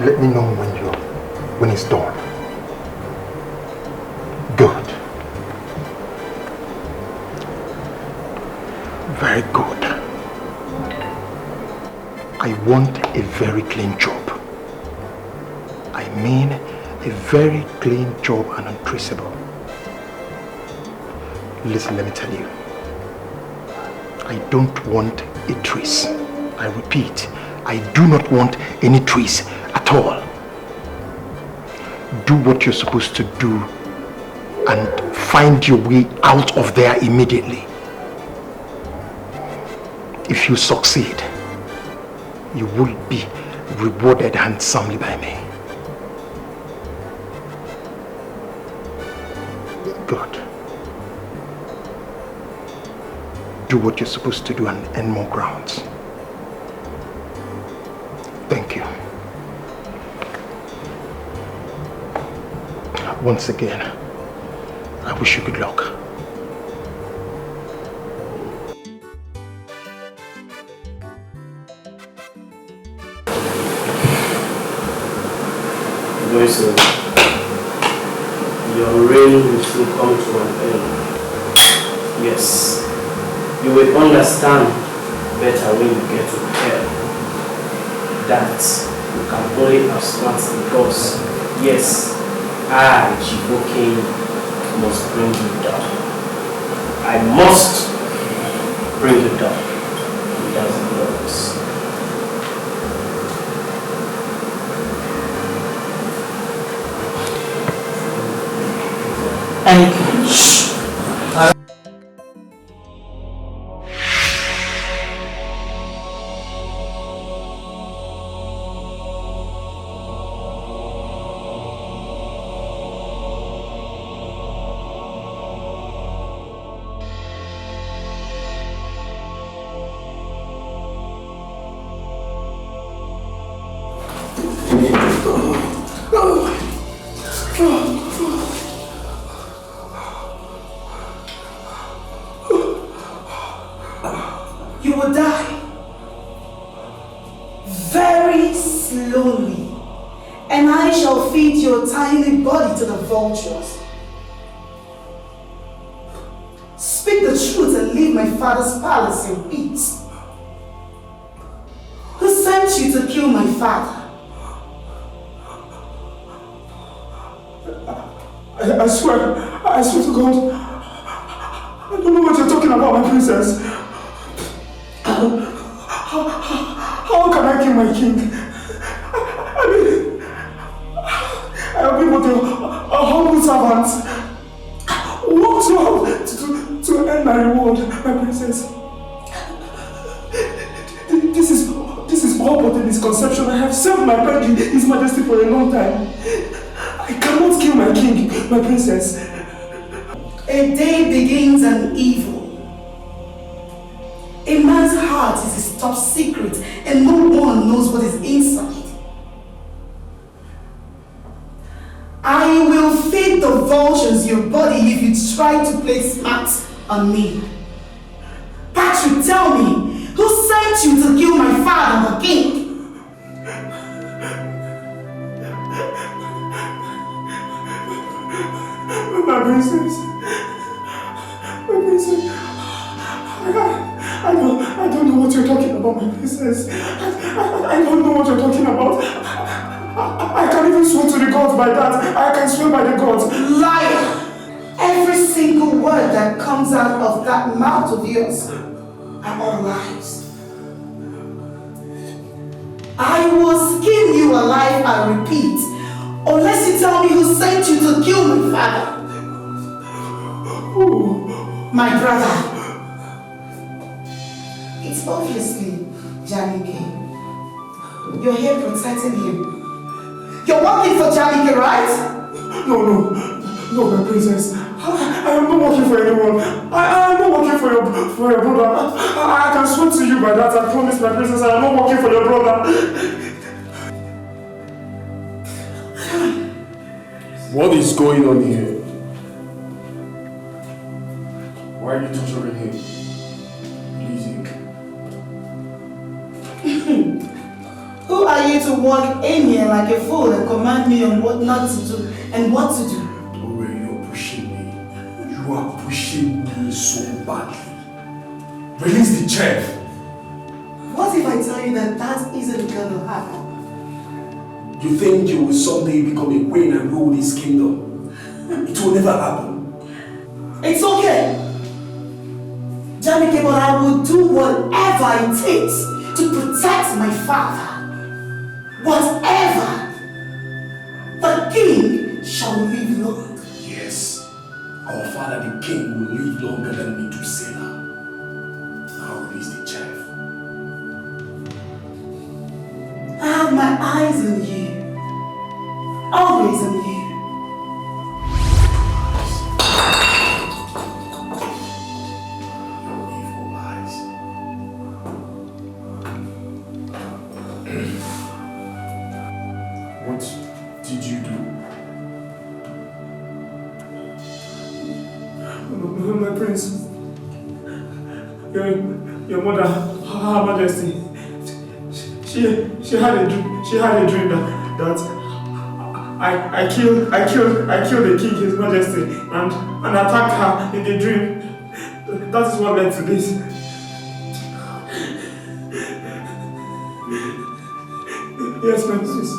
Let me know when it's done. Good. Very good. I want a very clean job. I mean a very clean job and untraceable. Listen, let me tell you. I don't want a trace. I repeat, I do not want any trace at all. Do what you're supposed to do and find your way out of there immediately. If you succeed, you will be rewarded handsomely by me. Good. Do what you're supposed to do and earn more grounds. Thank you. Once again, I wish you good luck. Listen, your reign will soon come to an end. Yes, you will understand better when you get to hell that you can only have smarts because, yes, I, Chiboke, must bring you down. I must bring you down. That's the purpose. Thank you. Shh. You will die very slowly, and I shall feed your tiny body to the vultures. Speak the truth and leave my father's palace in peace. Who sent you to kill my father? I swear to God, I don't know what you're talking about, my princess. How can I kill my king? I mean, I have been but a humble servant. What to earn my reward, my princess? This is all but a misconception. I have served my pedigree, His Majesty, for a long time. I cannot kill my king, my princess. A day begins an evil. A man's heart is his top secret, and no one knows what is inside. I will feed the vultures your body if you try to play smart on me. Patrick, tell me, who sent you to kill my father, the king? My princess. I don't know what you're talking about, my princess. I don't know what you're talking about. I can't even swear to the gods by that. I can swear by the gods. Liar! Every single word that comes out of that mouth of yours are all lies. I will skin you alive, I repeat, unless you tell me who sent you to kill my father. Who? My brother. It's obviously Janike. You're here protecting him. You're working for Janike, right? No, my princess. I am not working for anyone. I am not working for your brother. I can swear to you by that. I promise, my princess, I am not working for your brother. What is going on here? Why are you torturing him? Please, Who are you here to walk in here like a fool and command me on what not to do and what to do? Oh, you're pushing me. You are pushing me so badly. Release the chef. What if I tell you that that isn't gonna happen? You think you will someday become a queen and rule this kingdom? It will never happen. It's okay. Jamike, but I will do whatever it takes to protect my father. Whatever. The king shall live long. Yes. Our father the king will live longer than me to say that. Now release the chef. I have my eyes on you. Always on you. Your evil eyes. What did you do? My prince. Your mother, Her Majesty. She had a dream that I killed the king, His Majesty, and attacked her in the dream. That is what led to this. Yes, my prince.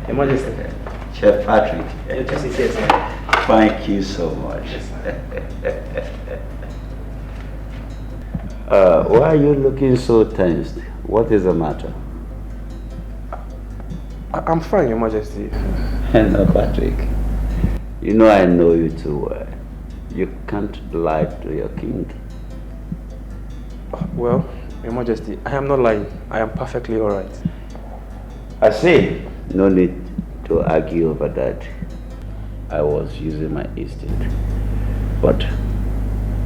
Your Majesty. Chef Patrick. Your Majesty, sir. Thank you so much. Why are you looking so tensed? What is the matter? I'm fine, Your Majesty. No, Patrick. You know I know you too well. You can't lie to your king. Well, Your Majesty, I am not lying. I am perfectly alright. I see. No need to argue over that. I was using my instinct. But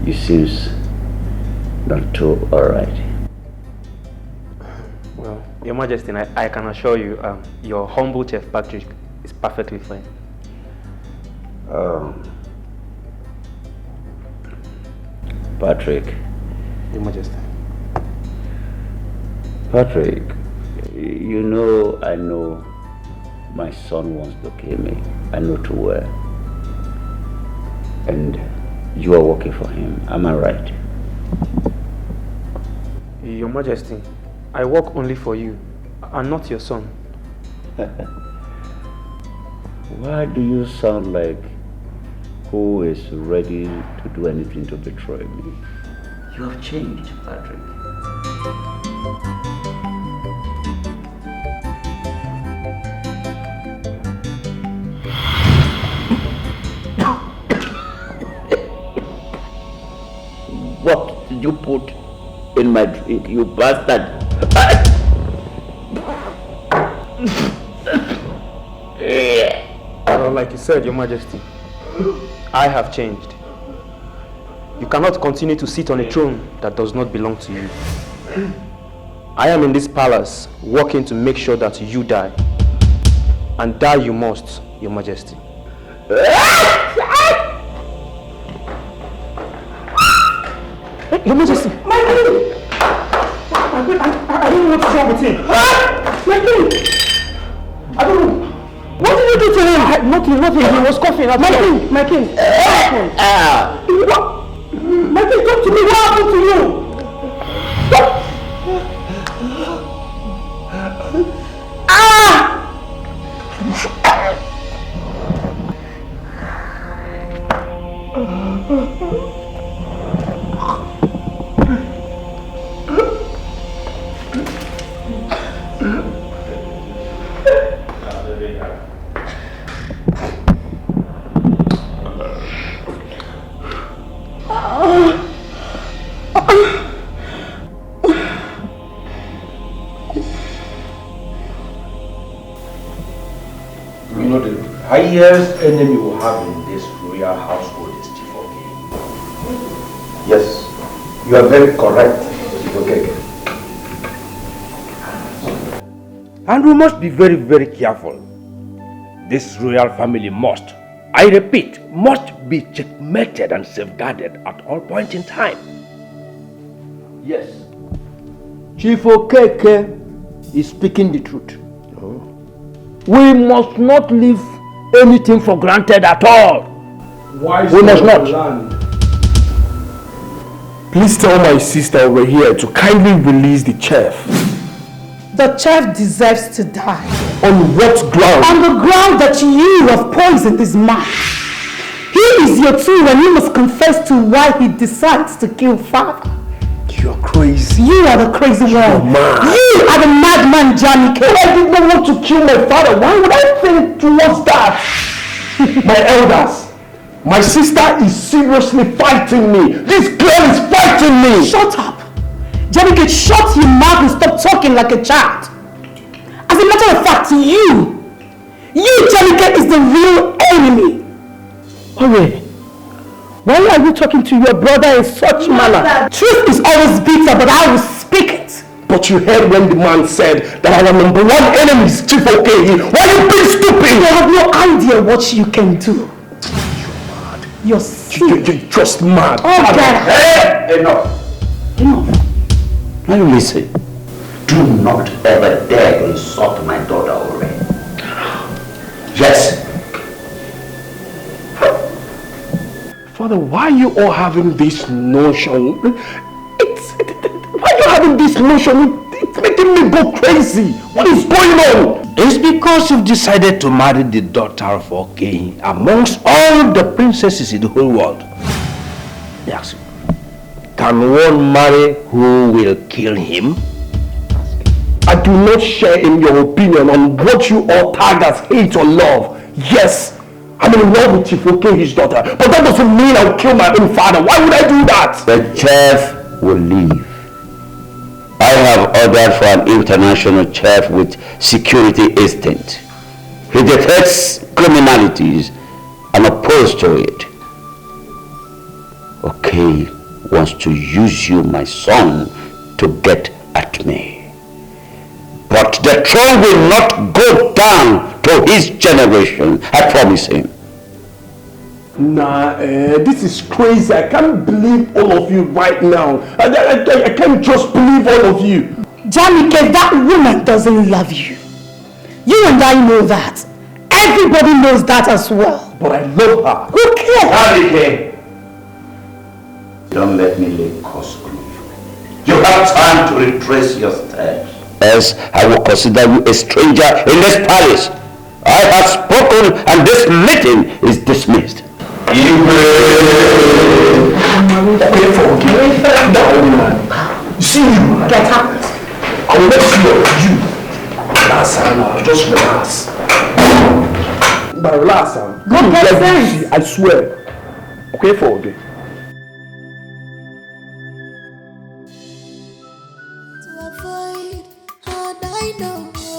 you seems not too alright. Well, Your Majesty, I can assure you, your humble Chef Patrick is perfectly fine. Patrick. Your Majesty. Patrick, you know I know my son wants to kill me. I know too well. And you are working for him. Am I right? Your Majesty, I work only for you and not your son. Why do you sound like who is ready to do anything to betray me? You have changed, Patrick. What did you put in my drink, you bastard? Well, like you said, Your Majesty, I have changed. You cannot continue to sit on a throne that does not belong to you. I am in this palace working to make sure that you die. And die you must, Your Majesty. Your Majesty! My king! I don't know what is wrong with him. My king! I don't know. What did you do to him? Nothing. He was coughing. My king! What happened? My king, talk to me. What happened to you? Highest enemy we have in this royal household is Tifoke. Yes, you are very correct, Dikeh. And we must be very, very careful. This royal family must, I repeat, must be checkmated and safeguarded at all points in time. Yes. Chief Okeke is speaking the truth. Oh. We must not leave anything for granted at all. Why we must not. Land? Please tell my sister over here to kindly release the chief. The chief deserves to die. On what ground? On the ground that you have poisoned his man. He is your tool and you must confess to why he decides to kill father. You're crazy. You are the crazy one. You are the madman, Johnny K. I did not want to kill my father. Why would I think towards that? My elders. My sister is seriously fighting me. This girl is fighting me. Shut up. Johnny K, shut your mouth and stop talking like a child. As a matter of fact, you, Johnny K, is the real enemy. Hurry. Why are you talking to your brother in such manner? Truth is always bitter, but I will speak it. But you heard when the man said that our number one enemy is Chief Okeke. Why are you being stupid? You have no idea what you can do. You're sick. You're just mad. Oh, God. Hey, enough. Now listen. Do not ever dare to insult my daughter already. Yes. Father, why are you all having this notion? Why are you having this notion? It's making me go crazy. What is going on? It's because you've decided to marry the daughter of Okeke amongst all the princesses in the whole world. Yes. Can one marry who will kill him? I do not share in your opinion on what you all tag as hate or love. Yes, I'm in love with Chief Okeke's daughter, but that doesn't mean I'll kill my own father. Why would I do that? The chief will leave. I have ordered for an international chief with security instinct. He detects criminalities and opposed to it. Okeke wants to use you, my son, to get at me. But the throne will not go down to his generation, I promise him. Nah, this is crazy. I can't believe all of you right now. I can't just believe all of you. Johnny K, that woman doesn't love you. You and I know that. Everybody knows that as well. But I love her. Who cares? Dikeh, don't let me lay cause on you. You have time to retrace your steps. Else I will consider you a stranger in this palace. I have spoken and this meeting is dismissed. You see you. Get out. I'll let you. Relax, Anna. Just relax. But relax, Anna. Go get sense. I swear. Okay, for me.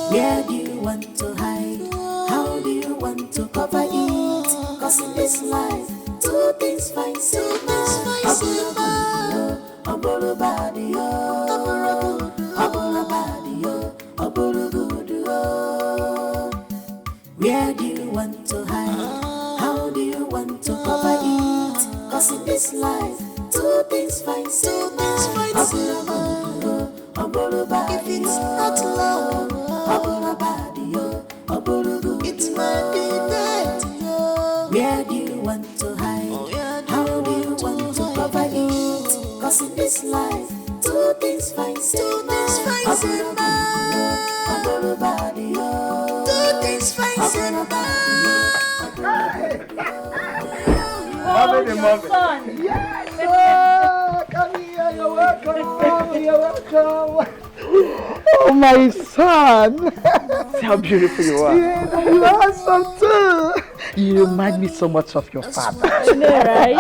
Where do you want to hide? How do you want to cover it? Cause in this life, two things fine, two things fine. Abolo body, where do you want to hide? How do you want to cover it? Cause in this life, two things fine, two things fine. If it's not love, it might be that. Where do you want to hide? How do you want to cover it? Cause in this life, two things fine, two things fine. Two things fine. Yes, come here, you're welcome. You're welcome. Oh, my son. See how beautiful you are. Yeah, you are handsome too. You remind me so much of your father. I know, right?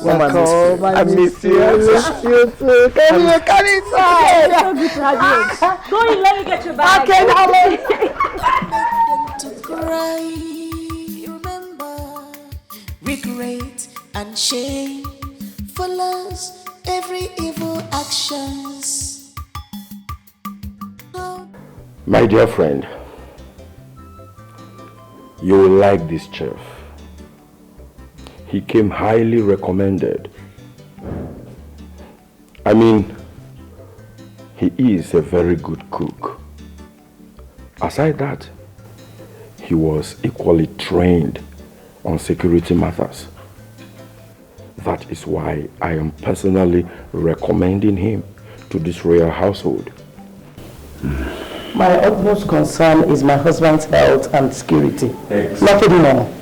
Welcome. I miss you. I miss you too. Come here, come inside. It's so good to have you. Go in, let me get your bag. Okay, darling. To cry, remember, regret and shame follows every evil actions. My dear friend, you will like this chef. He came highly recommended. I mean, he is a very good cook. Aside that, he was equally trained on security matters. That is why I am personally recommending him to this royal household. My utmost concern is my husband's health and security. Excellent. Nothing more.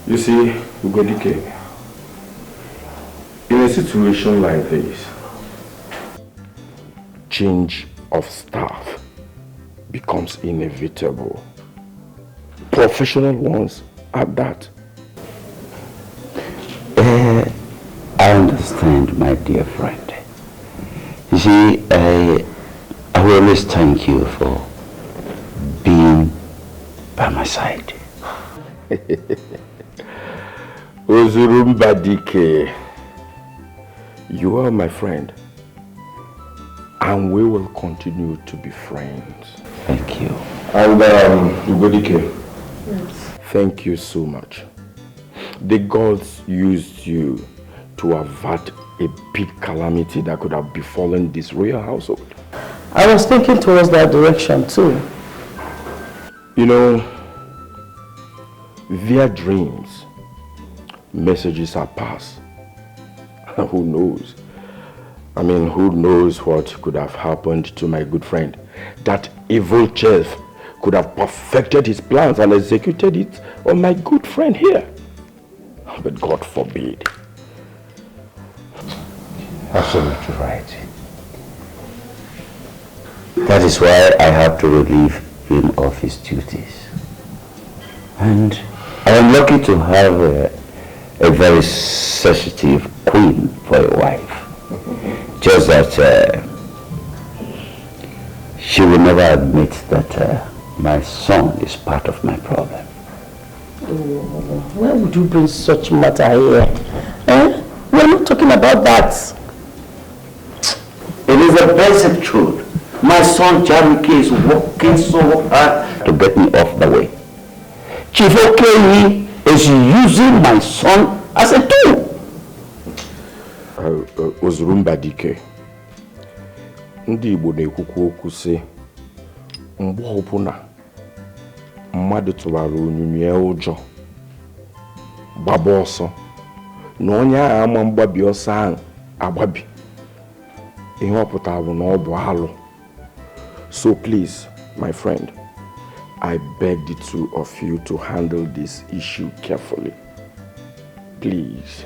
You see, Dikeh, in a situation like this, change of staff becomes inevitable. Professional ones at that. I understand, my dear friend. You see, I will always thank you for being by my side. Ozurumba Dikeh, you are my friend, and we will continue to be friends. Thank you. And Dikeh, yes. Thank you so much. The gods used you to avert a big calamity that could have befallen this royal household. I was thinking towards that direction too. You know, their dreams, messages are passed. Who knows? I mean, who knows what could have happened to my good friend? That evil chef could have perfected his plans and executed it on my good friend here. But God forbid. Absolutely right. That is why I have to relieve him of his duties. And I am lucky to have a very sensitive queen for a wife. Just that she will never admit that my son is part of my problem. Why would you bring such matter here? We're not talking about that. It is the basic truth. My son Jamike is working so hard to get me off the way. Chief Okeyi is using my son as a tool. Ozurumba Dikeh, ndị Igbo na-ekwukwu okwu sị mgbe ọbụla mmadụ tụwara onyinye ụjọ gbaba ọsọ na onye ahụ ama mgbabi ọsọ ahụ agbabi ihe ọpụtara bụ na ọ bụ alụ. So please, my friend, I beg the two of you to handle this issue carefully. Please.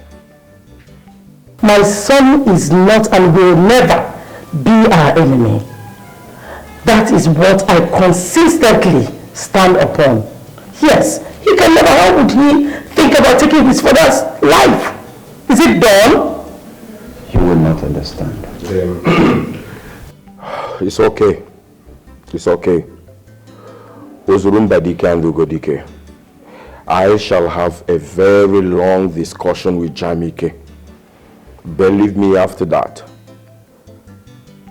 My son is not and will never be our enemy. That is what I consistently stand upon. Yes, he can never. How would he think about taking his father's life? Is it done? You will not understand. It's okay. It's okay. Ozurumba Dikeh and Dikeh, I shall have a very long discussion with Jamike. Believe me, after that,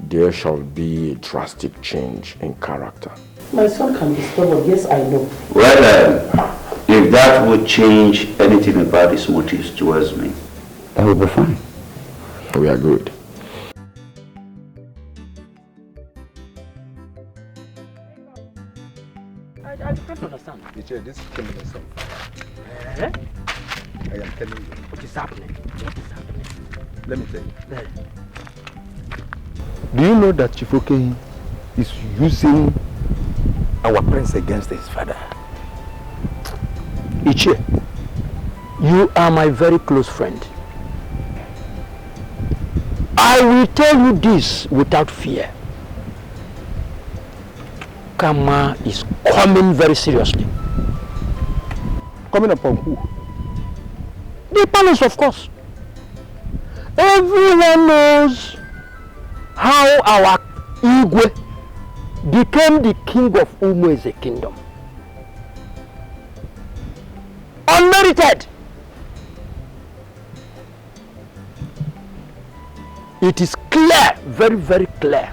there shall be a drastic change in character. My son can be stubborn, yes, I know. Well, if that would change anything about his motives towards me, that would be fine. We are good. I don't understand. This came in the song. Eh? I am telling you. What is happening? What is happening? Let me tell you. Do you know that Chief Okeyi is using our prince against his father? Ichie, you are my very close friend. I will tell you this without fear. Kama is coming very seriously. Coming upon who? The palace, of course. Everyone knows how our Igwe became the king of Umueze kingdom. Unmerited. It is clear, very, very clear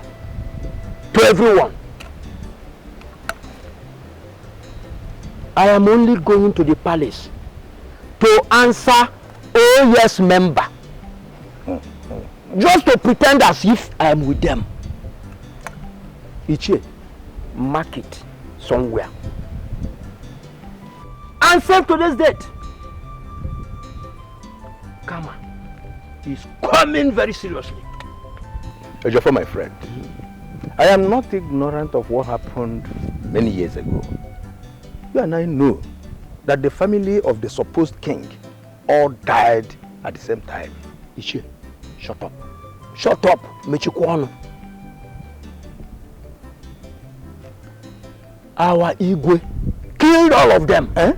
to everyone I am only going to the palace to answer oh yes member. Just to pretend as if I am with them. Ichie, mark it somewhere. And save today's date. Kama is coming very seriously. Ejiofor, my friend, I am not ignorant of what happened many years ago. You and I know that the family of the supposed king all died at the same time. Ichie, shut up. Shut up, Mechikwano. Our Igwe killed all of them. Eh?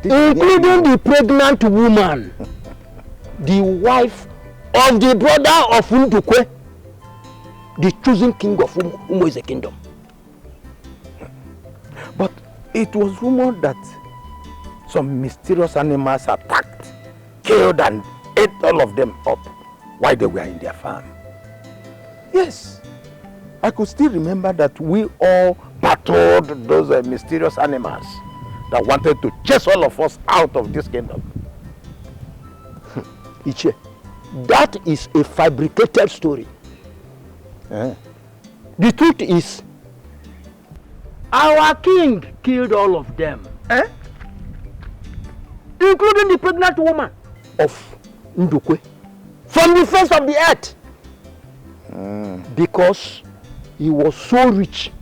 Including the pregnant woman, the wife of the brother of Ndukwe, the chosen king of Umoize kingdom. But it was rumored that some mysterious animals attacked, killed and ate all of them up while they were in their farm. Yes, I could still remember that we all battled those mysterious animals that wanted to chase all of us out of this kingdom. Ichie, that is a fabricated story. Eh? The truth is, our king killed all of them. Eh? Including the pregnant woman of Ndukwe. From the face of the earth. Because he was so rich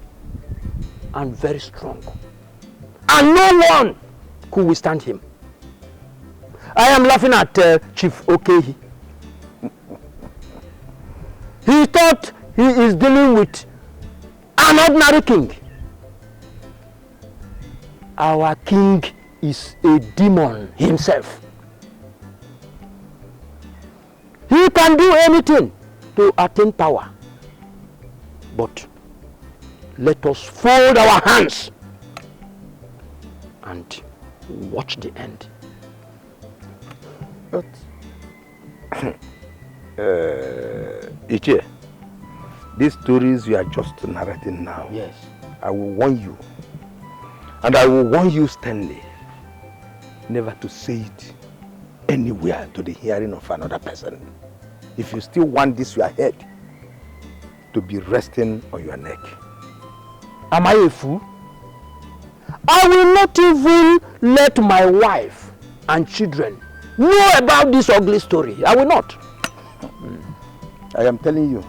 and very strong. And no one could withstand him. I am laughing at Chief Okehi. He thought he is dealing with an ordinary king. Our king is a demon himself. He can do anything to attain power. But let us fold our hands and watch the end. But Ichie, these stories you are just narrating now, yes, I will warn you, and I will warn you sternly, never to say it anywhere to the hearing of another person. If you still want this your head to be resting on your neck. Am I a fool? I will not even let my wife and children know about this ugly story. I will not. I am telling you,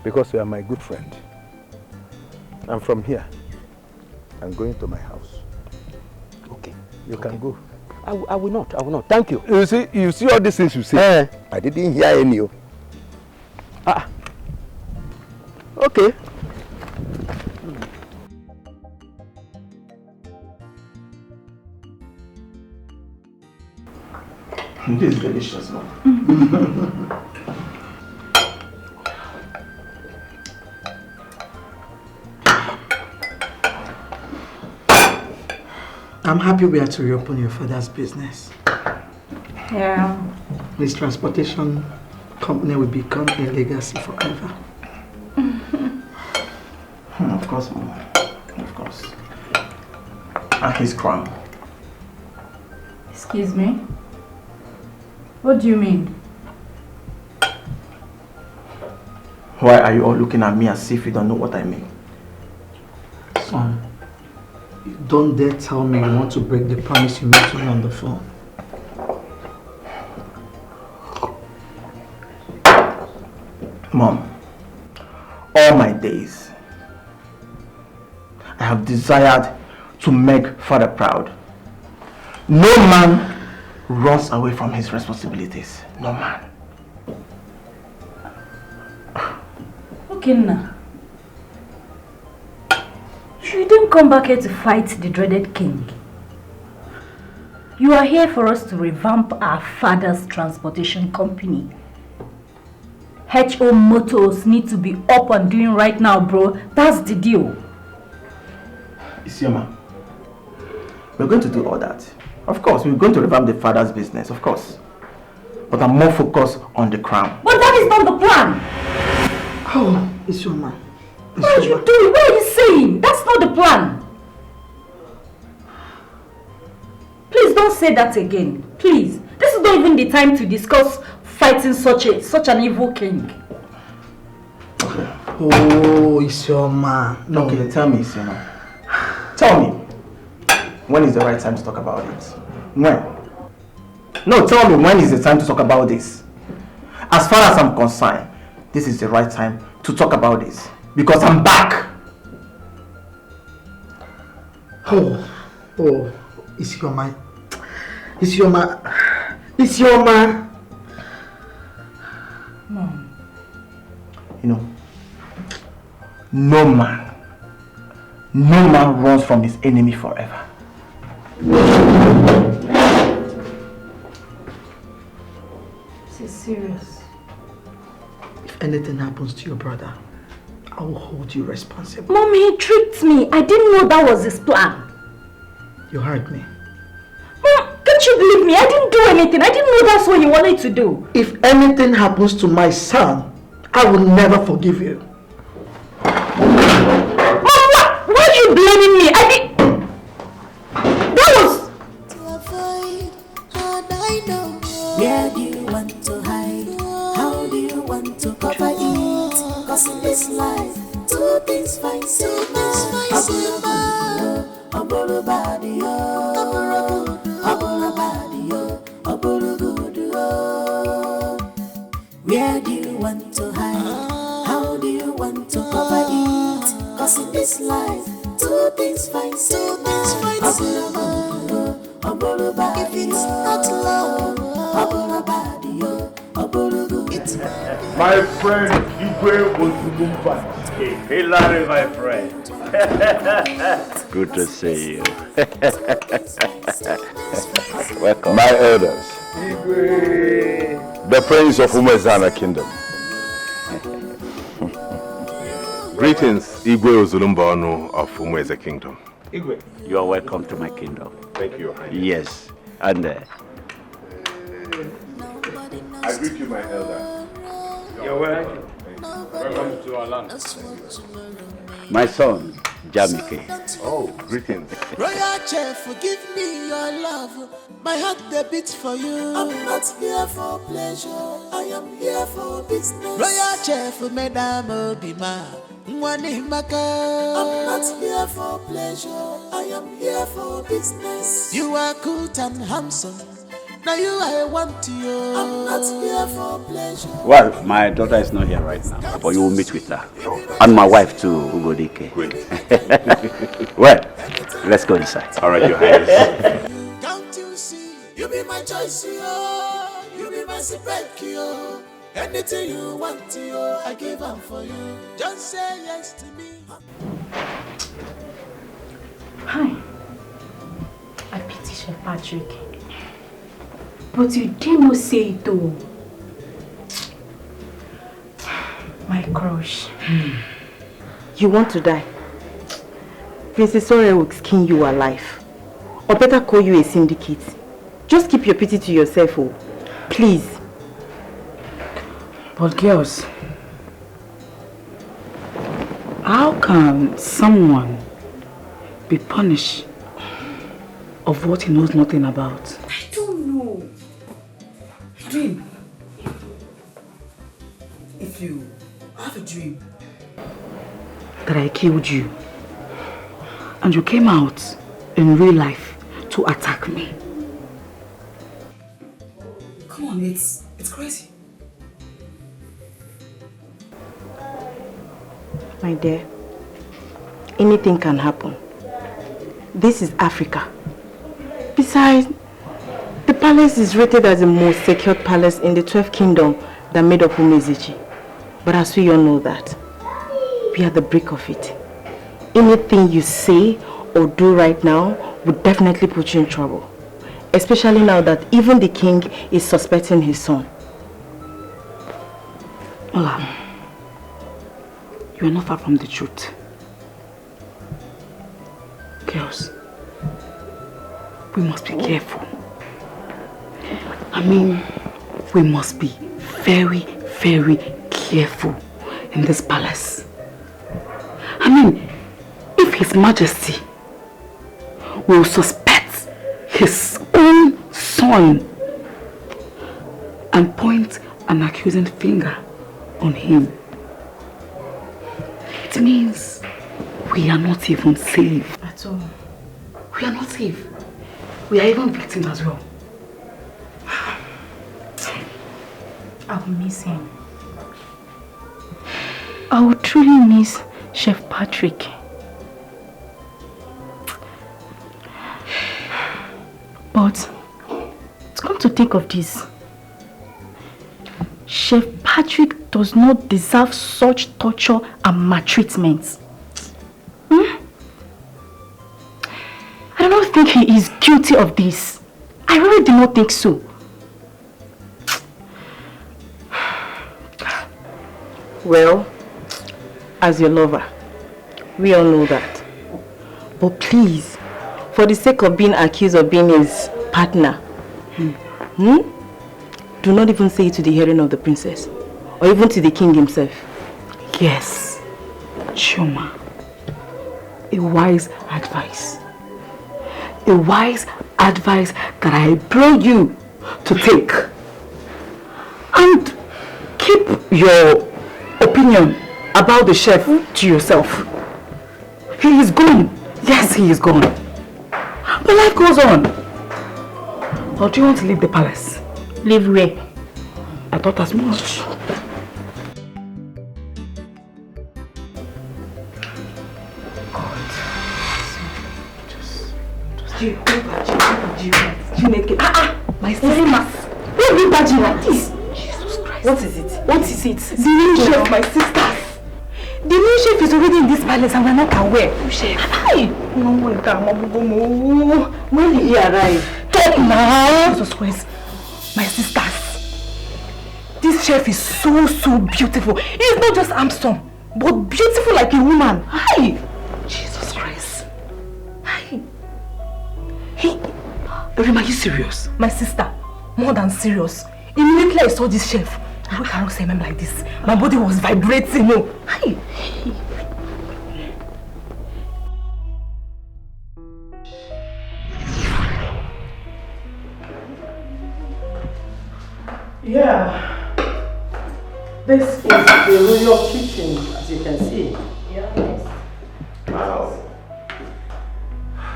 because you are my good friend. And from here, I'm going to my house. Okay. You can go. I will not. I will not. Thank you. You see all these things you say. I didn't hear any. Okay. This is delicious, man. I'm happy we are to reopen your father's business. Yeah. His transportation company will become a legacy forever. Of course, Mama. Of course. And his crown. Excuse me? What do you mean? Why are you all looking at me as if you don't know what I mean? Son, don't dare tell me you want to break the promise you made to me on the phone. Mom, all my days, I have desired to make father proud. No man runs away from his responsibilities. No man. Okay, now. You didn't come back here to fight the dreaded king. You are here for us to revamp our father's transportation company. HO motors need to be up and doing right now, bro. That's the deal. Isioma, we're going to do all that. Of course, we're going to revamp the father's business, of course. But I'm more focused on the crown. But that is not the plan! Oh, Isioma, What are you doing? What are you saying? That's not the plan. Please don't say that again. Please. This is not even the time to discuss fighting such an evil king. Oh, Isioma. No, okay, tell me, Isioma. Tell me. When is the right time to talk about it? When? No, tell me, when is the time to talk about this? As far as I'm concerned, this is the right time to talk about this. Because I'm back. Oh, Isioma. Mom. You know, no man runs from his enemy forever. This is serious. If anything happens to your brother, I will hold you responsible. Mommy, he tricked me. I didn't know that was his plan. You heard me. Mom, can't you believe me? I didn't do anything. I didn't know that's what he wanted to do. If anything happens to my son, I will never forgive you. Mom, why are you blaming me? That was... Where do you want to hide? How do you want to cover it? Cause in this life, two things fight so where do you want to hide? How do you want to cover it? Cause in this life, two things fight so if it's not love, my friend Igwe Ozulumba. Hey Larry, my friend. Good to see you. Welcome. My elders. Igwe. The prince of Umezana Kingdom. Greetings, Igwe Ozulumbano of Umeze Kingdom. Igwe. You are welcome to my kingdom. Thank you. Yes, and I greet you, my elder. You're welcome. Welcome to our land. my son, Jamike. Oh, greetings. Royal Chef, forgive me your love. My heart they beat for you. I'm not here for pleasure. I am here for business. Royal Chef, Madam Obima. I'm not here for pleasure. I am here for business. You are good and handsome. Now you I want you. I'm not here for pleasure. Well, my daughter is not here right now, but you will meet with her. And my wife too, Dikeh. Great. Well, let's go inside. All right, Your Highness. Can't you see? You be my choice, yo. You be my secret, yo. Anything you want, yo, I give up for you. Just say yes to me. Hi. I pity Chef Patrick. But you did not say it though. My crush. You want to die? Princess Ore will skin you alive. Or better call you a syndicate. Just keep your pity to yourself, oh. Please. But girls, how can someone be punished of what he knows nothing about? I don't know. Dream. If you have a dream that I killed you and you came out in real life to attack me. Come on, it's crazy. My dear, anything can happen. This is Africa. Besides, the palace is rated as the most secured palace in the 12th kingdom that made up Umezichi. But as we all know that, we are the brick of it. Anything you say or do right now would definitely put you in trouble. Especially now that even the king is suspecting his son. Ola, you are not far from the truth. Girls, we must be careful. I mean, we must be very, very careful in this palace. I mean, if His Majesty will suspect his own son and point an accusing finger on him, it means we are not even safe. At all. We are not safe. We are even victims as well. I will miss him. I will truly miss Chef Patrick. But to come to think of this, Chef Patrick does not deserve such torture and maltreatment. I don't think he is guilty of this. I really do not think so. Well, as your lover, we all know that. But please, for the sake of being accused of being his partner, do not even say it to the hearing of the princess, or even to the king himself. Yes, Chioma, a wise advice. A wise advice that I implore you to take. And keep your opinion about the chef to yourself. He is gone. Yes, he is gone. But life goes on. Or do you want to leave the palace? Leave where? I thought as much. My sister. Why are you badging like this? Jesus Christ. What is it? What is it? The new chef, my sisters. The new chef is already in this palace and we're not aware. New chef. Hi. When did he arrive? Talk now. Jesus Christ. My sisters. This chef is so beautiful. He is not just handsome, but beautiful like a woman. Hi. Jesus Christ. Hi. Rima, are you serious? My sister, more than serious. Immediately I saw this chef, I cannot say him like this. My body was vibrating. No. Hi. Yeah. This is the royal kitchen, as you can see. Yes. Wow.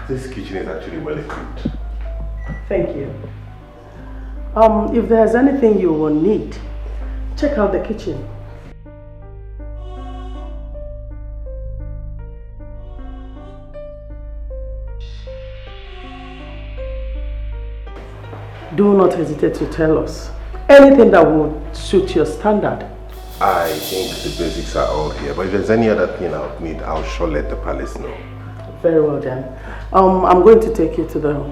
This kitchen is actually well equipped. Thank you. If there's anything you will need, check out the kitchen. Do not hesitate to tell us anything that would suit your standard. I think the basics are all here, but if there's any other thing I would need, I'll sure let the palace know. Very well then. I'm going to take you to the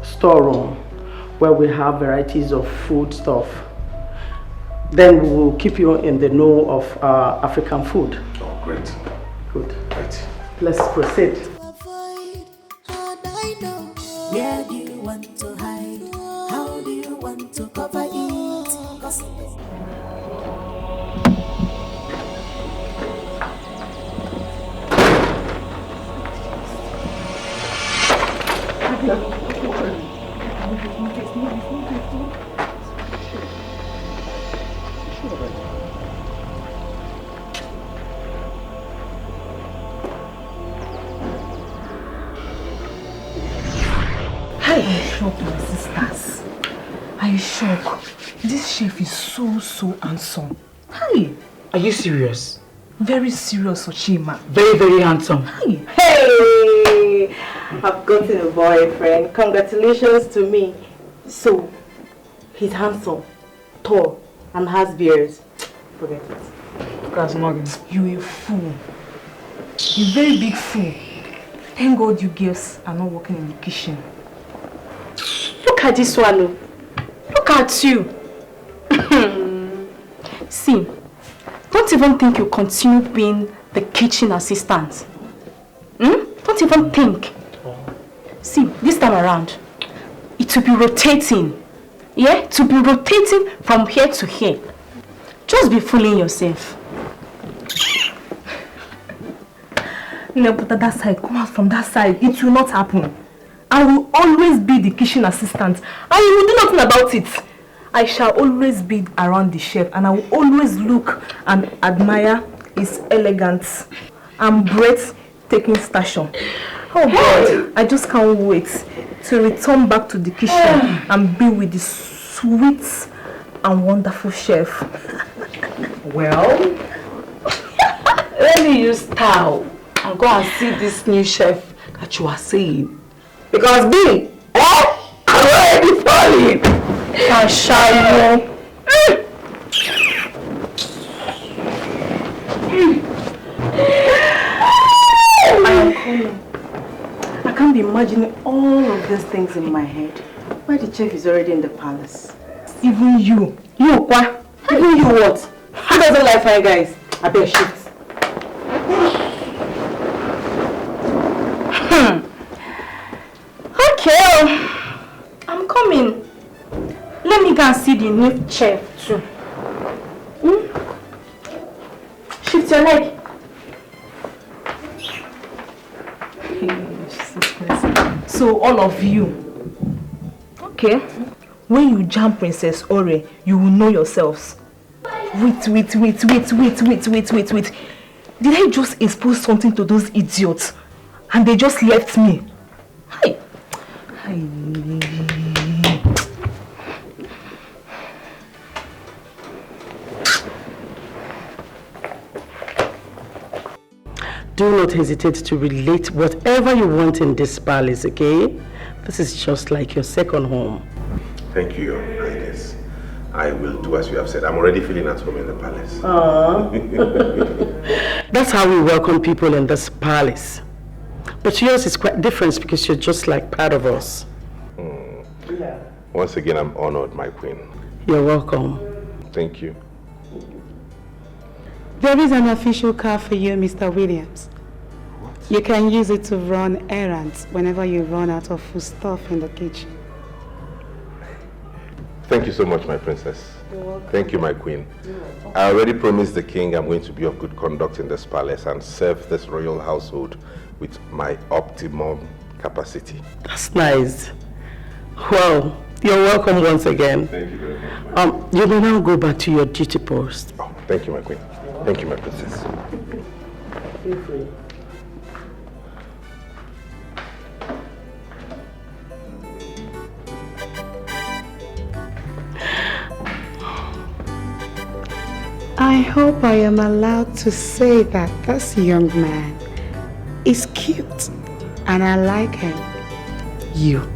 storeroom where we have varieties of food stuff. Then we will keep you in the know of African food. Oh, great. Good. Right. Let's proceed. Where do you want to hide? How do you want to cover it? 'Cause Are you shocked, my sisters? Are you shocked? This chef is so handsome. Hi. Are you serious? Very serious, Ochima. Very, very handsome. Hi. Hey! I've gotten a boyfriend. Congratulations to me. So, he's handsome, tall, and has beards. Forget it. That's Morgan. You're a fool. You're a very big fool. Thank God you girls are not working in the kitchen. Look at this swallow. Look at you. See, don't even think you continue being the kitchen assistant. Don't even think. See, this time around, it will be rotating. Yeah, to be rotating from here to here. Just be fooling yourself. No, but that side, come out from that side. It will not happen. I will always be the kitchen assistant. And you will do nothing about it. I shall always be around the chef and I will always look and admire his elegance and breathtaking stature. Oh God, I just can't wait to return back to the kitchen and be with the sweet and wonderful chef. Well, let me use towel and go and see this new chef that you are saying. Because me, I'm already falling. I shall know. I am coming. I can't be imagining all of these things in my head. Why the chef is already in the palace? Even you. You, what? Even you what? Who doesn't like fine guys? I better shift. Okay, I'm coming. Let me go and see the new chef too. Shift your leg. So all of you, okay, when you jam Princess Ore, you will know yourselves. Wait. Did I just expose something to those idiots and they just left me? Hi. Do not hesitate to relate whatever you want in this palace, okay? This is just like your second home. Thank you, Your Highness. I will do as you have said. I'm already feeling at home in the palace. That's how we welcome people in this palace. But yours is quite different because you're just like part of us. Yeah. Once again, I'm honored, my queen. You're welcome. Thank you. There is an official car for you, Mr. Williams. What? You can use it to run errands whenever you run out of food stuff in the kitchen. Thank you so much, my princess. You're welcome. Thank you, my queen. I already promised the king I'm going to be of good conduct in this palace and serve this royal household with my optimum capacity. That's nice. Well, you're welcome once again. Thank you very much. You may now go back to your duty post. Oh, thank you, my queen. Thank you, my princess. Feel free. I hope I am allowed to say that this young man is cute and I like him. You.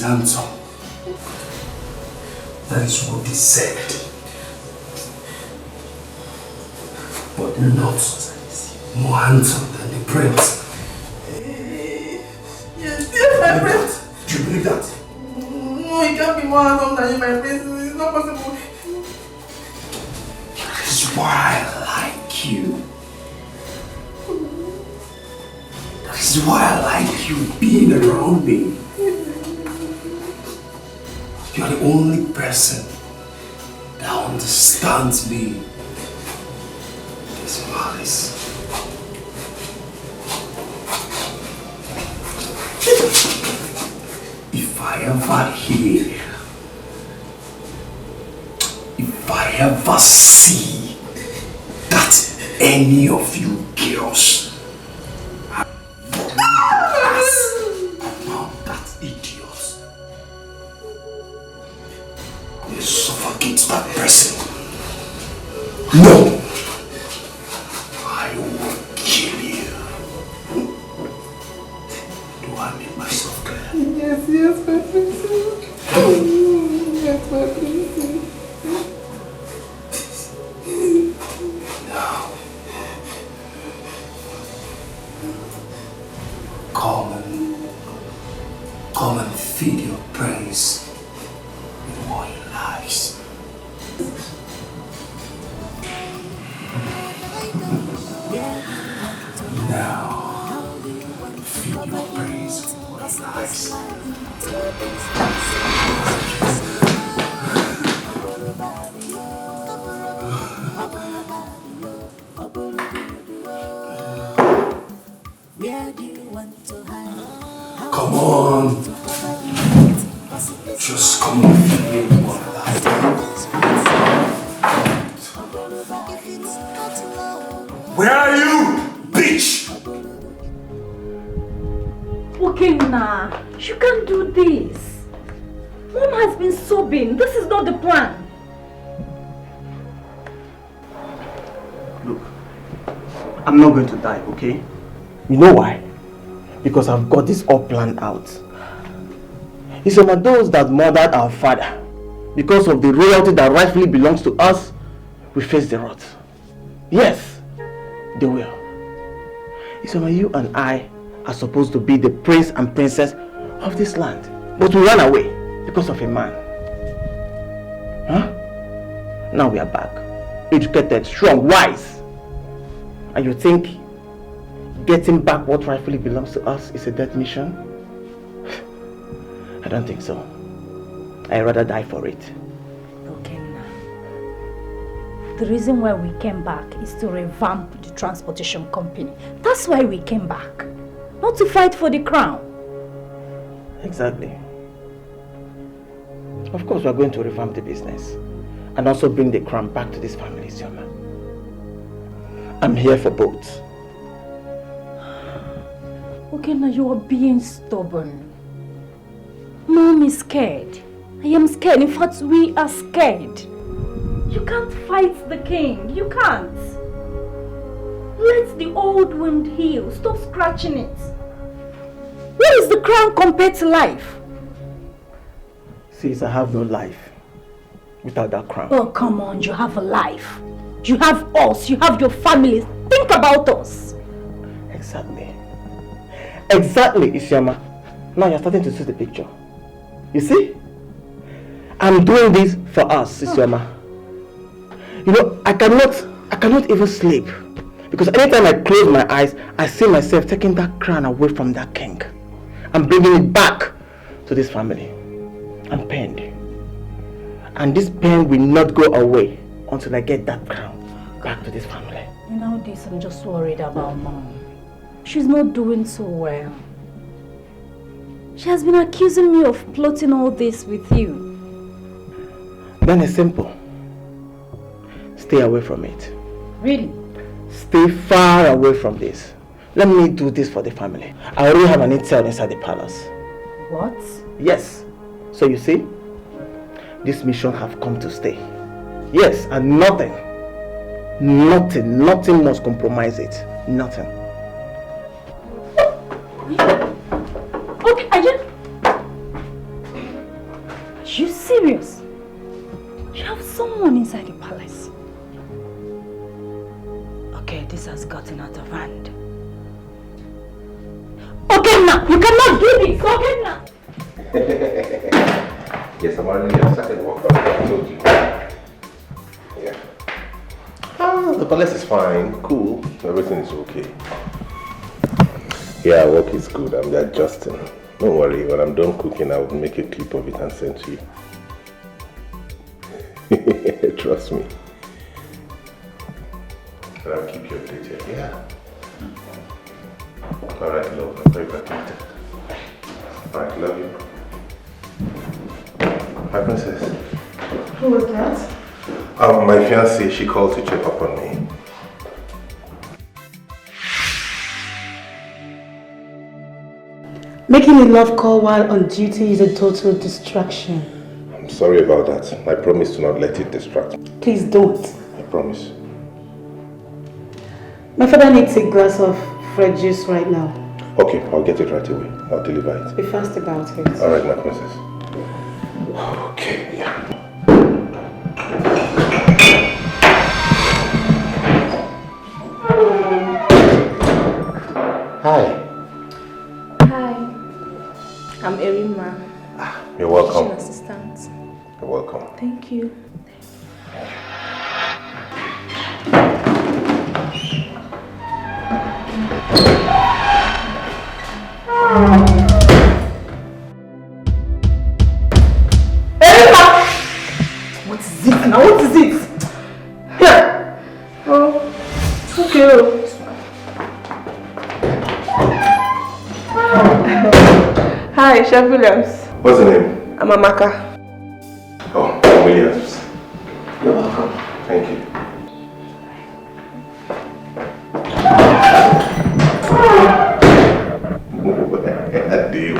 Handsome. That is what they said. But not more handsome than the prince. Yes, my prince. Do you believe that? No, he can't be more handsome than my prince. It's not possible. That is why I like you. That is why I like you being around me. You are the only person that understands me. This malice. If I ever see that any of you girls about that idiot, suffocate that person. No! I will kill you. Do I make myself clear? Yes, my princess. Yes, my princess. Now, come and feed your praise with more lies. Now, feed your praise with more lies. Come on. Just come and feed me with more lies. Where are you, bitch? Okay, nah. You can't do this. Mom has been sobbing. This is not the plan. Look, I'm not going to die, okay? You know why? Because I've got this all planned out. It's some of those that murdered our father. Because of the royalty that rightfully belongs to us, we face the wrath. Yes, they will. It's some of you and I are supposed to be the prince and princess of this land. But we ran away because of a man. Huh? Now we are back. Educated, strong, wise. And you think getting back what rightfully belongs to us is a death mission? I don't think so. I'd rather die for it. Okay, now. The reason why we came back is to revamp the transportation company. That's why we came back. Not to fight for the crown. Exactly. Of course, we are going to revamp the business and also bring the crown back to this family, Sioma. I'm here for both. Okay, now you are being stubborn. Mom is scared. I am scared. In fact, we are scared. You can't fight the king. You can't. Let the old wound heal. Stop scratching it. What is the crown compared to life? Sis, I have no life without that crown. Oh, come on. You have a life. You have us. You have your family. Think about us. Exactly. Exactly, Isioma. Now you're starting to see the picture. You see? I'm doing this for us, Isioma. You know, I cannot even sleep. Because anytime I close my eyes, I see myself taking that crown away from that king. And bringing it back to this family. I'm pained. And this pain will not go away until I get that crown back to this family. You know this, I'm just worried about Mom. She's not doing so well. She has been accusing me of plotting all this with you. Then it's simple. Stay away from it. Really? Stay far away from this. Let me do this for the family. I already have an intel inside the palace. What? Yes. So you see, this mission have come to stay. Yes, and nothing must compromise it. Nothing. Okay, are you serious? You have someone inside the palace. Okay, this has gotten out of hand. Okay, now you cannot do this. Okay, now. Yes, I'm already your second walk. I told you. Yeah. The palace is fine, cool. Everything is okay. Yeah, work is good. I'm adjusting. Don't worry, when I'm done cooking, I'll make a clip of it and send to you. Trust me. And I'll keep you updated, yeah. Alright, love. I'm very glad. Alright, love you. My princess. Who was that? My fiancée, she called to check up on me. Making a love call while on duty is a total distraction. I'm sorry about that. I promise to not let it distract me. Please don't. I promise. My father needs a glass of fresh juice right now. Okay, I'll get it right away. I'll deliver it. Be fast about it. All right, my princess. Okay, yeah. Hi. Hi. I'm Erima. You're welcome. Kitchen assistant. You're welcome. Thank you. What is it now? What is it? Here. Oh, okay. Hi, Chef Williams. What's the name? I'm Amaka. Oh, Williams. You're welcome. Thank you. What do you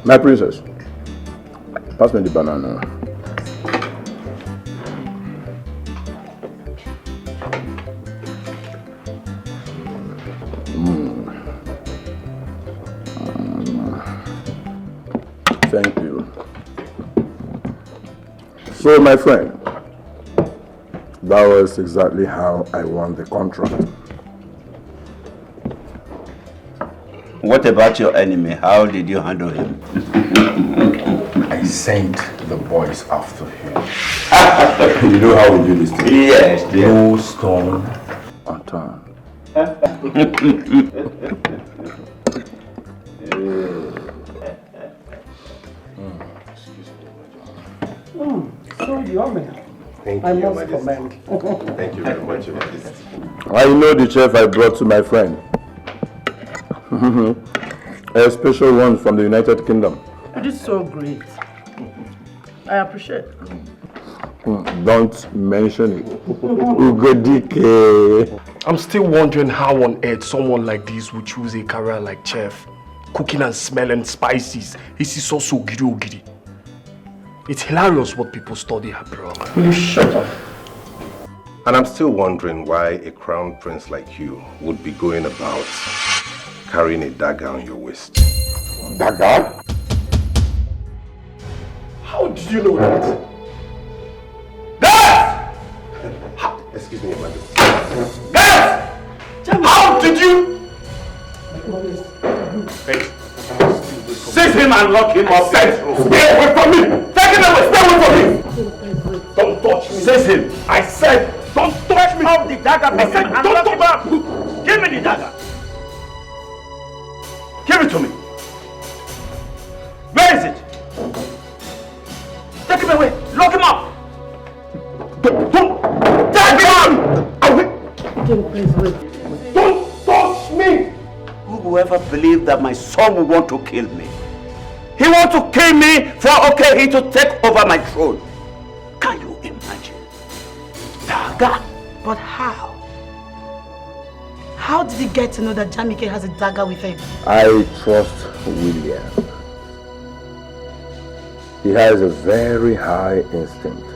My princess, pass me the banana. Thank you. So, my friend, that was exactly how I won the contract. What about your enemy? How did you handle him? I sent the boys after him. You know how we do this thing? Yes, dear. No stone unturned. So yummy. Thank I you, Your must Majesty. commend. Thank you very much, Your Majesty. I know the chef I brought to my friend. A special one from the United Kingdom. It is so great. I appreciate it. Don't mention it. Dikeh. I'm still wondering how on earth someone like this would choose a career like chef. Cooking and smelling spices. This is also ogiri. It's hilarious what people study abroad. Will you shut up? And I'm still wondering why a crown prince like you would be going about carrying a dagger on your waist. Dagger? How did you know that? Excuse me, Your Majesty. How did you? Seize him and lock him up. Stay away from me! Take him away! Stay away from me! Don't touch me! Seize him! I said, don't touch me! Off the dagger! I said, don't touch me! Give me the dagger! Give it to me! Where is it? Take him away! Lock him up! Don't! Take him! Please wait. Don't touch me! Who will ever believe that my son will want to kill me? He wants to kill me for he to take over my throne. Can you imagine? Dagger? But how? How did he get to know that Jamike has a dagger with him? I trust William. He has a very high instinct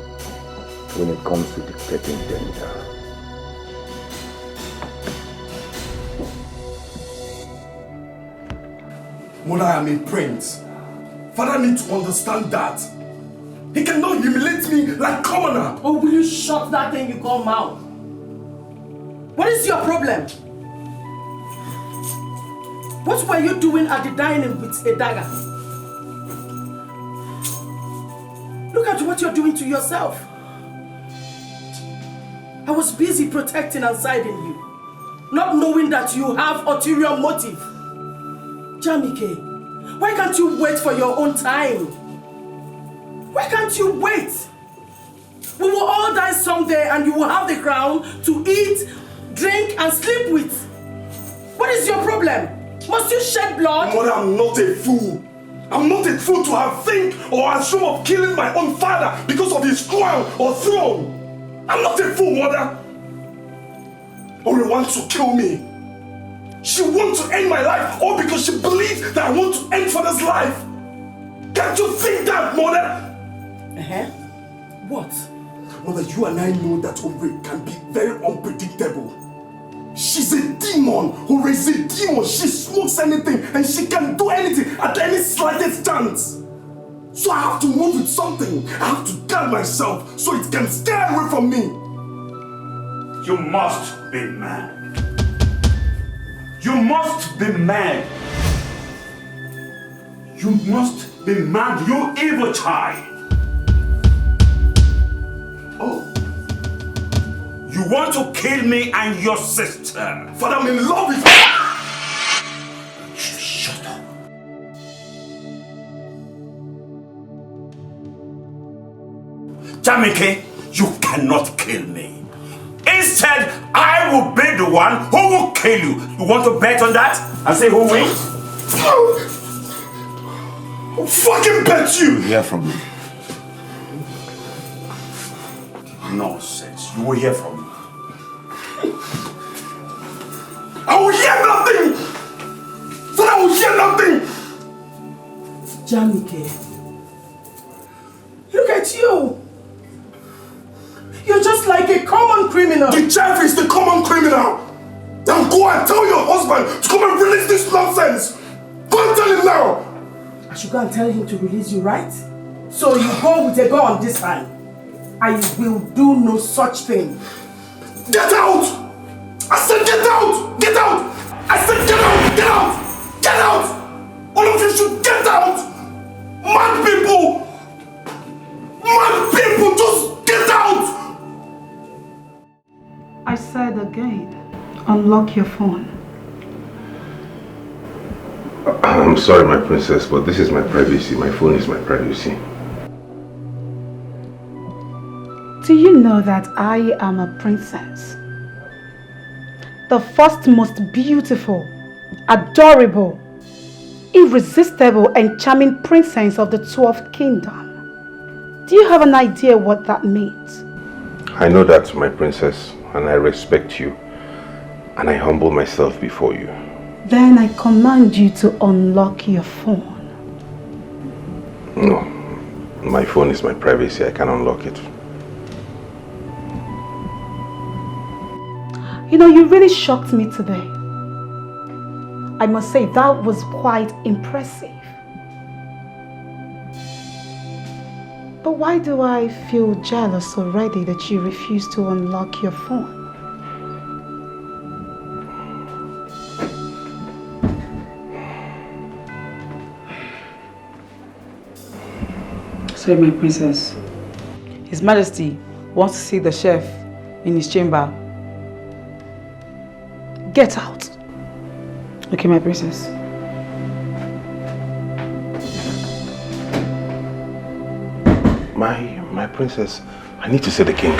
when it comes to detecting danger. Mother, I am a prince. Father needs to understand that. He cannot humiliate me like commoner. Oh, will you shut that thing you call mouth? What is your problem? What were you doing at the dining with a dagger? Look at what you're doing to yourself. I was busy protecting and siding you, not knowing that you have ulterior motive. Jamike, why can't you wait for your own time? Why can't you wait? We will all die someday and you will have the crown to eat, drink and sleep with. What is your problem? Must you shed blood? Mother, I'm not a fool. I'm not a fool to have think or assume of killing my own father because of his crown or throne. I'm not a fool, Mother. or wants to kill me. She wants to end my life all because she believes that I want to end Father's life. Can't you think that, Mother? What? Mother, you and I know that Ore can be very unpredictable. She's a demon. Ore is a demon. She smokes anything and she can do anything at any slightest chance. So I have to move with something. I have to guard myself so it can stay away from me. You must be mad. You must be mad. You must be mad, you evil child. Oh. You want to kill me and your sister. Father, I'm in love with you. Shut up. Jamike, you cannot kill me. Instead, I will be the one who will kill you. You want to bet on that? And say who wins? I'll fucking bet you! You hear from me. Nonsense. You will hear from me. I will hear nothing! But I will hear nothing! Jamike, look at you! You're just like a common criminal! The chief is the common criminal! Then go and tell your husband to come and release this nonsense! Go and tell him now! I should go and tell him to release you, right? So you go with a gun this time. I will do no such thing. Get out! I said get out! Get out! I said get out! Get out! Get out! All of you should get out! Mad people! Mad people! Just get out! I said again, unlock your phone. I'm sorry, my princess, but this is my privacy. My phone is my privacy. Do you know that I am a princess? The first most beautiful, adorable, irresistible and charming princess of the 12th kingdom. Do you have an idea what that means? I know that, my princess, and I respect you, and I humble myself before you. Then I command you to unlock your phone. No, my phone is my privacy. I can't unlock it. You know, you really shocked me today. I must say that was quite impressive. But why do I feel jealous already that you refuse to unlock your phone? Sorry, my princess. His Majesty wants to see the chef in his chamber. Get out. Okay, my princess. My princess, I need to see the king.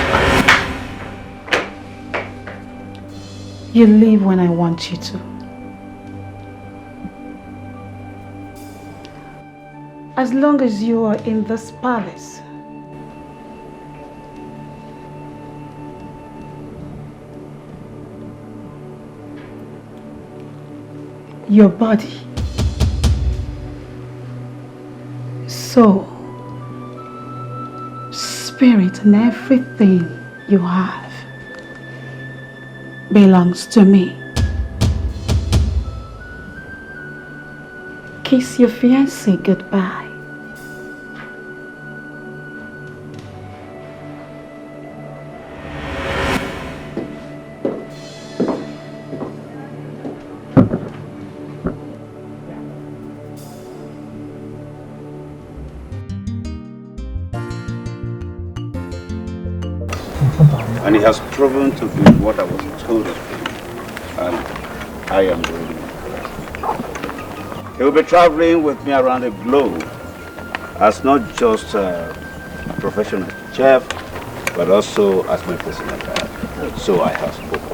You leave when I want you to. As long as you are in this palace. Your body, soul, spirit and everything you have belongs to me. Kiss your fiancé goodbye. And he has proven to be what I was told of him. And I am really impressed. He will be traveling with me around the globe as not just a professional chef, but also as my personal guide. So I have spoken.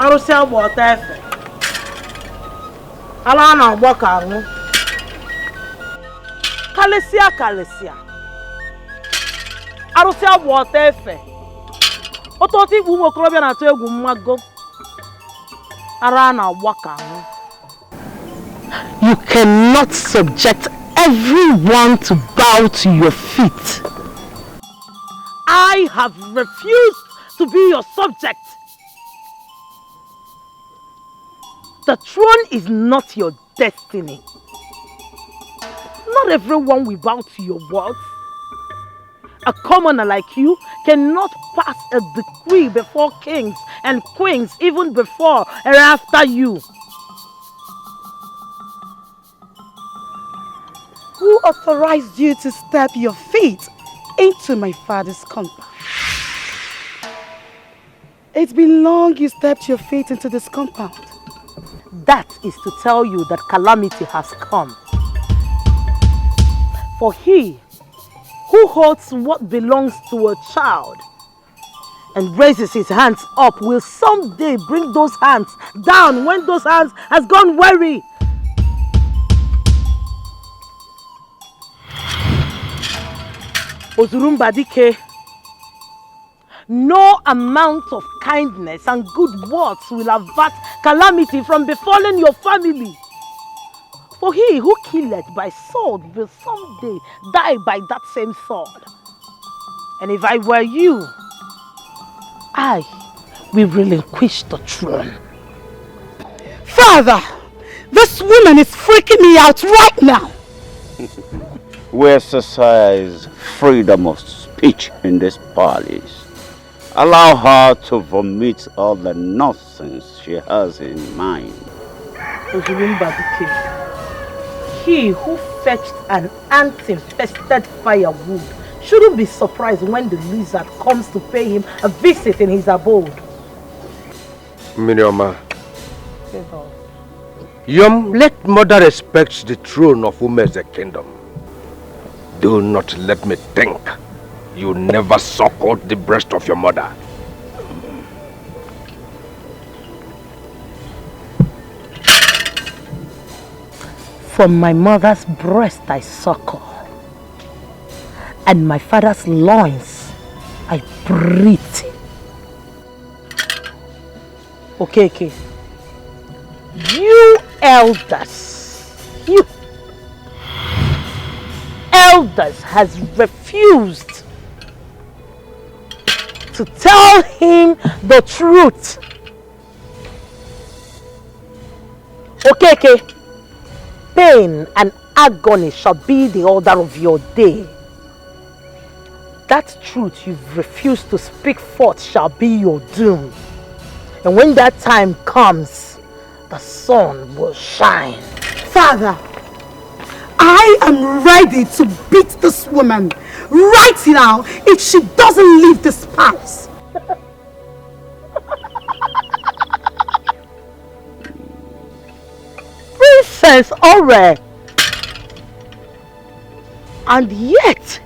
Arụsị agba ọta efe. Ala na-agba ka anwụ. Kalịsịa. Arụsị agba ọta efe. Ọtọtọ ikpu ụmụ okorobịa na-atụ egwu mmago. Ara na-agba ka anwụ. You cannot subject everyone to bow to your feet. I have refused to be your subject. The throne is not your destiny. Not everyone will bow to your words. A commoner like you cannot pass a decree before kings and queens, even before and after you. Who authorized you to step your feet into my father's compound? It's been long you stepped your feet into this compound. That is to tell you that calamity has come. For he who holds what belongs to a child and raises his hands up will someday bring those hands down when those hands has gone weary. Ozurumba Dikeh, no amount of kindness and good words will avert calamity from befalling your family. For he who killeth by sword will someday die by that same sword. And if I were you, I will relinquish the throne. Father, this woman is freaking me out right now. We exercise freedom of speech in this palace. Allow her to vomit all the nonsense she has in mind. He who fetched an ant-infested firewood shouldn't be surprised when the lizard comes to pay him a visit in his abode. Mirioma, let mother respect the throne of whom is the kingdom. Do not let me think you never suckled the breast of your mother. From my mother's breast I suckle, and my father's loins I breathe. Okay. You elders has refused to tell him the truth. Okay. Pain and agony shall be the order of your day. That truth you've refused to speak forth shall be your doom. And when that time comes, the sun will shine. Father, I am ready to beat this woman right now if she doesn't leave this palace. Princess Ore, and yet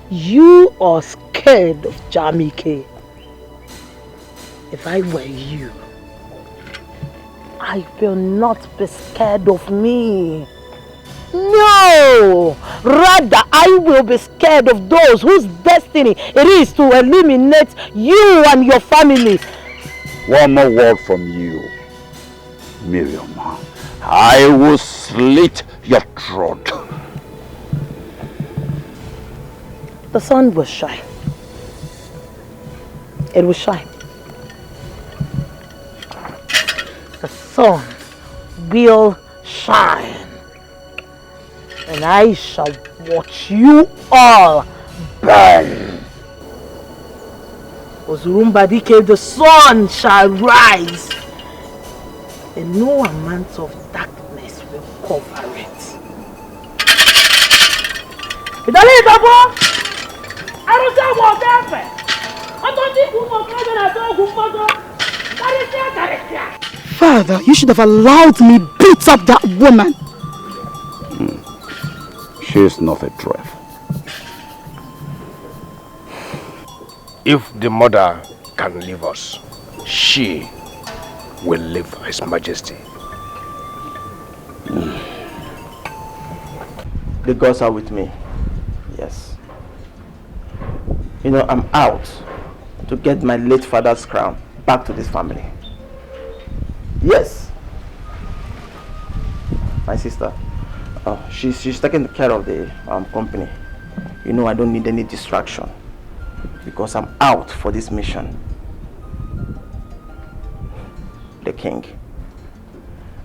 you are scared of Jamike. If I were you, I will not be scared of me. No! Rather, I will be scared of those whose destiny it is to eliminate you and your family. One more word from you, Miriam. I will slit your throat. The sun will shine. It will shine. The sun will shine. And I shall watch you all burn. Ozurumba Dikeh, the sun shall rise. And no amount of darkness will cover it. Father, you should have allowed me beat up that woman. She is not a threat. If the mother can leave us, she will live for His Majesty. The gods are with me. Yes. You know, I'm out to get my late father's crown back to this family. Yes. My sister, she's taking care of the company. You know, I don't need any distraction because I'm out for this mission. The king,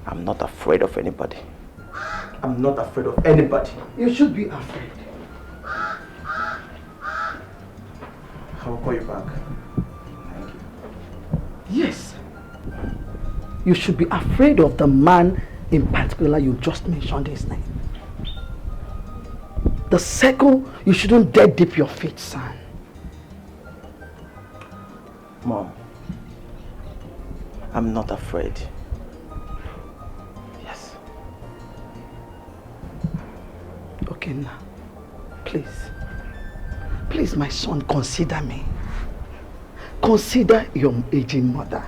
I'm not afraid of anybody. I'm not afraid of anybody. You should be afraid. I will call you back. Thank you. Yes. You should be afraid of the man in particular you just mentioned his name. The second, you shouldn't dare dip your feet, son. Mom, I'm not afraid. Yes. Okay, now, please. Please, my son, consider me. Consider your aging mother.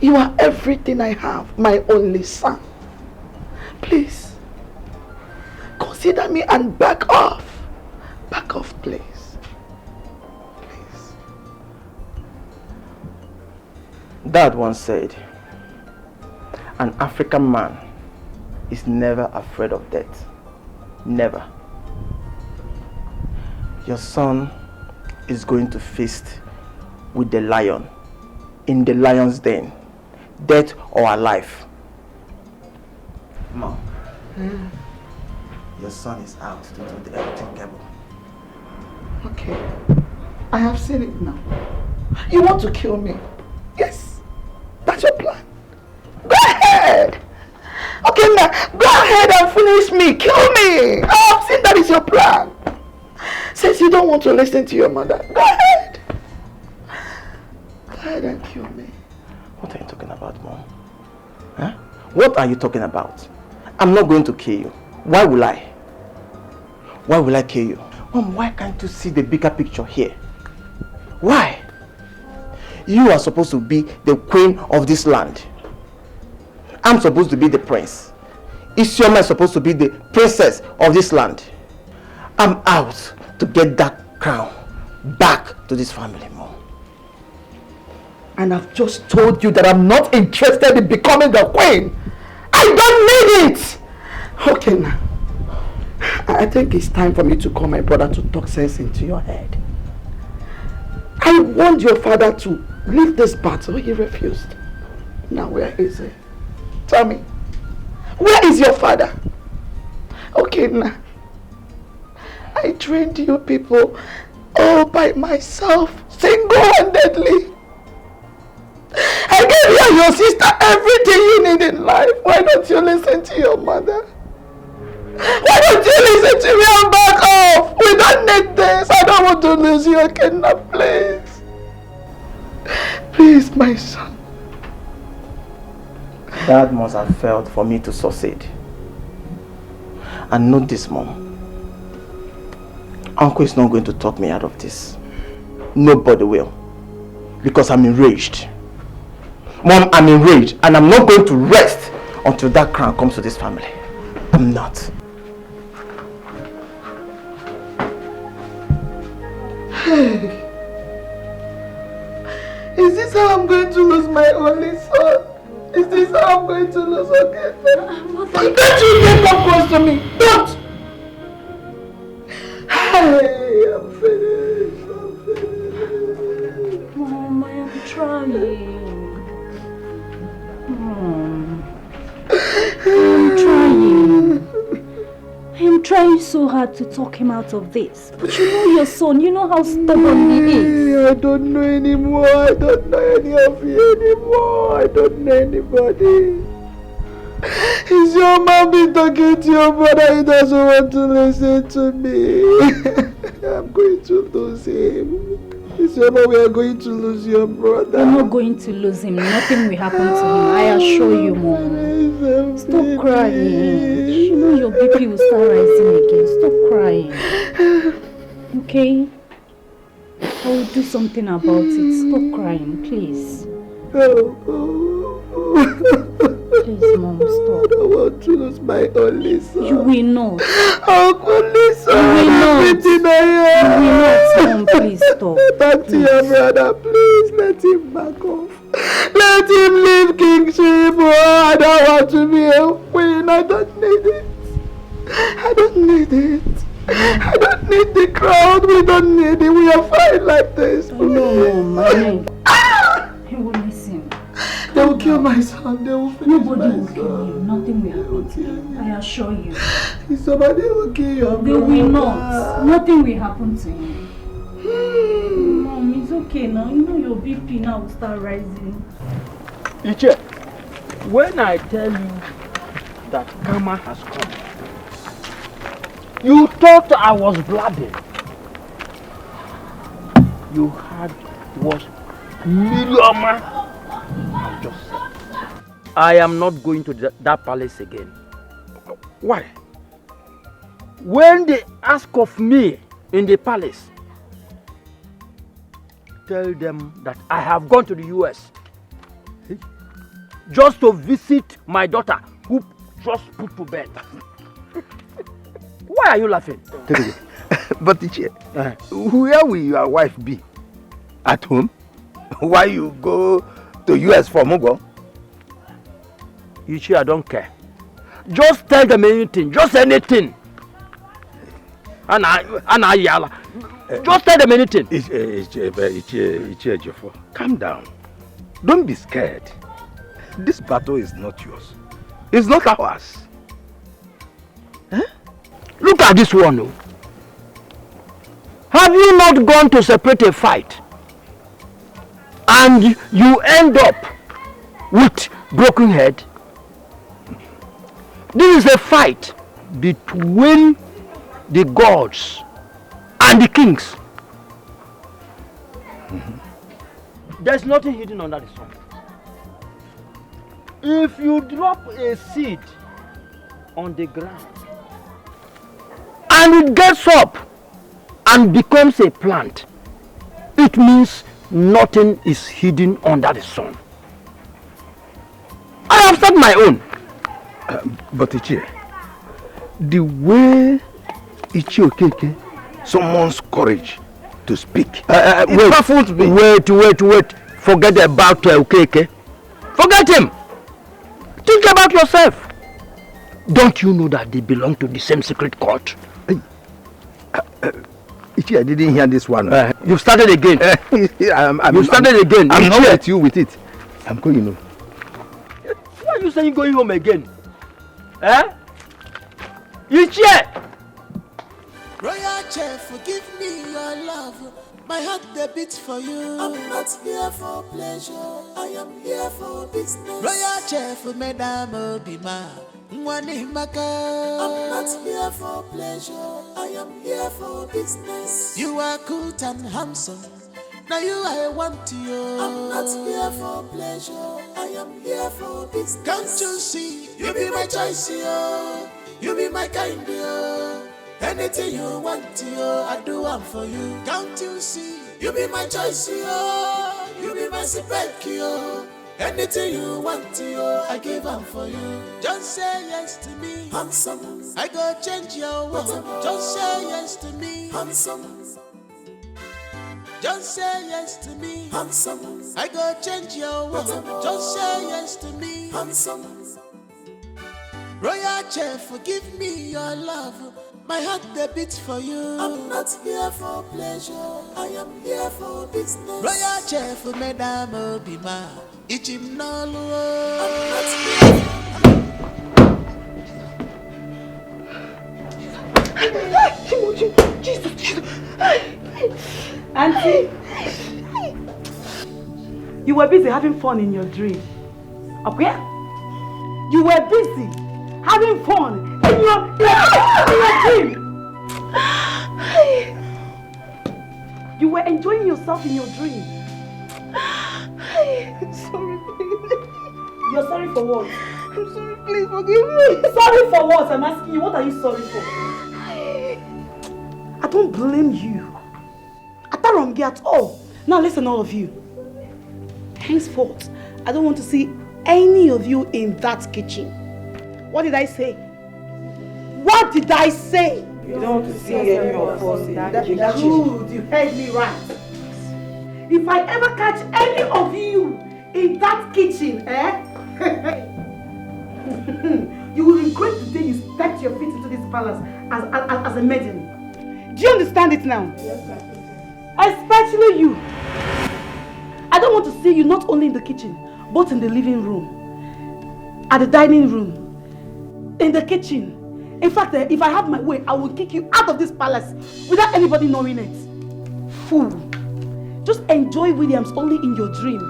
You are everything I have, my only son. Please, consider me and back off. Back off, please. Please. Dad once said, an African man is never afraid of death. Never. Your son is going to feast with the lion in the lion's den, dead or alive. Mom, your son is out to do the unthinkable. Okay, I have seen it now. You want to kill me? Yes, that's your plan. Go ahead. Okay, now go ahead and finish me. Kill me. I have seen that is your plan. Since you don't want to listen to your mother, go ahead. Go ahead and kill me. What are you talking about, Mom? Huh? What are you talking about? I'm not going to kill you. Why will I? Why will I kill you? Mom, why can't you see the bigger picture here? Why? You are supposed to be the queen of this land. I'm supposed to be the prince. Isioma is supposed to be the princess of this land. I'm out to get that crown back to this family, Mom. And I've just told you that I'm not interested in becoming the queen. I don't need it. Okay, now. I think it's time for me to call my brother to talk sense into your head. I warned your father to leave this battle. He refused. Now where is he? Tell me. Where is your father? Okay, now. I trained you people all by myself, single-handedly. I gave you and your sister everything you need in life. Why don't you listen to your mother? Why don't you listen to me and back off? We don't need this. I don't want to lose you again now, please. Please, my son. Dad must have failed for me to succeed. And note this, Mom. Uncle is not going to talk me out of this. Nobody will. Because I'm enraged. Mom, I'm enraged. And I'm not going to rest until that crown comes to this family. I'm not. Hey. Is this how I'm going to lose my only son? Is this how I'm going to lose again? Don't you get up close to me! Don't! Hey, I'm finished. Mom, I am trying. Mom, I'm trying. I am trying so hard to talk him out of this. But you know your son, you know how stubborn he is. I don't know anymore. I don't know any of you anymore. I don't know anybody. Is your mom been talking to your brother? He doesn't want to listen to me. I'm going to lose him. Is your mom, we are going to lose your brother. We're not going to lose him. Nothing will happen to him. I assure you, Mom. Stop crying. You know your BP will start rising again. Stop crying. Okay? I will do something about it. Stop crying, please. Oh. Please, Mom, stop. I want to lose my only son. You will not. Our only son. You will not. Everything I am. You will not, Mom. Please stop. Talk to your brother, please. Let him back off. Let him leave kingship. Oh, I don't want to be a queen. I don't need it. I don't need it. I don't need the crowd. We don't need it. We are fine like this. No, Mom. He will listen. They will kill my son. They will finish Nobody my will son. kill him. Nothing will happen to him. I assure you. Somebody will kill your They brother. will not. Nothing will happen to him. Mom, it's okay now. You know your BP now will start rising. Iche, when I tell you that karma has come, you thought I was blabbing. You had what Miriama have just said. I am not going to that palace again. Why? When they ask of me in the palace, tell them that I have gone to the US just to visit my daughter who just put to bed. Why are you laughing? But Iche, where will your wife be? At home? Why you go to US for Mugo? Iche, I don't care. Just tell them anything, just anything. Yala. Just tell them anything. Iche, calm down. Don't be scared. This battle is not yours. It's not ours. Look at this one. Oh. Have you not gone to separate a fight? And you end up with broken head? This is a fight between the gods and the kings. There's nothing hidden under the sun. If you drop a seed on the ground and it gets up and becomes a plant, it means nothing is hidden under the sun. I have said my own. But Ichie, the way Ichie Okeke summons courage to speak, it baffles me. Wait. Forget about Okeke. Forget him. Think about yourself. Don't you know that they belong to the same secret court? Ichie, I didn't hear this one. You started again. You started again. I'm not with you with it. I'm going home. Why are you saying going home again? Ichie! Royal Chef, forgive me your love. My heart the beats for you. I'm not here for pleasure. I am here for business. Royal Chef, Madame Obima. I'm not here for pleasure. I am here for business. You are good and handsome. Now you I want you. I'm not here for pleasure. I am here for business. Can't you see? You be my choice, yo. You be my kind, yo. Anything you want, yo, I do one for you. Can't you see? You be my choice, yo. You be my spec, yo. Anything you want, yo, I give one for you. Just say yes to me, handsome. I go change your world. Just say yes to me, handsome. Just say yes to me, handsome. I go change your world. Just say yes to me, handsome. Royal Chef, forgive me your love. My heart the beats for you. I'm not here for pleasure. I am here for business. Royal Chef, Madame Obima. Ichim Nollywood. I'm not here. Jesus. Auntie, you were busy having fun in your dream. Okay? You were busy having fun in your dream. You were enjoying yourself in your dream. Sorry, please. You're sorry for what? I'm sorry, please forgive me. Sorry for what? I'm asking you, what are you sorry for? I don't blame you. At all. Now listen, all of you. Henceforth, I don't want to see any of you in that kitchen. What did I say? What did I say? You don't want to see any of us in that kitchen. Good, you heard me right. If I ever catch any of you in that kitchen, you will regret the day you stepped your feet into this palace as a maiden. Do you understand it now? Yes, especially you. I don't want to see you not only in the kitchen, but in the living room, at the dining room, in the kitchen. In fact, if I have my way, I will kick you out of this palace without anybody knowing it. Fool. Just enjoy Williams only in your dream.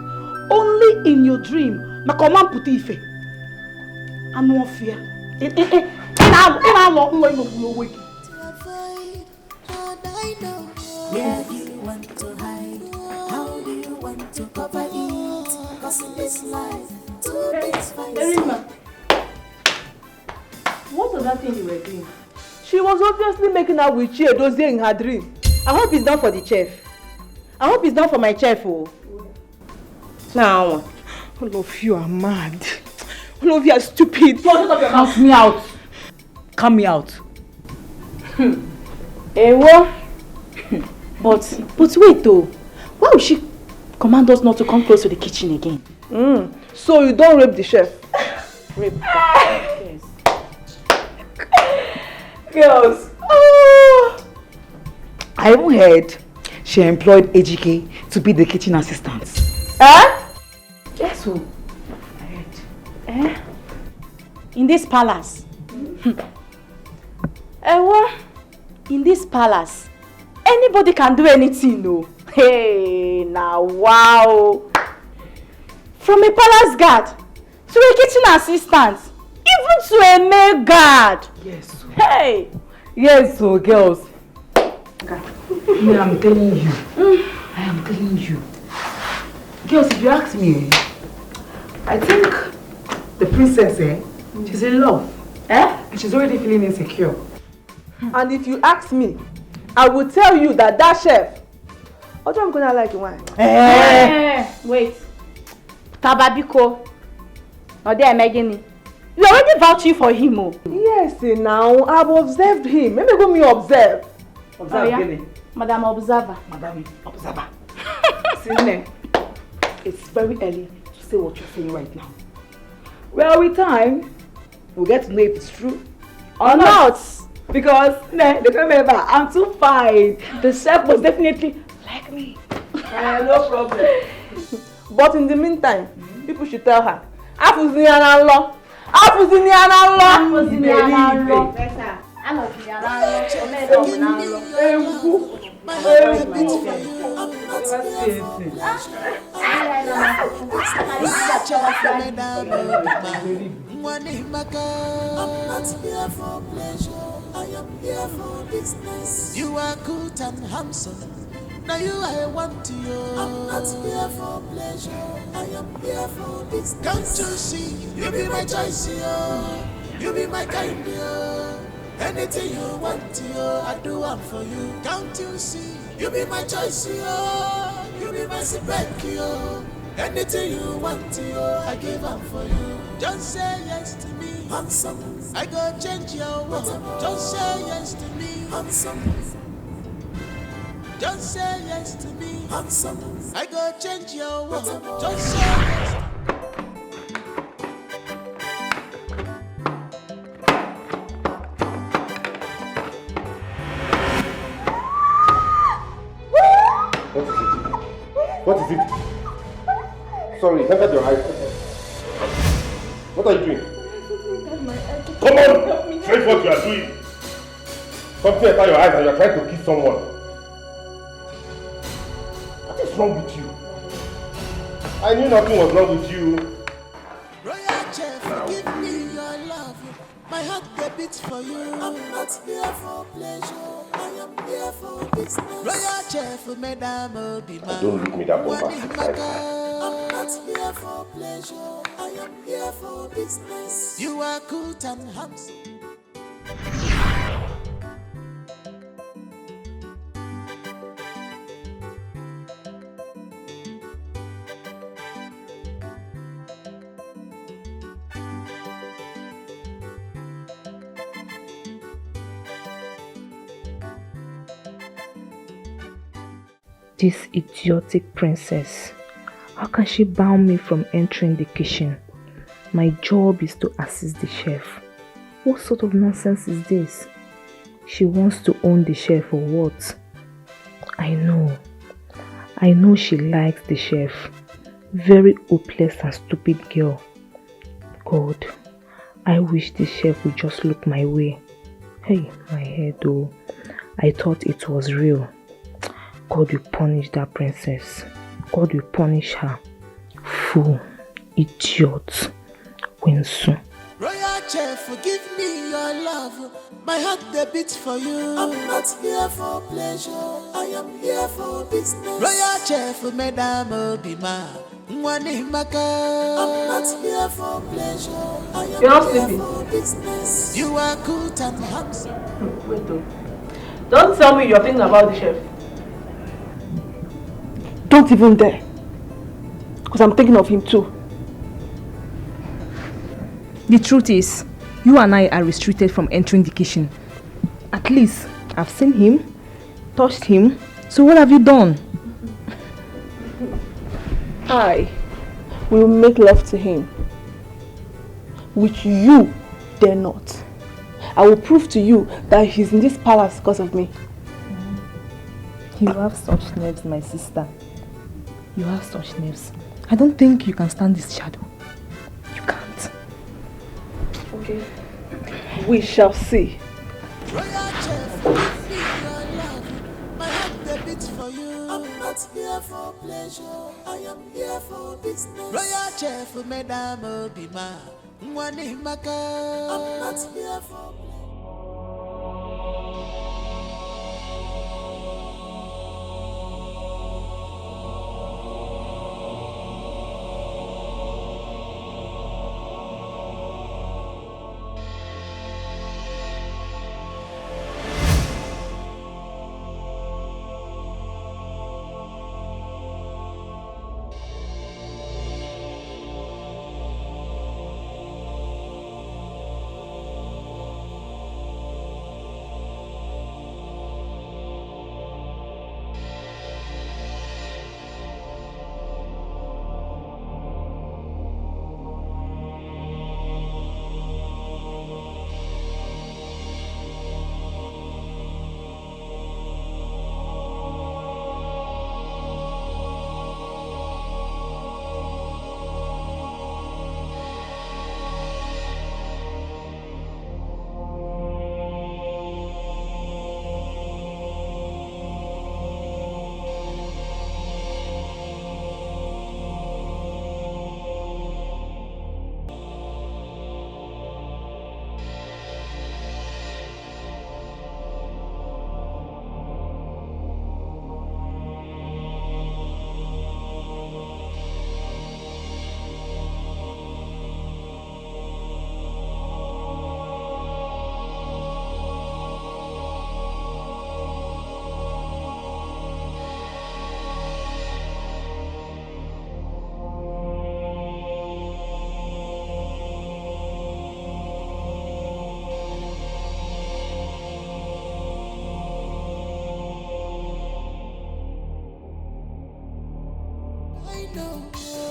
Only in your dream. Makoman Putife. And no fear. In our long way of your wake. Where do you want to hide? How do you want to cover it? Cause in this life, two things find. What was that thing you were doing? She was obviously making out with Chi Edozie in her dream. I hope it's done for the chef. I hope it's done for my chef. Oh. Now, all of you are mad. All of you are stupid. Count me out. Count me out. What? But wait though. Why would she command us not to come close to the kitchen again? So you don't rape the chef? Rape? Yes. Girls. Oh. I even heard she employed AGK to be the kitchen assistant. Yes, so. I heard. In this palace? What? In this palace? Anybody can do anything, no? Hey, now wow. From a palace guard to a kitchen assistant, even to a maid guard. Yes. Hey. Yes, so girls. I am telling you. I am telling you. Girls, if you ask me, I think the princess, she's in love. And she's already feeling insecure. And if you ask me, I will tell you that chef, what I'm gonna like wine. Wait. Tababiko. Or they are making. You already vouching for him, oh. Yes, now I've observed him. Maybe go me observe. Observe, Madam Observer. Madam Observer. See, it's very early to say what you're saying right now. Well, with time, we'll get to know if it's true or not. Because, remember, I'm too fine. The chef was definitely like me. No problem. But in the meantime, people should tell her. Afuzinianalo. I'm not here for pleasure, I am here for business. You are good and handsome, now you I want to you. I'm not here for pleasure, I am here for business. Can't you see, you be my choice, you be my kind, anything you want, I do one for you. Can't you see, you be my choice, you be my spec, anything you want, I give up for you. Just say yes to me, handsome. I go change your world. Just say yes to me, handsome. Just say yes to me, handsome. I go change your world. Just say yes. What is it? Sorry, cover your eyes. What are you doing? Come on! Face what you are doing! Something inside your eyes and you are trying to kiss someone. What is wrong with you? I knew nothing was wrong with you. Royal Chef, give me your love. My heart beats for you. I'm not here for pleasure. I am here for business. Royal Chef, Madame Obima. Don't look me that bombastic like that. I'm not here for pleasure. I am here for business. You are good and handsome. This idiotic princess. How can she ban me from entering the kitchen? My job is to assist the chef. What sort of nonsense is this? She wants to own the chef or what? I know she likes the chef. Very hopeless and stupid girl. God, I wish the chef would just look my way. Hey, my head though. I thought it was real. God will punish that princess. God will punish her. Fool, idiot, Winsu. Royal chef, forgive me your love. My heart they beat for you. I'm not here for pleasure. I am here for business. Royal chef, Madame Obima. I'm not here for pleasure. I am here for business. You are good and handsome. Wait though. Don't tell me you're thinking about the chef. Don't even dare. Because I'm thinking of him too. The truth is, you and I are restricted from entering the kitchen. At least, I've seen him, touched him. So what have you done? I will make love to him, which you dare not. I will prove to you that he's in this palace because of me. You have such nerves, my sister. You have such nerves. I don't think you can stand this shadow. You can't. Okay. We shall see. I'm not here for pleasure. I am here for business. Royal chef, Madame Obima. I'm not here for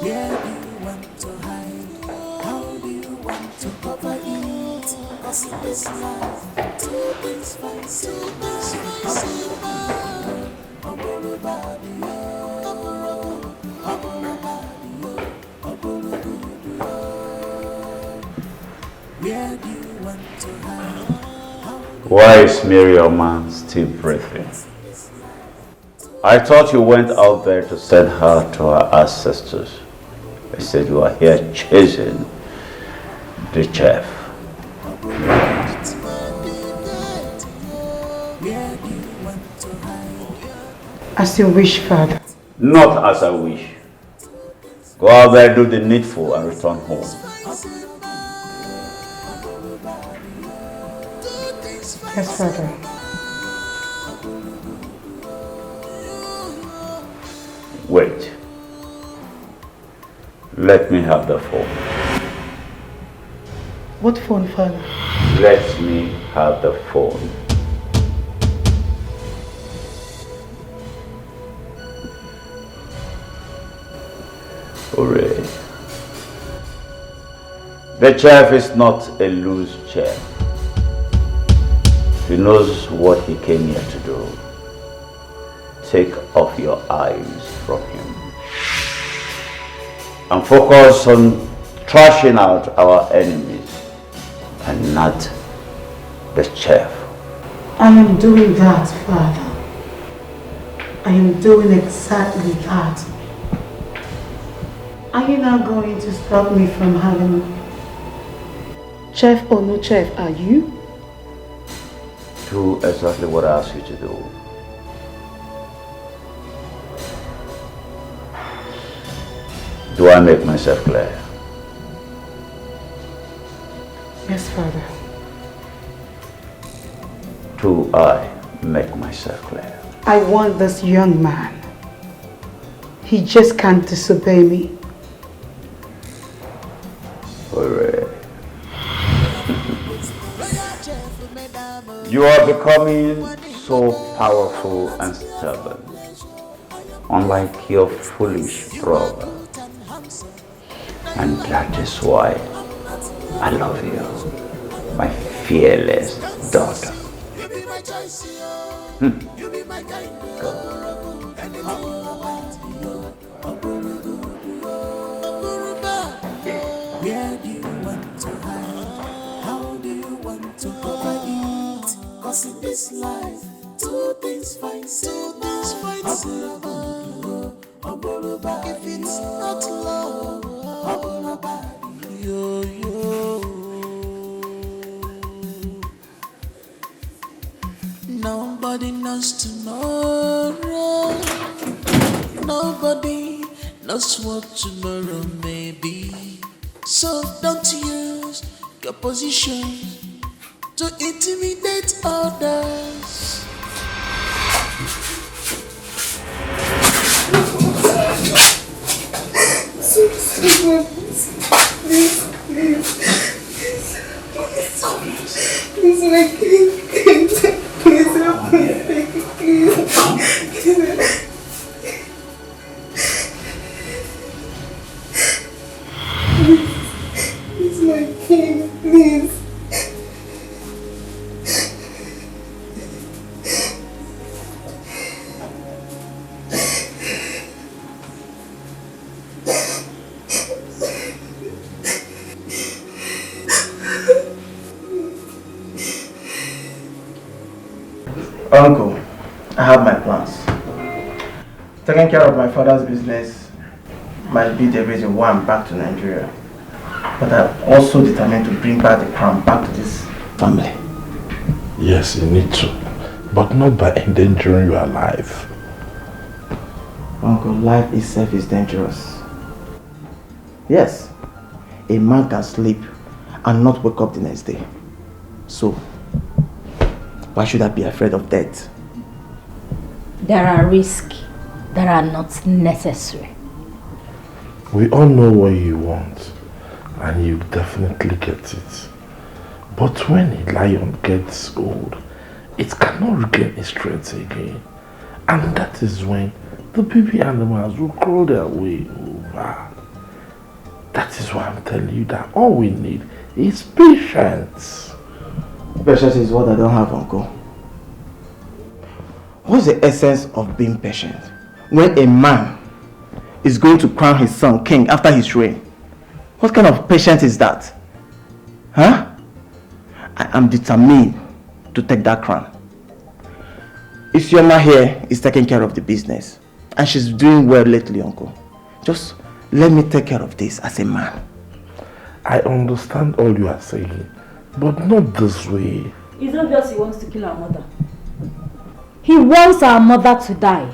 where do you want to hide? How do you want to cover it? Cause in this life, two things fancy, where do you want to hide? Why is Miriam still breathing? I thought you went out there to send her to her ancestors. I said you are here chasing the chef. As you wish, Father. Not as I wish. Go out there, do the needful, and return home. Yes, Father. Wait. Let me have the phone. What phone, Father? Let me have the phone. Hooray. The chef is not a loose chef. He knows what he came here to do. Take off your eyes from him and focus on trashing out our enemies and not the chef. I am doing that, Father. I am doing exactly that. Are you not going to stop me from having... Chef or no chef, are you? Do exactly what I asked you to do. Do I make myself clear? Yes, Father. Do I make myself clear? I want this young man. He just can't disobey me. Hooray. You are becoming so powerful and stubborn, unlike your foolish brother. And that is why I love you, my fearless daughter. Where do you want to hide? How do you want to cover it? Cause in this life, two things fight if it's not love, nobody knows tomorrow. Nobody knows what tomorrow may be. So don't use your position to intimidate others. Please, my king, please help me, please. Please, my king, please. Uncle, I have my plans. Taking care of my father's business might be the reason why I'm back to Nigeria. But I'm also determined to bring back the crown back to this family. Yes, you need to. But not by endangering your life. Uncle, life itself is dangerous. Yes, a man can sleep and not wake up the next day. So, why should I be afraid of death? There are risks that are not necessary. We all know what you want, and you definitely get it. But when a lion gets old, it cannot regain its strength again. And that is when the baby animals will crawl their way over. That is why I'm telling you that all we need is patience. Patience is what I don't have, Uncle. What's the essence of being patient when a man is going to crown his son king after his reign? What kind of patience is that? Huh? I am determined to take that crown. Isioma here is taking care of the business, and she's doing well lately, Uncle. Just let me take care of this as a man. I understand all you are saying, but not this way. It's obvious he wants to kill our mother. He wants our mother to die.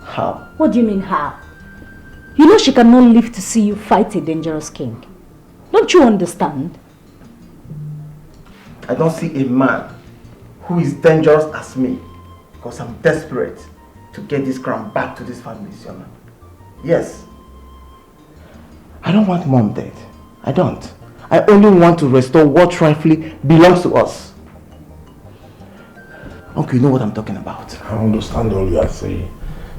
How? What do you mean how? You know she cannot live to see you fight a dangerous king. Don't you understand? I don't see a man who is dangerous as me, because I'm desperate to get this crown back to this family, Isioma. Yes. I don't want mom dead. I don't. I only want to restore what rightfully belongs to us. Uncle, you know what I'm talking about. I understand all you are saying,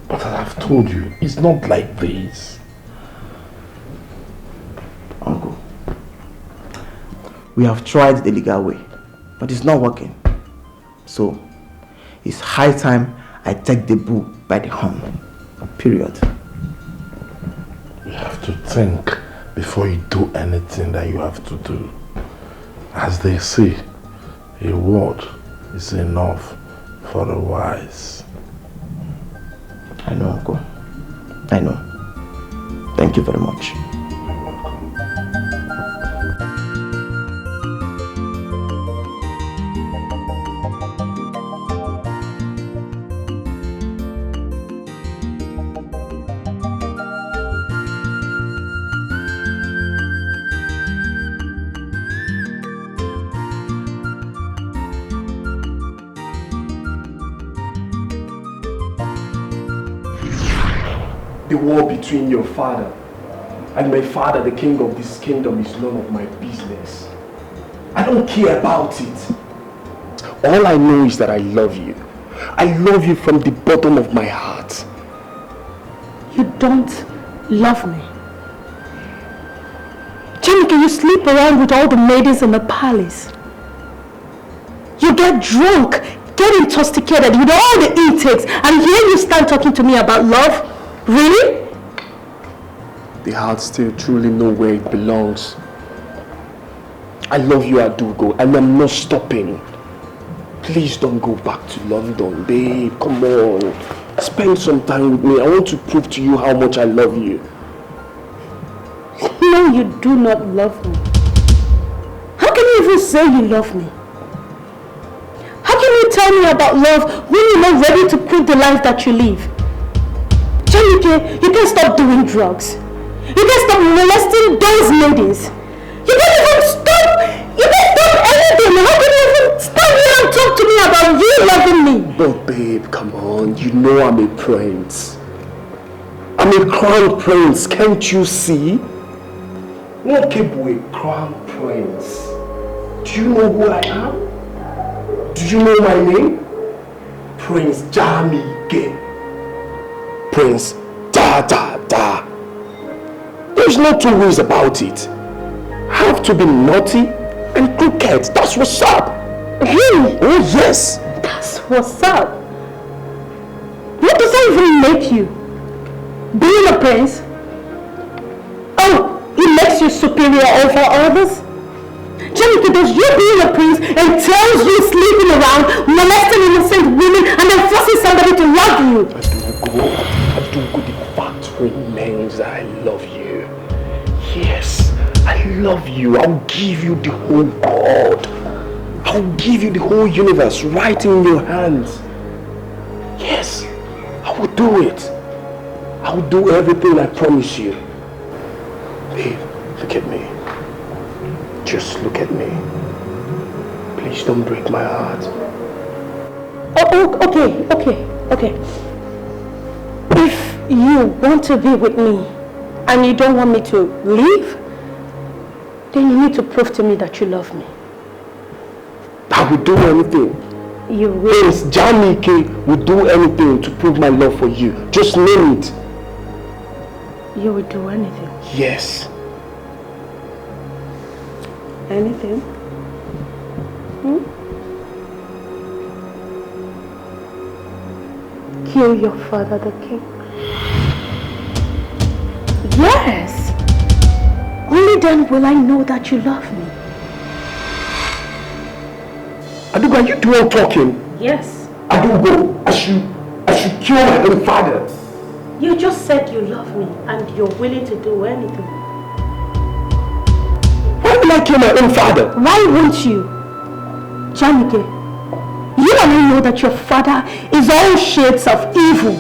but as I've told you, it's not like this. We have tried the legal way, but it's not working. So, it's high time I take the bull by the horn. Period. You have to think before you do anything that you have to do. As they say, a word is enough for the wise. I know, Uncle. I know. Thank you very much. The war between your father and my father, the king of this kingdom, is none of my business. I don't care about it. All I know is that I love you. I love you from the bottom of my heart. You don't love me. Janika, you sleep around with all the maidens in the palace. You get drunk, get intoxicated with all the intakes, and here you stand talking to me about love? Really? The heart still truly knows where it belongs. I love you, Adugo, and I'm not stopping. Please don't go back to London, babe. Come on. Spend some time with me. I want to prove to you how much I love you. No, you do not love me. How can you even say you love me? How can you tell me about love when you're not ready to quit the life that you live? Janike, you can't stop doing drugs. You can't stop molesting those ladies. You can't even stop. You can't stop anything. How can you even stand here and talk to me about you loving me? But babe, come on. You know I'm a prince. I'm a crown prince. Can't you see? What keep a crown prince? Do you know who I am? Do you know my name? Prince Jamike. Prince Da Da Da. There's no two ways about it. I have to be naughty and crooked. That's what's up. Really? Oh yes. That's what's up. What does that even make you? Being a prince? Oh, it makes you superior over others? Janika, does you being a prince entails you sleeping around, molesting innocent women, and then forcing somebody to love you? Adugo, the fact remains that I love you. Yes, I love you. I'll give you the whole world. I'll give you the whole universe right in your hands. Yes, I will do it. I will do everything I promise you. Babe, look at me. Just look at me. Please don't break my heart. Okay. If you want to be with me and you don't want me to leave, then you need to prove to me that you love me. I will do anything. You will. Prince Jamike will do anything to prove my love for you. Just name it. You will do anything? Yes. Anything? Kill your father, the king? Yes! Only then will I know that you love me. Adugo, are you doing talking? Yes. Adugo, I should kill my own father. You just said you love me and you're willing to do anything. Why will I kill my own father? Why won't you? Janike, you and I know that your father is all shades of evil.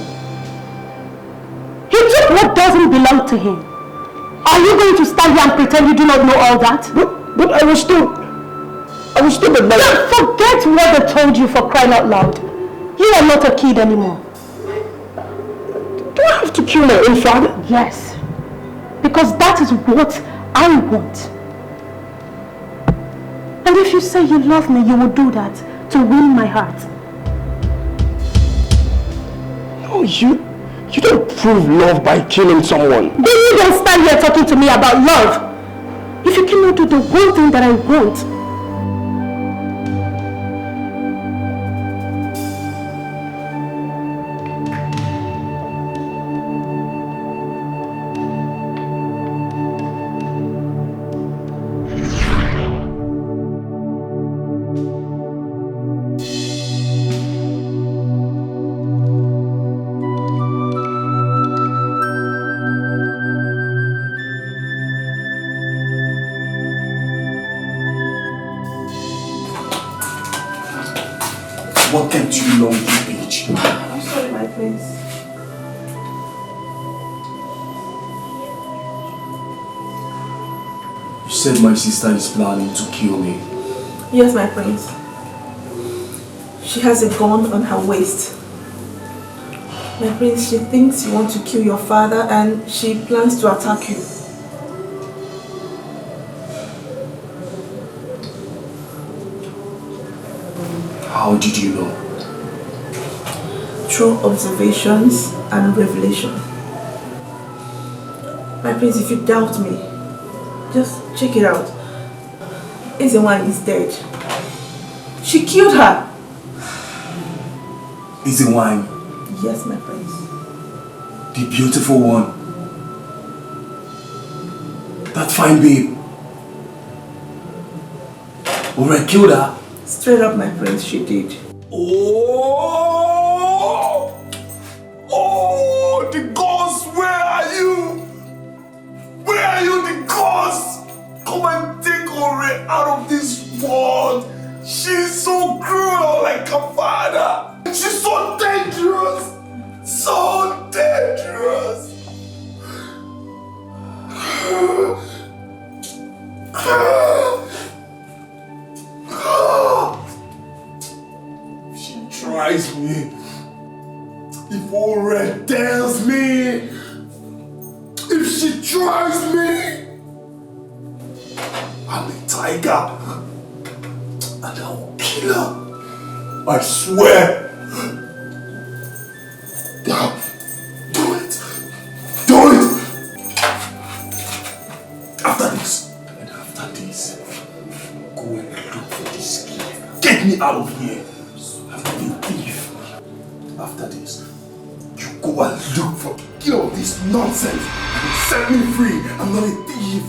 He took what doesn't belong to him. Are you going to stand here and pretend you do not know all that? But I was told that my... Forget what they told you, for crying out loud. You are not a kid anymore. Do I have to kill my own father? Yes. Because that is what I want. And if you say you love me, you will do that to win my heart. No, you don't prove love by killing someone. Then you don't stand here talking to me about love. If you cannot do the one thing that I want, What kept you long, you bitch? I'm sorry, my prince. You said my sister is planning to kill me. Yes, my prince. She has a gun on her waist. My prince, she thinks you want to kill your father and she plans to attack you. How did you know? Through observations and revelation. My prince, if you doubt me, just check it out. Ezewan is dead. She killed her. Ezewan? Yes, my prince. The beautiful one. That fine babe. Ore killed her? Straight up, my prince, she did. Oh! Oh! The gods, where are you? Where are you, the gods? Come and take Ore out of this world. She's so cruel like her father. She's so dangerous. So dangerous. She tries me. If Ore tells me, if she tries me, I'm a tiger and I'll kill her. I swear. Do it. Do it. After this, go and look for this key. Get me out of here. I'm not a thief. After this, you go and look for the key of this nonsense and set me free. I'm not a thief.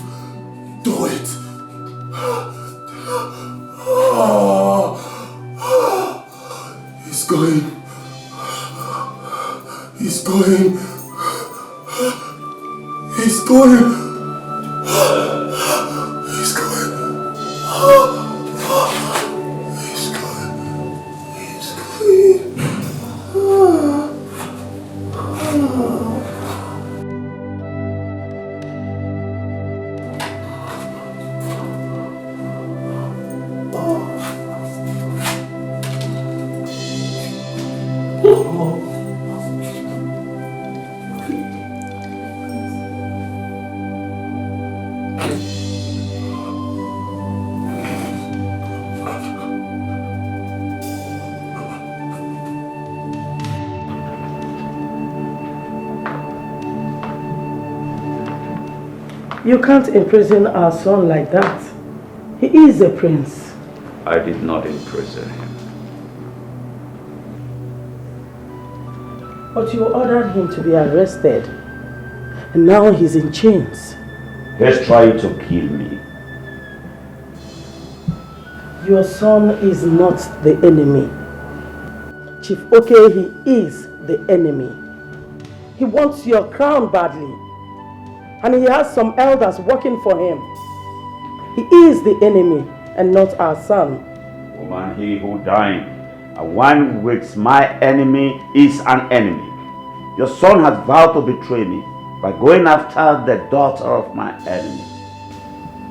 Do it. He's going. He's going. He's going. He's going. He's going. He's You can't imprison our son like that. He is a prince. I did not imprison him. But you ordered him to be arrested. And now he's in chains. He's trying to kill me. Your son is not the enemy. Chief Oke, he is the enemy. He wants your crown badly. And he has some elders working for him. He is the enemy and not our son. Woman, he who died, and one with my enemy is an enemy. Your son has vowed to betray me by going after the daughter of my enemy.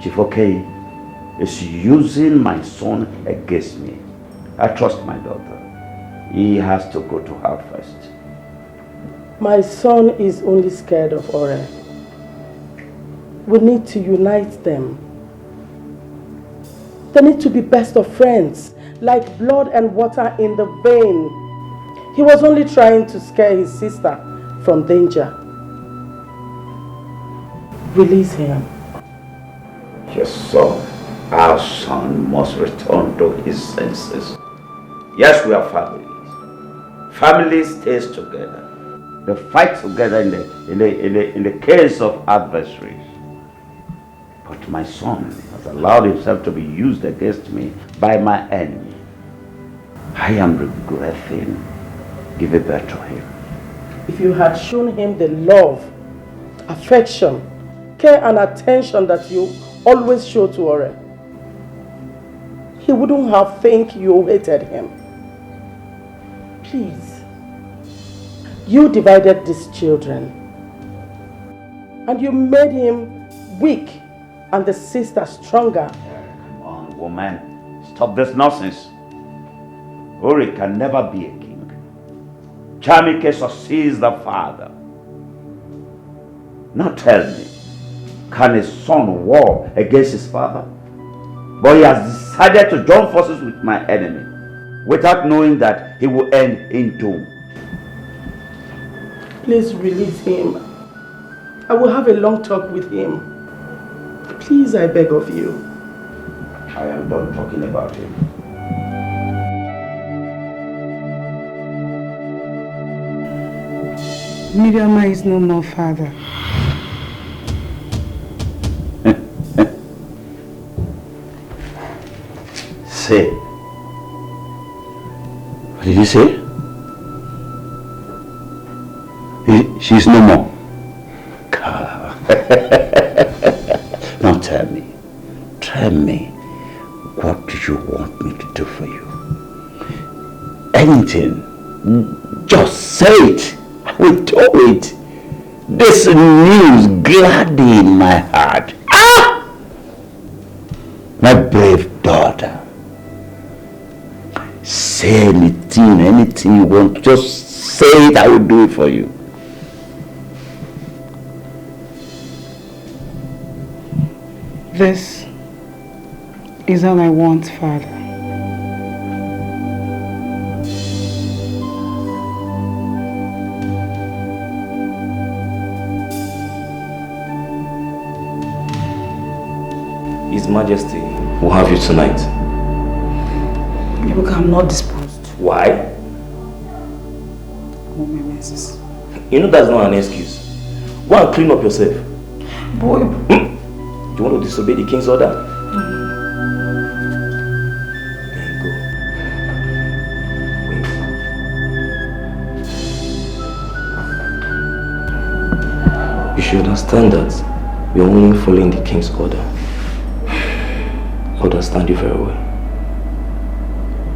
Chief Oke is using my son against me. I trust my daughter. He has to go to her first. My son is only scared of Ore. We need to unite them. They need to be best of friends, like blood and water in the vein. He was only trying to scare his sister from danger. Release him. Your son, our son, must return to his senses. Yes, we are families. Family stays together. They fight together in the case of adversaries. But my son has allowed himself to be used against me by my enemy. I am regretting giving birth to him. If you had shown him the love, affection, care and attention that you always show to Ore, he wouldn't have think you hated him. Please. You divided these children and you made him weak and the sister stronger. Come on, woman. Stop this nonsense. Ori can never be a king. Chamike succeeds the father. Now tell me, can a son war against his father? But he has decided to join forces with my enemy without knowing that he will end in doom. Please release him. I will have a long talk with him. Please, I beg of you. I am done talking about him. Miriama is no more father. Say. What did you say? She's no more. Now tell me, what do you want me to do for you? Anything, just say it. I will do it. This news gladdened my heart. Ah! My brave daughter. Say anything you want. Just say it, I will do it for you. This is all I want, Father. His Majesty will have you tonight. Look, I'm not disposed. Why? Oh, my messes. You know that's not an excuse. Go and clean up yourself. Boy. Do you want to disobey the king's order? You should understand that we are only following the king's order. I understand you very well.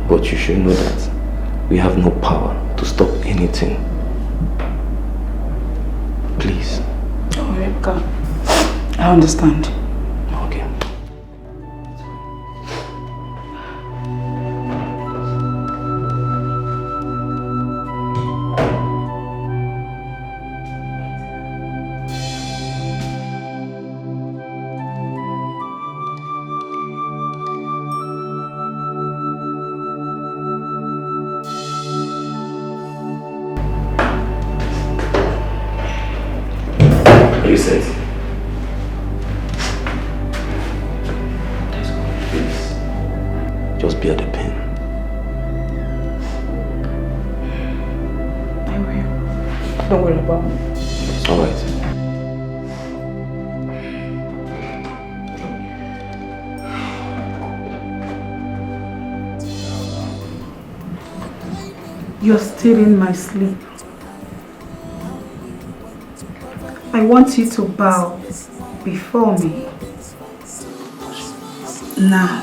But you should know that we have no power to stop anything. Please. Oh, Rebecca. I understand. Okay. Are you set? Just bear the pain. I will. Don't worry about me. It's alright. You're stealing my sleep. I want you to bow before me. Now.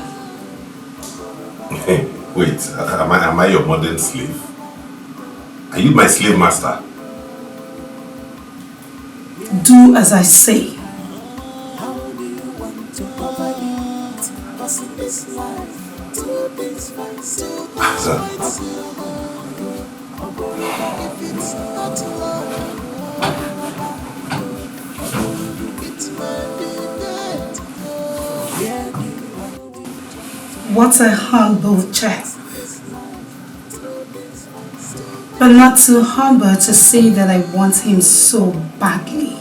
Wait, am I your modern slave? Are you my slave master? Do as I say. What a humble chap. But not too humble to say that I want him so badly.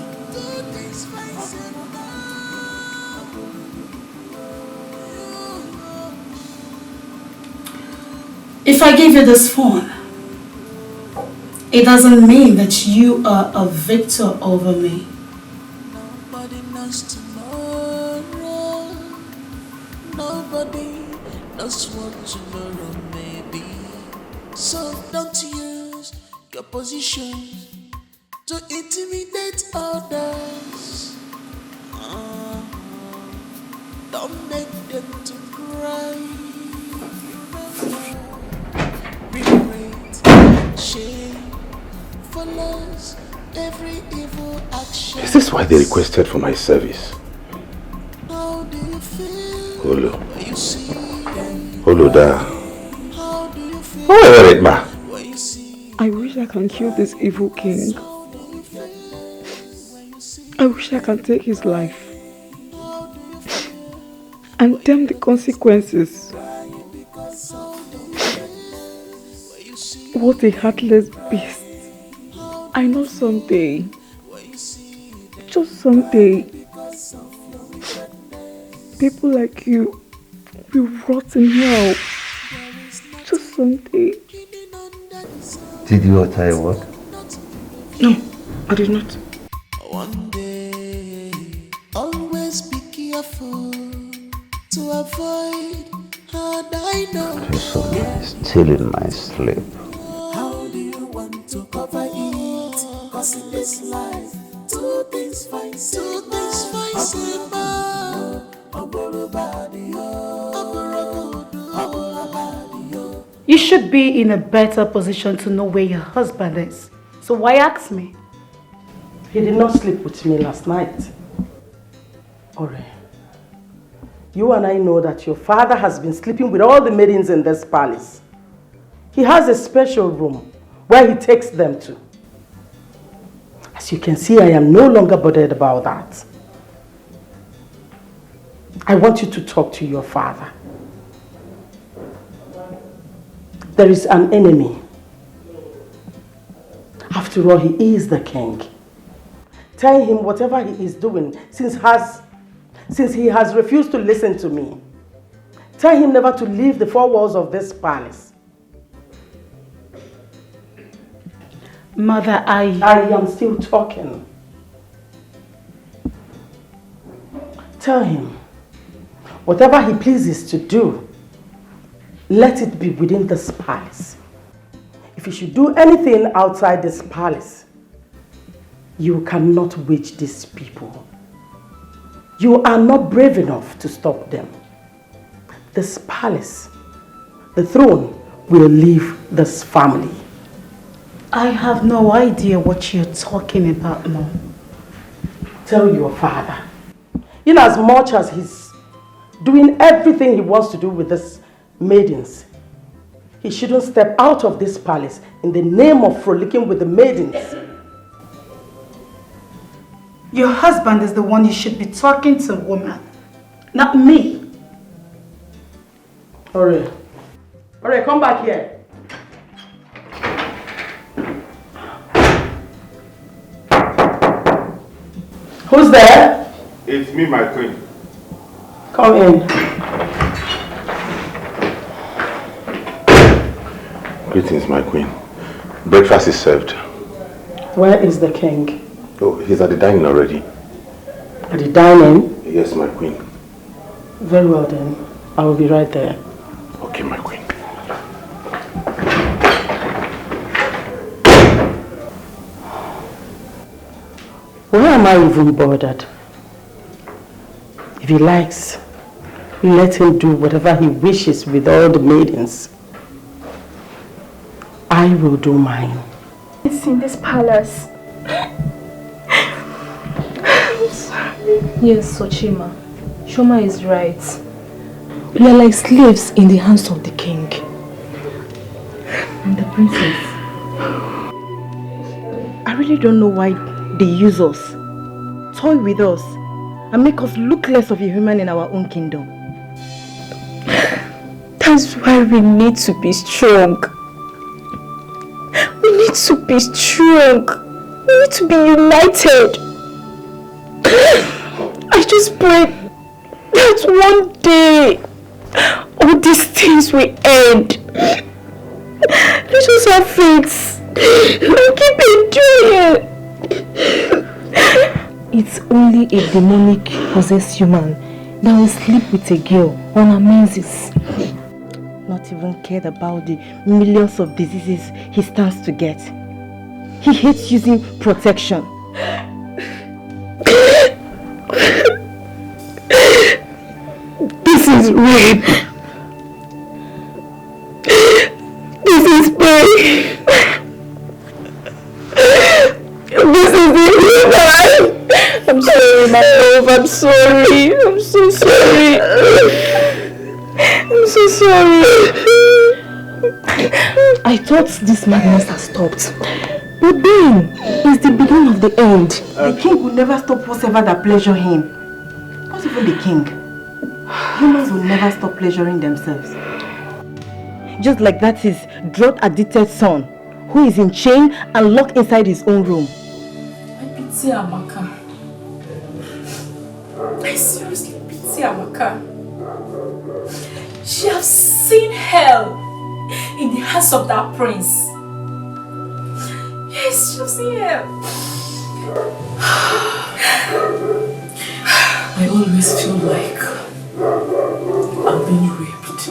If I give you this phone, it doesn't mean that you are a victor over me. Nobody knows tomorrow. Nobody knows what tomorrow may be. So don't use your position to intimidate others. Don't make them to cry. Regret, shame follows every evil action. Is this why they requested for my service? How do you feel? Holo. When you see them? Holo da. How do you feel? Oh, wait, ma. I wish I can kill this evil king. I wish I can take his life and damn the consequences. What a heartless beast. I know someday, just someday, people like you will rot in hell. Just someday. Did you utter a word? No, I did not. One day, always be careful to avoid hard I know. Still in my sleep. How do you want to cover it? Cause in this life, two things fight You should be in a better position to know where your husband is. So why ask me? He did not sleep with me last night. Ore, you and I know that your father has been sleeping with all the maidens in this palace. He has a special room where he takes them to. As you can see, I am no longer bothered about that. I want you to talk to your father. There is an enemy. After all, he is the king. Tell him whatever he is doing, since he has refused to listen to me. Tell him never to leave the four walls of this palace. Mother, I am still talking. Tell him, whatever he pleases to do, let it be within this palace. If you should do anything outside this palace, you cannot wage these people. You are not brave enough to stop them. This palace, the throne, will leave this family. I have no idea what you're talking about, Mom. Tell your father. In as much as he's doing everything he wants to do with these maidens, he shouldn't step out of this palace in the name of frolicking with the maidens. Your husband is the one you should be talking to, woman. Not me. Hurry. Hurry, come back here. Who's there? It's me, my queen. Come in. Greetings, my queen. Breakfast is served. Where is the king? Oh, he's at the dining already. At the dining? Yes, my queen. Very well then. I will be right there. Okay, my queen. Why am I even bothered? If he likes, let him do whatever he wishes with all the maidens. I will do mine. It's in this palace. I'm sorry. Yes, Sochima. Shoma is right. We are like slaves in the hands of the king. And the princess. I really don't know why they use us, toy with us, and make us look less of a human in our own kingdom. That's why we need to be strong. We need to be strong. We need to be united. I just pray that one day all these things will end. You just have faith. I'll keep enjoying it. It's only a demonic possessed human that will sleep with a girl on her menses. Not even cared about the millions of diseases he stands to get. He hates using protection. This is rape. This is pain. This is inhuman. I'm sorry, my love. I'm sorry. I'm so sorry. I'm so sorry. I thought this madness had stopped. But then, it's the beginning of the end. The king will never stop whatever that pleasure him. Not even the king. Humans will never stop pleasuring themselves. Just like that his drug-addicted son, who is in chain and locked inside his own room. I pity Amaka. I seriously pity Amaka. She has seen hell in the hands of that prince. Yes, she has seen hell. I always feel like I'm being raped.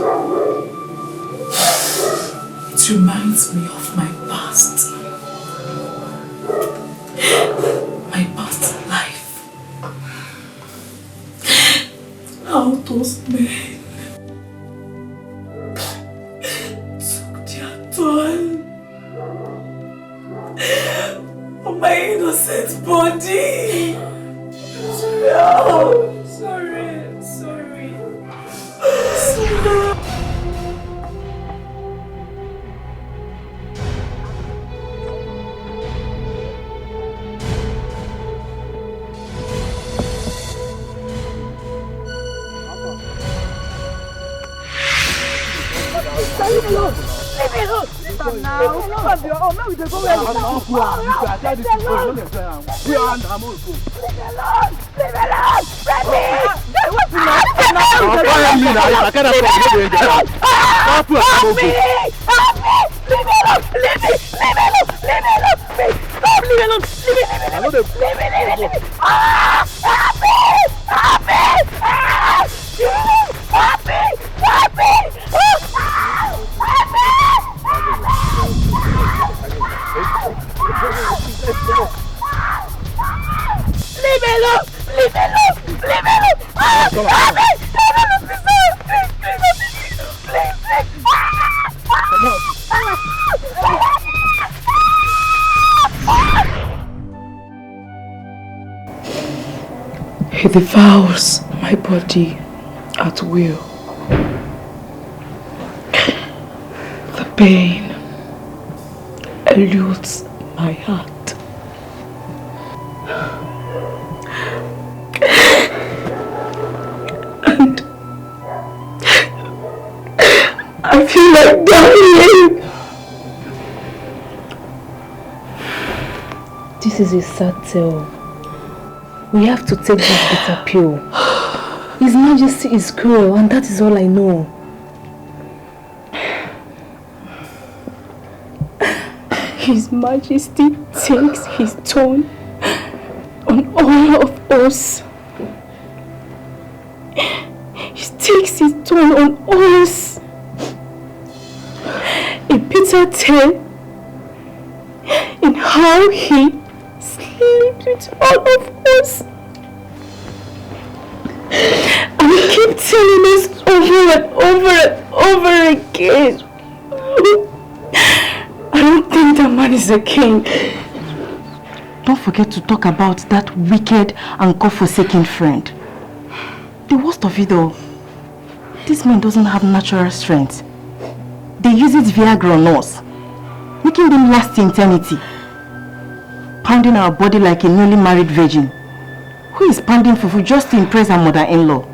It reminds me of my past. My past life. How those men took their toll on my innocent body. No, sorry. Sorry. Leave me alone! Leave me alone! Listen now! Leave me alone! Leave me alone! Leave me alone! Leave me alone! He devours my body at will. The pain eludes my heart. And I feel like dying. This is a sad tale. We have to take this bitter pill. His Majesty is cruel, and that is all I know. His Majesty takes his toll on all of us. He takes his toll on us. A bitter tale in how he sleeps with all of us. And he keeps telling us over and over and over again. I don't think that man is a king. Don't forget to talk about that wicked and God-forsaken friend. The worst of it all, this man doesn't have natural strength. They use it Viagra on us, making them last to eternity. Pounding our body like a newly married virgin, who is pounding fufu just to impress her mother-in-law.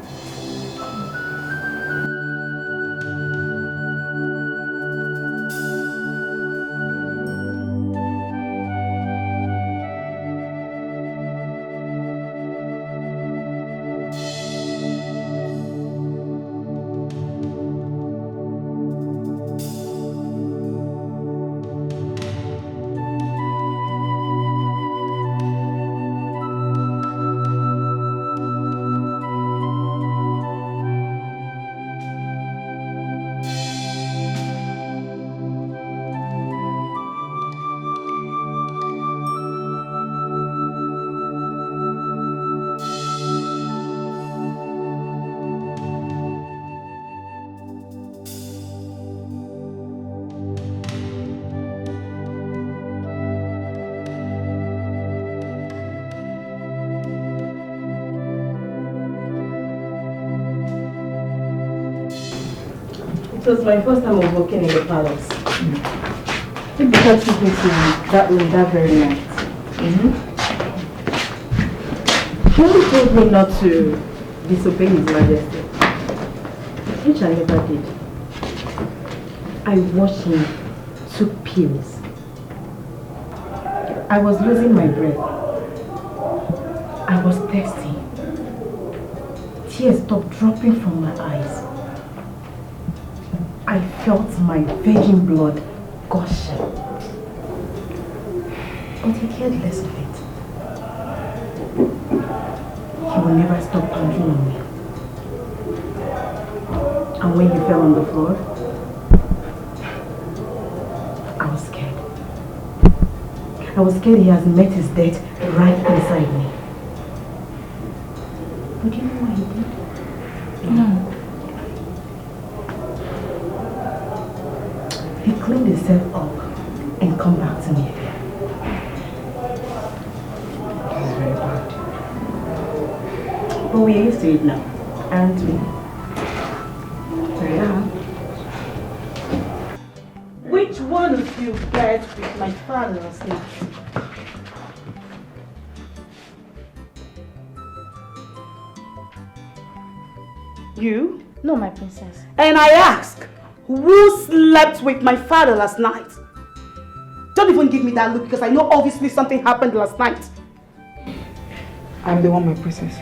It was my first time of working in the palace. It began to me that room that very night. He only told me not to disobey His Majesty, which I never did. I watched him took pills. I was losing my breath. I was thirsty. Tears stopped dropping from my eyes. I felt my virgin blood gushing. But he cared less of it. He will never stop pounding on me. And when he fell on the floor, I was scared. I was scared he has met his death right inside me. But do you know what he did? No. He cleaned himself up and come back to me again. This is very bad. But we are used to it now, aren't we? Yeah. Which one of you bet with my father last night? You? No, my princess. And I ask, who slept with my father last night? Don't even give me that look because I know obviously something happened last night. I'm the one, my princess.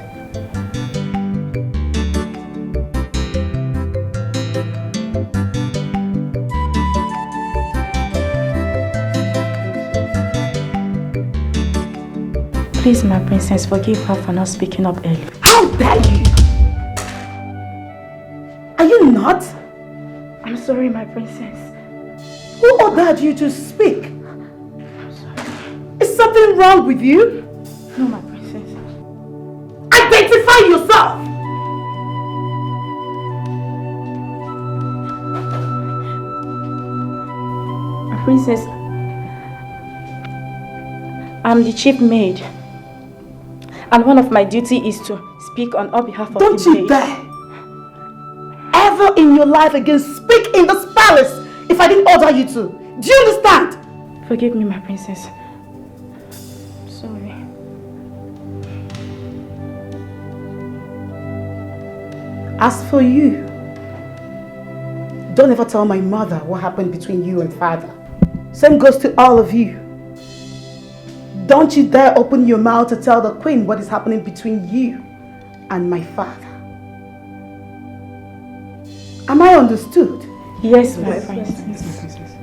Please, my princess, forgive her for not speaking up early. How dare you? Are you not? I'm sorry, my princess. Who ordered you to speak? Is something wrong with you? No, my princess. Identify yourself! My princess, I'm the chief maid. And one of my duty is to speak on our behalf of Don't you dare ever in your life again speak in this palace if I didn't order you to. Do you understand? Forgive me, my princess. Sorry. As for you, don't ever tell my mother what happened between you and father. Same goes to all of you. Don't you dare open your mouth to tell the queen what is happening between you and my father. Am I understood? Yes, my princess.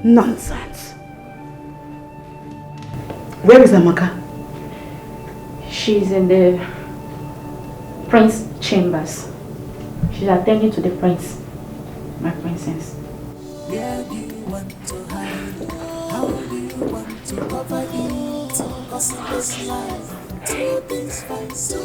Nonsense. Where is Amaka? She's in the prince's chambers. She's attending to the prince, my princess. Where do you want to hide? How do you want to cover it? Cause in this life, two things fight, so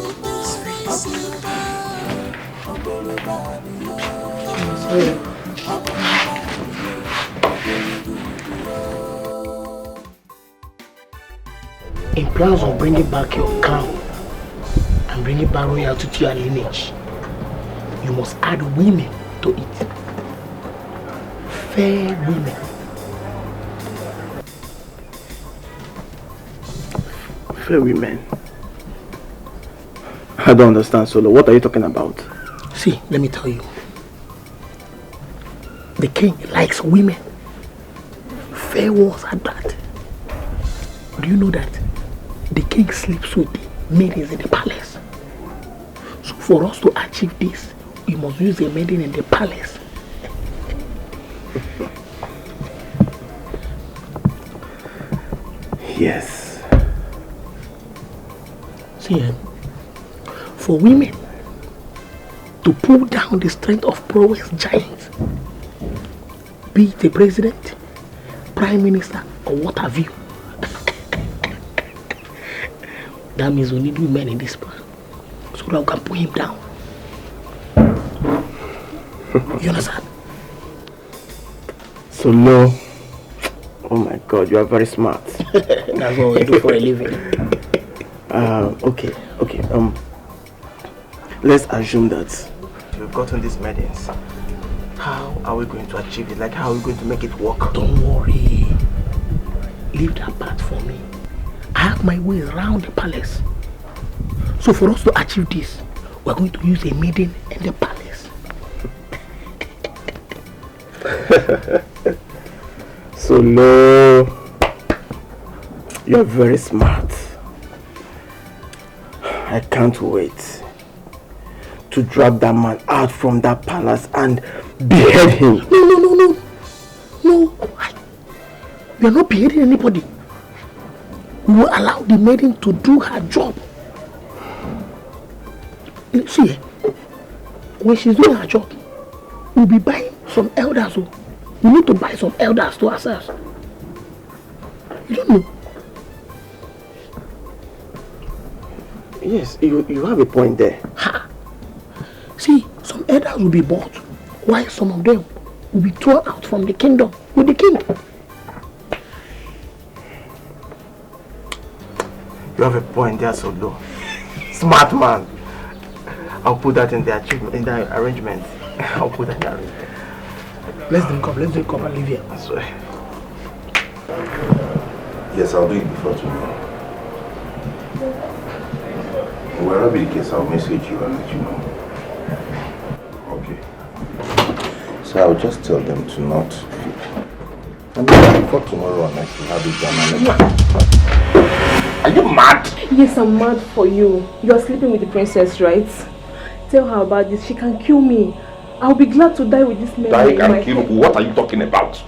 in plans of bringing back your crown and bringing back royalty to your lineage, you must add women to it. Fair women. Fair women? I don't understand, Solo. What are you talking about? See, let me tell you. The king likes women. Fair ones at that. Do you know that the king sleeps with the maidens in the palace? So for us to achieve this, we must use a maiden in the palace. Yes. See, for women to pull down the strength of prowess giants, be it the president, prime minister, or what have you, that means we need women in this plan so that we can pull him down. You understand? So no. Oh my God, you are very smart. That's what we do for a living. Okay. Let's assume that we've gotten these maidens How are we going to achieve it? Like, how are we going to make it work? Don't worry. Leave that part for me. I have my way around the palace. So for us to achieve this, we're going to use a maiden in the palace. So no, you're very smart. I can't wait to drag that man out from that palace and behead him. No. We are not beheading anybody. We will allow the maiden to do her job. See, when she's doing her job, we'll be buying some elders. We need to buy some elders to ourselves. You don't know? Yes, you have a point there. Ha! See, some elders will be bought, while some of them will be thrown out from the kingdom with the king. You have a point there, Solo. Smart man. I'll put that in the achievement, in the arrangement. I'll put that in the arrangement. Let's drink up and leave here. I swear. Yes, I'll do it before tomorrow. Wherever be the case, I'll message you and let you know. Okay. So I'll just tell them to not feed. And then before tomorrow night, we'll have it done. Are you mad? Yes, I'm mad for you. You are sleeping with the princess, right? Tell her about this. She can kill me. I'll be glad to die with this man. Die and kill who? What are you talking about?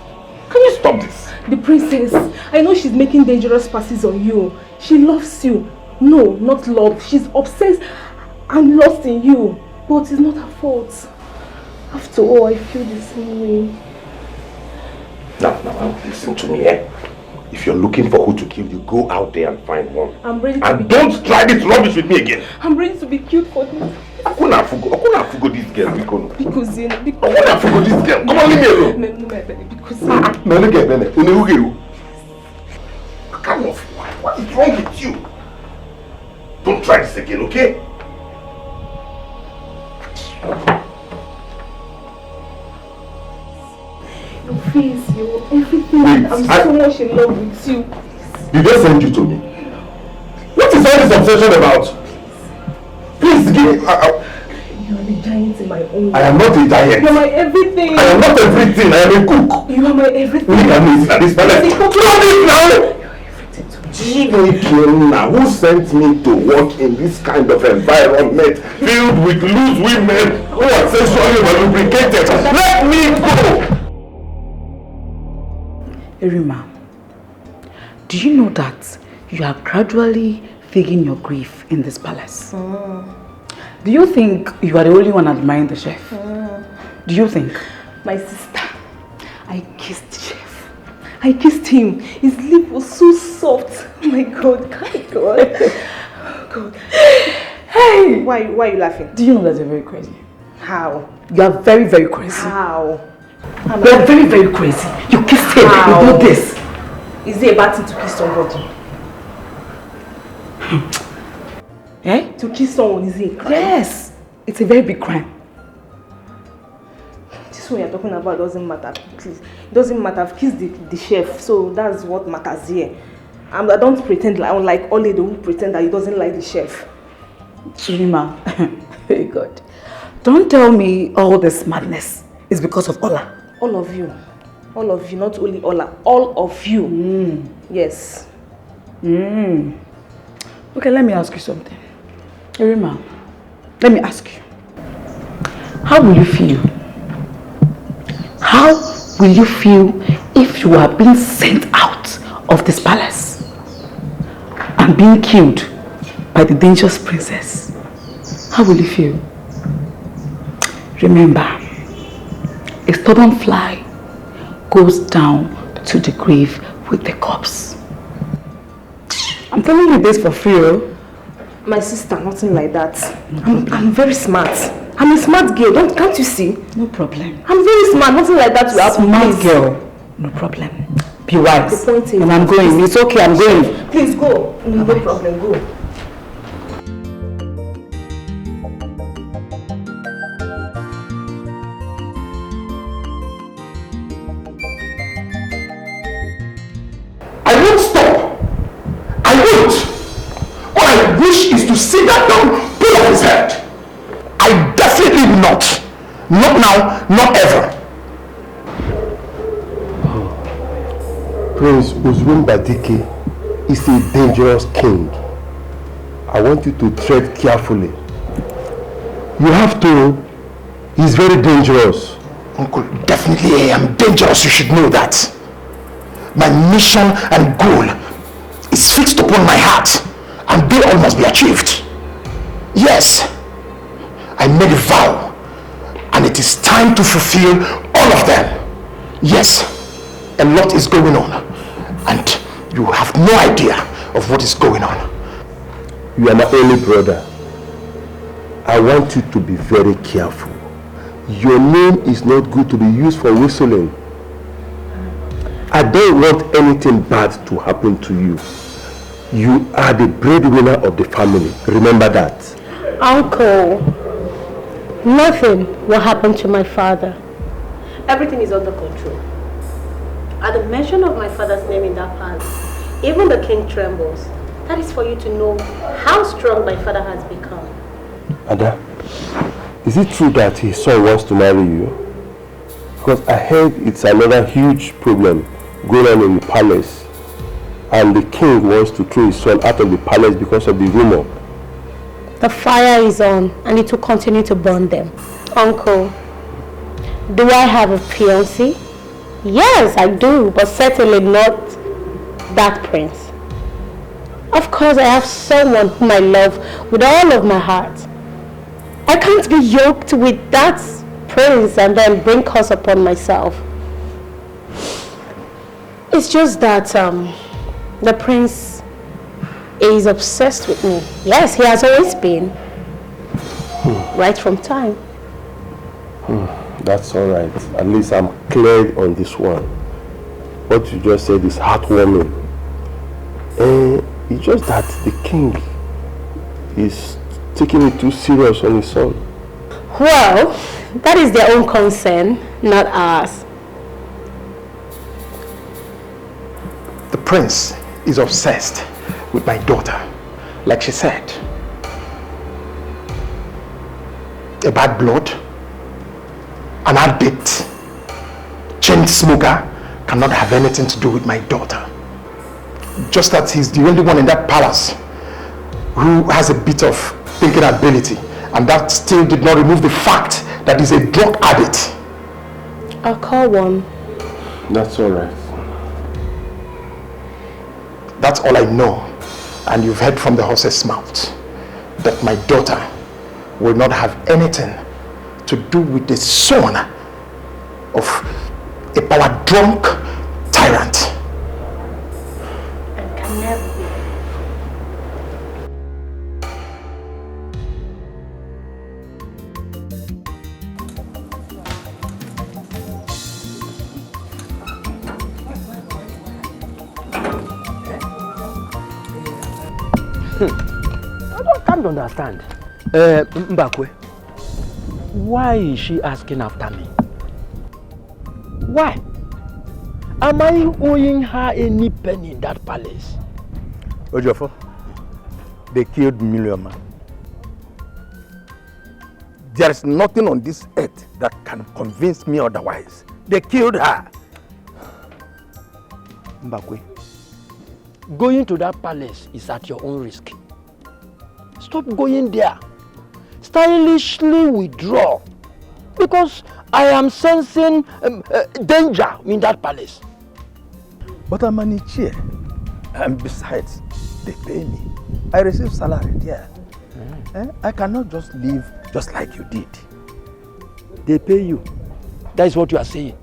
Can you stop this? The princess. I know she's making dangerous passes on you. She loves you. No, not love. She's obsessed and lost in you. But it's not her fault. After all, I feel the same way. Now, listen to me, eh? If you're looking for who to kill, you go out there and find one. I'm ready to and don't try this rubbish with me again. I'm ready to be killed for this. Akuna fugo this girl, Bikono. Because Akuna fugo this girl. Come on, leave me alone. Because no, look at Bene. Come off. What is wrong with you? Don't try this again, okay? Your face, everything. I'm so much in love with you. Did they send you to me? What is all this obsession about? Please give me. You are the giant in my own. I am not a giant. You are my everything. I am not everything. I am a cook. You are my everything. Look at me at this palace. Stop it now! Who sent me to work in this kind of environment filled with loose women who are sexually lubricated? Let me go! Erima, do you know that you are gradually faking your grief in this palace? Do you think you are the only one admiring the chef? Do you think? My sister, I kissed the chef. I kissed him. His lip was so soft. Oh my God, God. Hey! Why are you laughing? Do you know that you're very crazy? How? You are very, very crazy. How? You are very, very crazy. You kissed him. How? You do this. Is it a bad thing to kiss somebody? Eh? To kiss someone, is it a crime? Yes. It's a very big crime. This one you're talking about doesn't matter. Please. It doesn't matter. I've kissed the chef, so that's what matters here. I don't pretend like, unlike Ole, who pretend that he doesn't like the chef. Chima, very good. Don't tell me all this madness is because of Ola. All of you. All of you, not only Ola. All of you. Yes. Okay, let me ask you something. Erima, let me ask you. How will you feel? How will you feel if you are being sent out of this palace and being killed by the dangerous princess? How will you feel? Remember, a stubborn fly goes down to the grave with the corpse. I'm telling you this for free. My sister, nothing like that. I'm very smart. I'm a smart girl, can't you see? No problem. I'm very smart, nothing like that will happen. Smart girl, no problem. Be wise. The point is, and I'm going. It's okay, I'm going. Please go. No problem, go. sit that down, pull off his head. I definitely will not. Not now, not ever. Prince Dikeh is a dangerous king. I want you to tread carefully. You have to. He's very dangerous. Uncle, definitely I am dangerous. You should know that. My mission and goal is fixed upon my heart, and they all must be achieved. Yes, I made a vow, and it is time to fulfill all of them. Yes, a lot is going on, and you have no idea of what is going on. You are my only brother. I want you to be very careful. Your name is not good to be used for whistling. I don't want anything bad to happen to you. You are the breadwinner of the family. Remember that. Uncle, nothing will happen to my father. Everything is under control. At the mention of my father's name in that palace, even the king trembles. That is for you to know how strong my father has become. Ada, is it true that his son wants to marry you? Because I heard it's another huge problem going on in the palace, and the king wants to throw his son out of the palace because of the rumor. The fire is on and it will continue to burn them. Uncle, do I have a fiancé? Yes, I do, but certainly not that prince. Of course, I have someone whom I love with all of my heart. I can't be yoked with that prince and then bring curse upon myself. It's just that the prince is obsessed with me. Yes, he has always been. Right from time. That's all right. At least I'm clear on this one. What you just said is heartwarming. It's just that the king is taking it too serious on his son. Well, that is their own concern, not ours. The prince is obsessed with my daughter, like she said. A bad blood, an addict, chain smoker cannot have anything to do with my daughter. Just that he's the only one in that palace who has a bit of thinking ability, and that still did not remove the fact that he's a drug addict. I'll call one. That's all right. That's all I know, and you've heard from the horse's mouth that my daughter will not have anything to do with the son of a power-drunk tyrant. And can never be. I can't understand. Mbakwe, why is she asking after me? Why? Am I owing her any penny in that palace? Ojofo, they killed Million Man. There is nothing on this earth that can convince me otherwise. They killed her. Mbakwe, going to that palace is at your own risk. Stop going there. Stylishly withdraw. Because I am sensing danger in that palace. But I'm an chair. And besides, they pay me. I receive salary there. I cannot just leave just like you did. They pay you. That is what you are saying.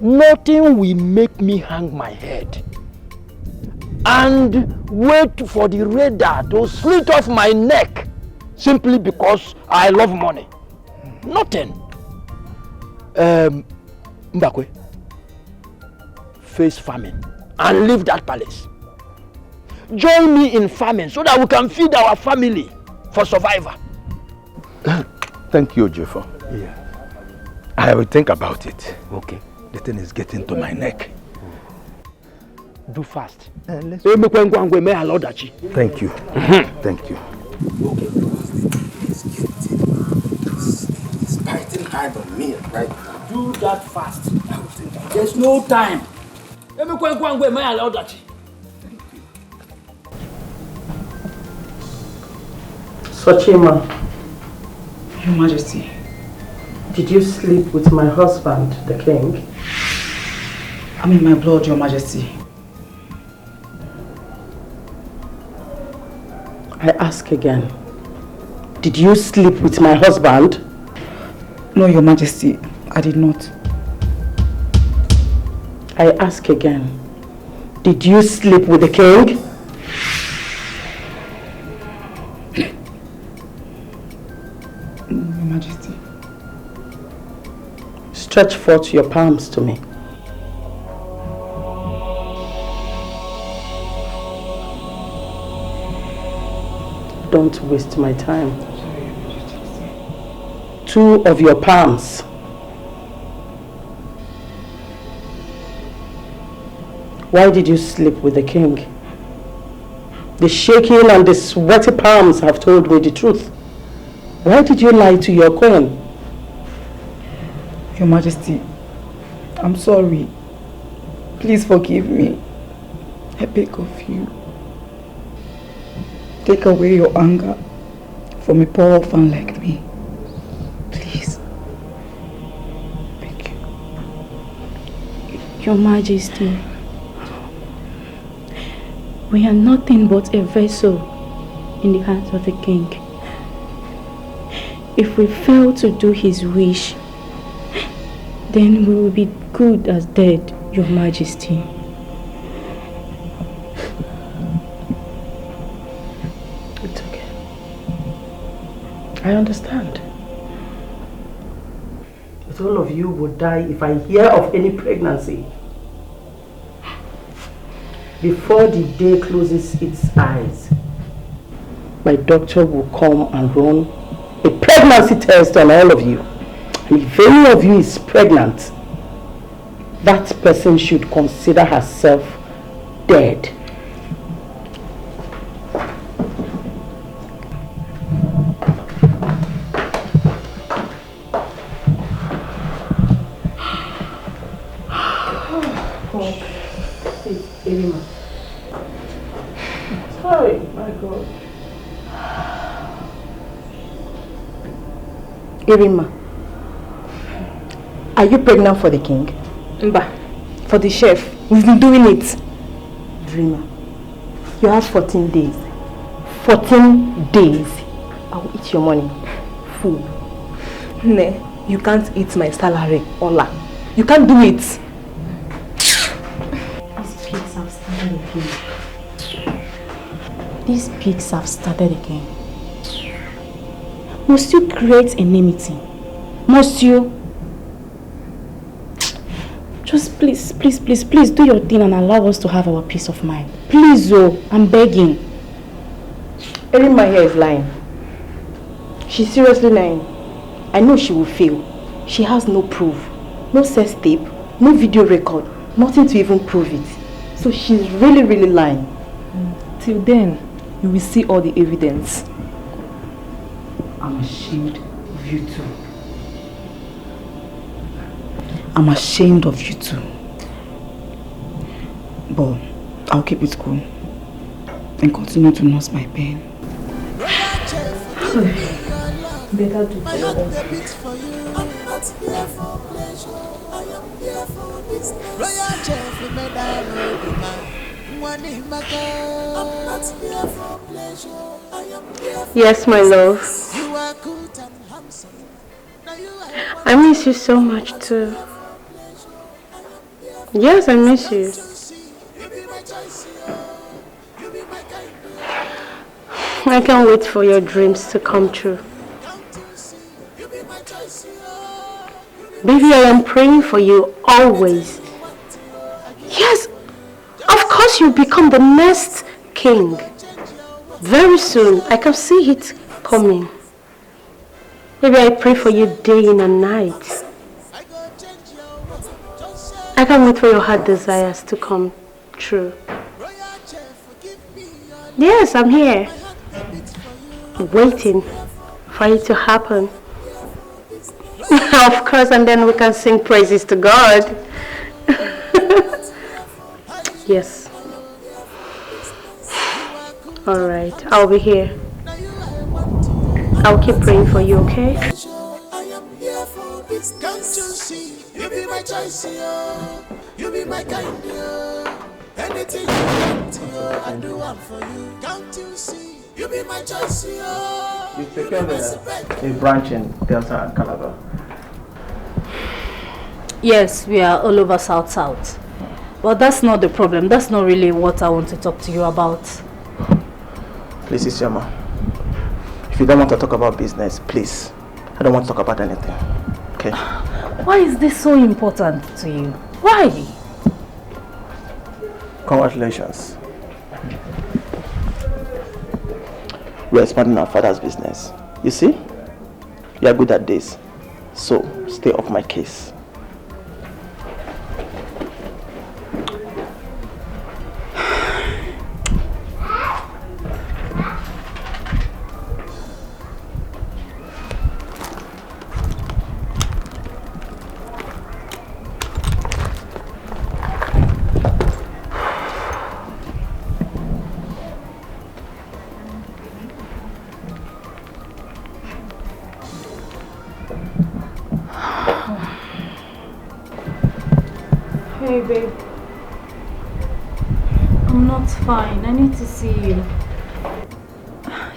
Nothing will make me hang my head and wait for the radar to slit off my neck simply because I love money. Nothing. Mbakwe, face famine and leave that palace. Join me in famine so that we can feed our family for survival. Thank you, Jeffo. Yeah. I will think about it. Okay. The thing is getting to my neck. Do fast. Thank you. Thank you. Thank you. Okay. It's biting hard on me right now. Do that fast. There's no time. Let me go and get my allowed that. Sochima, Your Majesty. did you sleep with my husband, the king? I'm in my blood, Your Majesty. I ask again. Did you sleep with my husband? No, Your Majesty, I did not. I ask again. Did you sleep with the king? Your Majesty. Stretch forth your palms to me. Don't waste my time. Two of your palms. Why did you sleep with the king? The shaking and the sweaty palms have told me the truth. Why did you lie to your queen? Your Majesty, I'm sorry. Please forgive me. I beg of you. Take away your anger from a poor orphan like me. Please. Thank you. Your Majesty, we are nothing but a vessel in the hands of the king. If we fail to do his wish, then we will be good as dead, Your Majesty. It's okay. I understand. But all of you will die if I hear of any pregnancy. Before the day closes its eyes, my doctor will come and run a pregnancy test on all of you. And if any of you is pregnant, that person should consider herself dead. Sorry, my God. Irima, are you pregnant for the king? Mba, for the chef. We've been doing it. Dreamer, you have 14 days. 14 days. I will eat your money. Fool. Ne, you can't eat my salary, Ola. You can't do it. These pigs have started again. Must you create enmity? Must you? Just please do your thing and allow us to have our peace of mind. Please, oh, I'm begging. Irima here is lying. She's seriously lying. I know she will fail. She has no proof. No sex tape, no video record, nothing to even prove it. So she's really lying. Till then, you will see all the evidence. I'm ashamed of you two. I'm ashamed of you two. But I'll keep it cool and continue to nurse my pain. Better do Yes, my love. I miss you so much too. Yes, I miss you. I can't wait for your dreams to come true. Baby, I am praying for you always. Yes, of course you'll become the next king. Very soon, I can see it coming. Baby, I pray for you day in and night. I can't wait for your heart desires to come true. Yes, I'm here. waiting for it to happen. Of course, and then we can sing praises to God. Yes. Alright, I'll be here. I'll keep praying for you, okay? Can't you see? You be my choice, you be my kind, anything you want, I do one for you. Can't you see? You be my choice, You take care of a branch in Delta and Calabar. Yes, we are all over South. But that's not the problem. That's not really what I want to talk to you about. Please, Isioma. If you don't want to talk about business, please. I don't want to talk about anything. Okay? Why is this so important to you? Why? Congratulations. We're expanding our father's business. You see? You are good at this. So, stay off my case. Hey babe, I'm not fine. I need to see you.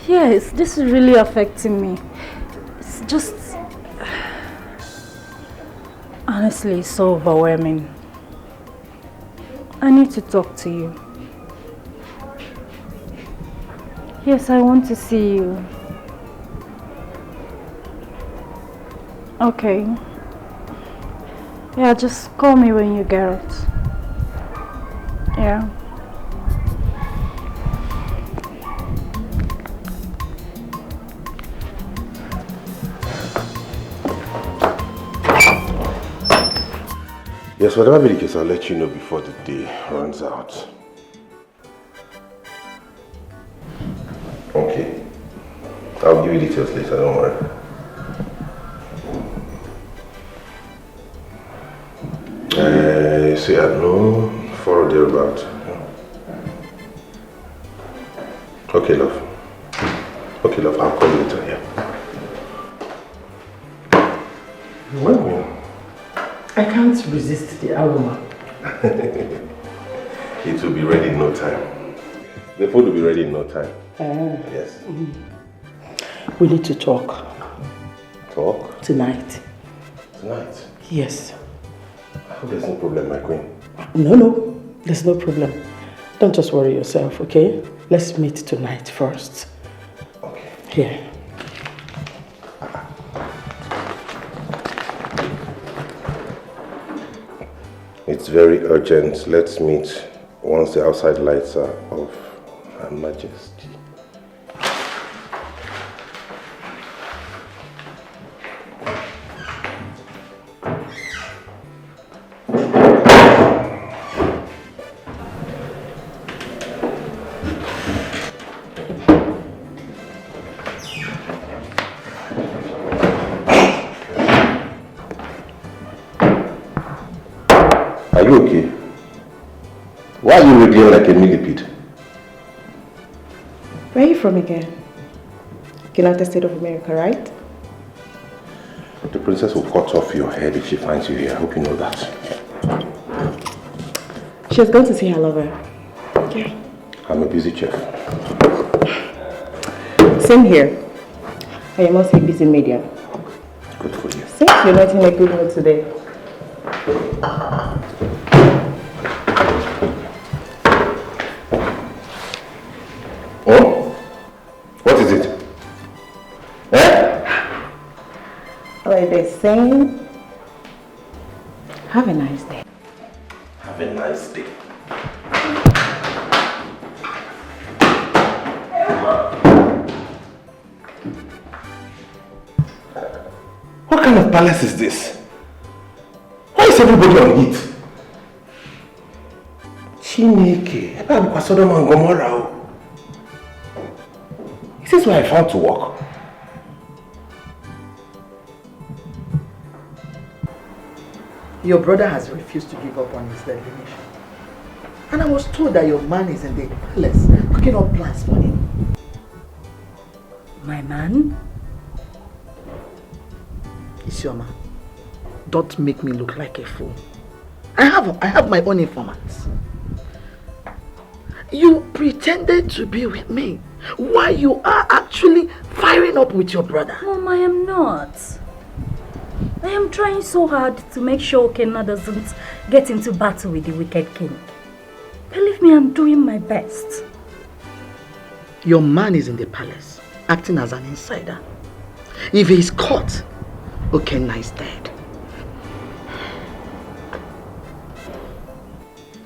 Yes, this is really affecting me. It's just, honestly, it's so overwhelming. I need to talk to you. Yes, I want to see you. Okay. Yeah, just call me when you get it. Yeah. Yes, whatever be the case, I'll let you know before the day runs out. Okay. I'll give you details later, don't worry. See, I know, for or thereabout. Okay, love. Okay, love, I'll call you later, yeah. Well, I can't resist the aroma. It will be ready in no time. The food will be ready in no time. Yes. We need to talk. Talk? Tonight. Tonight? Yes. There's no problem, my queen. No, there's no problem. Don't just worry yourself, okay? Let's meet tonight first. Okay. Here. It's very urgent. Let's meet once the outside lights are off. Her Majesty. Are you okay? Why are you wriggling like a millipede? Where are you from again? United States of America, right? The princess will cut off your head if she finds you here. I hope you know that. She's going to see her lover. Yeah. I'm a busy chef. Same here. I am also a busy medium. Good for you. Since you're not in a good mood today. Oh? What is it? Like they're saying, have a nice day. Have a nice day. What kind of palace is this? Why is everybody on heat? Chineke, ebe abukwa Sodom and Gomorrah. Is this where I found to work? Your brother has refused to give up on his destination. And I was told that your man is in the palace cooking up plans for him. My man? Isioma, don't make me look like a fool. I have my own informants. You pretended to be with me while you are actually firing up with your brother. Mom, I am not. I am trying so hard to make sure Okenna doesn't get into battle with the wicked king. Believe me, I'm doing my best. Your man is in the palace, acting as an insider. If he is caught, Okenna is dead.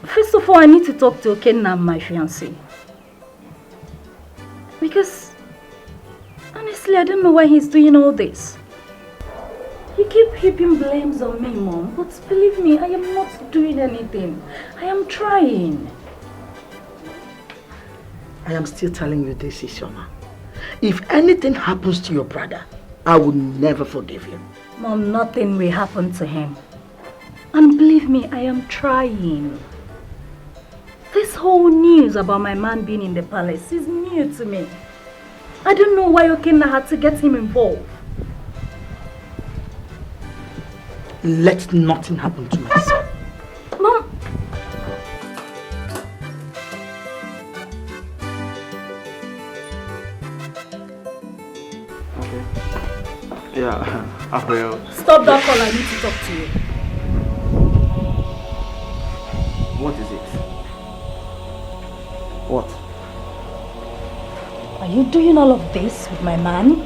First of all, I need to talk to Okenna, my fiancé. Because, honestly, I don't know why he's doing all this. You keep heaping blames on me, Mom, but believe me, I am not doing anything. I am trying. I am still telling you this, Isioma. If anything happens to your brother, I will never forgive you. Mom, nothing will happen to him. And believe me, I am trying. This whole news about my man being in the palace is new to me. I don't know why Okenna had to get him involved. Let nothing happen to my son. Mom! Okay. Yeah, I will. Stop that call, I need to talk to you. What is it? What? Are you doing all of this with my man?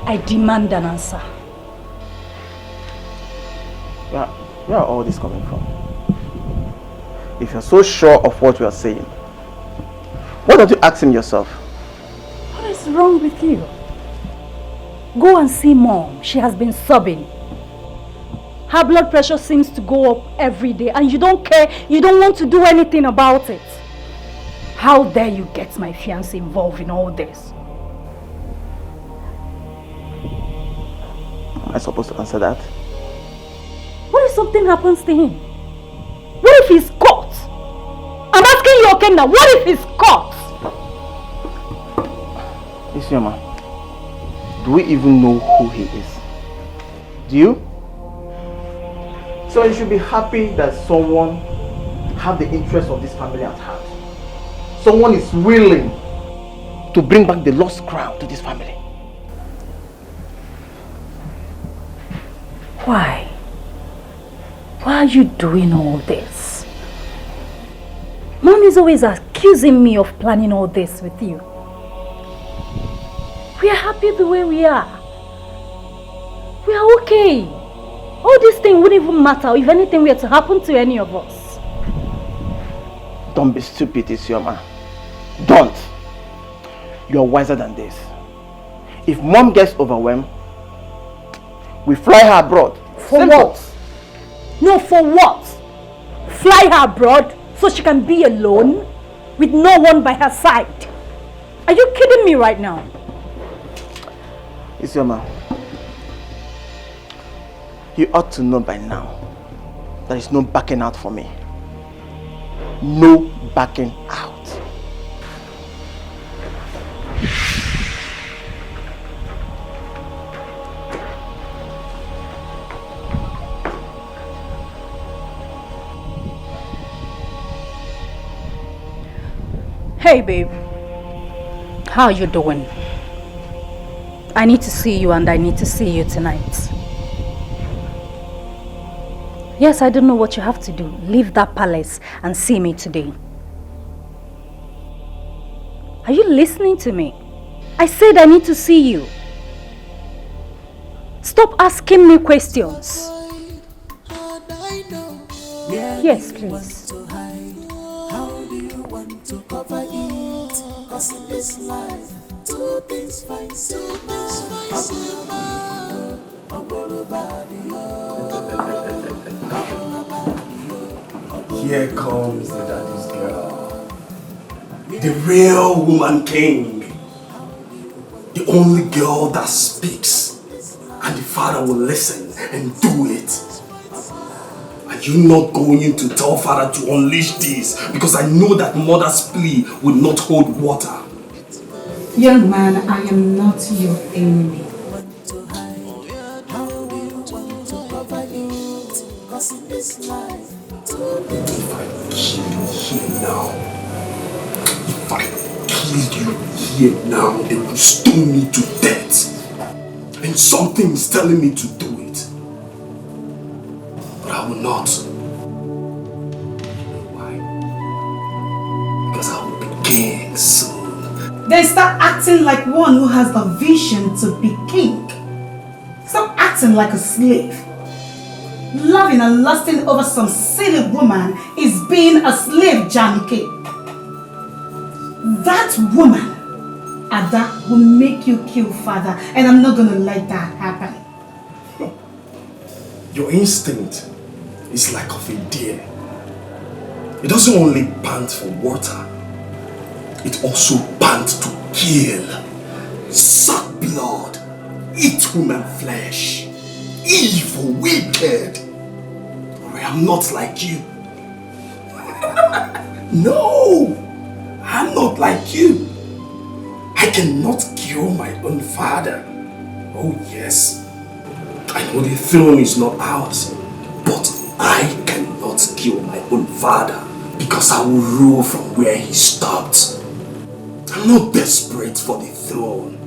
I demand an answer. Where are all this coming from? If you're so sure of what you are saying, why don't you ask him yourself? What is wrong with you? Go and see Mom. She has been sobbing. Her blood pressure seems to go up every day and you don't care, you don't want to do anything about it. How dare you get my fiancé involved in all this? Am I supposed to answer that? What if something happens to him? What if he's caught? I'm asking you, Okenna, what if he's caught? Isioma, do we even know who he is? Do you? So you should be happy that someone have the interest of this family at heart. Someone is willing to bring back the lost crown to this family. Why? Why are you doing all this? Mom is always accusing me of planning all this with you. We are happy the way we are. We are okay. All this thing wouldn't even matter if anything were to happen to any of us. Don't be stupid, Isioma. Don't. You're wiser than this. If Mom gets overwhelmed, we fly her abroad. For what? No, for what? Fly her abroad so she can be alone with no one by her side. Are you kidding me right now? Isioma, you ought to know by now there is no backing out for me. No backing out. Hey babe, how are you doing? I need to see you and I need to see you tonight. Yes, I don't know what you have to do. Leave that palace and see me today. Are you listening to me? I said I need to see you. Stop asking me questions. Yes, please. To cover it, cause in this life, two things find Here comes the daddy's girl, the real woman king. The only girl that speaks, and the father will listen and do it. Are you not going to tell father to unleash this? Because I know that mother's plea will not hold water. Young man, I am not your enemy. If I kill you here now, they will stone me to death. And something is telling me to do it. But I will not. Why? Because I will be king soon. Then start acting like one who has the vision to be king. Stop acting like a slave. Loving and lusting over some silly woman is being a slave, Janike. That woman, Ada, will make you kill father, and I'm not gonna let that happen. Your instinct is like of a deer. It doesn't only pant for water, it also pants to kill, suck blood, eat human flesh. Evil, wicked. I am not like you. No, I'm not like you. I cannot kill my own father. Oh yes, I know the throne is not ours, but I cannot kill my own father because I will rule from where he stopped. I'm not desperate for the throne.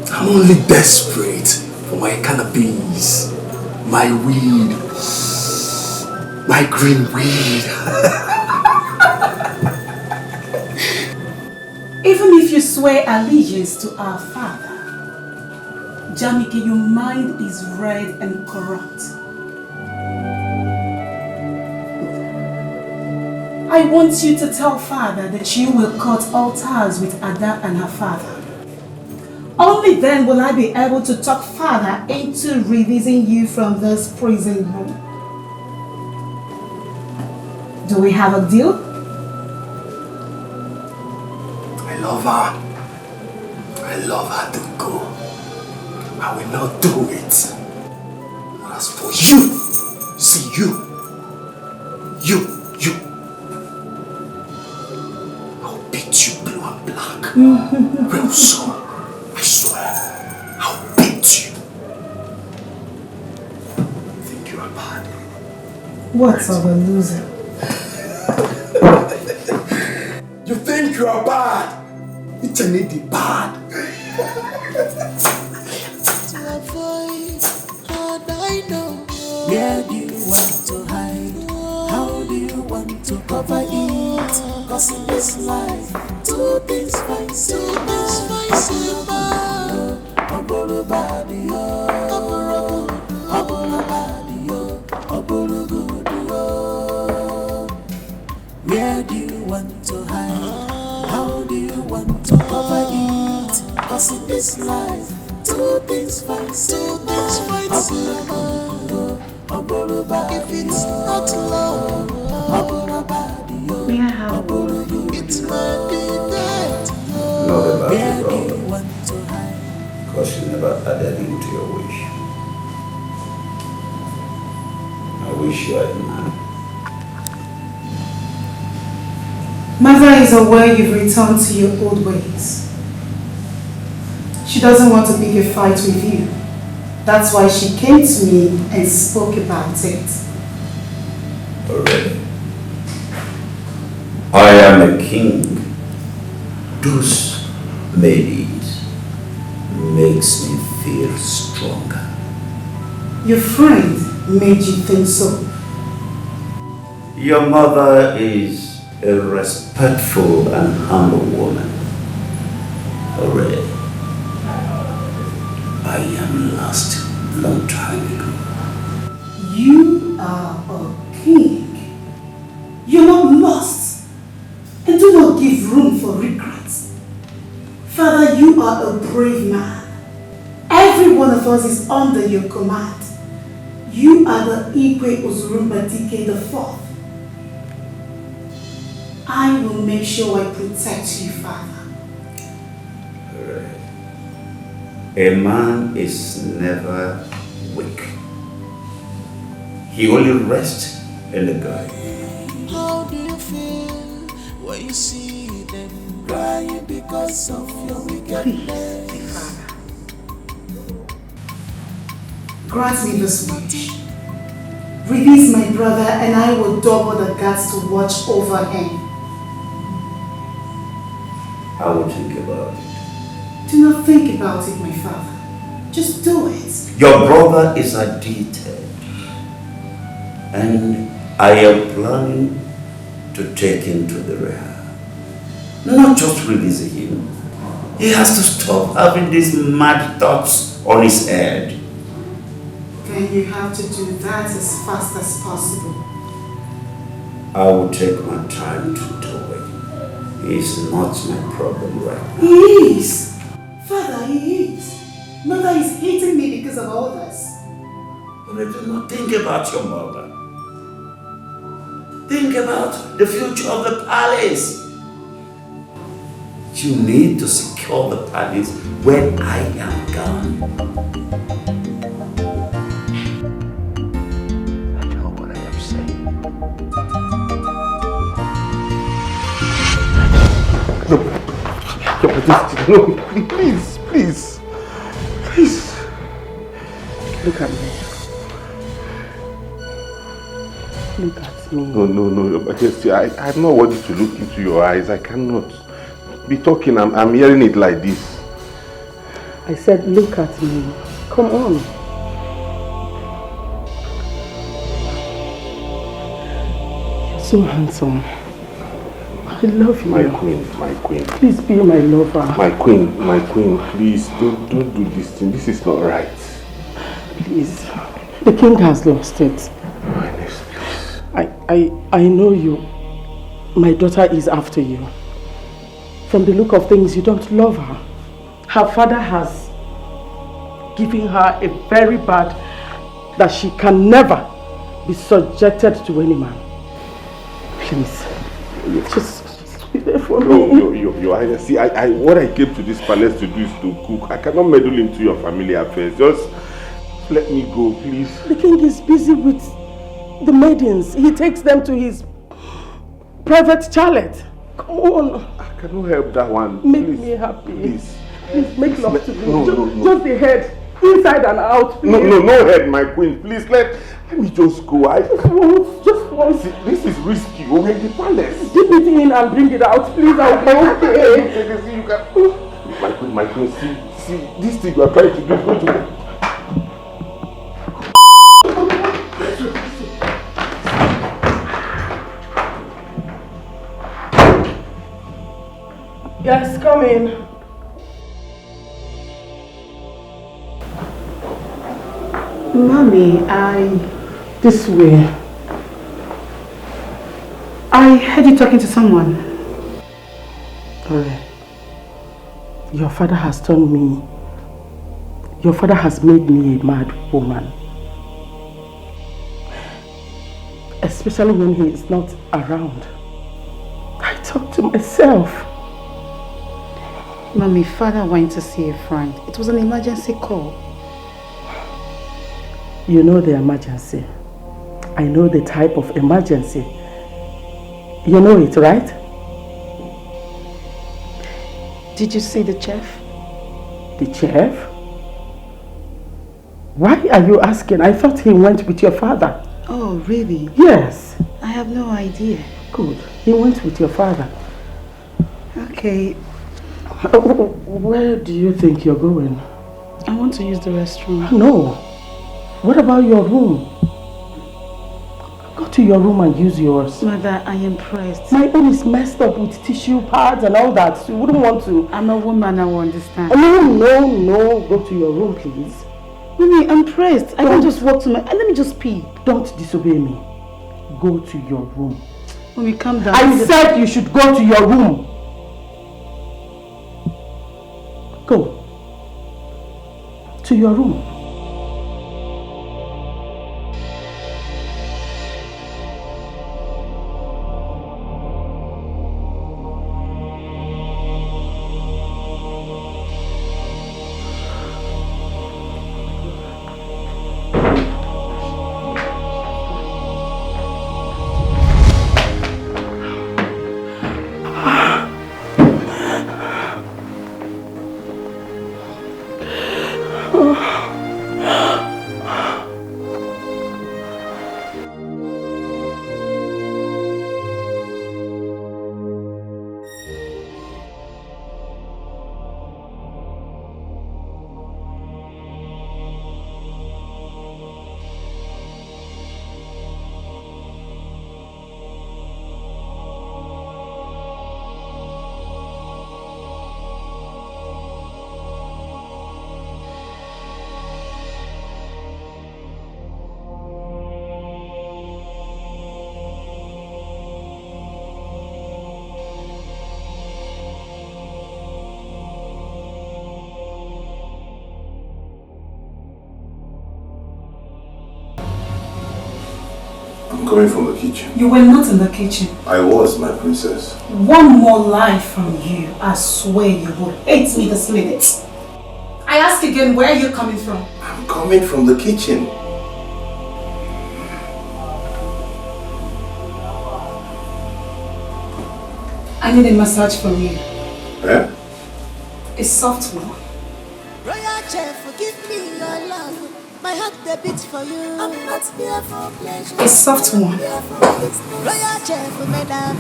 I'm only desperate for my cannabis, my weed, my green weed. Even if you swear allegiance to our father, Jamike, your mind is red and corrupt. I want you to tell father that you will cut all ties with Ada and her father. Only then will I be able to talk father into releasing you from this prison room. Do we have a deal? I love her. I love her to go. I will not do it. As for you, see you. I'll beat you blue and black. Real soon. I swear, I'll beat you. Think you are bad. What of a loser? You think you are bad? It's an idiot bad. Where do you want to hide? How do you want to cover it? Cause in this life, two things fight so where do you want to hide? How do you want to cover it? Cause in this life, two things fight so if it's not love, may I have it might be that. Not about your problem, because you never added into your wish. I wish you had none. Mother is aware you've returned to your old ways. She doesn't want to pick a fight with you. That's why she came to me and spoke about it. Already. I am a king. Those ladies makes me feel stronger. Your friend made you think so. Your mother is a respectful and humble woman. Already. I am lost long time ago. You are a king. You're not lost. And do not give room for regrets. Father, you are a brave man. Every one of us is under your command. You are the Igwe Ozurumba Dikeh the Fourth. I will make sure I protect you, Father. Alright. A man is never weak. He only rests in the grave. How do you feel when you see them crying because of your wickedness? Grant me this wish. Release my brother and I will double the guards to watch over him. I will think about it. Do not think about it, my father. Just do it. Your brother is addicted, and I am planning to take him to the rehab. Not just releasing him. He has to stop having these mad thoughts on his head. Then you have to do that as fast as possible. I will take my time to do it. He is not my problem right now. He is. Father, he is. Mother is hating me because of all this. But do not think about your mother. Think about the future of the palace. You need to secure the palace when I am gone. I know what I am saying. No, please, please, please. Look at me. Look at me. No, Your Majesty, I'm not worthy to look into your eyes. I cannot be talking. I'm hearing it like this. I said, look at me. Come on. You're so handsome. I love you. My queen. Please be my lover. My queen, please don't do this thing. This is not right. Please. The king has lost it. Highness, please. I know you. My daughter is after you. From the look of things, you don't love her. Her father has given her a very bad that she can never be subjected to any man. Please, just be there for me. Your Highness, see, what I came to this palace to do is to cook. I cannot meddle into your family affairs. Just let me go, please. The king is busy with the maidens. He takes them to his private chalet. Come on. I cannot help that one. Make please, me happy. Please. Please make love to me. No. Just the head, inside and out. Please. No head, my queen. Please let me just go. Just once. This is risky. We're in the palace. Dip it in and bring it out, please. I'll be okay. You can. My queen. See, this thing you are trying to do is going to. Yes, come in. Mommy, This way. I heard you talking to someone. Alright. Your father has turned me. Your father has made me a mad woman. Especially when he is not around. I talk to myself. Mommy, father went to see a friend. It was an emergency call. You know the emergency. I know the type of emergency. You know it, right? Did you see the chef? The chef? Why are you asking? I thought he went with your father. Oh, really? Yes. I have no idea. Good. He went with your father. Okay. Where do you think you're going? I want to use the restroom. No. What about your room? Go to your room and use yours. Mother, I am pressed. My own is messed up with tissue pads and all that. So you wouldn't want to. I'm a woman, I will understand. No. Go to your room, please. Mommy, I'm pressed. I can't just walk to my... Let me just pee. Don't disobey me. Go to your room. Mommy, calm down. I said you should go to your room. Go. To your room. coming from the kitchen. You were not in the kitchen. I was, my princess. One more lie from you, I swear you will hate me this minute. I ask again, where are you coming from? I'm coming from the kitchen. I need a massage from you. Eh? A soft one. Royal chef, forgive me your love. My heart they beats for you. I'm not here for pleasure. A soft one. Royal chef, madam.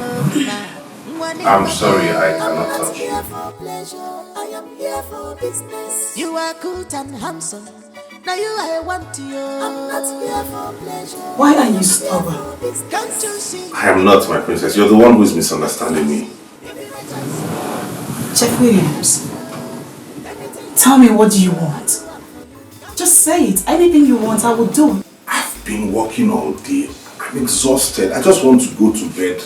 I'm sorry, I cannot I'm not touch you. here for pleasure. I am here for business. You are good and handsome. Now you I want to you. I'm not here for pleasure. Why are you stubborn? Can't you see? I am not, my princess. You're the one who is misunderstanding me. Chef Williams, tell me, what do you want? Just say it. Anything you want, I will do. I've been working all day. I'm exhausted. I just want to go to bed.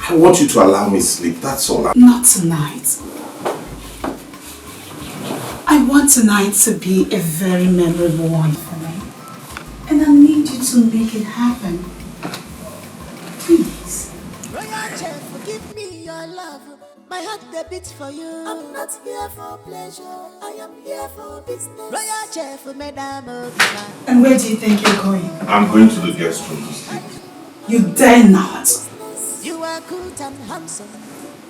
I want you to allow me sleep. That's all. Not tonight. I want tonight to be a very memorable one for me. And I need you to make it happen. Please. Royal chef, forgive me your love. My heart they beats for you. I'm not here for pleasure. I am here for business. Royal chef, madam. And where do you think you're going? I'm going to the guest room to sleep. You dare not. You are good and handsome.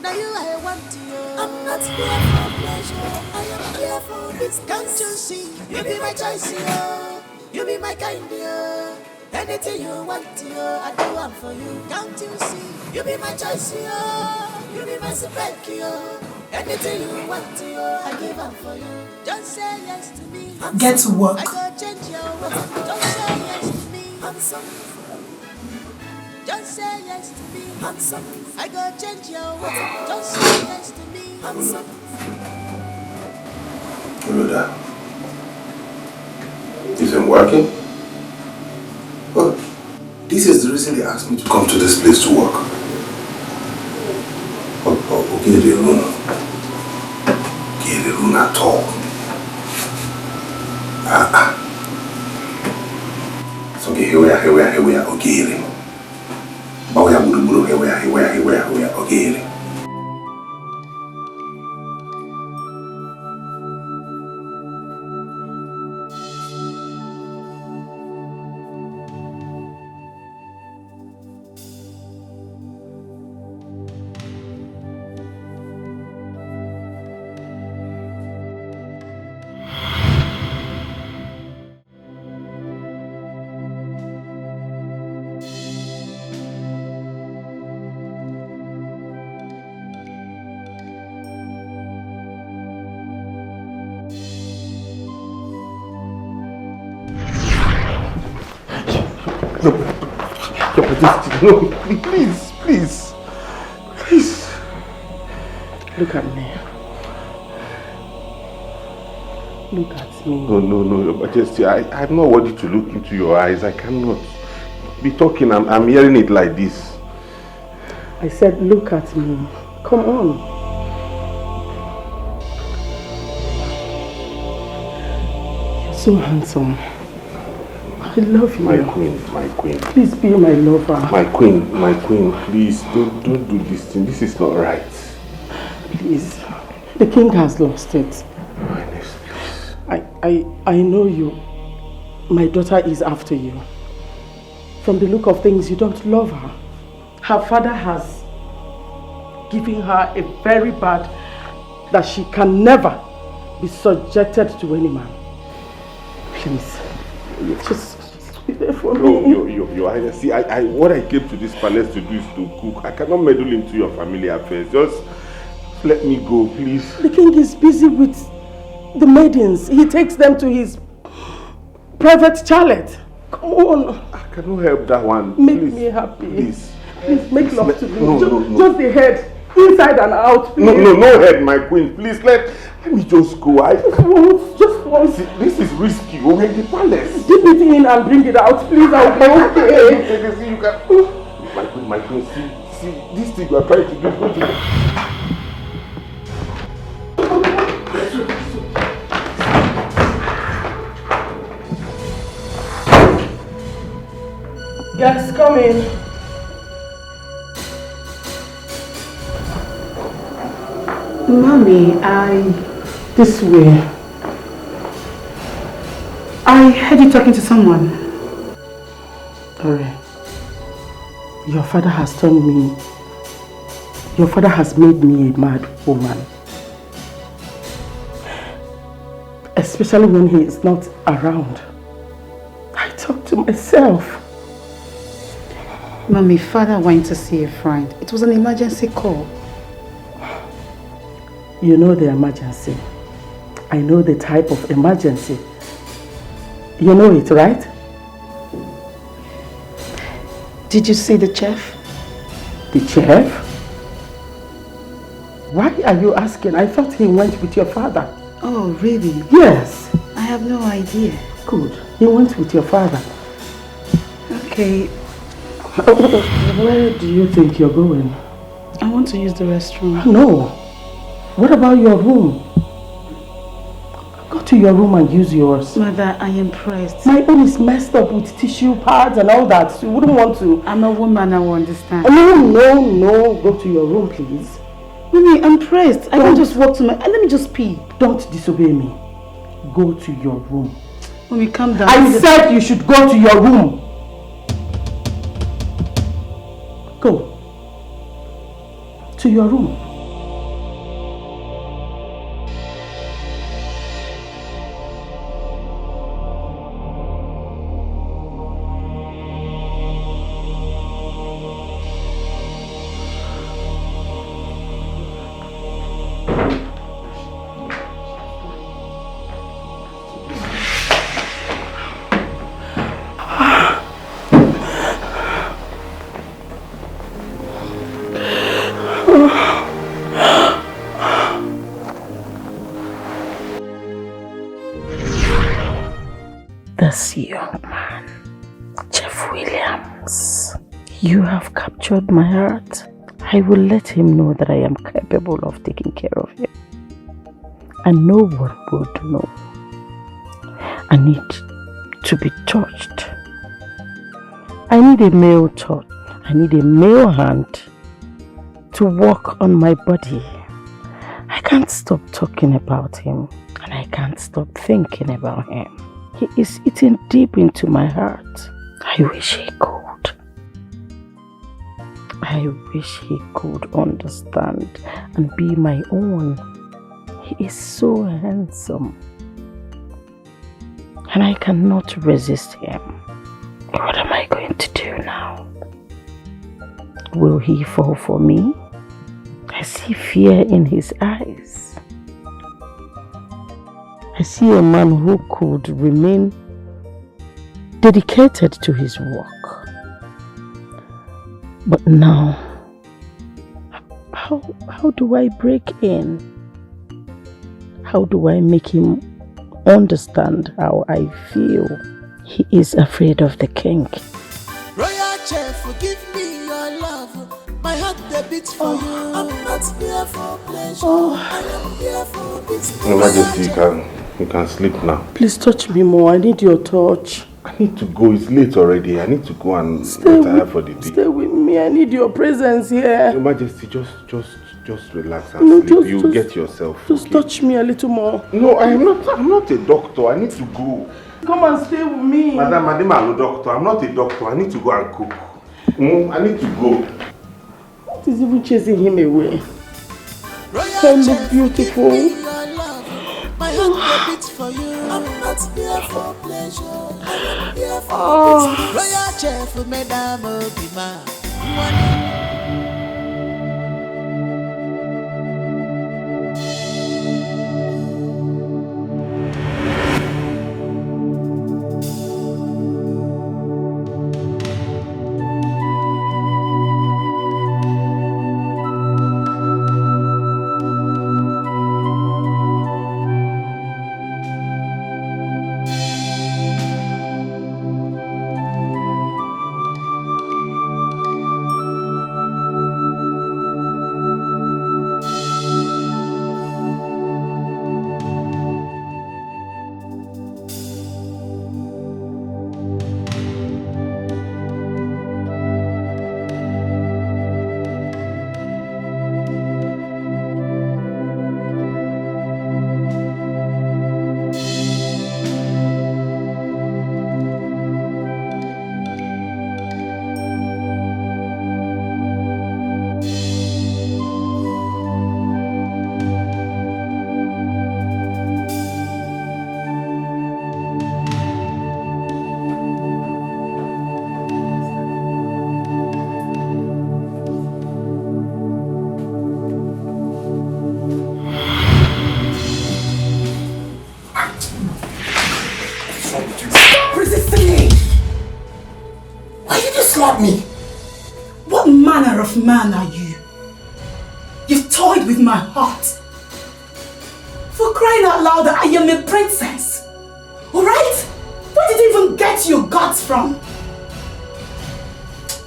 Now you I want to you. I'm not here for pleasure. I am here for business. Can't you see? You be my choice, yo. You be my kind, yo. Anything you want, yo, I do one for you. Can't you see? You be my choice, yo. You be my spec, yo. Anything you want, yo, I give up for you. Just say yes to me. Get to work. I go change your ways. Just say yes to me. Handsome. Just say yes to me. Handsome. I go change your ways. Just say yes to me. Handsome. Rhoda, isn't working? Well, this is the reason they asked me to come to this place to work. Okay, the room. Okay, the room at all. So okay, here we are, okay. But we are buru, here we are, okay. No, please. Look at me. Look at me. No, Your Majesty. I'm not worthy to look into your eyes. I cannot be talking. I'm hearing it like this. I said, look at me. Come on. You're so handsome. I love you. My queen. Please be my lover. My queen, please don't do this thing. This is not right. Please. The king has lost it. Highness, please. I know you. My daughter is after you. From the look of things, you don't love her. Her father has given her a very bad that she can never be subjected to any man. Please. Just be there for me. Your Highness, see, what I came to this palace to do is to cook. I cannot meddle into your family affairs. Just let me go, please. The king is busy with the maidens. He takes them to his private chalet. Come on. I cannot help that one. Make me happy. Please. Please make love to me. No. Just the head. Inside and out, please. No head, my queen. Please, let me just go. Just once. See, this is risky. We're in the palace. Dip it in and bring it out, please. I'll be okay. You can... My queen, see, this thing you are trying to do. Yes, come in. Mommy, this way. I heard you talking to someone. Sorry. Your father has turned me. Your father has made me a mad woman. Especially when he is not around. I talk to myself. Mommy, father went to see a friend. It was an emergency call. You know the emergency. I know the type of emergency. You know it, right? Did you see the chef? The chef? Why are you asking? I thought he went with your father. Oh, really? Yes. I have no idea. Good. He went with your father. Okay. Where do you think you're going? I want to use the restroom. No. What about your room? Go to your room and use yours. Mother, I am pressed. My own is messed up with tissue pads and all that. So you wouldn't want to. I'm a woman, I will understand. No. Go to your room, please. Mommy, I'm pressed. I can't just walk to my... Let me just pee. Don't disobey me. Go to your room. Mommy, calm down. I said you should go to your room. Go. To your room. This young man, Jeff Williams, you have captured my heart. I will let him know that I am capable of taking care of him. And no one would know. I need to be touched. I need a male touch. I need a male hand to walk on my body. I can't stop talking about him, and I can't stop thinking about him. He is eating deep into my heart. I wish he could. I wish he could understand and be my own. He is so handsome. And I cannot resist him. What am I going to do now? Will he fall for me? I see fear in his eyes. I see a man who could remain dedicated to his work. But now, how do I break in? How do I make him understand how I feel? He is afraid of the king. Royal Chef, forgive me your love. My heart beats for you. I'm not here for pleasure. I am here for business. Your Majesty, you can sleep now. Please touch me more. I need your touch. I need to go. It's late already. I need to go and retire for the day. Stay with me. I need your presence here. Your Majesty, just relax and sleep. You get yourself. Just touch me a little more. No, I'm not a doctor. I need to go. Come and stay with me. Madam, I'm a doctor. I'm not a doctor. I need to go and cook. I need to go. What is even chasing him away? I look beautiful. My heart beats for you. I'm not here for pleasure. I am here for business. Royal Chef, Madam Obima. at me. What manner of man are you? You've toyed with my heart. For crying out loud, I am a princess. Alright? Where did you even get your guts from?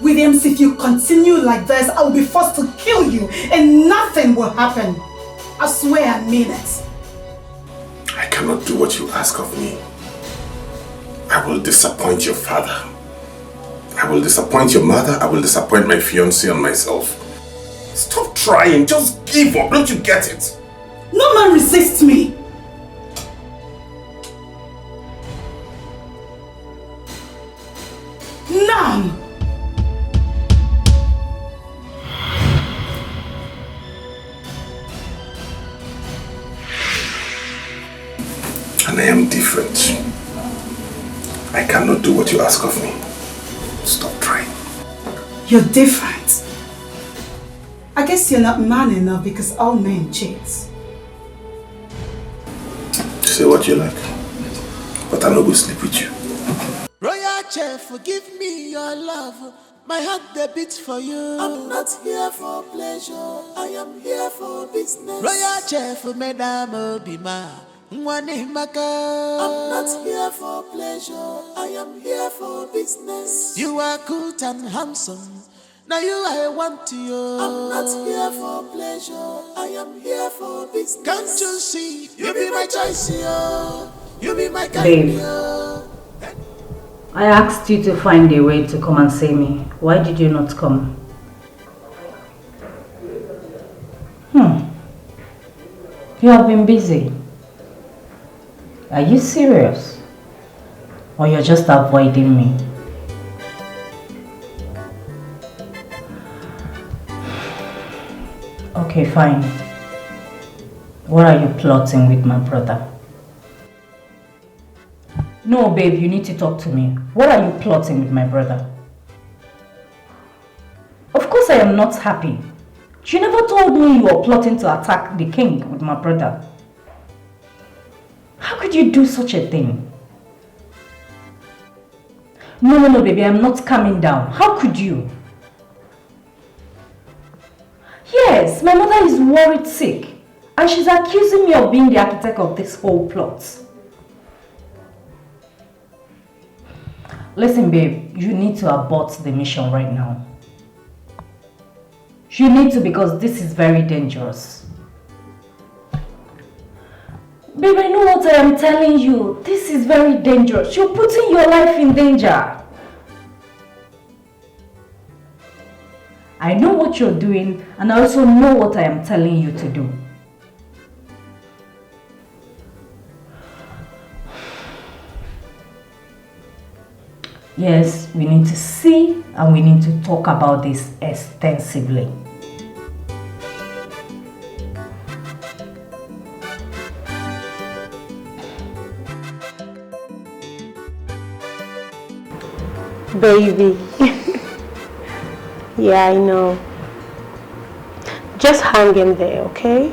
Williams, if you continue like this, I will be forced to kill you and nothing will happen. I swear I mean it. I cannot do what you ask of me. I will disappoint your father. I will disappoint your mother. I will disappoint my fiancé and myself. Stop trying. Just give up. Don't you get it? No man resists me. None. And I am different. I cannot do what you ask of me. Stop trying. You're different. I guess you're not man enough because all men cheat. Say what you like, but I no go sleep with you. Royal Chef, forgive me your love. My heart the beats for you. I'm not here for pleasure. I am here for business. Royal Chef, Madame Obima. I'm not here for pleasure. I am here for business. You are good and handsome. Now you I want to you. I'm not here for pleasure. I am here for business. Can't you see? You be my choice, yo. You be my Babe, I asked you to find a way to come and see me. Why did you not come? You have been busy. Are you serious? Or you're just avoiding me? Okay, fine. What are you plotting with my brother? No, babe, you need to talk to me. What are you plotting with my brother? Of course I am not happy. You never told me you were plotting to attack the king with my brother. How could you do such a thing? No, baby, I'm not coming down. How could you? Yes, my mother is worried sick. And she's accusing me of being the architect of this whole plot. Listen, babe, you need to abort the mission right now. You need to, because this is very dangerous. Babe, I know what I am telling you. This is very dangerous. You're putting your life in danger. I know what you're doing, and I also know what I am telling you to do. Yes, we need to see and we need to talk about this extensively. Baby. Yeah, I know. Just hang in there, okay?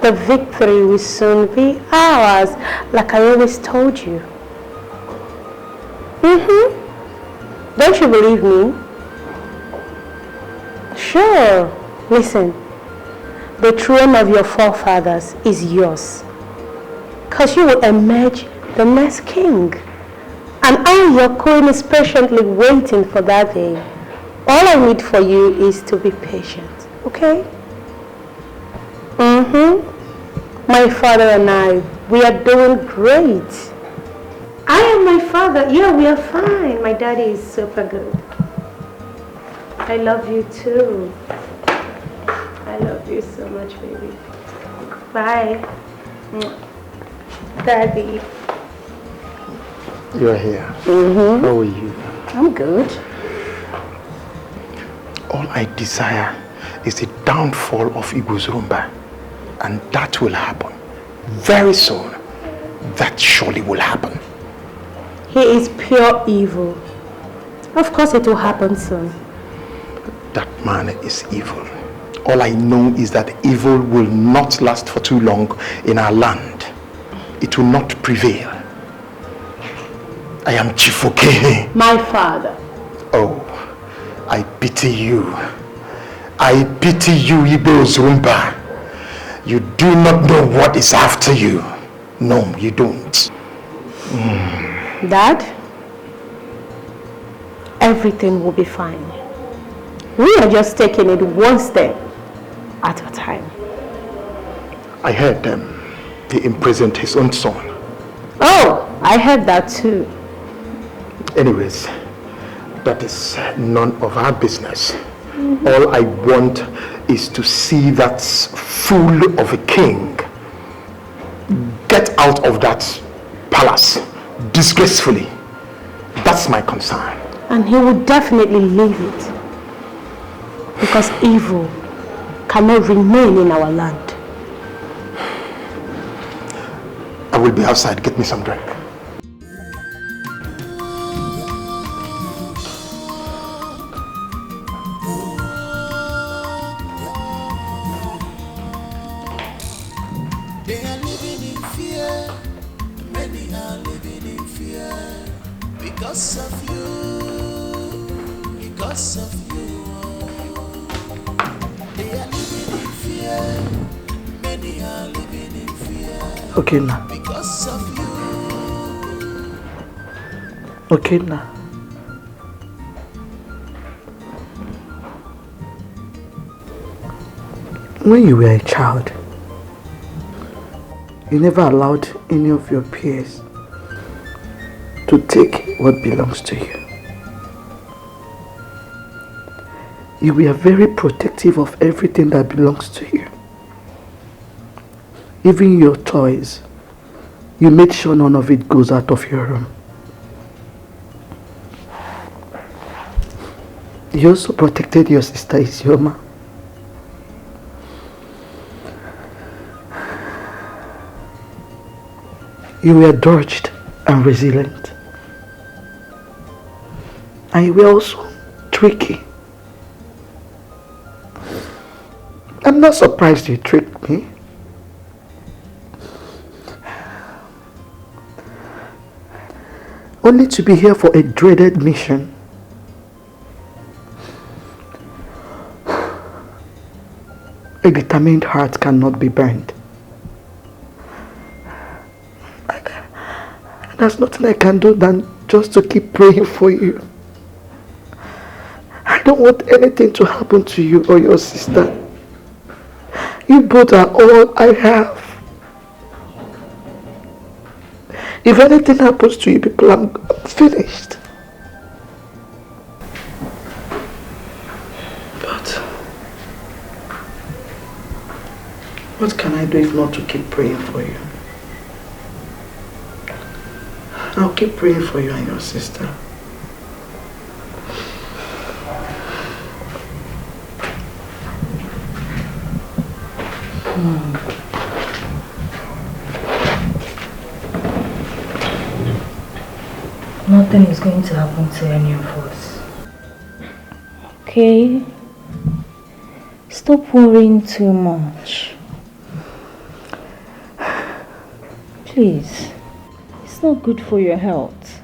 The victory will soon be ours, like I always told you. Don't you believe me? Sure. Listen, the throne of your forefathers is yours. Because you will emerge the next king. And I, your queen, is patiently waiting for that day. All I need for you is to be patient, okay? My father and I, we are doing great. I and my father, yeah, we are fine. My daddy is super good. I love you too. I love you so much, baby. Bye. Daddy. You're here. How are you? I'm good. All I desire is the downfall of Iguzumba. And that will happen. Very soon. That surely will happen. He is pure evil. Of course it will happen soon. That man is evil. All I know is that evil will not last for too long in our land. It will not prevail. I am Chifoke. My father, I pity you. I pity you, Ibo Zumba. You do not know what is after you. No, you don't. Dad, everything will be fine. We are just taking it one step at a time. I heard he imprisoned his own son. Oh, I heard that too. Anyways, that is none of our business. All I want is to see that fool of a king get out of that palace disgracefully. That's my concern. And he will definitely leave it. Because evil cannot remain in our land. I will be outside. Get me some drink. They are living in fear. Many are living in fear. Because of you. Because of you. They are living in fear. Many are living in fear. Okay, now. Because of you. Okay, now. When you were a child, you never allowed any of your peers to take what belongs to you. You were very protective of everything that belongs to you. Even your toys, you made sure none of it goes out of your room. You also protected your sister Isioma. You were dogged and resilient. And you were also tricky. I'm not surprised you tricked me. Only to be here for a dreaded mission. A determined heart cannot be burned. There's nothing I can do than just to keep praying for you. I don't want anything to happen to you or your sister. You both are all I have. If anything happens to you people, I'm finished. But what can I do if not to keep praying for you? I'll keep praying for you and your sister. Nothing is going to happen to any of us. Okay? Stop worrying too much. Please. It's not good for your health.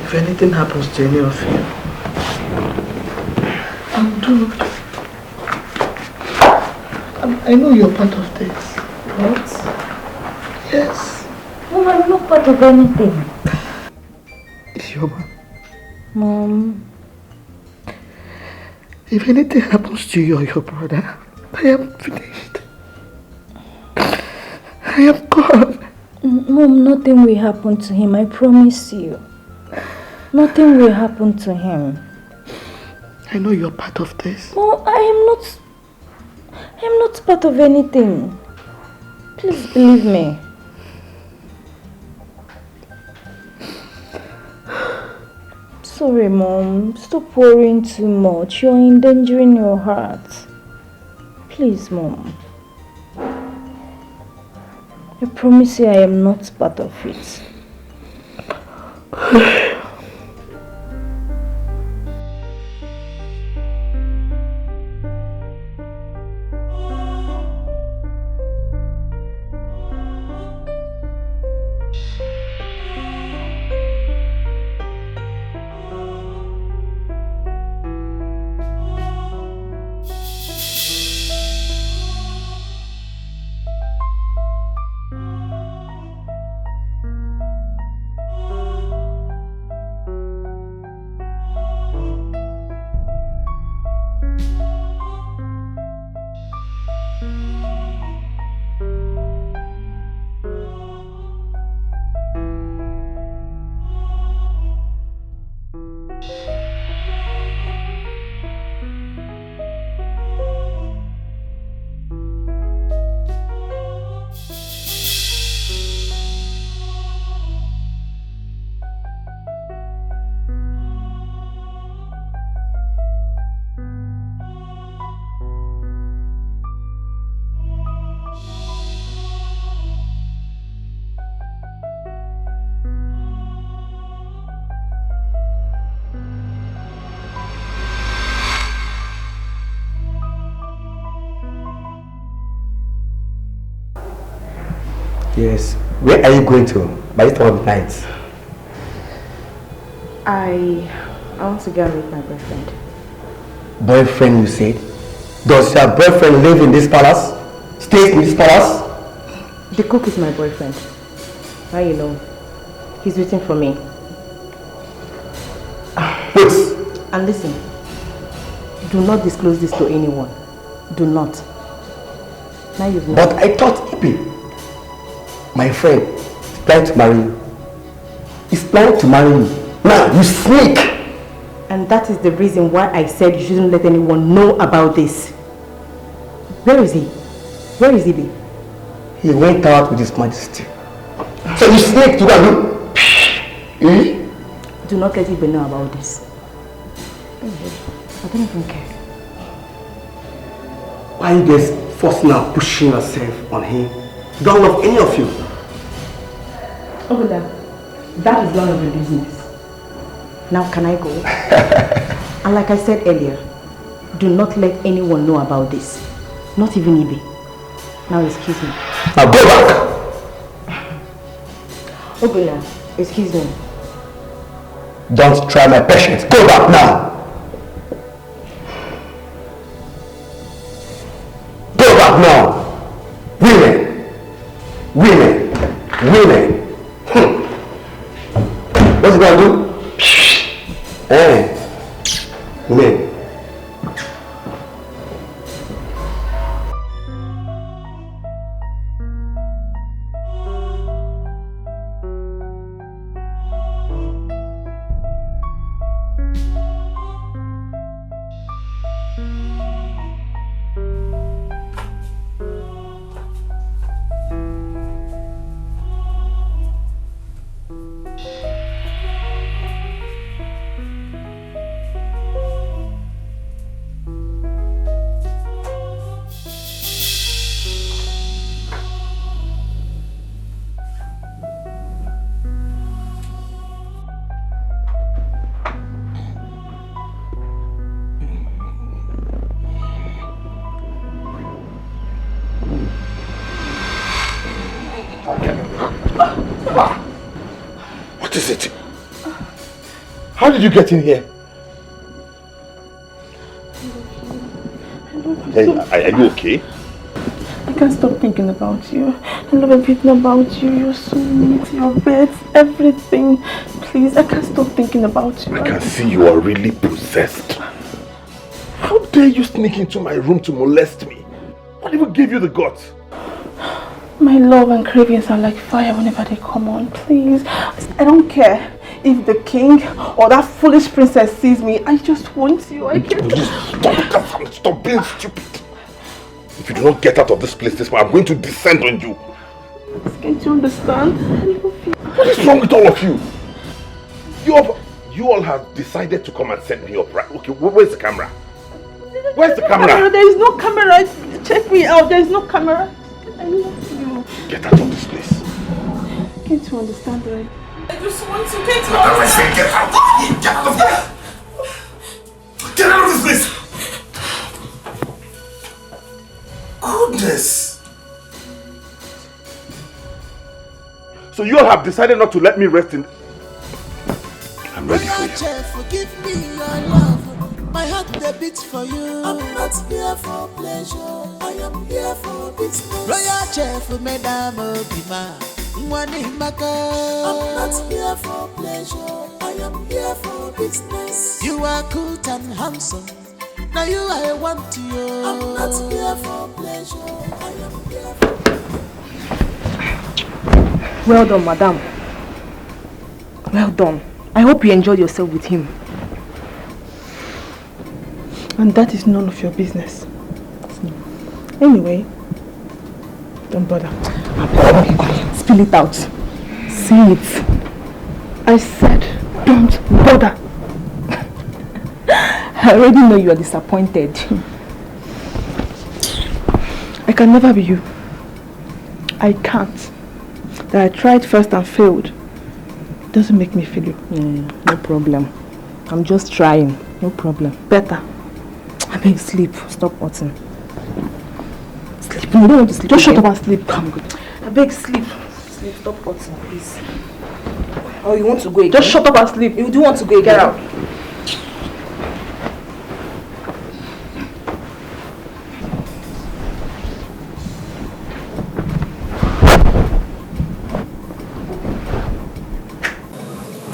If anything happens to any of you, I'm doomed. I know you're part of this. What? Yes. Mom, I'm not part of anything. Isioma. Mom. If anything happens to you or your brother, I am finished. I am gone. Mom, nothing will happen to him, I promise you. Nothing will happen to him. I know you're part of this. No, I am not part of anything. Please believe me. Sorry, Mom. Stop worrying too much. You're endangering your heart. Please, Mom. I promise you I am not part of it. Yes. Where are you going to? By this time of night. I want to go and meet my boyfriend. Boyfriend, you said? Does your boyfriend live in this palace? Stays in this palace? The cook is my boyfriend. How you know? He's waiting for me. Wait. And listen, do not disclose this to anyone. Do not. Now you've known. But I thought Ibi, my friend, is planning to marry you. He's planning to marry you. Now, you sneak! And that is the reason why I said you shouldn't let anyone know about this. Where is he? Where is Ibi? He went out with his majesty. So you sneak to go and Do not let Ibi know about this. I don't even care. Why are you guys forcing now, pushing yourself on him? You don't love any of you. Over there. That is none of your business. Now can I go? And like I said earlier, do not let anyone know about this. Not even Ibi. Now excuse me. Now go back! Obula, excuse me. Don't try my patience. Go back now! Go back now! Women! Women! Women! What's he gonna do? Women! What is it? How did you get in here? Hey, are you okay? I can't stop thinking about you. I love everything about you. You're so neat, your beds, everything. Please, I can't stop thinking about you. I can see you are really possessed. How dare you sneak into my room to molest me? What even gave you the guts? My love and cravings are like fire whenever they come on. Please, I don't care if the king or that foolish princess sees me. I just want you. I can't. Stop being stupid. If you do not get out of this place this way, I'm going to descend on you. Can't you understand? I love you. What is wrong with all of you? You all have decided to come and set me up, right? Okay, where's the camera? Where's the camera? There is no camera. Check me out. There is no camera. I love you. Get out of this place. Can't you understand, right? I just want to get out. I say get out. Get out of here. Get out of this place. Goodness. So you all have decided not to let me rest in... I'm ready for you. Forgive me your love. My heart beats for you. I'm not here for pleasure. I am here for business. Royal chef, Madame Obima. I'm not here for pleasure. I am here for business. You are good and handsome. Now you I want to you. I'm not here for pleasure. I am here for... Well done, madam. Well done. I hope you enjoyed yourself with him. And that is none of your business. Anyway, don't bother. Spill it out. Say it. I said, don't bother. I already know you are disappointed. I can never be you. I can't. That I tried first and failed doesn't make me feel you. No problem. I'm just trying. No problem. Better. I beg, sleep. Stop watching. Sleep. You don't want to sleep. Just shut up and sleep. I'm good. I beg, sleep. Sleep, stop hurting, please. Oh, you want to go again? Just shut up and sleep. You do want to go again? Get out.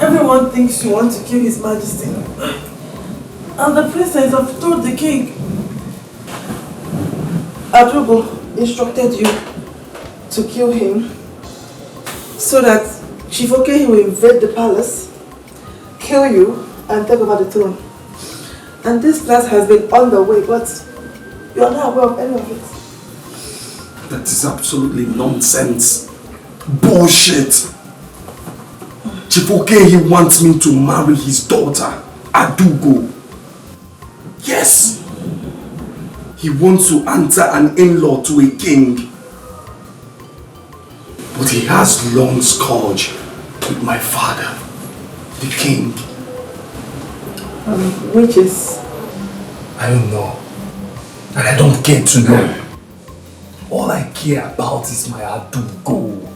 Everyone thinks you want to kill His Majesty. And the princess have told the king. Adrugo instructed you to kill him so that Chief Oke will invade the palace, kill you, and take over the throne. And this plan has been on the way, but you are not aware of any of it. That is absolutely nonsense. Bullshit. Chief Oke, he wants me to marry his daughter, Adugo. Yes. He wants to answer an in-law to a king. But he has long scourge with my father, the king. Which is? I don't know. And I don't care to know. All I care about is my Adugo.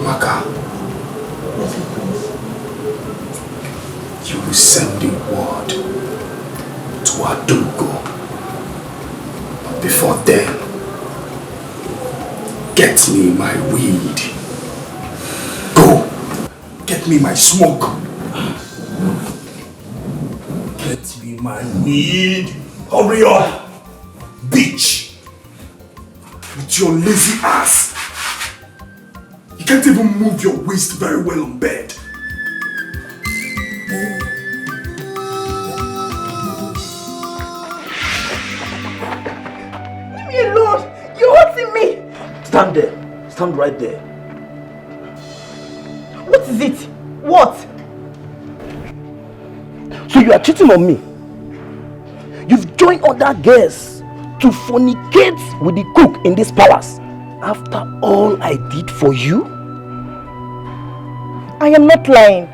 Maka, you will send a word to Adugo. But before then, get me my weed. Go, get me my smoke. Get me my weed. Hurry up, bitch. With your lazy ass. You can't even move your waist very well on bed. Leave me alone! You're hurting me! Stand there. Stand right there. What is it? What? So you are cheating on me. You've joined other girls to fornicate with the cook in this palace. After all I did for you? I am not lying.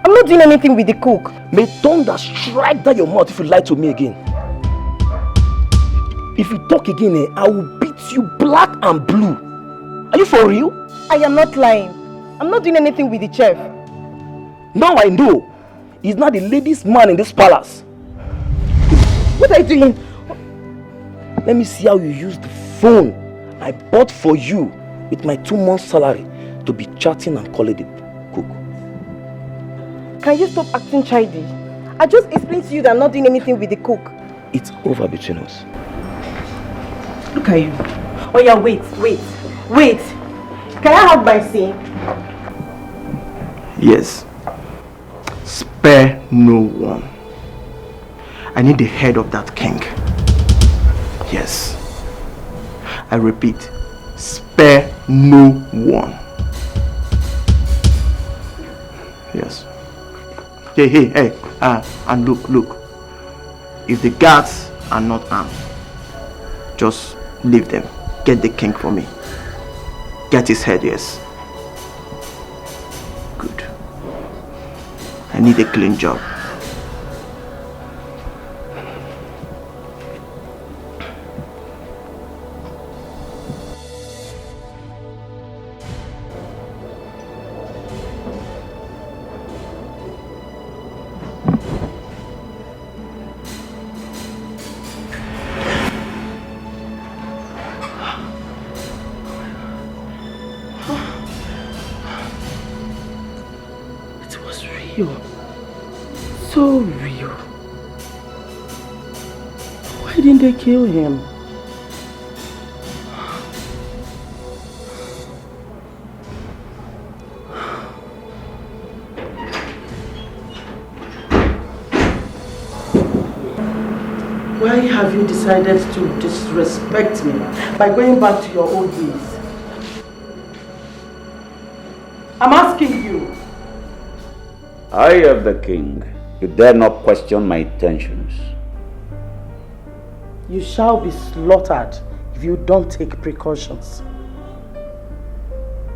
I'm not doing anything with the cook. May thunder strike down your mouth if you lie to me again. If you talk again, I will beat you black and blue. Are you for real? I am not lying. I'm not doing anything with the chef. Now I know. He's not the ladies' man in this palace. What are you doing? Let me see how you use the phone I bought for you with my 2 months salary to be chatting and calling the cook. Can you stop acting childish? I just explained to you that I'm not doing anything with the cook. It's over between us. Look at you. Oh yeah, wait. Can I have my say? Yes. Spare no one. I need the head of that king. Yes. I repeat, spare no one. Yes. Hey, and look. If the guards are not armed, just leave them. Get the king for me. Get his head, yes. Good. I need a clean job. So real. Why didn't they kill him? Why have you decided to disrespect me by going back to your old ways? I'm asking you. I am the king. You dare not question my intentions. You shall be slaughtered if you don't take precautions.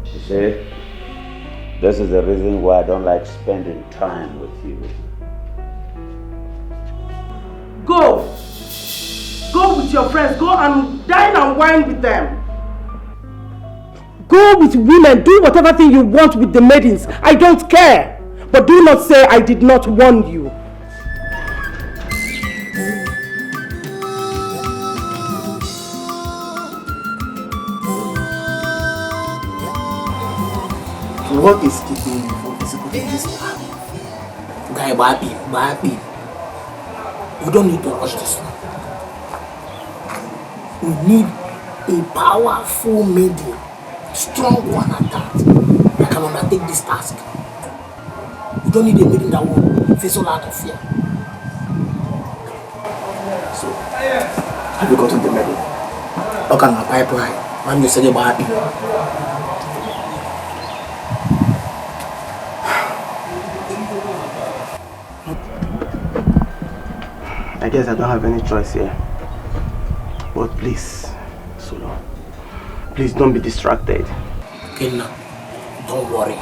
You see, this is the reason why I don't like spending time with you. Go! Go with your friends. Go and dine and wine with them. Go with women. Do whatever thing you want with the maidens. I don't care. But do not say I did not warn you. What is keeping you from executing this plan? Guy, baby. We don't need to rush this one. We need a powerful maiden, strong one at that can undertake this task. We don't need a maiden that will face a lot of fear. So, have you gotten the maiden? Okay, my pipeline. I'm just saying about happy. I guess I don't have any choice here. But please, Solo, please don't be distracted. Inna, don't worry.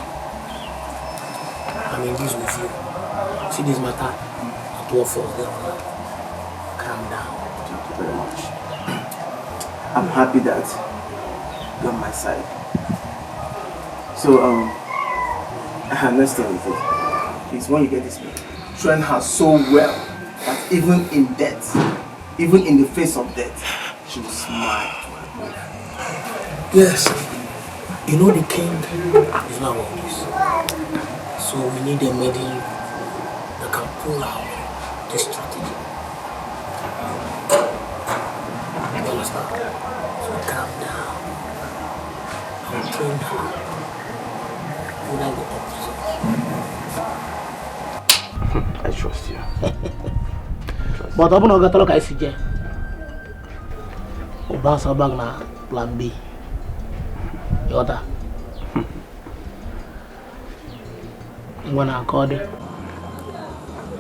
I'm in this with you. See this matter? At all for them. Calm down. Thank you very much. I'm happy that you're on my side. So, let's start with it. Please, when you get this mail, train her so well that even in death, even in the face of death, she will smile to her move. Yes. You know the king is not on this. So we need a maiden that can pull out this strategy. You understand? So calm down. I'll train her. You like the opposite. I trust you. But I'm not going to look at it. Obasa bag na plan B. Yoda. When call it.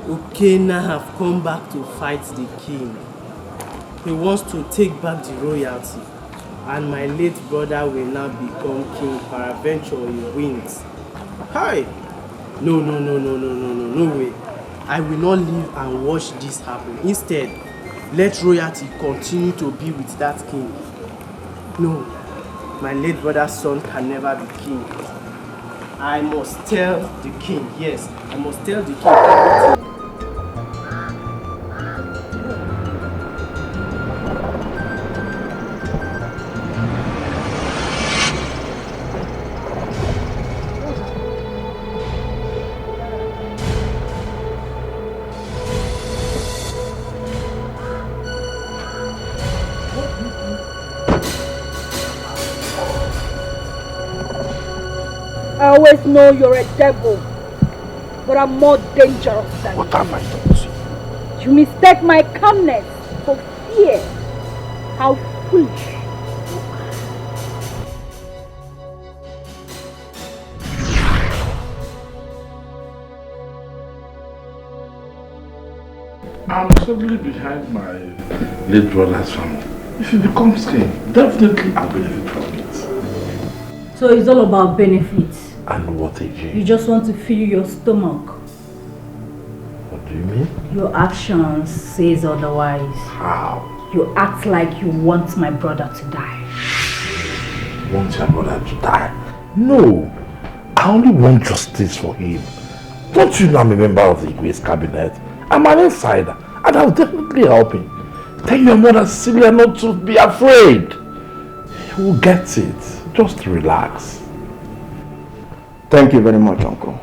Ukena have come back to fight the king. He wants to take back the royalty, and my late brother will now become king. Peradventure he wins. Hi! No way. I will not live and watch this happen. Instead, let royalty continue to be with that king. No, my late brother's son can never be king. I must tell the king, yes, I must tell the king everything. I always know you're a devil, but I'm more dangerous than What have I done to you? You mistake my calmness for fear. How foolish. I'm solely behind my late brother's family. If he becomes king, definitely I'll benefit from it. So it's all about benefits. And what again? You just want to fill your stomach. What do you mean? Your actions says otherwise. How? You act like you want my brother to die. Want your brother to die? No. I only want justice for him. Don't you know I'm a member of the Igwe's cabinet? I'm an insider and I'll definitely help him. Tell your mother Celia not to be afraid. He will get it. Just relax. Thank you very much, Uncle.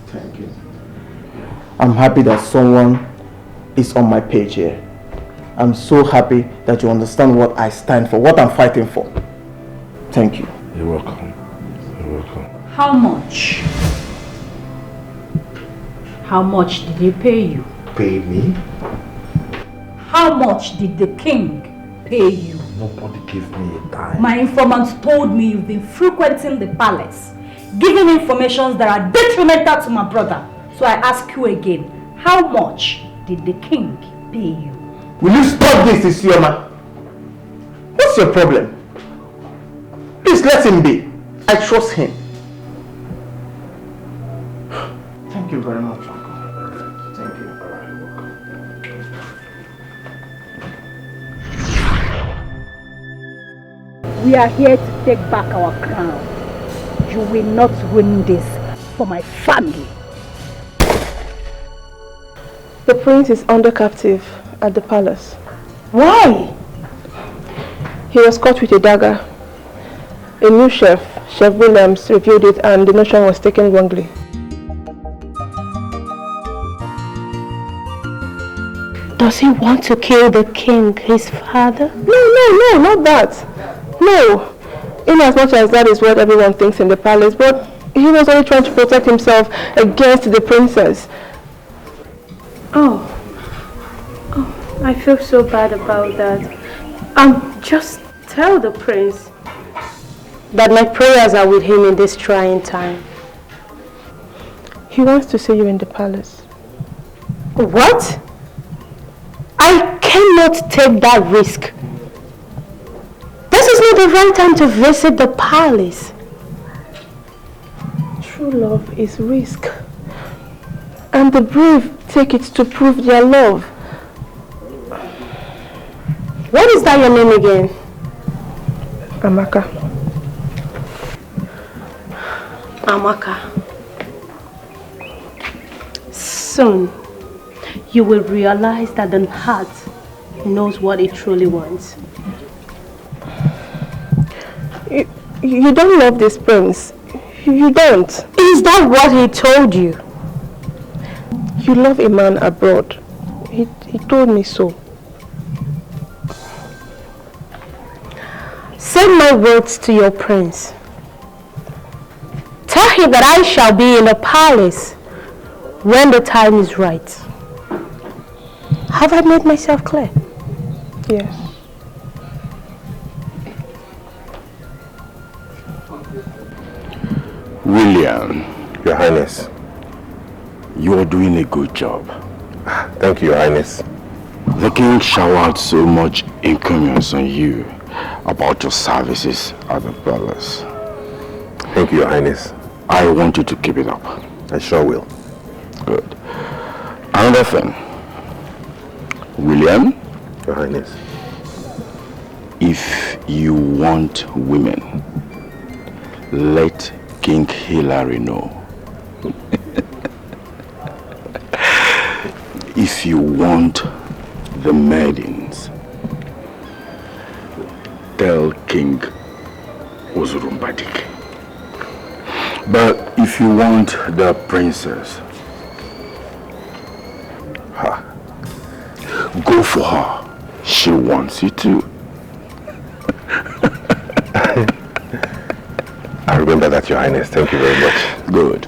Thank you. I'm happy that someone is on my page here. I'm so happy that you understand what I stand for, what I'm fighting for. Thank you. You're welcome. You're welcome. How much? How much did he pay you? Pay me? How much did the king pay you? Nobody gave me a dime. My informant told me you've been frequenting the palace, giving information that are detrimental to my brother. So I ask you again, how much did the king pay you? Will you stop this, Isioma? What's your problem? Please let him be. I trust him. Thank you very much, Uncle. Thank you. We are here to take back our crown. You will not ruin this for my family. The prince is under captive at the palace. Why? He was caught with a dagger. A new chef, Chef Williams, reviewed it and the notion was taken wrongly. Does he want to kill the king, his father? No, not that. No. In as much as that is what everyone thinks in the palace, but he was only trying to protect himself against the princess. Oh, I feel so bad about that. Just tell the prince that my prayers are with him in this trying time. He wants to see you in the palace. What? I cannot take that risk. This is not the right time to visit the palace. True love is risk. And the brave take it to prove their love. What is that your name again? Amaka. Amaka. Soon, you will realize that the heart knows what it truly wants. You don't love this prince. You don't. Is that what he told you? You love a man abroad. He told me so. Send my words to your prince. Tell him that I shall be in the palace when the time is right. Have I made myself clear? Yes. William. Your Highness. You are doing a good job. Thank you, Your Highness. The king showered so much encomiums on you about your services at the palace. Thank you, Your Highness. I want you to keep it up. I sure will. Good. Another thing. William? Your Highness. If you want women, let King Hilary know. If you want the maidens, tell King Dikeh. But if you want the princess, go for her. She wants you too. I remember that, Your Highness. Thank you very much. Good.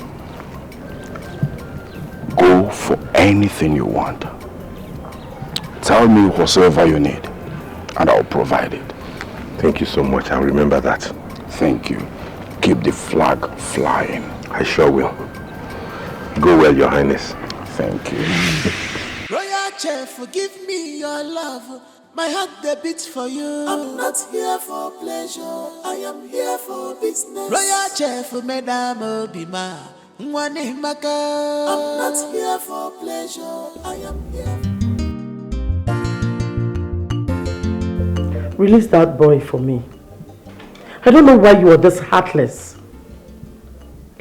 Go for anything you want. Tell me whatsoever you need, and I'll provide it. Thank you so much. I'll remember that. Thank you. Keep the flag flying. I sure will. Go well, Your Highness. Thank you. Royal Chef, forgive me your love. My heart the beats for you. I'm not here for pleasure. I am here for business. Royal Chef, Madame Obima. I'm not here for pleasure. I am here. Release that boy for me. I don't know why you are this heartless.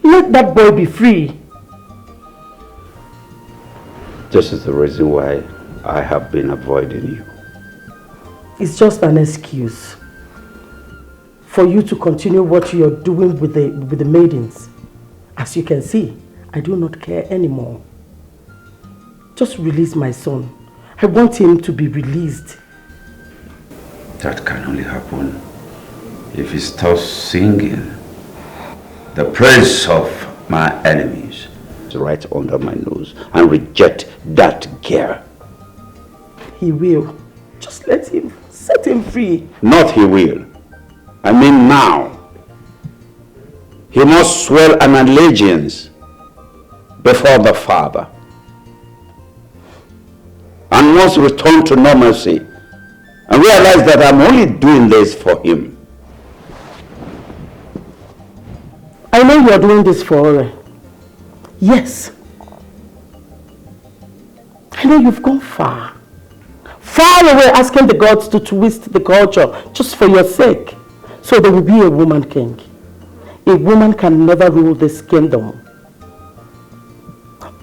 Let that boy be free. This is the reason why I have been avoiding you. It's just an excuse for you to continue what you are doing with the maidens. As you can see, I do not care anymore. Just release my son. I want him to be released. That can only happen if he starts singing the praise of my enemies right under my nose and reject that girl. He will. Just let him. Set him free. Not he will. I mean now. He must swear an allegiance before the Father and must return to normalcy and realize that I'm only doing this for him. I know you are doing this for Ore. Yes. I know you've gone far. Far away asking the gods to twist the culture just for your sake. So there will be a woman king. A woman can never rule this kingdom.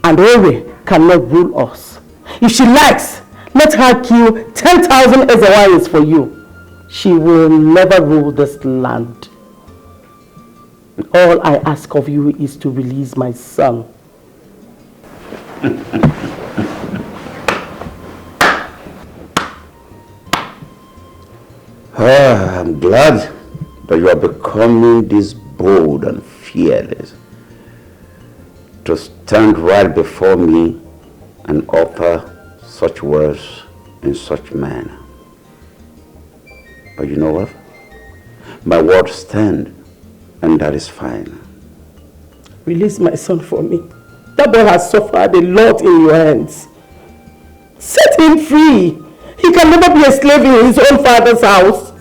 And Ore cannot rule us. If she likes, let her kill 10,000 Ezewayis for you. She will never rule this land. All I ask of you is to release my son. I'm glad that you are becoming this bold and fearless to stand right before me and utter such words in such manner. But you know what? My words stand, and that is fine. Release my son for me. That boy has suffered a lot in your hands. Set him free. He can never be a slave in his own father's house.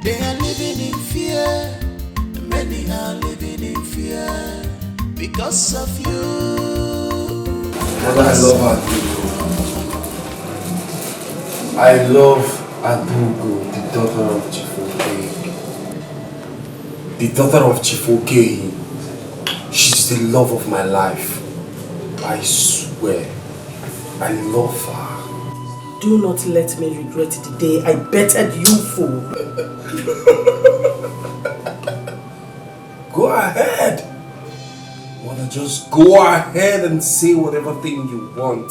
They are living in fear. Many are living in fear because of you. I love Adugo. I love Adugo, the daughter of Chifoke. The daughter of Chifoke. She's the love of my life. I swear, I love her. Do not let me regret the day I bettered you, fool. Go ahead. Wanna just go ahead and say whatever thing you want.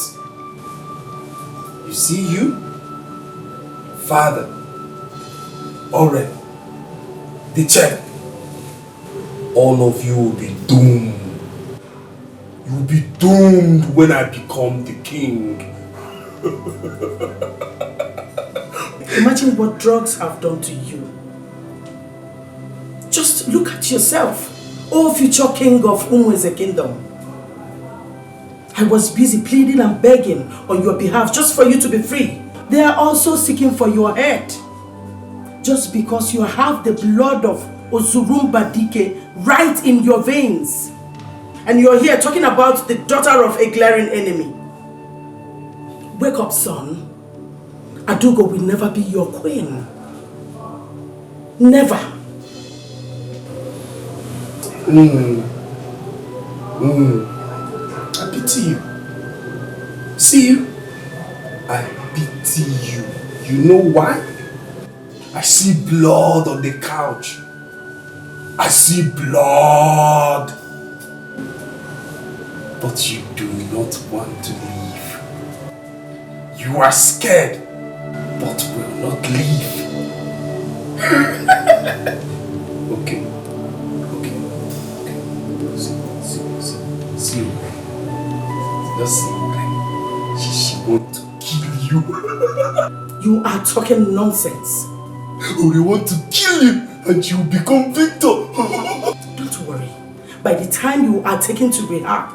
You see you, father, Ore, Dikeh, all of you will be doomed. You will be doomed when I become the king. Imagine what drugs have done to you. Just look at yourself, O future king of Umweze kingdom. I was busy pleading and begging on your behalf just for you to be free. They are also seeking for your head. Just because you have the blood of Ozurumba Dikeh right in your veins. And you're here talking about the daughter of a glaring enemy. Wake up, son. Adugo will never be your queen. Never. I pity you. See you? I pity you. You know why? I see blood on the couch. I see blood. But you do not want to leave. You are scared, but will not leave. Okay. See you. Just see. She want to kill you. You are talking nonsense. Or they want to kill you and you become victor. Don't worry. By the time you are taken to rehab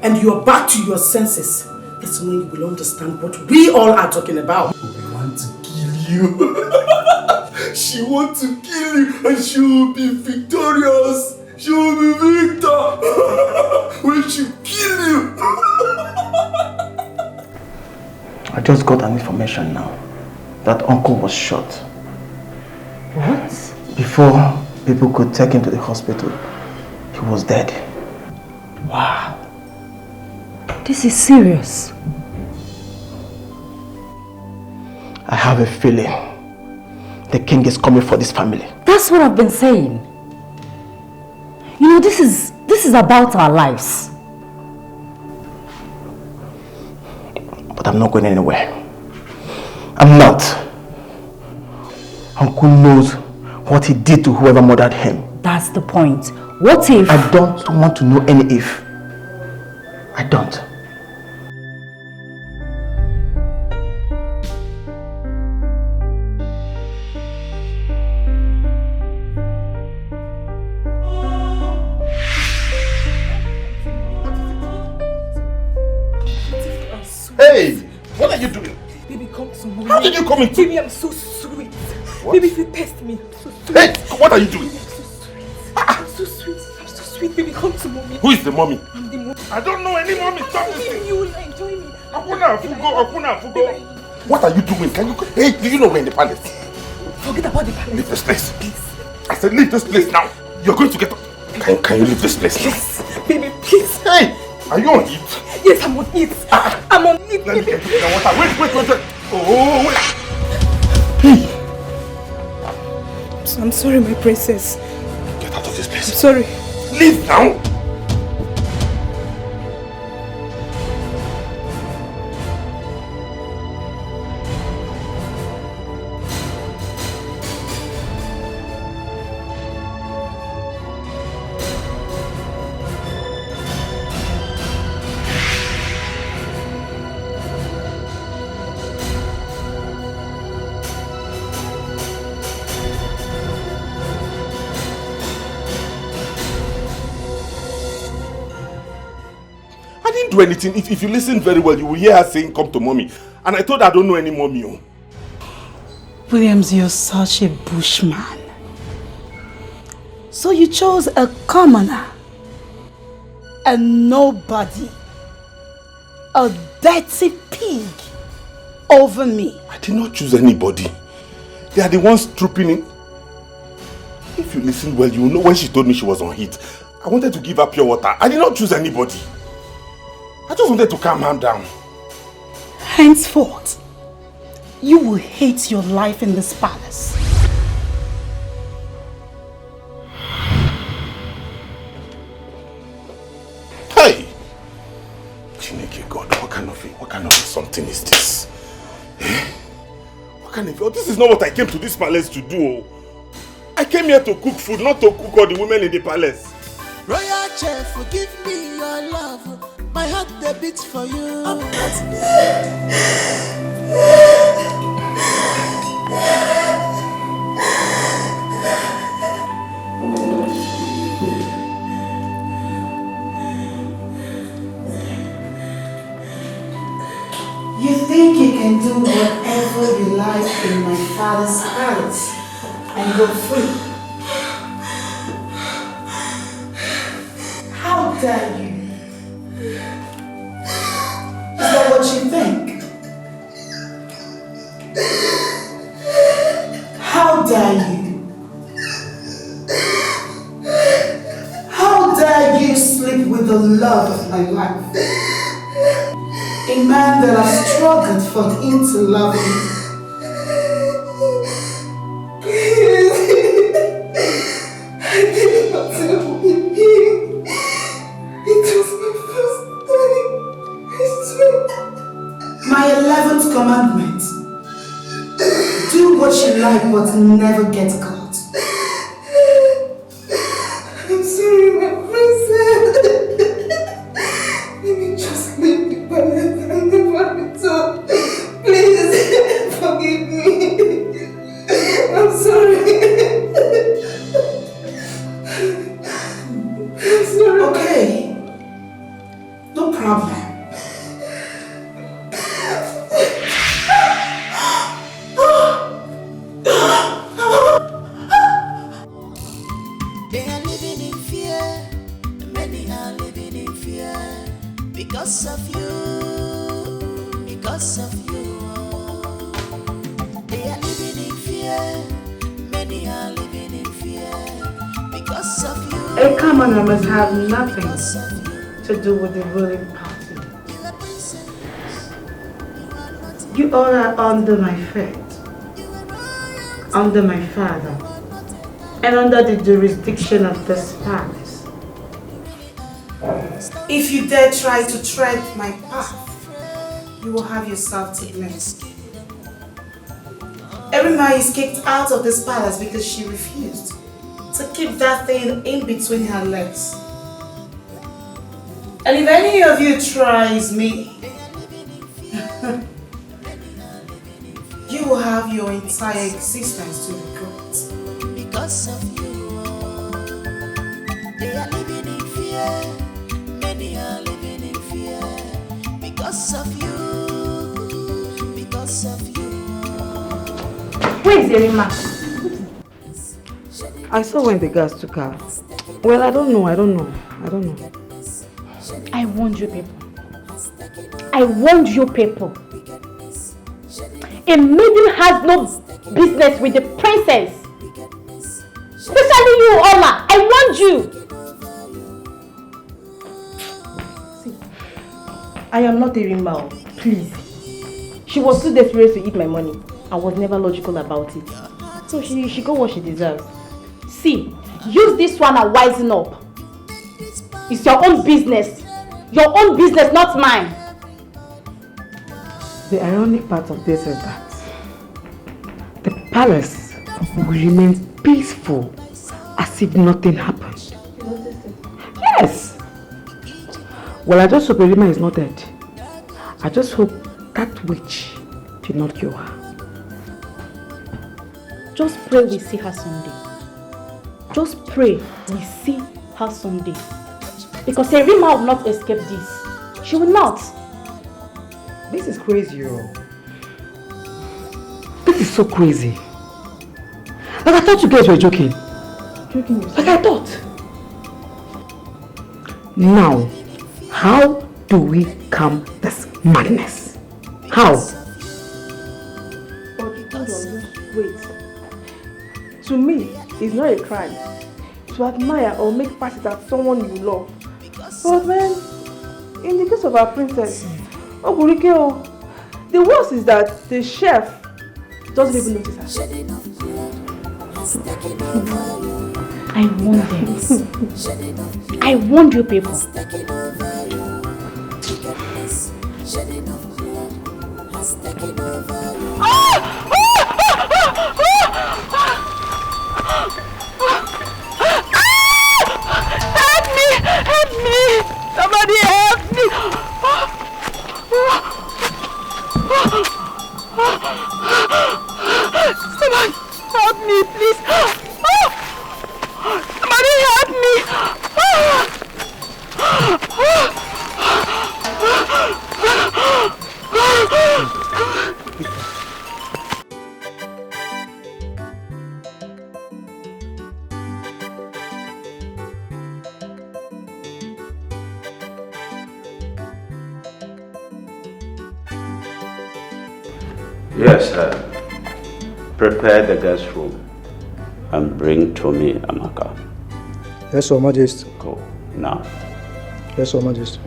and you are back to your senses, that's when you will understand what we all are talking about. We want to kill you. She wants to kill you and she will be victorious. She will be victor when she kill you. I just got an information now that uncle was shot. What? Before people could take him to the hospital, he was dead. Wow. This is serious. I have a feeling the king is coming for this family. That's what I've been saying. You know, this is about our lives. But I'm not going anywhere. I'm not. Uncle knows what he did to whoever murdered him. That's the point. What if... I don't want to know any if. I don't. Hey! What are you doing? Baby, come to me. How did you come in? Baby, I'm so sweet. What? Baby, if you test me, I'm so sweet. Hey! What are you doing? I'm so sweet. I'm so sweet. I'm so sweet. Sweet baby, come to mommy. Who is the mommy? I'm the mommy. I don't know any mommy. Stop this thing. You will enjoy me. Akuna, Fugo. What are you doing? Hey, do you know we're in the palace? Forget about the palace. Leave this place. Please. I said leave this place now. You're going to get up. Can you leave this place? Please. Baby, please. Hey, are you on heat? Yes, I'm on heat. I'm on heat. Let me get you the water. Wait. Oh, wait. Hey. I'm sorry, my princess. Get out of this place. I'm sorry. Leave now. Do anything. If you listen very well, you will hear her saying, come to mommy. And I told her I don't know any mommy. Oh. Williams, you're such a bushman. So you chose a commoner, a nobody, a dirty pig over me. I did not choose anybody. They are the ones trooping in. If you listen well, you will know when she told me she was on heat. I wanted to give her pure water. I did not choose anybody. I just wanted to calm her down. Henceforth, you will hate your life in this palace. Hey! Chineke God, what kind of something is this? Eh? What kind of... This is not what I came to this palace to do. I came here to cook food, not to cook all the women in the palace. Royal chef, forgive me your love. My heart they beat for you. You think you can do whatever you like in my father's palace and go free? How dare you? Is that what you think? How dare you? How dare you sleep with the love of my life? A man that I struggled for him to love me. Please. I did not tell him. It was my first time. I swear. My 11th commandment. Do what you like but never get caught. I'm sorry, my princess. Let me just leave the palace and never return. Please, forgive me. I'm sorry. I'm sorry. Okay. No problem. They are living in fear. Many are living in fear. Because of you. Because of you. They are living in fear. Many are living in fear. Because of you. A commoner must have nothing to do with the ruling party. You all are under my feet, under my father, and under the jurisdiction of this palace. If you dare try to tread my path, you will have yourself to blame. Everybody is kicked out of this palace because she refused to keep that thing in between her legs. And if any of you tries me, you will have your entire existence to regret. Because of you. They are living in fear. Many are living in fear. Because of you. Because of you. Where is Yerima? I saw when the girls took her. Well, I don't know. I warned you people. I warned you people. A maiden has no business with the princess. Especially you, Ola. I warned you. See, I am not a rimba, please. She was too desperate to eat my money. I was never logical about it. So she got what she deserves. See, use this one and wisen up. It's your own business. Your own business, not mine. The ironic part of this is that the palace will remain peaceful as if nothing happened. Yes! Well, I just hope Erima is not dead. I just hope that witch did not kill her. Just pray we see her someday. Just pray we see her someday. Because Erima will not escape this. She will not. This is crazy, This is so crazy. Like I thought you guys were joking. Joking? Like I thought. Now, how do we calm this madness? How? But hold on, just wait. To me, it's not a crime to admire or make passes at someone you love. But then, in the case of our princess, Oburike, the worst is that the chef doesn't even notice her. I warned them. I warned you people. Help me! Help me! Somebody help me! Someone help me, please! Somebody help me! Yes, sir. Prepare the guest room and bring Tommy Amaka. Yes, Your Majesty. Go now. Yes, Your Majesty.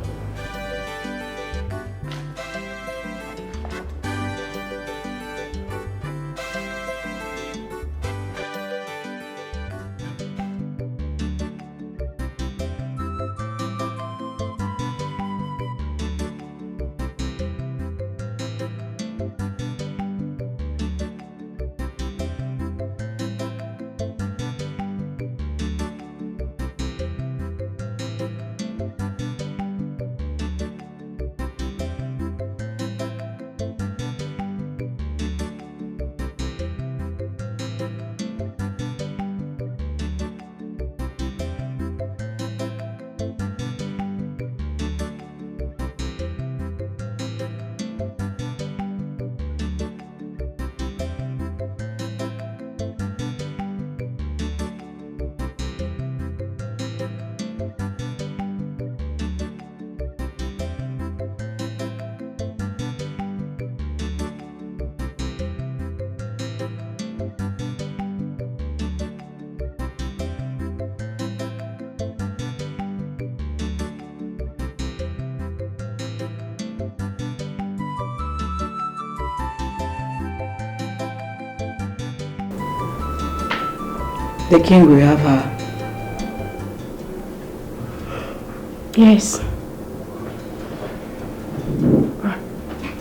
The king will have her. Yes.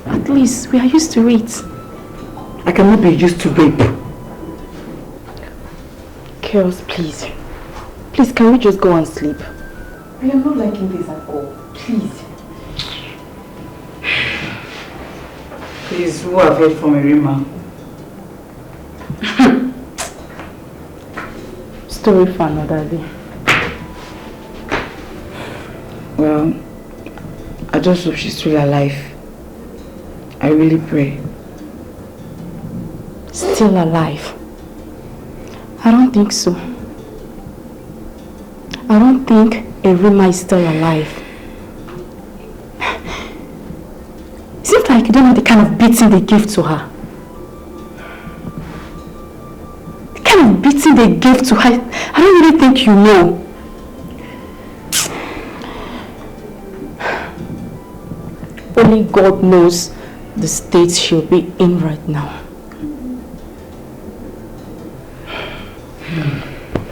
At least we are used to it. I cannot be used to rape. Chaos, please. Please, can we just go and sleep? I am not liking this at all. Please. Please, who have heard from Erima? Story for another day. Well, I just hope she's still alive. I really pray. Still alive? I don't think so. I don't think Erima is still alive. It seems like you don't know the kind of beating they gave to her. The kind of beating they gave to her, I don't really think you know. Only God knows the state she'll be in right now.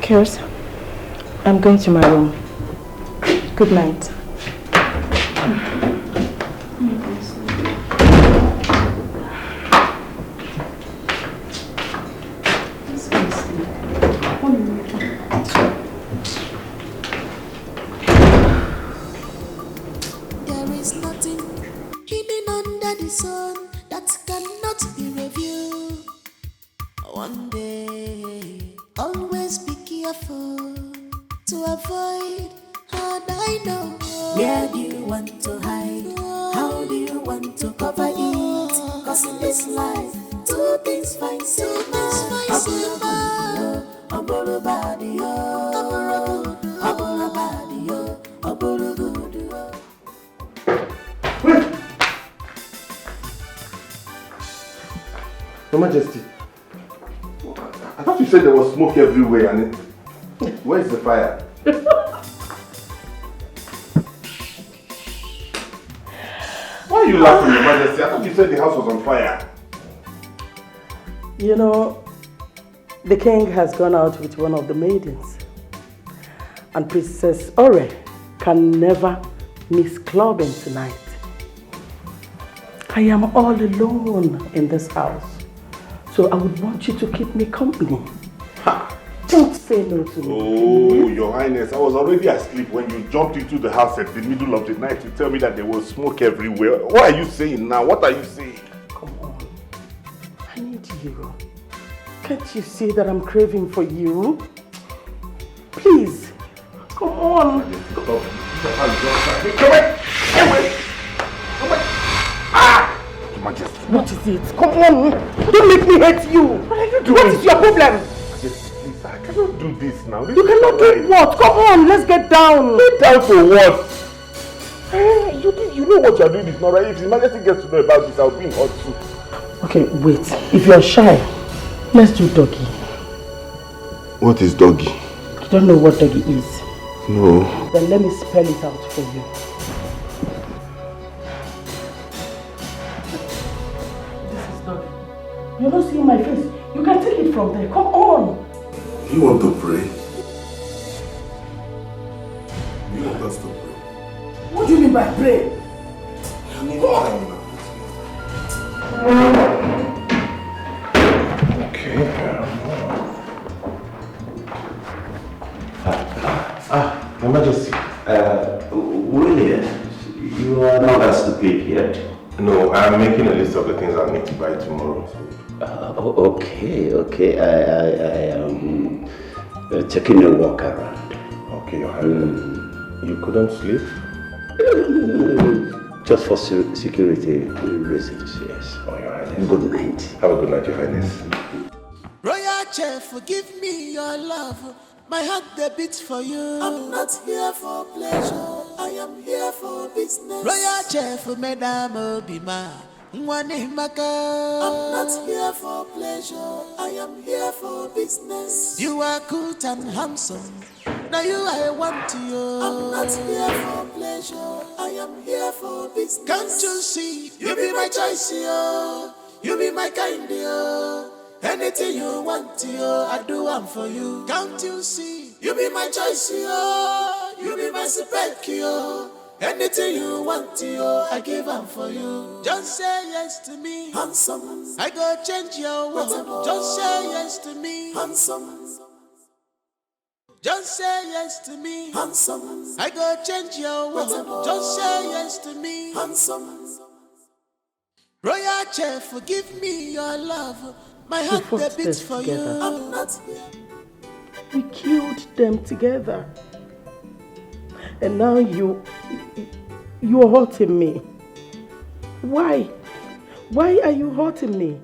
Kirs, I'm going to my room. Good night. There is nothing hidden under the sun that cannot be reviewed. One day, always be careful to avoid hard I know. Where do you want to hide? How do you want to cover it? Cause in this life, two things find silver. Aburu body, aburu body, aburu good. Your Majesty, I thought you said there was smoke everywhere and where's the fire? Why are you laughing, Your Majesty? I thought you said the house was on fire. You know, the king has gone out with one of the maidens. And Princess Ore can never miss clubbing tonight. I am all alone in this house. So I would want you to keep me company. Don't say no to me. Oh, Your Highness, I was already asleep when you jumped into the house at the middle of the night to tell me that there was smoke everywhere. What are you saying now? What are you saying? Come on. I need you. Can't you see that I'm craving for you? Please. Come on. Come on. Ah! Your Majesty. What is it? Come on. Don't make me hate you. What are you doing? What is your problem? Please, I cannot do this now. You cannot do what? Come on, let's get down. Get down for what? You know what you're doing is not right. If His Majesty gets to know about this, I'll be in hot soup. Okay, wait. If you're shy, let's do doggy. What is doggy? You don't know what doggy is? No. Then let me spell it out for you. This is doggy. You're not seeing my face. You can take it from there. Come on. You want to pray? You want us to pray? What do you mean by pray? Your Majesty. Really? You are not as stupid yet? No, I'm making a list of the things I'll need to buy tomorrow. Okay. I am taking a walk around. Okay, Your Highness. You couldn't sleep? Just for security reasons, yes. Oh, Your Highness. Good night. Have a good night, Your Highness. Royal Chef, give me your love. My heart they beats for you. I'm not here for pleasure. I am here for business. Royal Chef, Madame Obima. I'm not here for pleasure. I am here for business. You are good and handsome. Now you I want you. I'm not here for pleasure. I am here for business. Can't you see? You be my choice, yo. You be my kind, yo. Anything you want, yo, I do one for you. Can't you see? You be my choice, yo. You be my spec, yo. Anything you want, yo, I give one for you. Just say yes to me, handsome. I go change your world. Just say yes to me, handsome. Just say yes to me, handsome. I go change your world. Just say yes to me, handsome. Royal Chef, give me your love. My heart that beats for you. I'm not here. We killed them together. And now you're hurting me. Why? Why are you hurting me?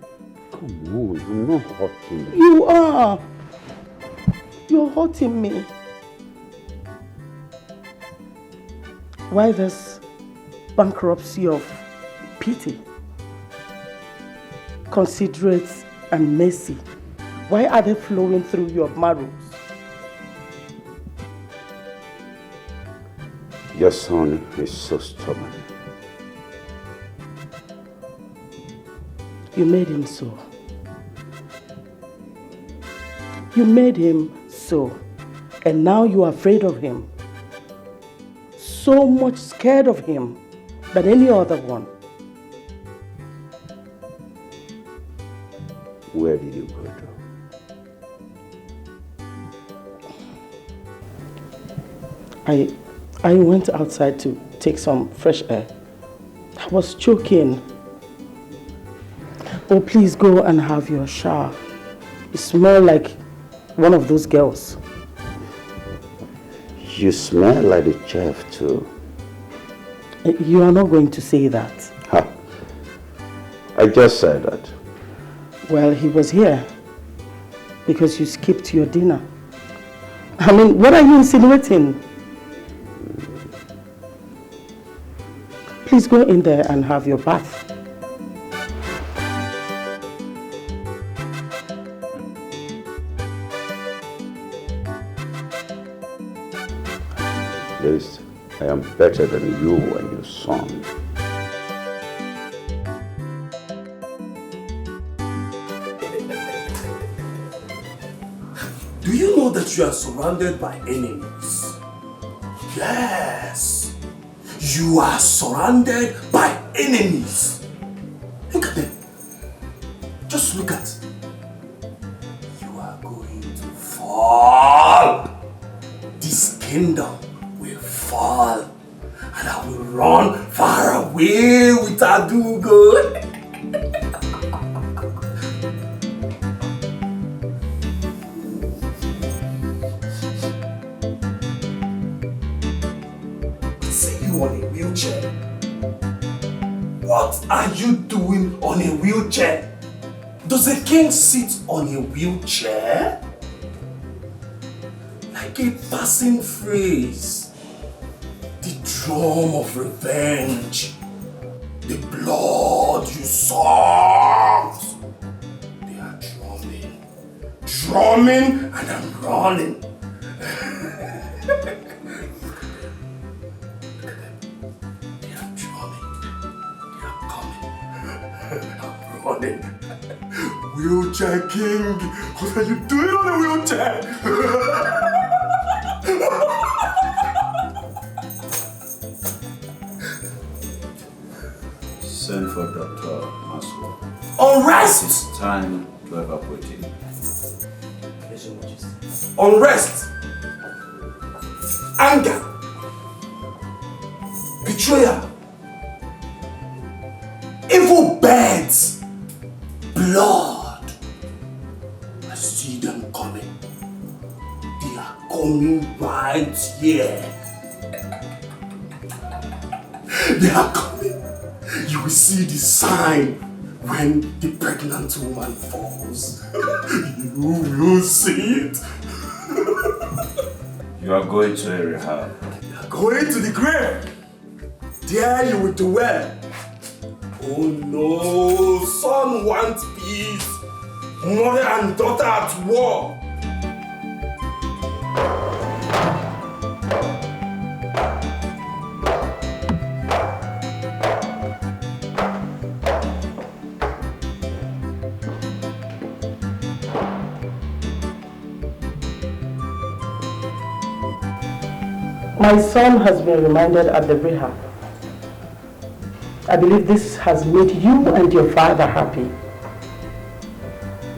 Come on, you're not hurting me. You are. You're hurting me. Why this bankruptcy of pity, considerate and mercy? Why are they flowing through your marrows? Your son is so stubborn. You made him so. You made him so. And now you are afraid of him. So much scared of him than any other one. Where did you go to? I went outside to take some fresh air. I was choking. Oh, please go and have your shower. You smell like one of those girls. You smell like the chef too. You are not going to say that. Ha! I just said that. Well, he was here because you skipped your dinner. I mean, what are you insinuating? Please go in there and have your bath. Least I am better than you and your son. Do you know that you are surrounded by enemies? Yes. You are surrounded by enemies. Look at them. Just look at. You are going to fall. This kingdom will fall. And I will run far away with Adugo. On a wheelchair. What are you doing on a wheelchair? Does a king sit on a wheelchair? Like a passing phrase. The drum of revenge. The blood you sucked. They are drumming. Drumming and I'm running. Running. Wheelchair king, what are you doing on a wheelchair? Send for Dr. Maslow. Unrest! It's time to evacuate him. Unrest! Anger! Betrayal! Evil birds! Blood! I see them coming. They are coming right here. They are coming. You will see the sign when the pregnant woman falls. You will see it. You are going to a rehab. You are going to the grave. There you will dwell. Oh no, son wants peace. Mother and daughter at war. My son has been reminded at the rehab. I believe this has made you and your father happy.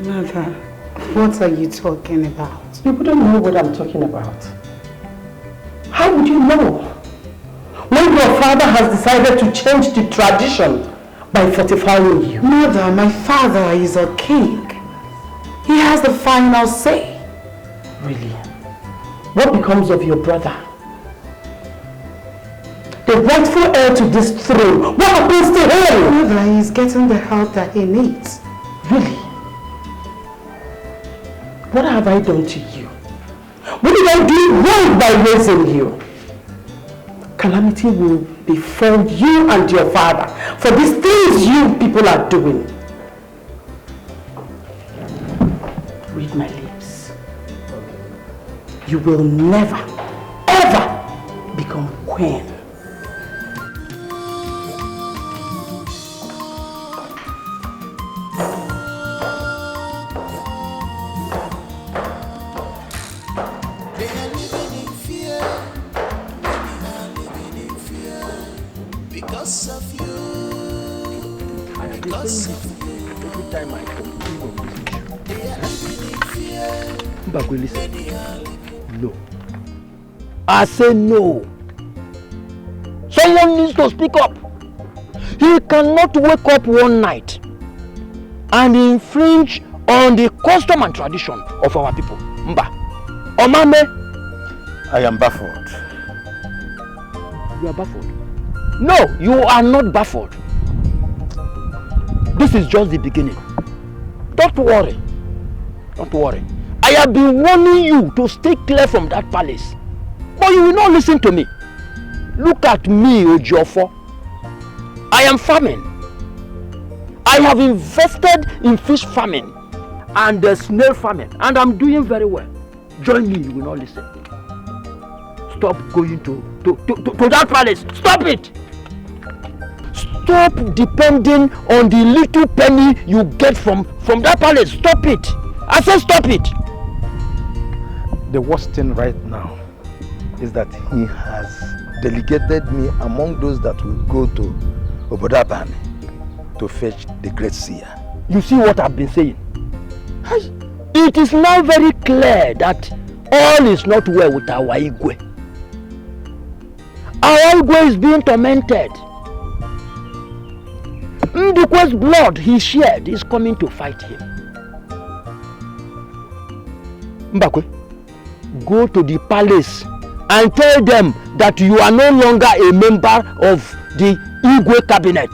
Mother, what are you talking about? You wouldn't know what I'm talking about. How would you know? When your father has decided to change the tradition by fortifying you. Mother, my father is a king. He has the final say. Really? What becomes of your brother? The rightful heir to this throne. What happens to him? Mother, he's getting the help that he needs. Really? What have I done to you? What did I do wrong by raising you? calamity will befall you and your father for these things you people are doing. Read my lips. You will never, ever become queen. No. I say no. Someone needs to speak up. He cannot wake up one night and infringe on the custom and tradition of our people. Mba. Omame. I am baffled. You are baffled? No, you are not baffled. This is just the beginning. Don't worry. Don't worry. I have been warning you to stay clear from that palace. But you will not listen to me. Look at me, Ojiofo. I am farming. I have invested in fish farming and snail farming, and I'm doing very well. Join me, you will not listen. Stop going to that palace. Stop it! Stop depending on the little penny you get from that palace. Stop it! I said stop it! The worst thing right now is that he has delegated me among those that will go to Obodabane to fetch the great seer. You see what I've been saying? It is now very clear that all is not well with our Igwe. Our Igwe is being tormented. Ndukwe's blood he shed is coming to fight him. Mbakwe, go to the palace and tell them that you are no longer a member of the Igwe cabinet.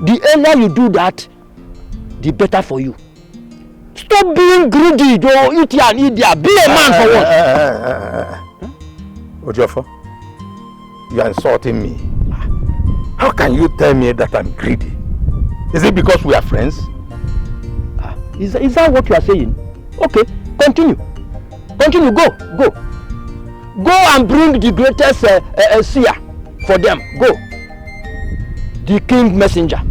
The earlier you do that, the better for you. Stop being greedy, though. Eat here and eat there. Be a man for what? Ojiofo, you are insulting me. How can you tell me that I'm greedy? Is it because we are friends? Is that what you are saying? Okay, continue. Continue, go. Go and bring the greatest seer for them. Go. The king messenger.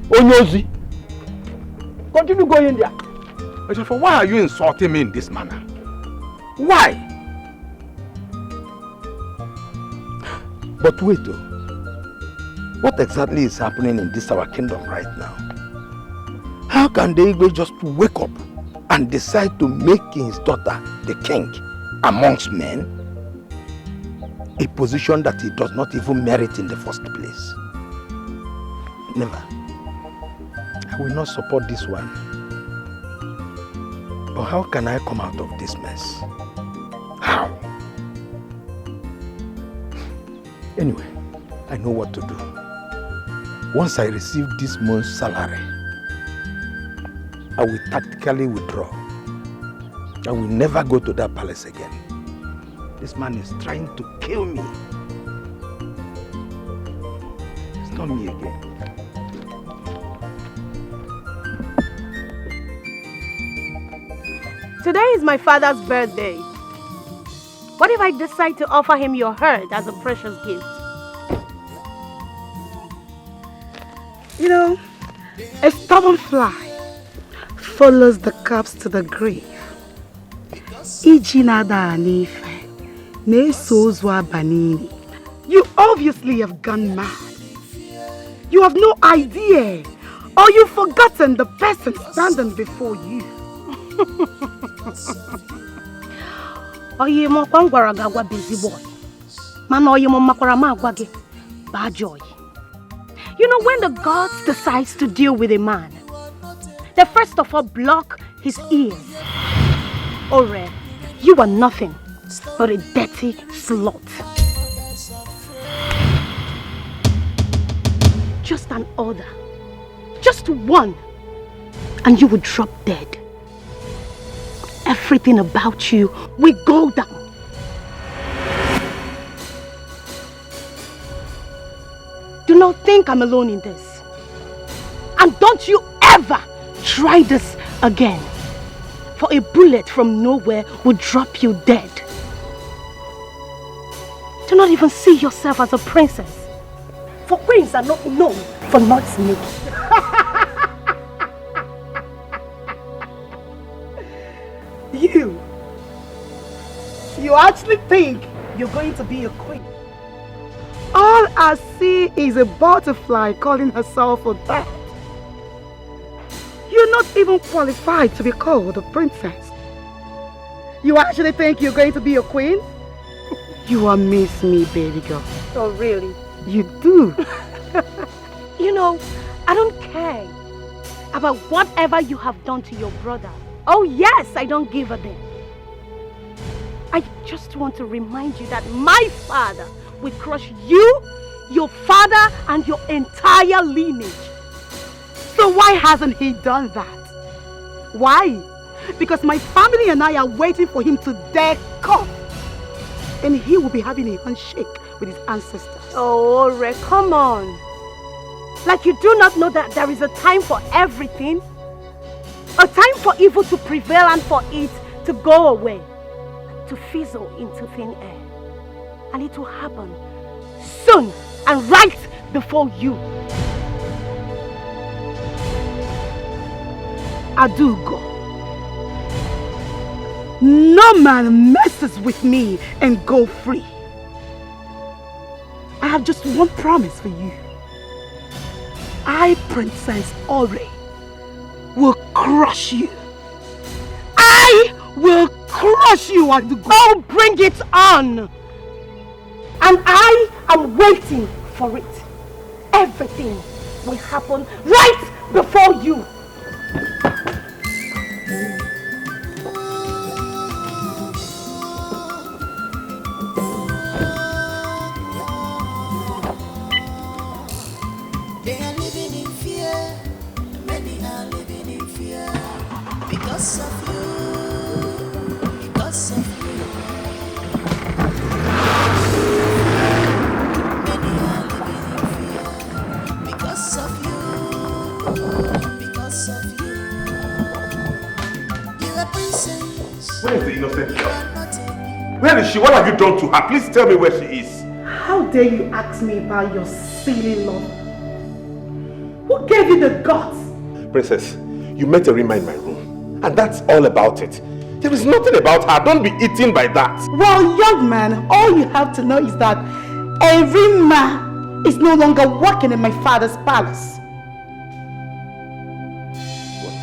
Onyozi. Continue going there. Ojiofo, why are you insulting me in this manner? Why? But wait though. What exactly is happening in this our kingdom right now? How can the Igwe just wake up and decide to make his daughter the king amongst men? A position that he does not even merit in the first place. Never. I will not support this one. But how can I come out of this mess? How? Anyway, I know what to do. Once I receive this month's salary, I will tactically withdraw. I will never go to that palace again. This man is trying to kill me. It's not me again. Today is my father's birthday. What if I decide to offer him your herd as a precious gift? You know, a stubborn fly follows the corpse to the grave. You obviously have gone mad. You have no idea, or you've forgotten the person standing before you. Busy boy. Bad joy. You know, when the gods decides to deal with a man, they first of all block his ears. Ore, you are nothing but a dirty slut. Just an order, just one, and you would drop dead. Everything about you will go down. don't think I'm alone in this. And don't you ever try this again. For a bullet from nowhere will drop you dead. Do not even see yourself as a princess. For queens are not known for not sneaking. You actually think you're going to be a queen? All I see is a butterfly calling herself a bat. You're not even qualified to be called a princess. You actually think you're going to be a queen? You amaze me, baby girl. Oh, really? You do. You know, I don't care about whatever you have done to your brother. Oh yes, I don't give a damn. I just want to remind you that my father will crush you, your father, and your entire lineage. So why hasn't he done that? Why? Because my family and I are waiting for him to dare come. And he will be having a handshake with his ancestors. Oh, Ore, come on. Like you do not know that there is a time for everything? A time for evil to prevail and for it to go away. To fizzle into thin air. And it will happen soon and right before you. Adugo. No man messes with me and go free. I have just one promise for you. I, Princess Ore, will crush you. I will crush you, Adugo. Oh, bring it on! And I am waiting for it. Everything will happen right before you. They are living in fear. Many are living in fear because of you. Because of you. Many are living in fear because of you. Because of you. You're a princess. Where is the innocent girl? Where is she? What have you done to her? Please tell me where she is. How dare you ask me about your silly love? Who gave you the guts? Princess, you met Erima in my room, and that's all about it. There is nothing about her. Don't be eaten by that. Well, young man, all you have to know is that Erima is no longer working in my father's palace. What?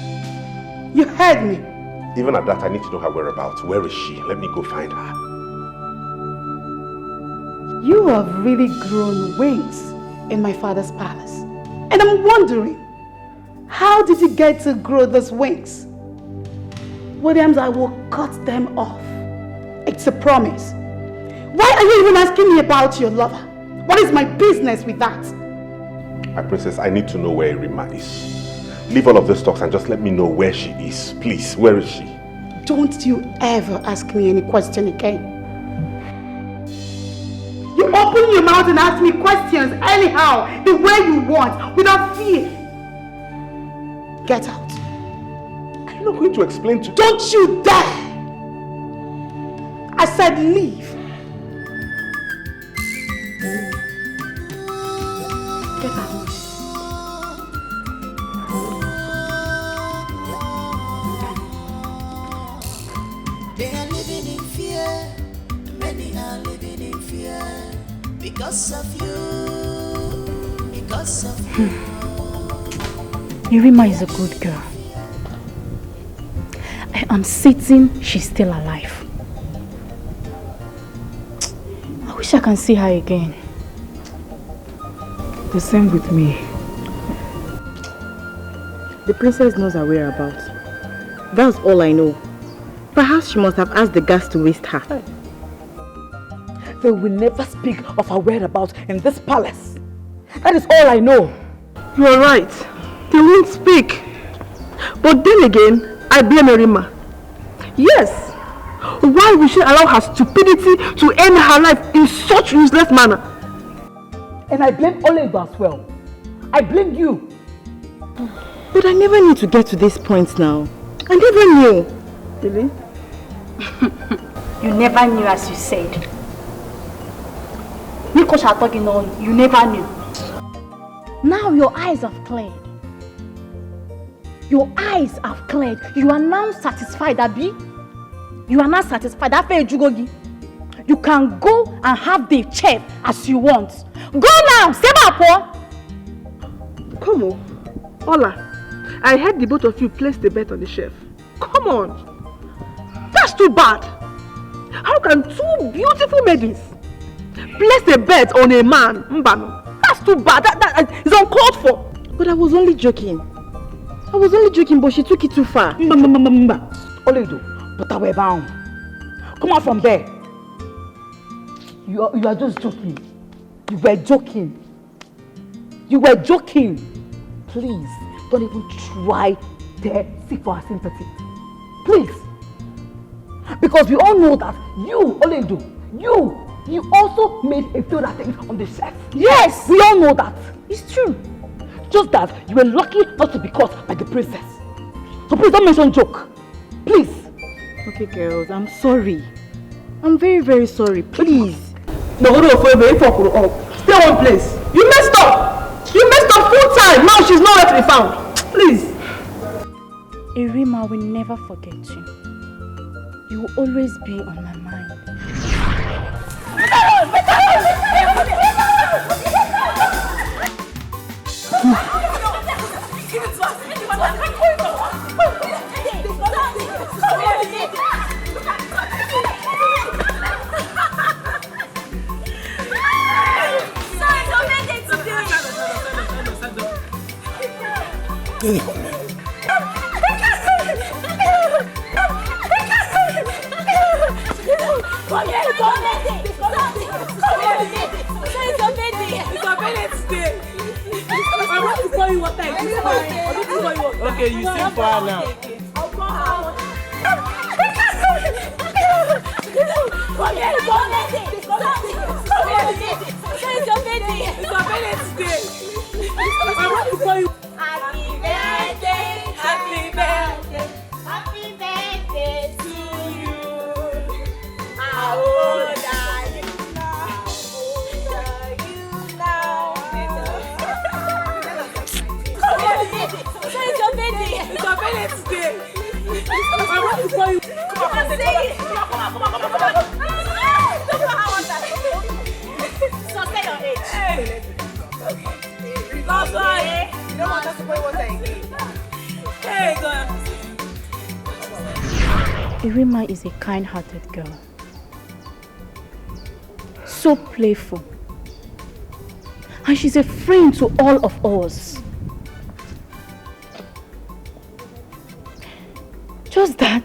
You heard me. Even at that, I need to know her whereabouts. Where is she? Let me go find her. You have really grown wings in my father's palace. And I'm wondering, how did you get to grow those wings? Williams, I will cut them off. It's a promise. Why are you even asking me about your lover? What is my business with that? My princess, I need to know where Erima is. Leave all of this talks and just let me know where she is. Please, where is she? Don't you ever ask me any question again. You open your mouth and ask me questions anyhow, the way you want, without fear. Get out. I'm not going to explain to you. Don't you dare! I said leave. Get out. They are living in fear. Many are living in fear because of you. Because of you. Erima is a good girl. I am certain she's still alive. I wish I can see her again. The same with me. The princess knows her whereabouts. That's all I know. Perhaps she must have asked the guards to waste her. They will never speak of her whereabouts in this palace. That is all I know. You're right. They won't speak. But then again, I blame Erima. Yes. Why would she allow her stupidity to end her life in such useless manner? And I blame Oledo as well. I blame you. But I never knew to get to this point now. I never knew. Really? You never knew, as you said. Because I'm talking on, you never knew. Now your eyes have cleared. Your eyes have cleared. You are now satisfied, Abi. You are now satisfied. You can go and have the chef as you want. Go now, Sebapo. Come on. Ola, I heard the both of you place the bet on the chef. Come on. That's too bad. How can two beautiful maidens place a bet on a man? Mbano? That's too bad. That is uncalled for. But I was only joking. But she took it too far. Oledo, but I were bound. Come on from there. You are just joking. You were joking. You were joking. Please, don't even try to seek for our sympathy. Please. Because we all know that you, Oledo, you also made a failed attempt on the chef. Yes! We all know that. It's true. Just that you were lucky not to be caught by the princess. So please don't mention joke. Please. Okay, girls, I'm sorry. I'm very, very sorry. Please. No, stay one place. You messed up. You messed up full time. Now she's nowhere to be found. Please. Irima will never forget you. You will always be on my mind. Okay, you sing for her now. Happy birthday to you. How old are you now? It's your birthday today. I want to call you. Come on, say it. Come on. Look at how old that is. So say your age. Hey. Last one. You don't want us to play what I Hey, God. Irima is a kind-hearted girl. So playful. And she's a friend to all of us. Just that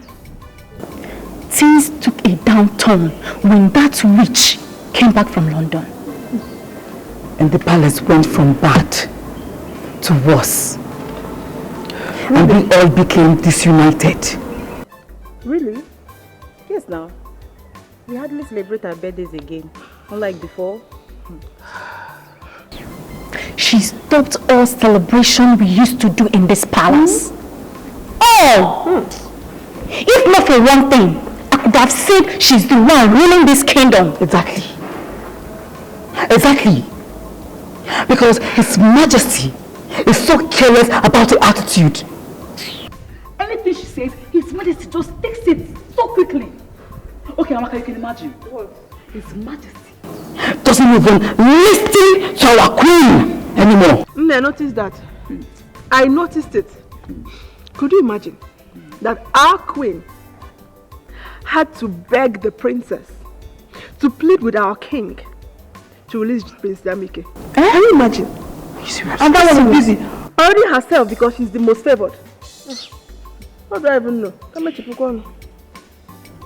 things took a downturn when that witch came back from London. And the palace went from bad to worse. And we all became disunited. Really? Yes, now. We hardly celebrate our birthdays again, unlike before. She stopped all celebration we used to do in this palace. All! If not for one thing, I could have said she's the one ruling this kingdom. Exactly. Because His Majesty is so careless about her attitude. Anything she says, His Majesty just takes it so quickly. Okay, Amaka, you can imagine. What? His Majesty doesn't even listen to our queen anymore. I noticed that. I noticed it. Could you imagine that our queen had to beg the princess to plead with our king to release Prince Damike? Can you imagine? And that one is busy. Already herself because she's the most favored. What do I even know?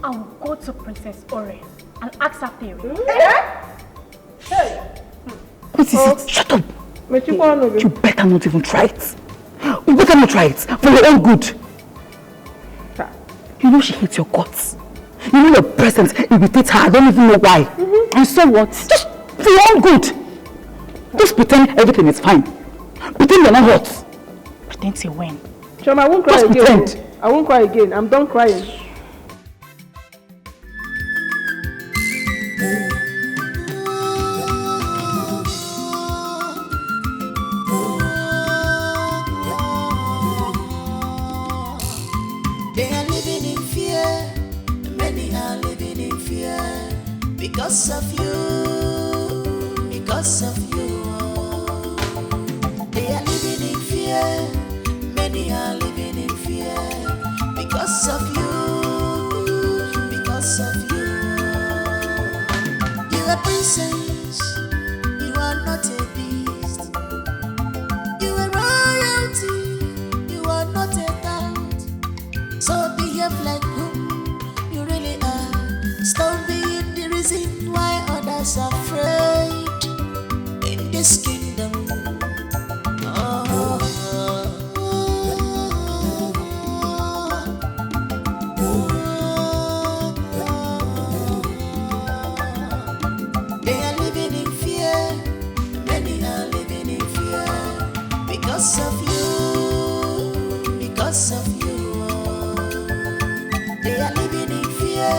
I'll go to Princess Ore and ask her theory. Hey! What is it? Shut up! You better not even try it. You better not try it for your own good. You know she hates your guts. You know your presence irritates her. I don't even know why. And so what? Just for your own good. Just pretend everything is fine. Pretend you're not hurt. Pretend to when? Choma, I won't cry Just again. pretend. I won't cry again. I'm done crying. They are living in fear. Many are living in fear because of you. Because of you. They are living in fear. Many are living in fear because of you. Because of you. You are a princess. You are not a beast. You are royalty. You are not a thought. So behave like who you really are. Stop being the reason why others are afraid in this kingdom. They are living in fear. Many are living in fear because of you. Because of you. They are living in fear.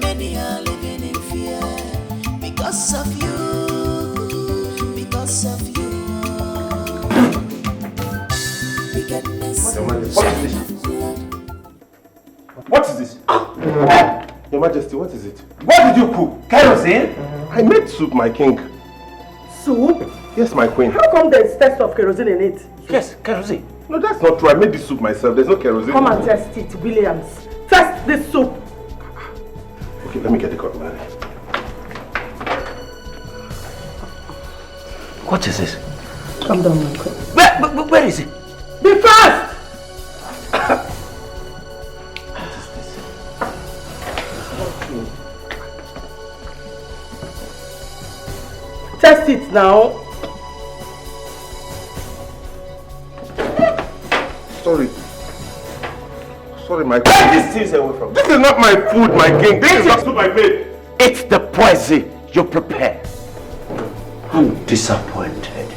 Many are living in fear because of you. Because of you. Wickedness. What is this? Your Majesty, what is it? What did you cook? Kerosene? I made soup, my king. Soup? Yes, my queen. How come there's test of kerosene in it? Yes, kerosene. No, that's not true. I made the soup myself. There's no kerosene. Come and test it, Williams. Test this soup. Okay, let me get the cutlery. What is this? Calm down, my queen. Where is it? Be fast! Test it now. Sorry. Sorry, my queen. Take these things away from me. This is not my food, my king. This is not soup I made. It's the poison you prepared. I'm disappointed.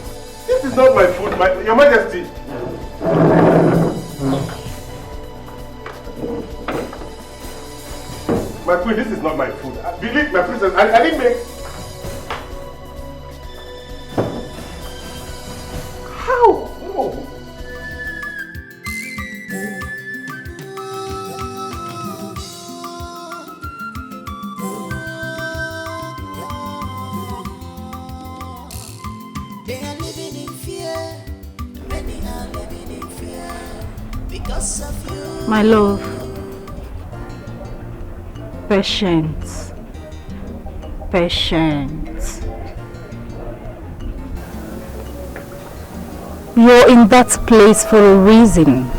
This is not my food, Your Majesty. My queen, this is not my food. Believe my princess, I didn't make... How? No. They are living in fear. Many are living in fear because of you. My love. Patience. Patience. You're in that place for a reason.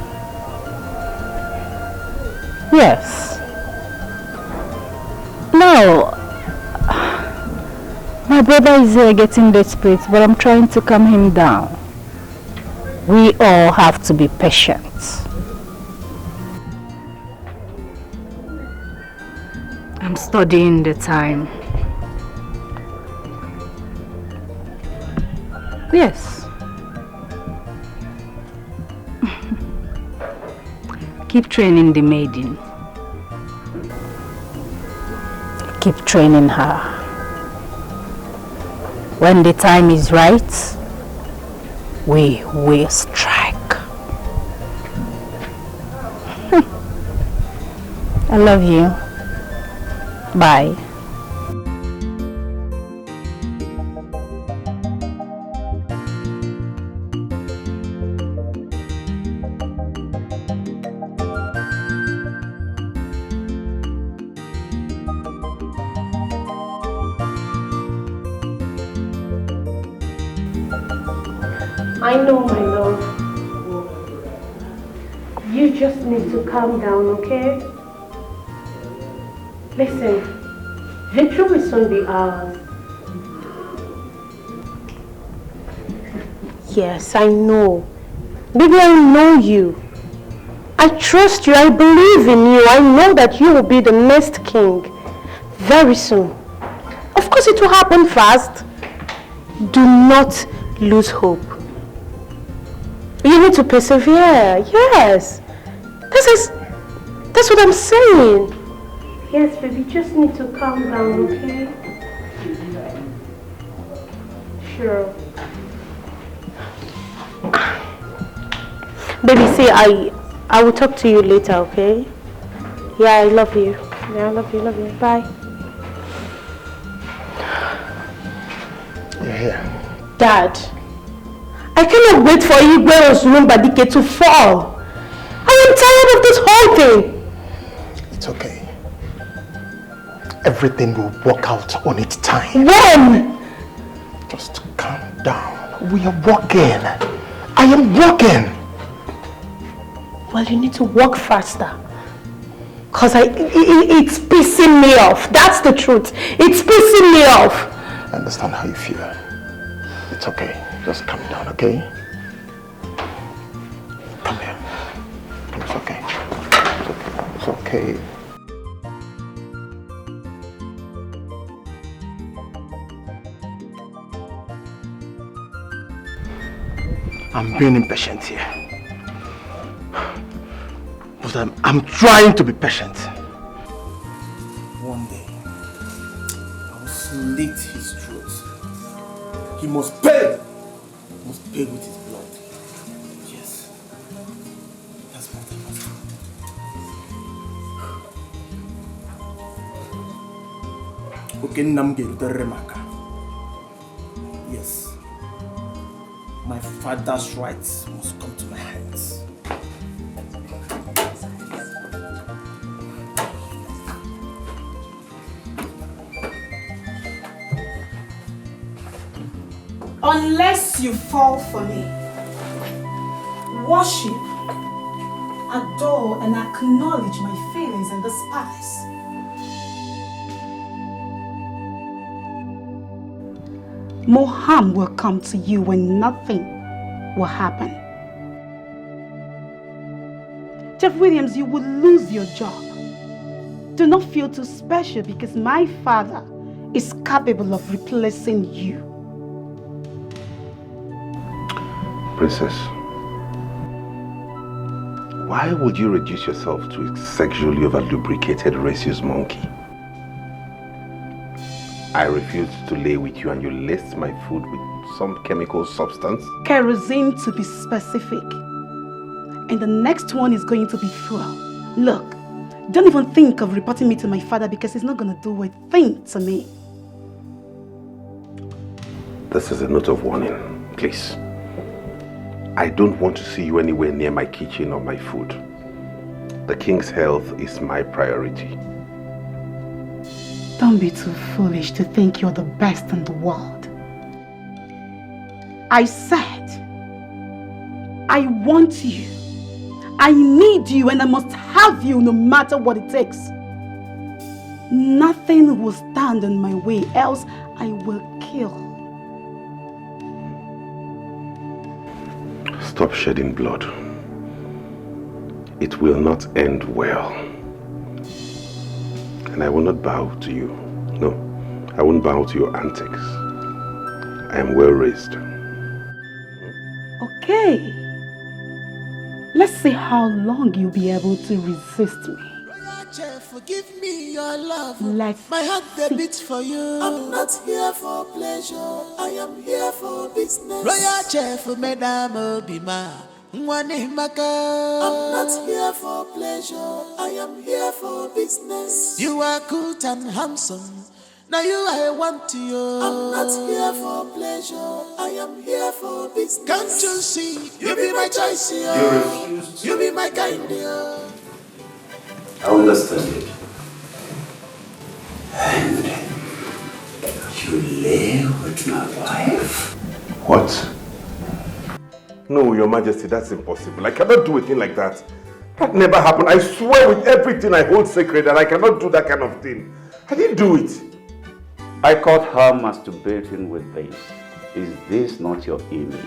Yes. Now, my brother is here getting desperate, but I'm trying to calm him down. We all have to be patient. I'm studying the time. Yes. Keep training the maiden. Keep training her. When the time is right, we will strike. I love you. Bye. I know, my love. You just need to calm down, okay? Listen, victory will soon be ours. Yes, I know. Baby, I know you. I trust you. I believe in you. I know that you will be the next king very soon. Of course, it will happen fast. Do not lose hope. You need to persevere. Yes. That's what I'm saying. Yes, baby, just need to calm down, okay? Sure. Baby, see, I will talk to you later, okay? Yeah, I love you. Yeah, I love you, Bye. You're here. Dad, I cannot wait for Igwe's room Dikeh to fall. I am tired of this whole thing. It's okay. Everything will work out on its time. When? Just calm down. We are working. I am working. Well, you need to work faster. Because it's pissing me off. That's the truth. It's pissing me off. I understand how you feel. It's okay. Just calm down, okay? Come here. It's okay. It's okay. I'm being impatient here. But I'm trying to be patient. One day, I will slit his throat. He must pay! He must pay with his blood. Yes. That's what I must do. Okay, Namge Remaka. Yes. My father's rights must come to my hands. Unless you fall for me, worship, adore, and acknowledge my feelings in this palace. More harm will come to you when nothing will happen. Jeff Williams, you will lose your job. Do not feel too special because my father is capable of replacing you. Princess, why would you reduce yourself to a sexually over-lubricated rhesus monkey? I refused to lay with you and you laced my food with some chemical substance? Kerosene to be specific. And the next one is going to be fuel. Look, don't even think of reporting me to my father because he's not going to do a thing to me. This is a note of warning, please. I don't want to see you anywhere near my kitchen or my food. The king's health is my priority. Don't be too foolish to think you're the best in the world. I said, I want you. I need you and I must have you no matter what it takes. Nothing will stand in my way, else I will kill. Stop shedding blood. It will not end well. And I will not bow to you. No, I won't bow to your antics. I am well raised. Okay. Let's see how long you'll be able to resist me. Forgive me your love. Let's My heart see. beats for you. I'm not here for pleasure. I am here for business. Royal chef, Madame Obima. I'm not here for pleasure. I am here for business. You are good and handsome. Now you I want to you. I'm not here for pleasure. I am here for business. Can't you see? You be my choice. You refused. You be my kind. Dear. I understand it. And you lay with my wife? What? No, Your Majesty, that's impossible. I cannot do a thing like that. That never happened. I swear with everything I hold sacred that I cannot do that kind of thing. I didn't do it. I caught her masturbating with this. Is this not your image?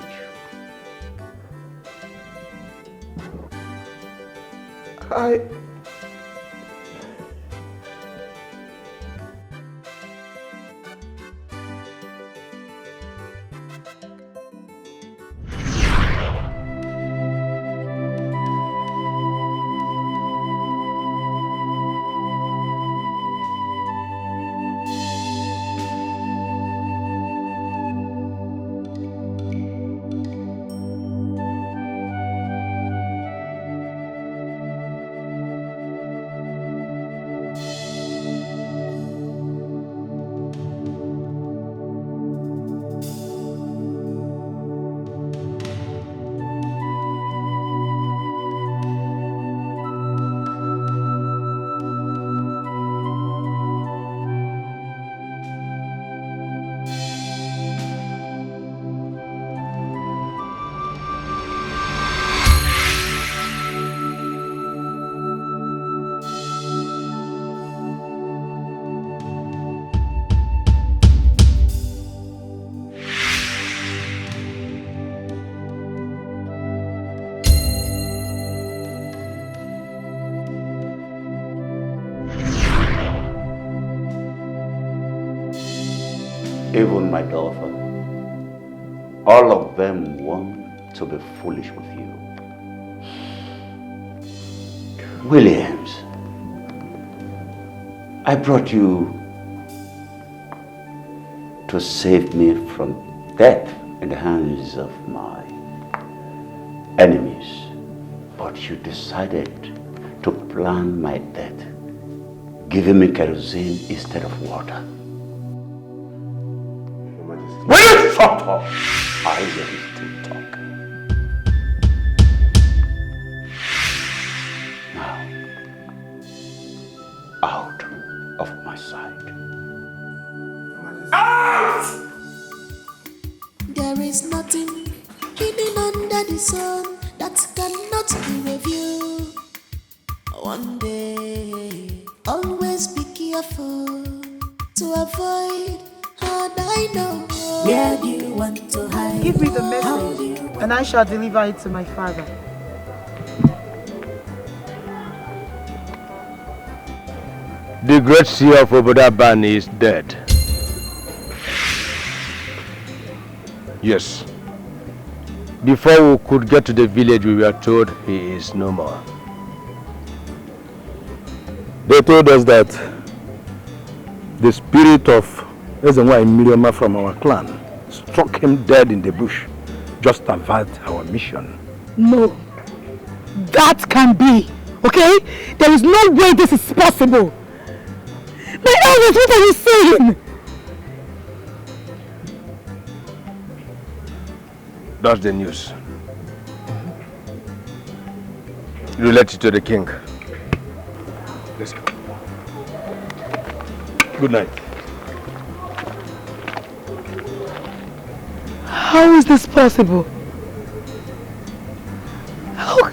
even my daughter, all of them want to be foolish with you. Williams, I brought you to save me from death in the hands of my enemies, but you decided to plan my death, giving me kerosene instead of water. Will you shut up? I will still talk. Now, out of my sight. Out! There is nothing hidden under the sun that cannot be reviewed. One day, always be careful to avoid hard I know. Where do you want to hide? Give me the message, and I shall deliver it to my father. The great seer of Obodaban is dead. Yes. Before we could get to the village, we were told he is no more. They told us that the spirit of Ezenwa Miriama from our clan struck him dead in the bush just to avert our mission. No. That can be. Okay? There is no way this is possible. My elders, what are you saying? That's the news. Relate it to the king. Let's go. Good night. How is this possible? How?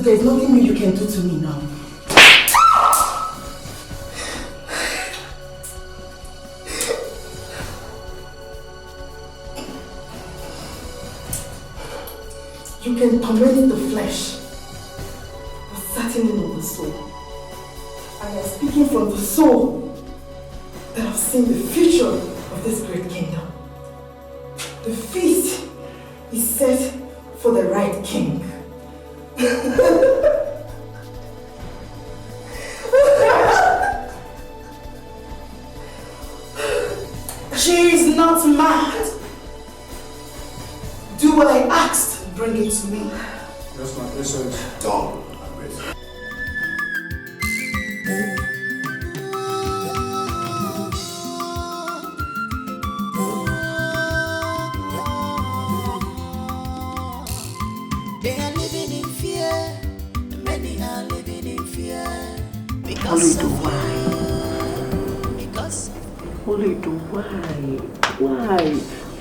There's nothing more you can do to me now. You can torment the flesh, but certainly not the soul. I am speaking from the soul that have seen the future of this great kingdom. The feast is set for the right king. She is not mad. Do what I asked, bring it to me. Yes, my princess. Done.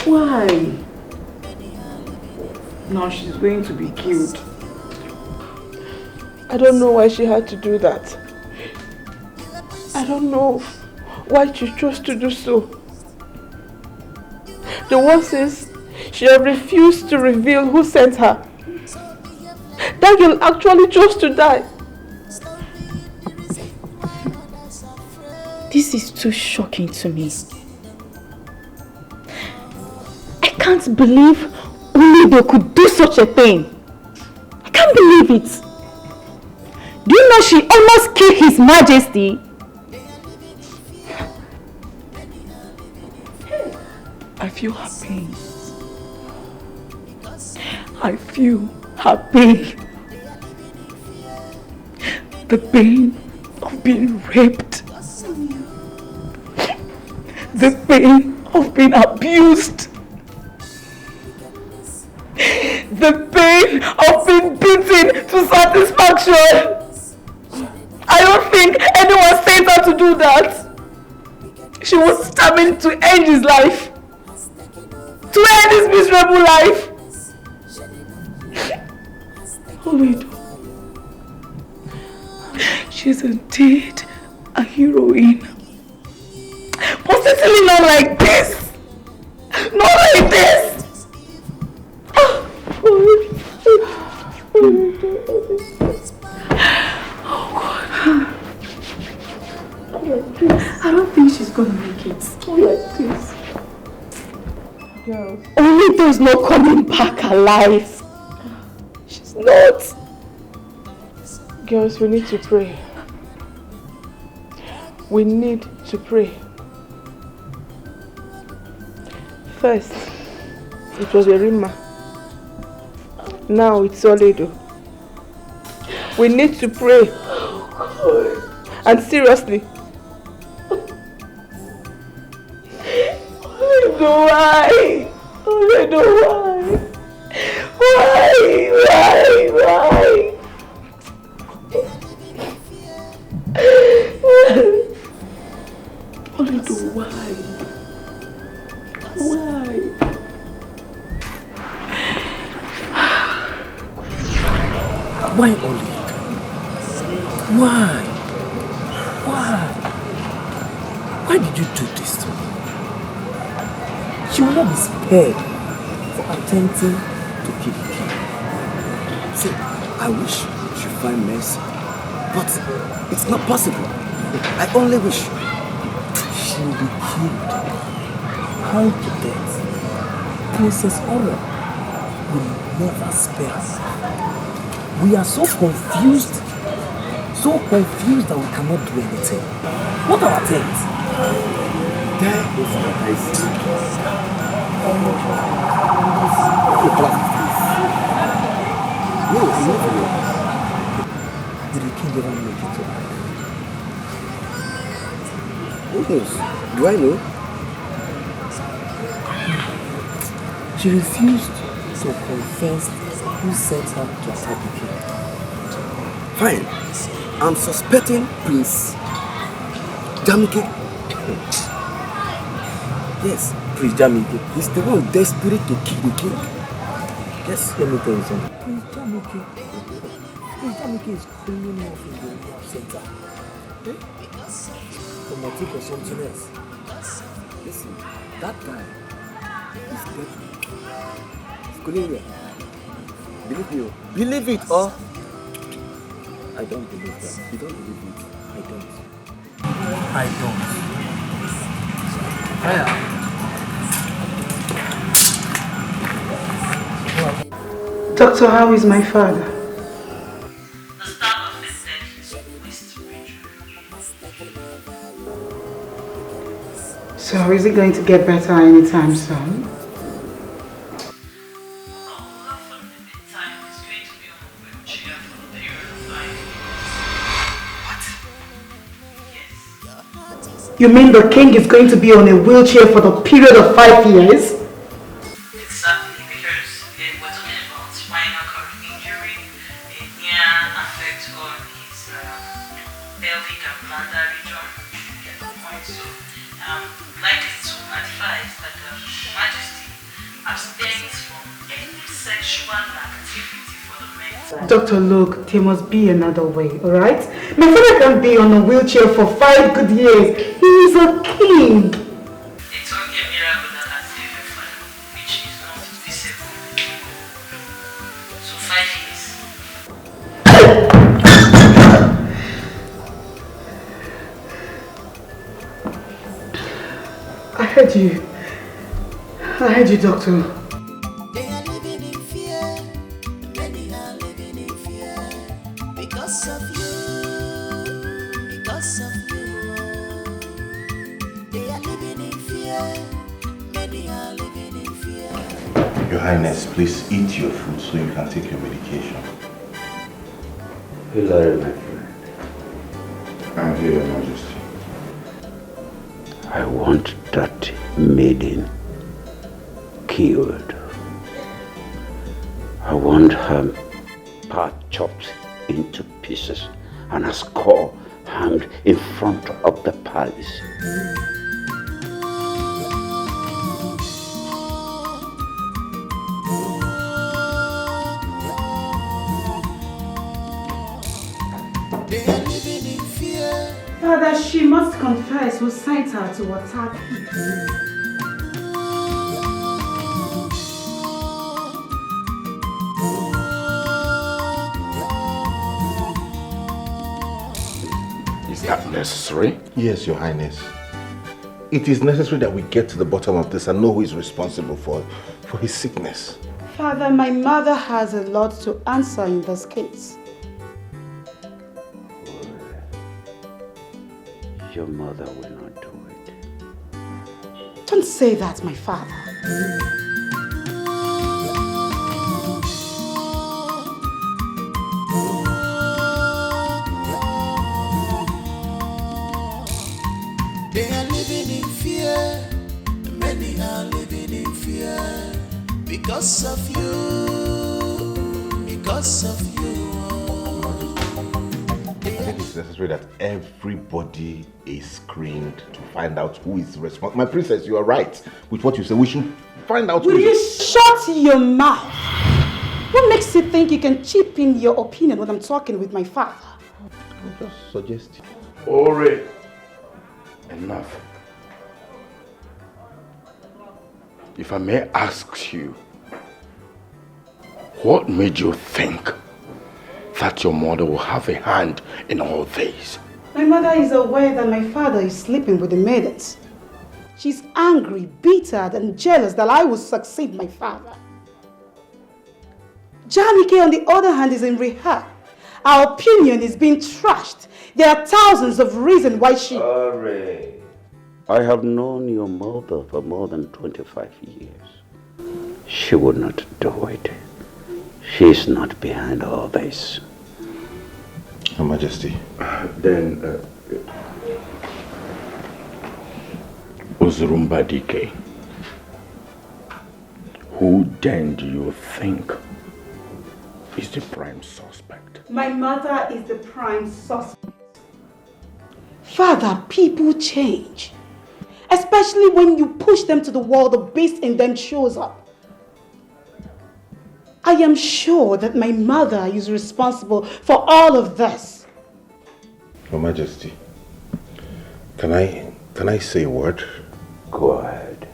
Why? Now she's going to be killed. I don't know why she had to do that. I don't know why she chose to do so. The worst is, she have refused to reveal who sent her. That girl actually chose to die. This is too shocking to me. I can't believe Ini Edo could do such a thing. I can't believe it. Do you know she almost killed His Majesty? I feel her pain. I feel her pain. The pain of being raped. The pain of being abused. The pain of being beaten to satisfaction. I don't think anyone sent her to do that. She was determined to end his life. To end his miserable life. Ini Edo. She's indeed a heroine. But certainly not like this. Not like this. Oh God. I don't think she's gonna make it. Not like this. Girls. Ini Edo is not coming back alive. She's not. Girls, we need to pray. We need to pray. First, it was a rumor. Now it's all Edo. We need to pray. And seriously. Why? Why? Why only? Why? Why did you do this to me? She will not be spared for attempting to kill the king. See, I wish she find mercy, but it's not possible. I only wish she will be killed, hung to death. Princess Aura will never spare us. We are so confused that we cannot do anything. What are our things? There is what I see. No, I'm not alone. Did the king ever make it to life? Who knows? Do I know? She refused to confess who sent her to attack the king. Fine. I'm suspecting Prince Jamike. Yes, Prince Jamike. He's the one desperate to kill the king. Yes, let me tell you something. Prince Jamike is cleaning off in the rehab center. From motive or something else. Listen, that guy is deadly. Scuderia. Believe me. Believe it or I don't believe that. You don't believe it? I don't. Doctor, how is my father? The staff of the said is to reach. So is he going to get better anytime soon? You mean the king is going to be on a wheelchair for the period of 5 years? Exactly, because we're talking about spinal cord injury, a near effect on his pelvic and bladder region. So, likely to advise that Majesty abstains from any sexual activity for the men. Doctor, look, there must be another way, alright? My father can be on a wheelchair for 5 good years. He is a king. It's only a miracle that has saved your father, which is not disabled. So 5 years. I heard you. I heard you, doctor. They are living in fear. Many are living in fear. Because of you. Because of you. They are living in fear. Many are living in fear. Your Highness, please eat your food so you can take your medication. Hilary, my friend. I'm here, Your Majesty. I want that maiden killed. I want her part chopped into pieces and her skull hanged in front of the palace. They are living in fear. Father, she must confess who sent her to attack him. Is that necessary? Yes, Your Highness. It is necessary that we get to the bottom of this and know who is responsible for his sickness. Father, my mother has a lot to answer in this case. Your mother will not do it. Don't say that, my father. They are living in fear. Many are living in fear. Because of you. Because of you. I think it's necessary that everybody is screened to find out who is responsible. My princess, you are right with what you say. We should find out Will you shut your mouth? What makes you think you can chip in your opinion when I'm talking with my father? I'm just suggesting. Ore, enough. If I may ask you, what made you think that your mother will have a hand in all this? My mother is aware that my father is sleeping with the maidens. She's angry, bitter, and jealous that I will succeed my father. Janike, on the other hand, is in rehab. Our opinion is being trashed. There are thousands of reasons why she... Sorry. I have known your mother for more than 25 years. She would not do it. She is not behind all this. Your Majesty. Then, Uzurumba Dikeh, who then do you think is the prime suspect? My mother is the prime suspect. Father, people change. Especially when you push them to the wall, the beast in them shows up. I am sure that my mother is responsible for all of this. Your Majesty, can I say a word? Go ahead.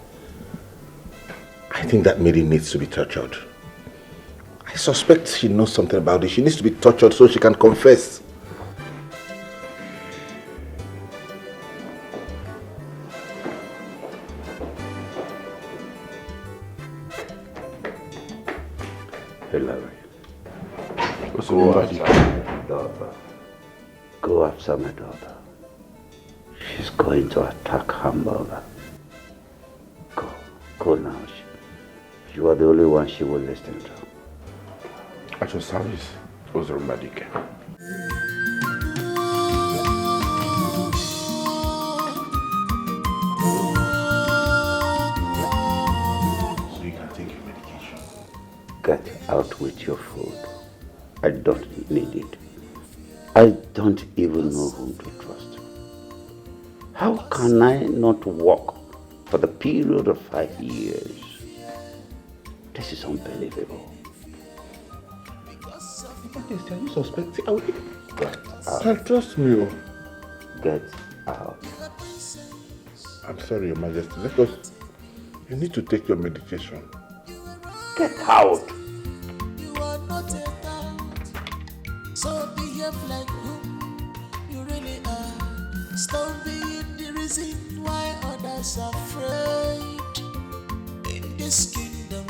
I think that maiden needs to be tortured. I suspect she knows something about it. She needs to be tortured so she can confess. Hilary. Go after my daughter. Go after my daughter. She's going to attack her mother. Go now. You are the only one she will listen to. At your service, Uzurumba Dikeh. So you can take your medication. Get out with your food. I don't need it. I don't even know whom to trust. How can I not walk for the period of 5 years? This is unbelievable. Are you suspecting? Get out. Trust me. Get out. I'm sorry, Your Majesty. Because you need to take your medication. Get out. You are not a dad, so behave like who you really are. Stop being the reason why others others afraid in this kingdom.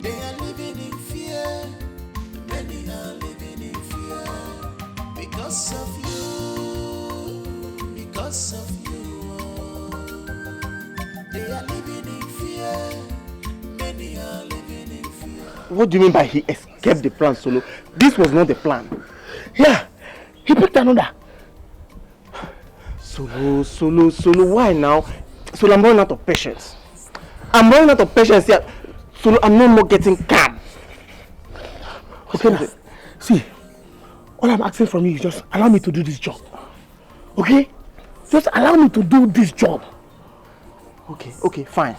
They are living in fear. Many are living in fear because of you. Because of you. They are living in fear. Many are living in fear. What do you mean by he escaped the plan, Solo? This was not the plan. Yeah, he picked another. Solo, why now? Solo, I'm running out of patience. I'm running out of patience here. Solo, I'm no more getting calm. Okay, now, see, all I'm asking from you is just allow me to do this job. Okay? Just allow me to do this job. Okay, fine.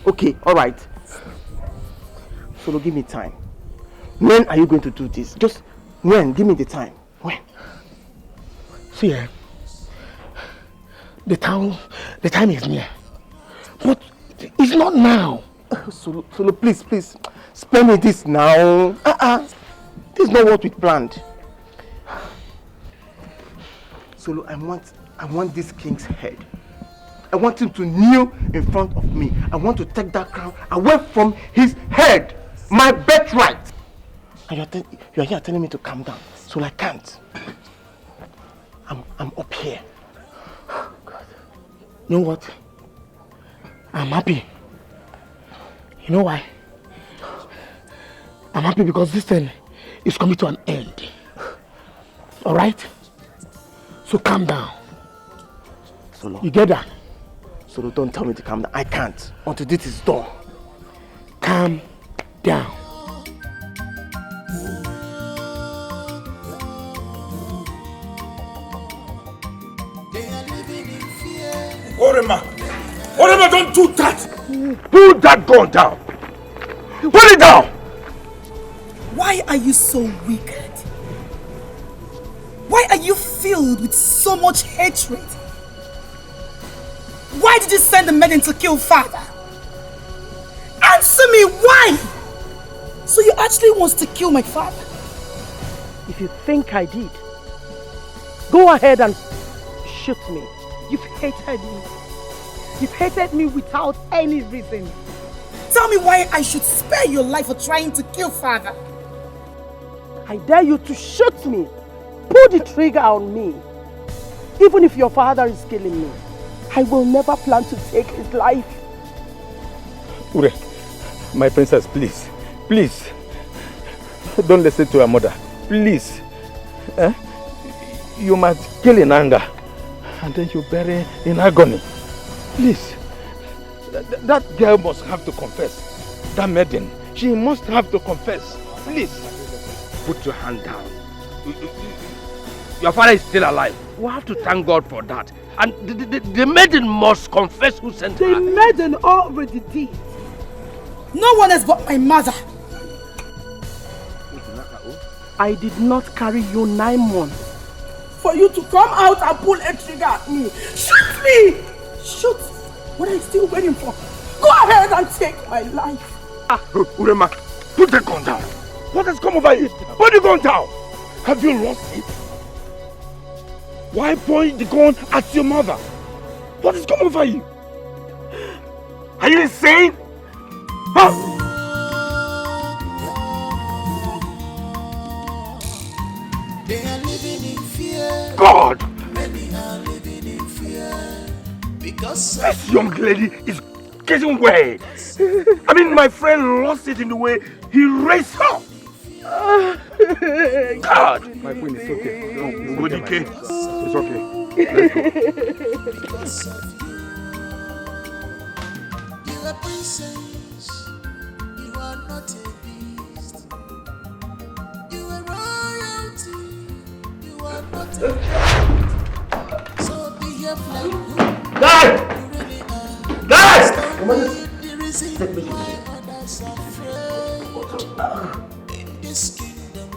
Okay, alright. Solo, give me time. When are you going to do this? Just when? Give me the time. When? See, the time is near. But it's not now. Solo, please, spare me this now. This is not what we planned. Solo, I want this king's head. I want him to kneel in front of me. I want to take that crown away from his head. My birthright. And you're here telling me to calm down. So I can't. I'm up here. God. You know what? I'm happy. You know why? I'm happy because this thing is coming to an end. Alright? So calm down. Solo. You get that? Solo, don't tell me to calm down. I can't until this is done. Calm down. Orema, don't do that! Put that gun down! Put it down! Why are you so wicked? Why are you filled with so much hatred? Why did you send the men to kill father? Answer me, why? So you actually want to kill my father? If you think I did, go ahead and shoot me. You've hated me. You've hated me without any reason. Tell me why I should spare your life for trying to kill father. I dare you to shoot me. Pull the trigger on me. Even if your father is killing me, I will never plan to take his life. Ure, my princess, please. Don't listen to your mother. Please. You must kill in anger. And then you bury in agony. Please. That girl must have to confess. That maiden, she must have to confess. Please. Put your hand down. Your father is still alive. We have to thank God for that. And the maiden must confess who sent her. The maiden already did. No one has but my mother. I did not carry you 9 months for you to come out and pull a trigger at me. Shoot me! Shoot! What are you still waiting for? Go ahead and take my life. Urema, put the gun down. What has come over you? Put the gun down. Have you lost it? Why point the gun at your mother? What has come over you? Are you insane? Huh? They are living in fear. God! Many are living in fear because this young lady is getting way. I mean, my friend lost it in the way he raised her. God! My queen, it's okay. No, go Dikeh. It's okay. Let's go. You are princess. You are not a beast. You are royalty. You are not a beast. So behave like who you really are. The reason why others are afraid in this kingdom.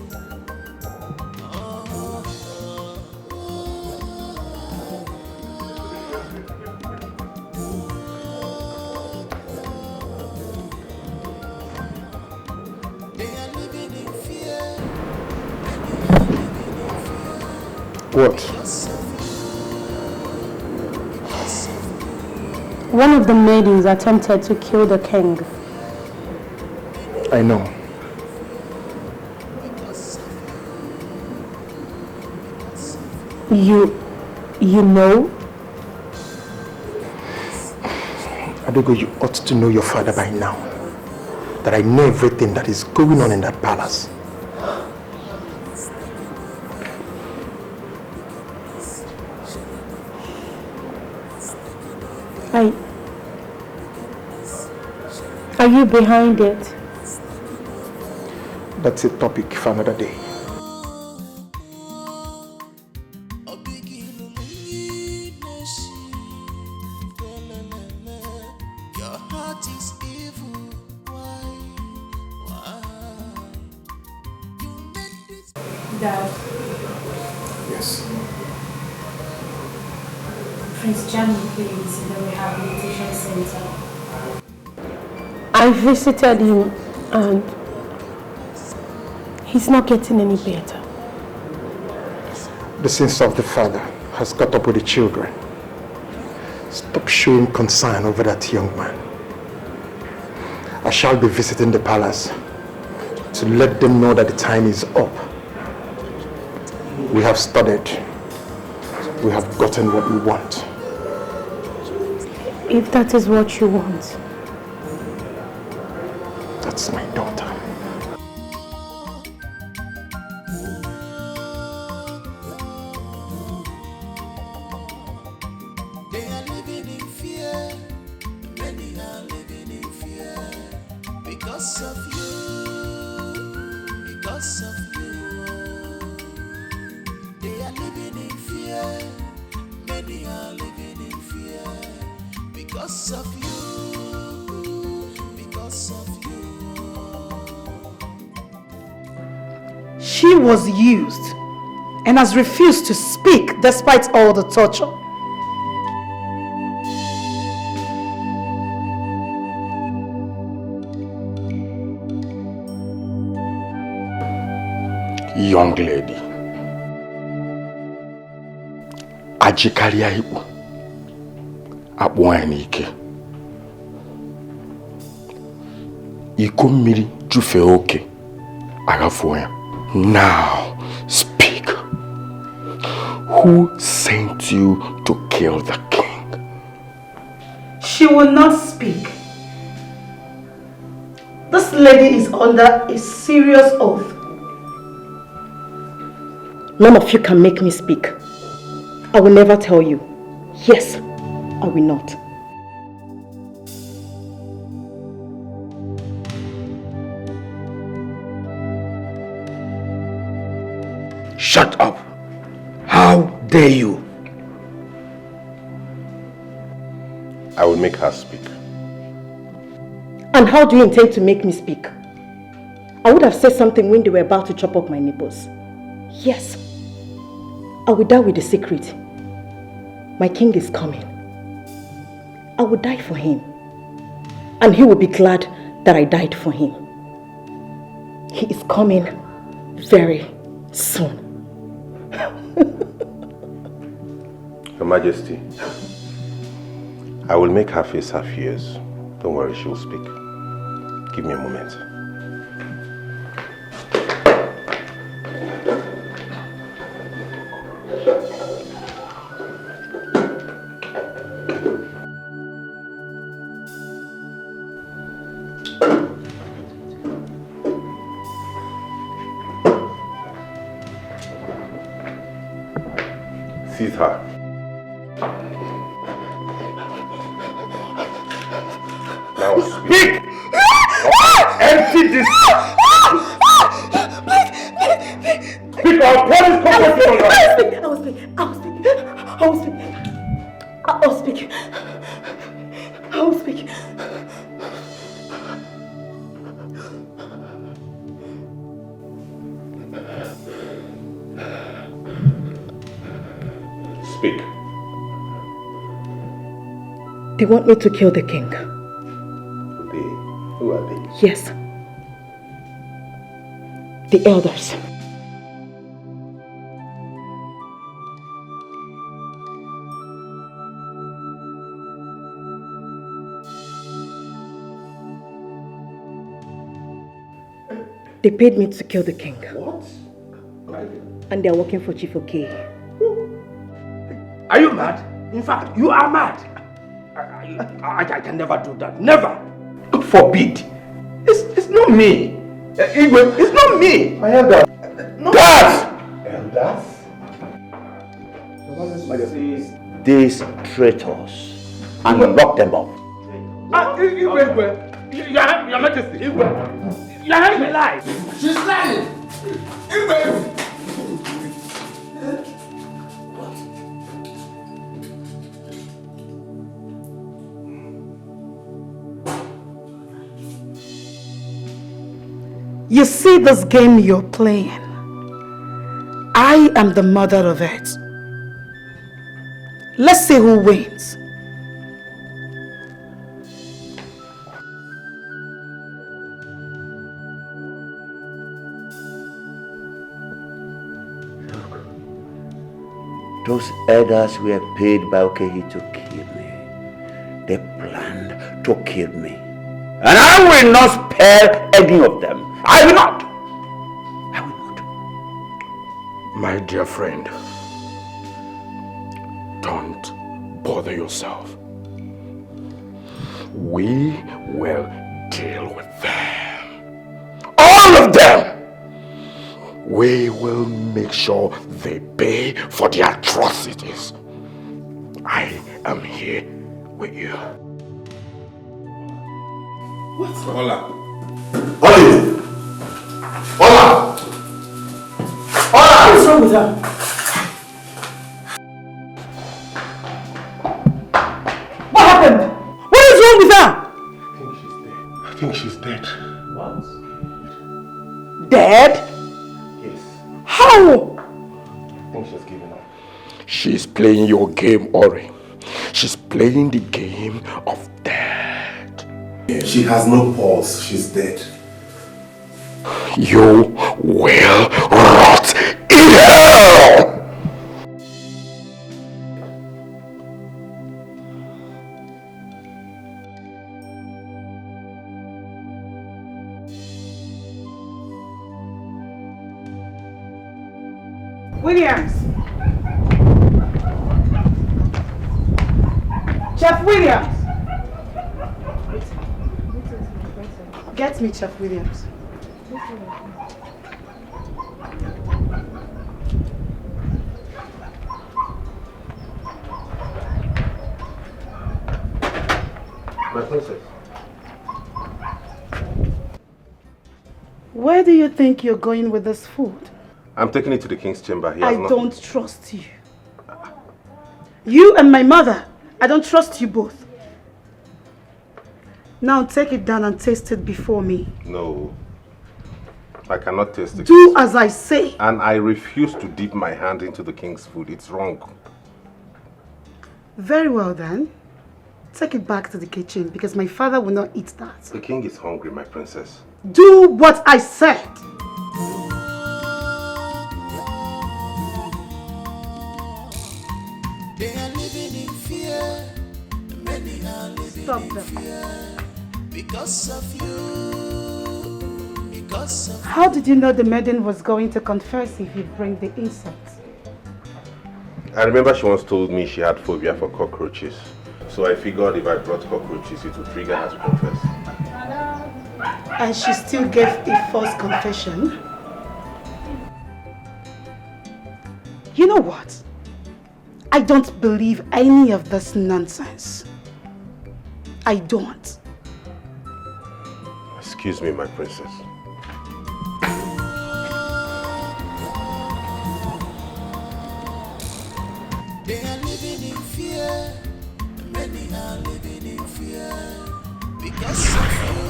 What? One of the maidens attempted to kill the king. I know. You know? Adogo, you ought to know your father by now. That I know everything that is going on in that palace. Are you behind it? That's a topic for another day. Dad. Yes. Prince Jamie plays in the rehabilitation center. I visited him and he's not getting any better. The sins of the father has caught up with the children. Stop showing concern over that young man. I shall be visiting the palace to let them know that the time is up. We have studied. We have gotten what we want. If that is what you want. That's my daughter. They are living in fear. Many are living in fear because of you. Because of you. They are living in fear. Many are living in fear because of you. Because of you. She was used and has refused to speak despite all the torture. Young lady, ajikaria ibu, akpụọ n'ike. Iko mmiri jufe oke, agafuo ya. Now, speak. Who sent you to kill the king? She will not speak. This lady is under a serious oath. None of you can make me speak. I will never tell you. Yes, I will not. Shut up! How dare you? I will make her speak. And how do you intend to make me speak? I would have said something when they were about to chop up my nipples. Yes, I will die with the secret. My king is coming. I will die for him. And he will be glad that I died for him. He is coming very soon. Your Majesty, I will make her face her fears. Don't worry, she will speak. Give me a moment. Seize her. Now speak! Empty this! Speak out! What is coming from her? I will speak! I will speak! I will speak! I will speak! I will speak! Speak. They want me to kill the king. Who are they? Yes. The elders. They paid me to kill the king. What? And they're working for Chief OK. Are you mad? In fact, you are mad. I can never do that. Never. God forbid. It's not me. Igwe, it's not me. My elder. No. Dad! Elders? These traitors and lock them up. Igwe. Your Majesty. Igwe. Your Highness lies. She's lying. Igwe. You see this game you're playing? I am the mother of it. Let's see who wins. Those elders were paid by Okehi to kill me. They planned to kill me. And I will not spare any of them. I will not. My dear friend, don't bother yourself. We will deal with them. All of them! We will make sure they pay for their atrocities. I am here with you. What's Hola? Hola! Hola! What's wrong with her? What happened? What is wrong with her? I think she's dead. What? Dead? Yes. How? I think she's given up. She's playing your game, Ori. She's playing the game of death. She has no pulse. She's dead. You will rot in hell! Williams! Chef Williams! Get me Chef Williams. My princess. Where do you think you're going with this food? I'm taking it to the king's chamber. I don't trust you. You and my mother, I don't trust you both. Now take it down and taste it before me. No. I cannot taste it. Do as I say. And I refuse to dip my hand into the king's food. It's wrong. Very well then. Take it back to the kitchen because my father will not eat that. The king is hungry, my princess. Do what I said. They are living in fear. Many are living Stop in them. fear. Because of you. Because of How did you know the maiden was going to confess if you bring the insects? I remember she once told me she had phobia for cockroaches. So I figured if I brought cockroaches, it would trigger her to confess. And she still gave a false confession? You know what? I don't believe any of this nonsense. I don't. Excuse me, my princess. They are living in fear. Many are living in fear. Because of you.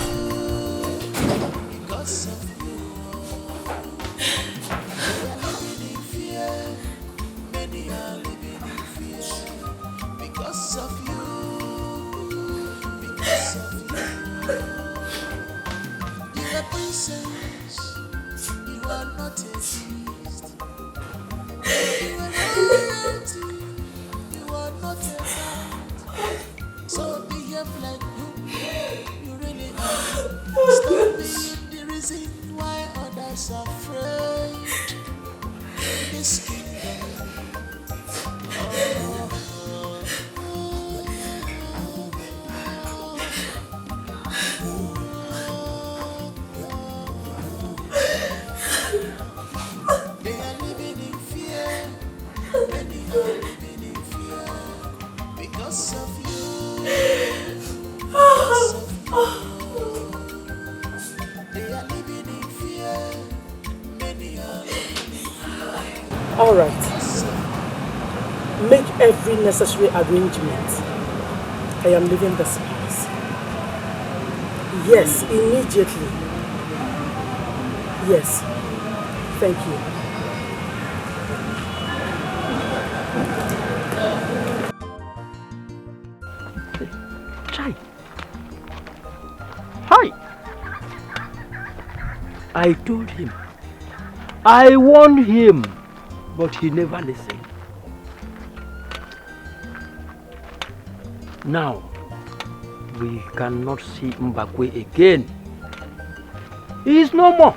Because of you. They are living in fear. Many are living in fear. Because of you. Because of you. You are princess. You are not a beast. You are royalty. You are not a man. So behave like you. You really All right. Make every necessary arrangement. I am leaving this place. Yes, immediately. Yes. Thank you. Chai. Hi. I told him. I warned him, but he never listened. Now, we cannot see Mbakwe again. He is no more.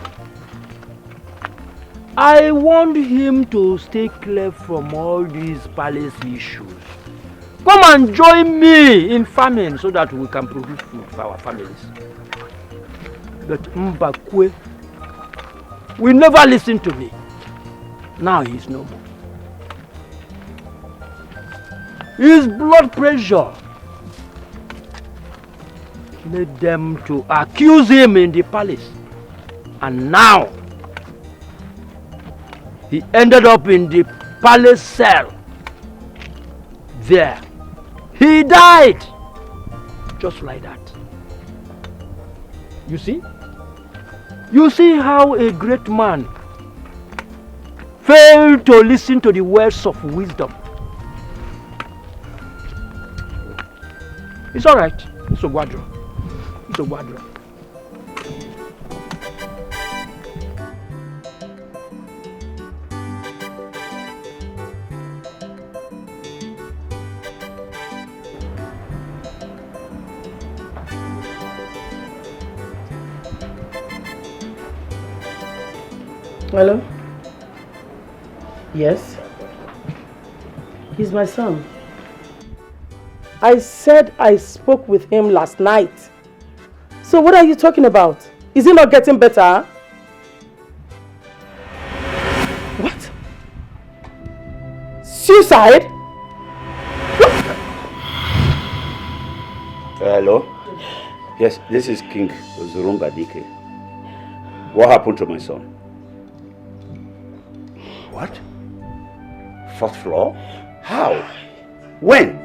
I want him to stay clear from all these palace issues. Come and join me in farming so that we can produce food for our families. But Mbakwe will never listen to me. Now he is no more. His blood pressure made them to accuse him in the palace. And now, he ended up in the palace cell. There, he died. Just like that. You see? You see how a great man failed to listen to the words of wisdom. It's all right. It's a wadro. It's a wadro. Hello? Yes? He's my son. I said I spoke with him last night. So what are you talking about? Is he not getting better? What? Suicide? Hello? Yes, this is King Zurumba Dikeh. What happened to my son? What? Fourth floor? How? When?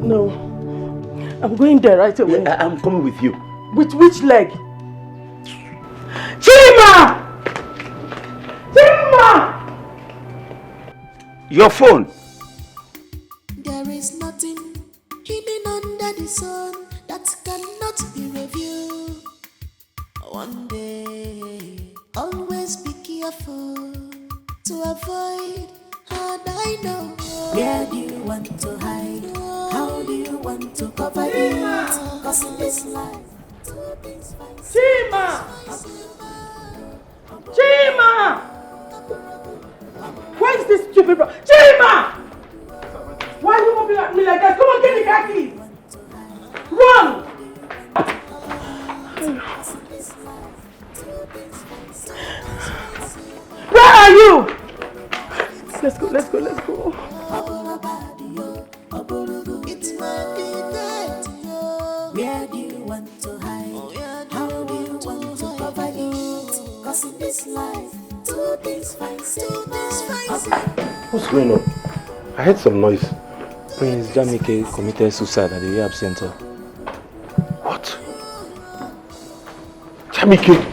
No. I'm going there right away. Yeah, I'm coming with you. With which leg? Chima! Chima! Your phone. There is nothing hidden under the sun that cannot be reviewed. One day, always be careful to avoid hard I know. Where do you want to hide? How do you want to cover it? Cause in this life, two things Chima! Chima! Where is this stupid bro? Chima! Why are you moving at me like that? Come on, get the car keys! Run! Where are you? Let's go, let's go, let's go. It might be that where do you want to hide? How do you want to cover it? Cause in this life, two things find. What's going on? I heard some noise. Prince Jamike committed suicide at the rehab center. What? Jamike?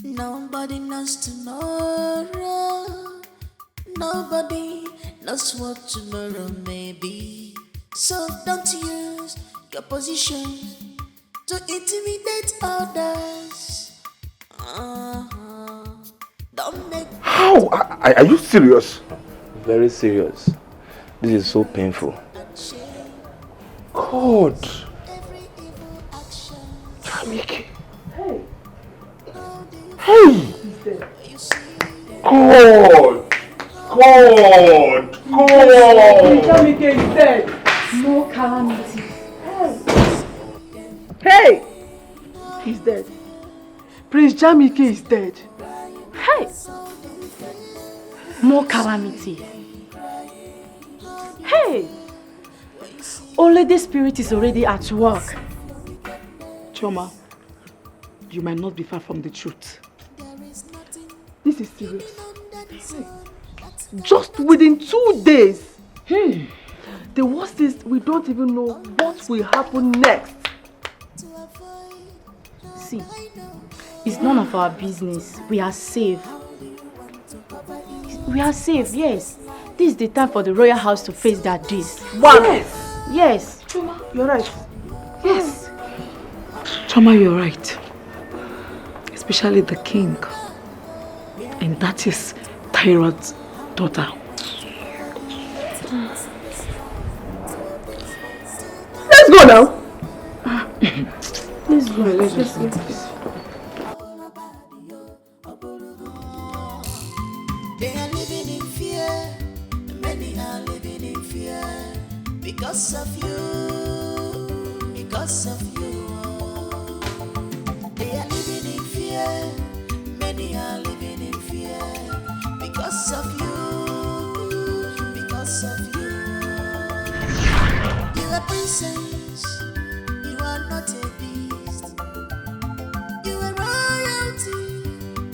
Nobody knows tomorrow. Nobody knows what tomorrow may be. So don't use your position to intimidate others. Don't make. How? Are you serious? Very serious. This is so painful. God. Jamike. Hey! God! God! God! Jamike is dead. No calamity. Hey! He's dead. Prince Jamike is dead. Hey! More calamity. Only the spirit is already at work. Choma, you might not be far from the truth. This is serious. Just within 2 days. The worst is we don't even know what will happen next. See, it's none of our business. We are safe. We are safe, yes. This is the time for the royal house to face their days. What? Yes. Choma, you're right. Yes. Choma, you're right. Especially the king. And that is Tyrod's daughter. Let's go now. Let's go. Let's go. They are living in fear. Many are living in fear because of you. Because of you. They are living in fear. Many are living in fear because of you. Because of you. You are princess. You are not a beast. You are royalty.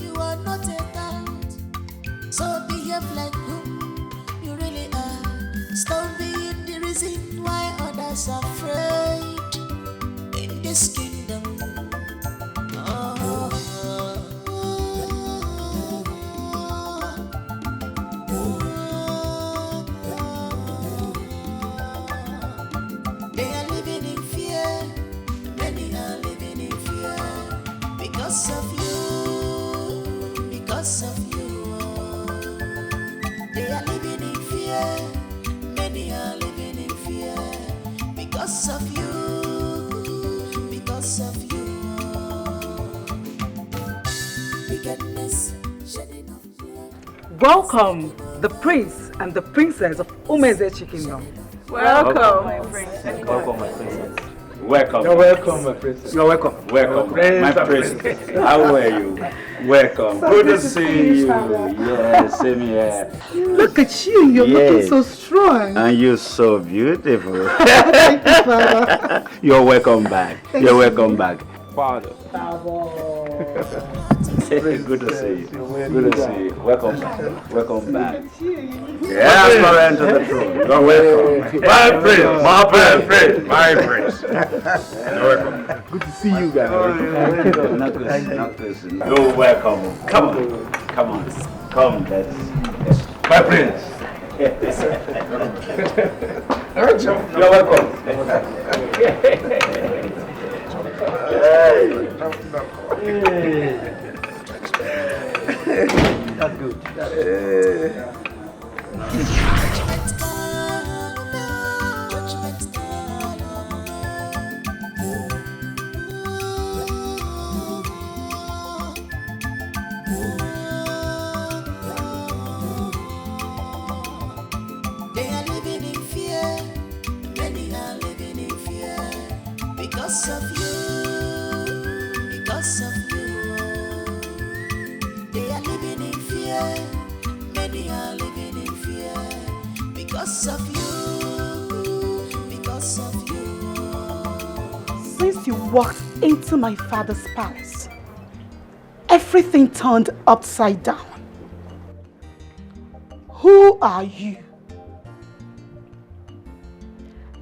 You are not a god. So behave like whom you really are. Stop being the reason why others are afraid in this kingdom. They are living in fear. Many are living in fear because of you. Because of you. They are living in fear. Many are living in fear because of you. Because of you. Wickedness shedding of blood. Welcome, the prince and the princess of Umezechi Kingdom. Welcome, my princess. Welcome, my princess. Welcome. You're welcome, my princess. You're welcome. Welcome, my princess. How are you? Welcome. So Good good to to see see you, you. Father. Yes, same here. Look at you, you're looking so strong. And you're so beautiful. Thank you, Father. You're welcome back. Thank You're you. welcome back. Father. Good to see you. Good to see you. Welcome back. Welcome back. Yes, Yes, to the throne. You're welcome. My prince. My prince. You're welcome. Good to see you guys. You're welcome. Come on. Come on. Come, let's. My prince. You're welcome. That's good. They are living in fear. Many are living in fear because of you. Because of you. They are living in fear. Many are living in fear because of you. Because of you. Since you walked into my father's palace, everything turned upside down. Who are you?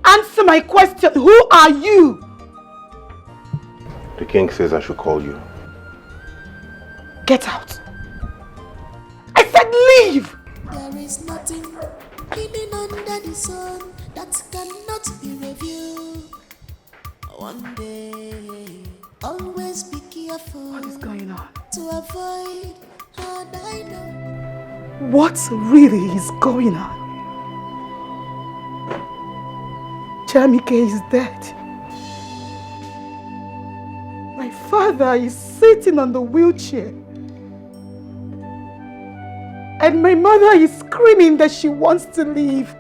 Answer my question. Who are you? The king says I should call you. Get out. I said leave. There is nothing hidden under the sun that cannot be reviewed. One day, always be careful. What is going on? To avoid hard I know. What really is going on? Jamike is dead. My father is sitting on the wheelchair. And my mother is screaming that she wants to leave.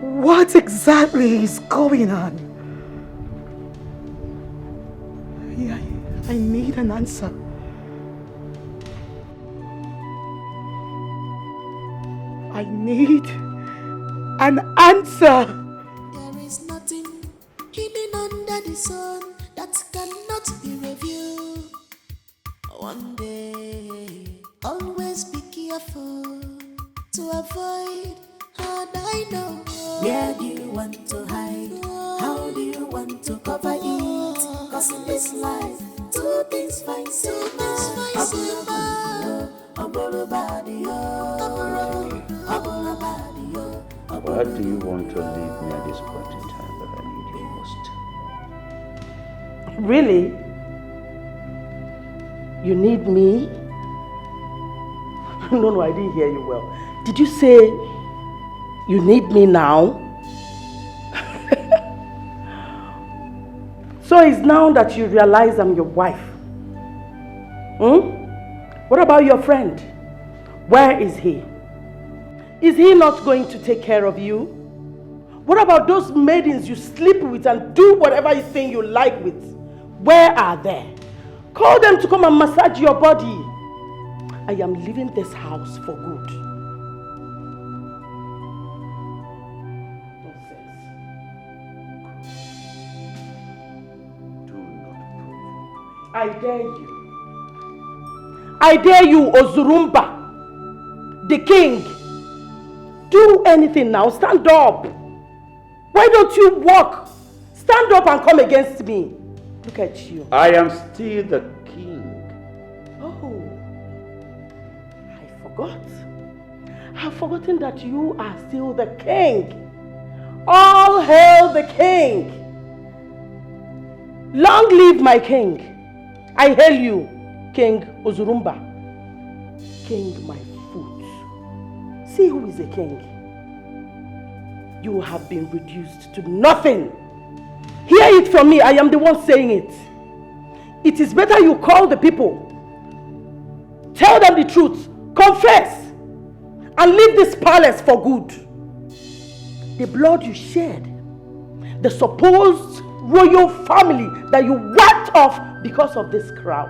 What exactly is going on? I need an answer. I need an answer. There is the sun that cannot be reviewed. One day, always be careful to avoid hard I know. Where do you want to hide? How do you want to cover it? Cause in this life, two things fine, Why do you want to leave me at this point in time that I need you most? Really? You need me? No, I didn't hear you well. Did you say you need me now? So it's now that you realize I'm your wife. What about your friend? Where is he? Is he not going to take care of you? What about those maidens you sleep with and do whatever thing you like with? Where are they? Call them to come and massage your body. I am leaving this house for good. I dare you. I dare you, Ozurumba, the king. Do anything now. Stand up. Why don't you walk? Stand up and come against me. Look at you. I am still the king. Oh, I forgot. I've forgotten that you are still the king. All hail the king. Long live my king. I hail you, King Ozurumba. King my foot. See who is a king. You have been reduced to nothing. Hear it from me. I am the one saying it. It is better you call the people. Tell them the truth. Confess. And leave this palace for good. The blood you shed, the supposed royal family that you wiped off because of this crown,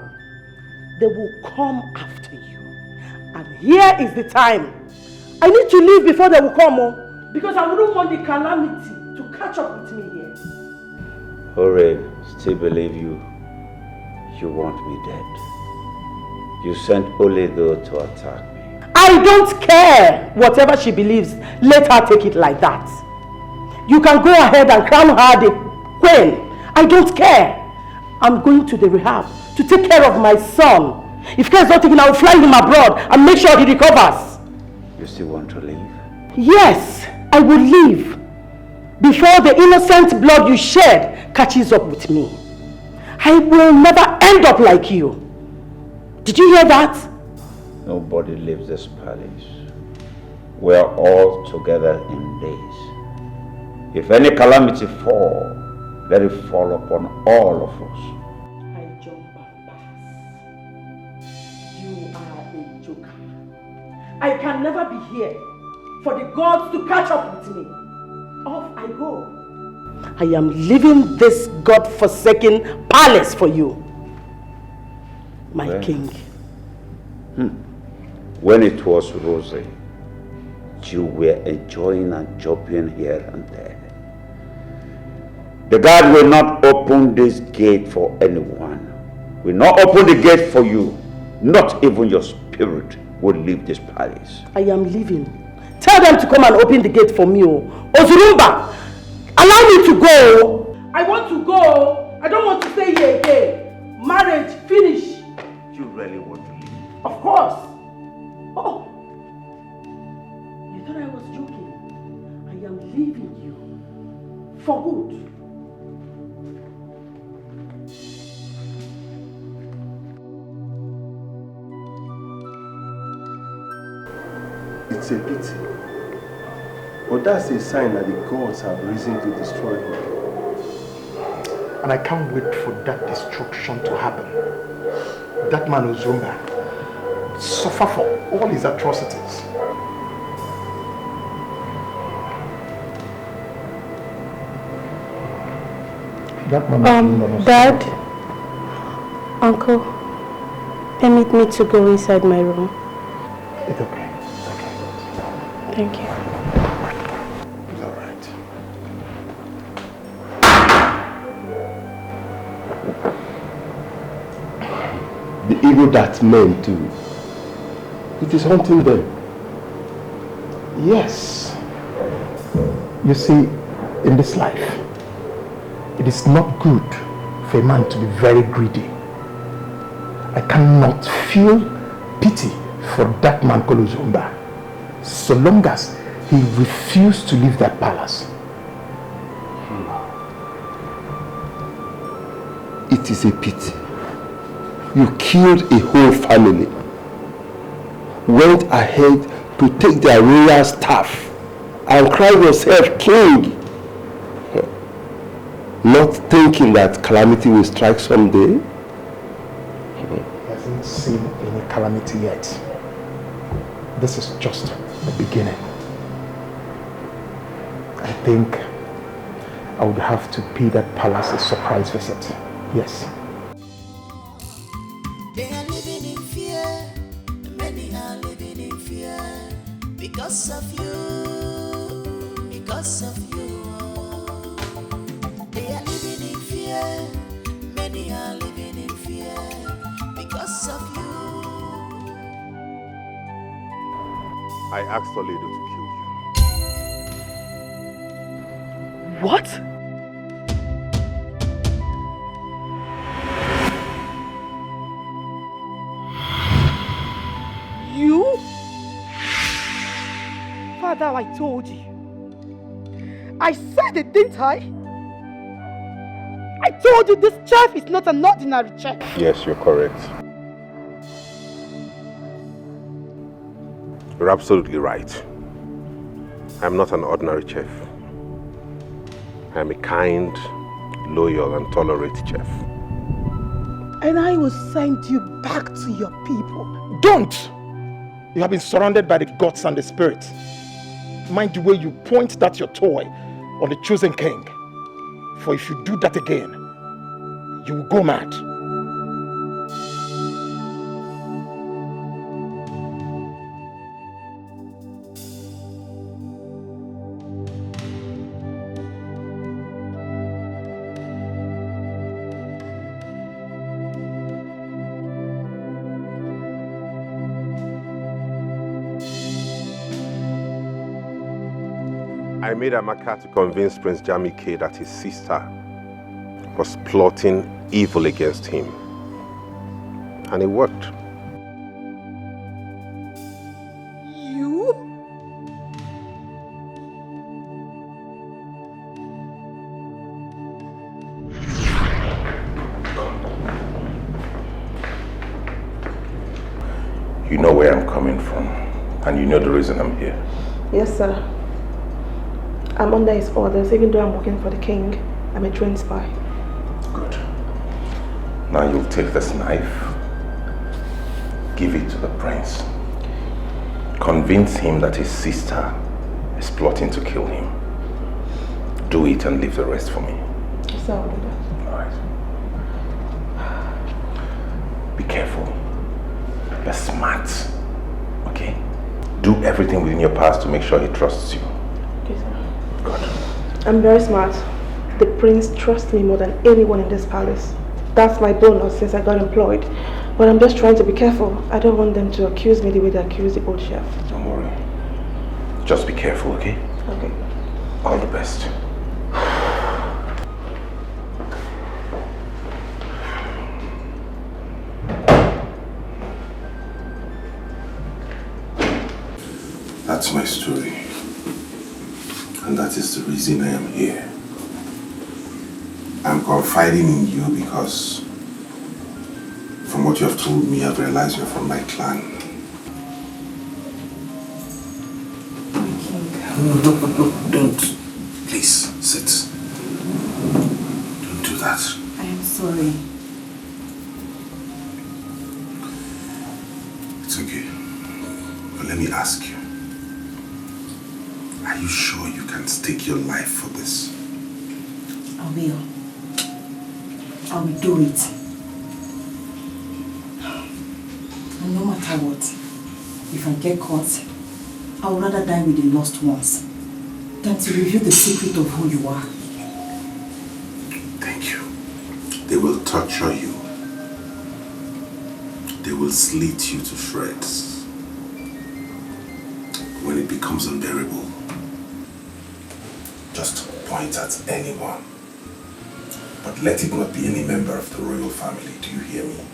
they will come after you. And here is the time. I need to leave before they will come, because I wouldn't want the calamity to catch up with me here. Hooray, still believe you. You want me dead. You sent Oledo to attack me. I don't care whatever she believes. Let her take it like that. You can go ahead and crown her the queen. I don't care. I'm going to the rehab to take care of my son. If care is not taken, I will fly him abroad and make sure he recovers. You still want to leave? Yes, I will leave before the innocent blood you shed catches up with me. I will never end up like you. Did you hear that? Nobody leaves this palace. We're all together in days. If any calamity fall, let it fall upon all of us. I jump and pass. You are a joker. I can never be here for the gods to catch up with me. Off I go. I am leaving this God-forsaken palace for you, my king. When it was rosy, you were enjoying and jumping here and there. The God will not open this gate for anyone. Will not open the gate for you. Not even your spirit will leave this palace. I am leaving. Tell them to come and open the gate for me. Ozurumba, allow me to go. I want to go. I don't want to stay here again. Marriage, finish. You really want to leave? Of course. Oh, you thought I was joking. I am leaving you for good. It's a pity. But that's a sign that the gods have risen to destroy him. And I can't wait for that destruction to happen. That man Ozurumba suffer for all his atrocities. That man Dad, Uncle, permit me to go inside my room. It's okay. Thank you. It's all right. evil that men do, it is haunting them. Yes. You see, in this life, it is not good for a man to be very greedy. I cannot feel pity for that man called Uzumba, so long as he refused to leave that palace. It is a pity. You killed a whole family, went ahead to take their royal staff and cry yourself king, not thinking that calamity will strike someday. He hasn't seen any calamity yet. This is just the beginning. I think I would have to pay that palace a surprise visit. Yes. They are living in fear. Many are living in fear. Because of you. Because of you. They are living in fear. Many are living in fear. Because of you. I asked Toledo to kill you. What? You? Father, I told you. I said it, didn't I? I told you this chef is not an ordinary chef. Yes, you're correct. You're absolutely right. I'm not an ordinary chef. I'm a kind, loyal, and tolerant chef. And I will send you back to your people. Don't! You have been surrounded by the gods and the spirit. Mind the way you point that your toy on the chosen king. For if you do that again, you will go mad. I made Amaka to convince Prince Jamike that his sister was plotting evil against him. And it worked. You? You know where I'm coming from, and you know the reason I'm here. Yes, sir. I'm under his orders, even though I'm working for the king. I'm a trained spy. Good. Now you'll take this knife, give it to the prince. Convince him that his sister is plotting to kill him. Do it and leave the rest for me. Yes, sir, I'll do that. Be careful. Be smart. Okay? Do everything within your powers to make sure he trusts you. Okay, sir. Good. I'm very smart. The prince trusts me more than anyone in this palace. That's my bonus since I got employed. But I'm just trying to be careful. I don't want them to accuse me the way they accuse the old chef. Don't worry. Just be careful, okay? Okay. All the best. That's my story. And that is the reason I am here. I'm confiding in you because from what you have told me, I've realized you're from my clan. No, don't. Please, sit. Don't do that. I am sorry. It's okay. But let me ask you. Are you sure you can stake your life for this? I will. I will do it. And no matter what, if I get caught, I would rather die with the lost ones than to reveal the secret of who you are. Thank you. They will torture you. will slit you to shreds. When it becomes unbearable, just point at anyone. But let it not be any member of the royal family. Do you hear me?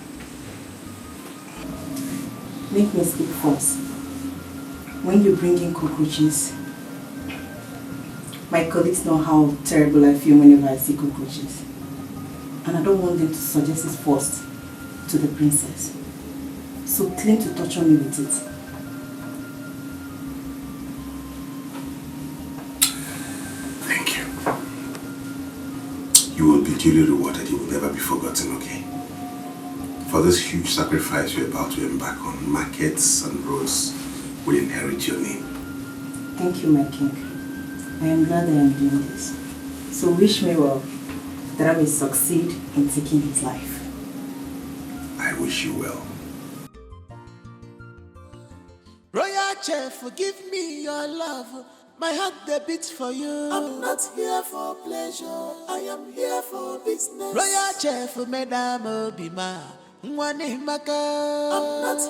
Make me speak first. When you bring in cockroaches, my colleagues know how terrible I feel whenever I see cockroaches. And I don't want them to suggest it first to the princess. So claim to torture me with it. Thank you. You will be duly rewarded. You will never be forgotten, okay? For this huge sacrifice you're about to embark on, markets and roads will inherit your name. Thank you, my king. I am glad I am doing this. So wish me well, that I will succeed in taking his life. I wish you well. Royal Chef, forgive me your love. My heart they beats for you. I'm not here for pleasure. I am here for business. Royal Chef, Madam Obima. I'm not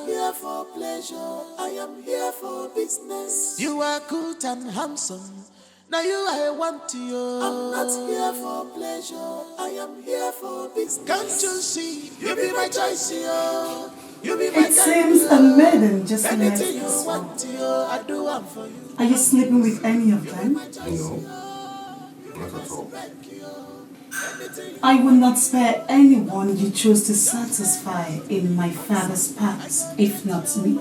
here for pleasure. I am here for business. You are good and handsome. Now you I want you. I'm not here for pleasure. I am here for business. Can't you see? You be my choice, yo. You be my It seems a maiden just left anything you this one. want, yo, I do one for you. Are you sleeping with any of them? No, not at all. I will not spare anyone you choose to satisfy in my father's palace, if not me.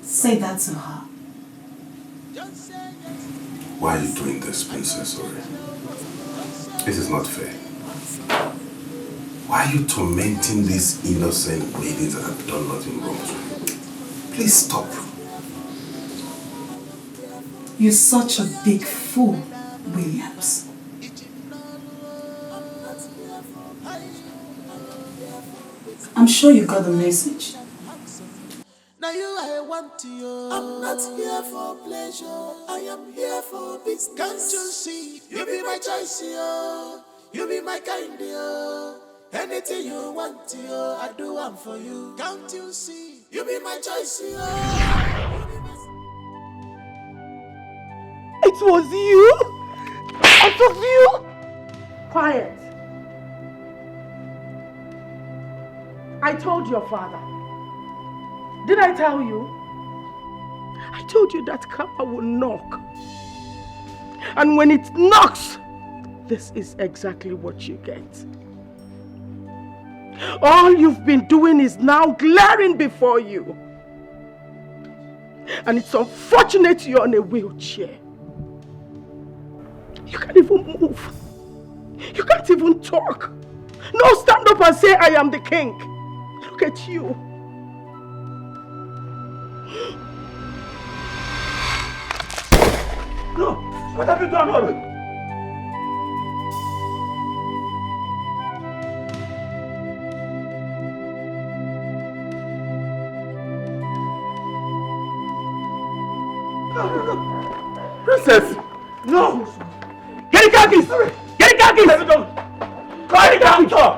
Say that to her. Why are you doing this, Princess Ori? This is not fair. Why are you tormenting these innocent maidens that have done nothing wrong to you? Please stop. You're such a big fool, Williams. I'm sure you got the message. Now you I want you. I'm not here for pleasure. I am here for business. Can't you see? You be my choice, yo. You be my kind, yo. Anything you want, yo, I do one for you. Can't you see? You be my choice, yo. It was you? It was you? Quiet. I told your father. Did I tell you? I told you that Kappa will knock. And when it knocks, this is exactly what you get. All you've been doing is now glaring before you. And it's unfortunate you're on a wheelchair. You can't even move. You can't even talk. No, stand up and say, I am the king. Look at you. No! What have you done, Robin? Princess! No! Get the khakis! Get the khakis! Call the doctor!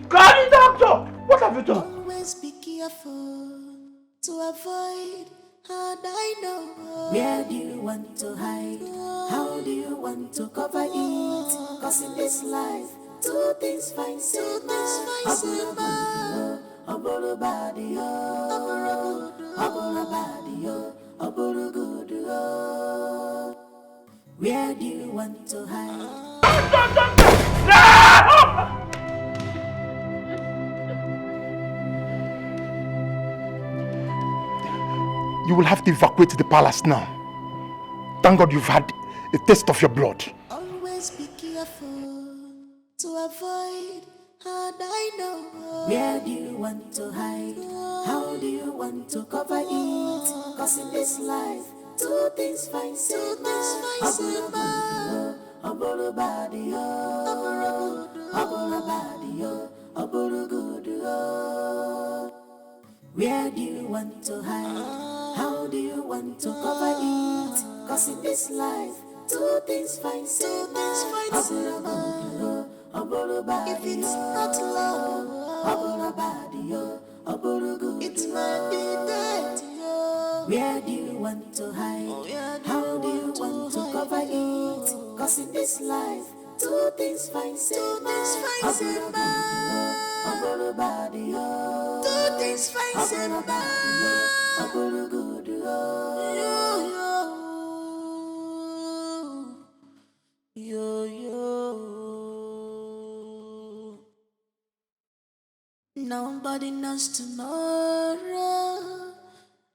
Call the doctor! What have you done? Always be careful to avoid. And I know where do you want to hide? How do you want to cover it? Cause in this life, two things find where do you want to hide? You will have to evacuate the palace now. Thank God you've had a taste of your blood. Always be careful to avoid. And I know where do you want to hide? How do you want to cover it? Cause in this life, two things find where do you want to hide? How do you want to cover it? Cause in this life, two things find If it's not love, it might be that. Where do you want to hide? How do you want to cover it? Cause in this life, two things fine, two things fine, two things fine, Nobody knows tomorrow.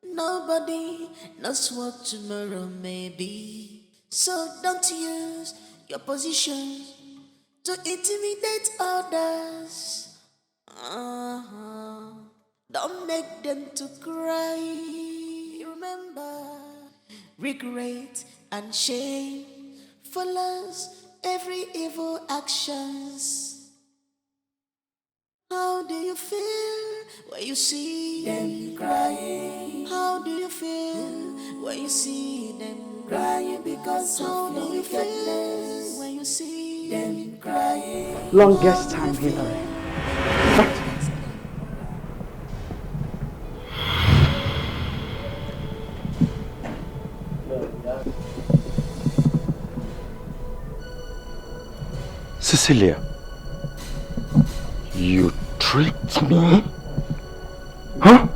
Nobody knows what tomorrow may be. So don't use your position to intimidate others. Don't make them to cry. Remember, regret and shame follows every evil actions. How do you feel when you see them crying? How do you feel when you see them crying because of your wickedness? When you see them crying. Longest time, Hillary. Cecilia, you tricked me? Huh?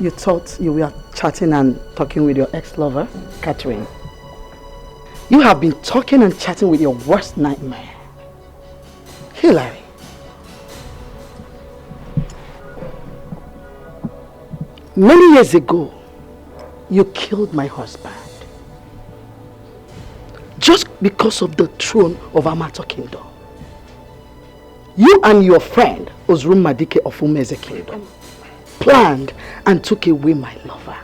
You thought you were chatting and talking with your ex-lover, Catherine. You have been talking and chatting with your worst nightmare, Hillary. Many years ago, you killed my husband. Just because of the throne of Amato Kingdom. You and your friend, Ozruma Dikeh of Umeze Kingdom, planned and took away my lover.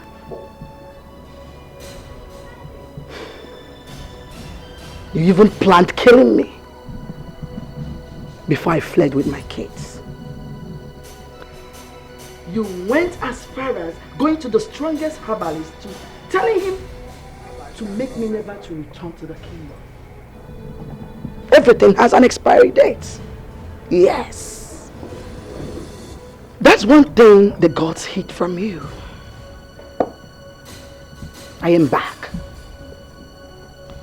You even planned killing me before I fled with my kids. You went as far as going to the strongest herbalist to telling him to make me never to return to the kingdom. Everything has an expiry date. Yes. That's one thing the gods hid from you. I am back.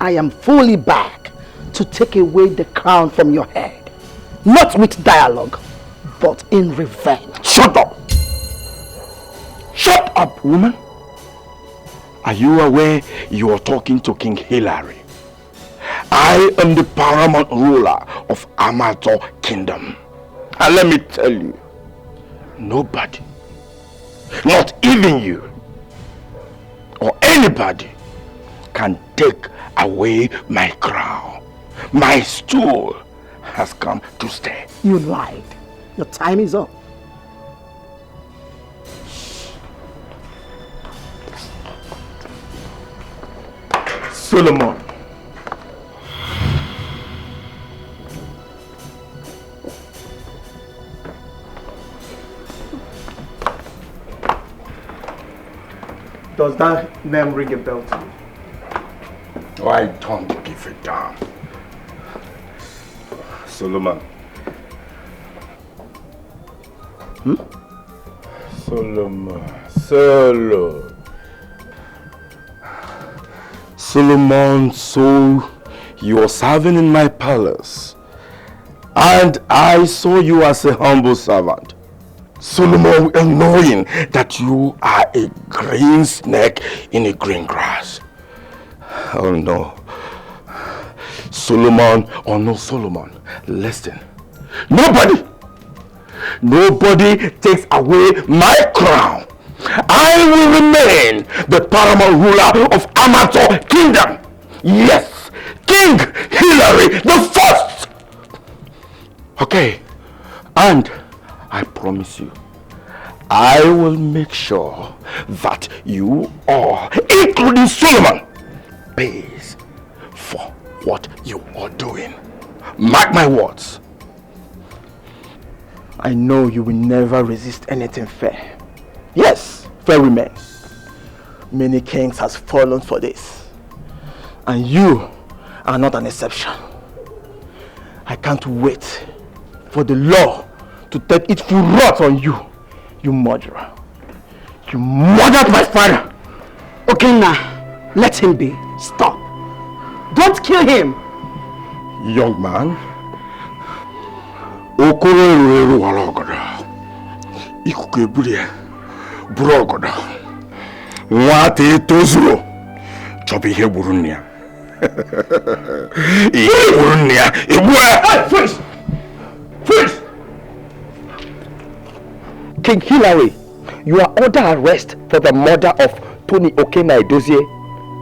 I am fully back to take away the crown from your head. Not with dialogue, but in revenge. Shut up! Shut up, woman! Are you aware you are talking to King Hillary? I am the paramount ruler of Amato Kingdom. And let me tell you, nobody, not even you, or anybody, can take away my crown. My stool has come to stay. You lied. Your time is up. Solomon. Does that name ring a bell to you? Oh, I don't give a damn. Solomon. Solomon, so you are serving in my palace, and I saw you as a humble servant. Solomon, knowing that you are a green snake in a green grass. Oh no. Solomon or no Solomon, listen. Nobody takes away my crown. I will remain the paramount ruler of Amato Kingdom. Yes, King Hillary the First. Okay, and I promise you, I will make sure that you all, including Solomon, pays for what you are doing. Mark my words. I know you will never resist anything fair. Yes, fair women. Many kings has fallen for this. And you are not an exception. I can't wait for the law to take its full wrath on you, you murderer. You murdered my father! Okay, now, let him be. Stop. Don't kill him. Young man, Okoro eru wala ogoda. Ikuku eburie, buru ogoda. Nwate tozuro, chobi ihe buru nnia. Ihe buru nnia, Hey, freeze! Freeze! King Hilary, you are under arrest for the murder of Tony Okena Edozie,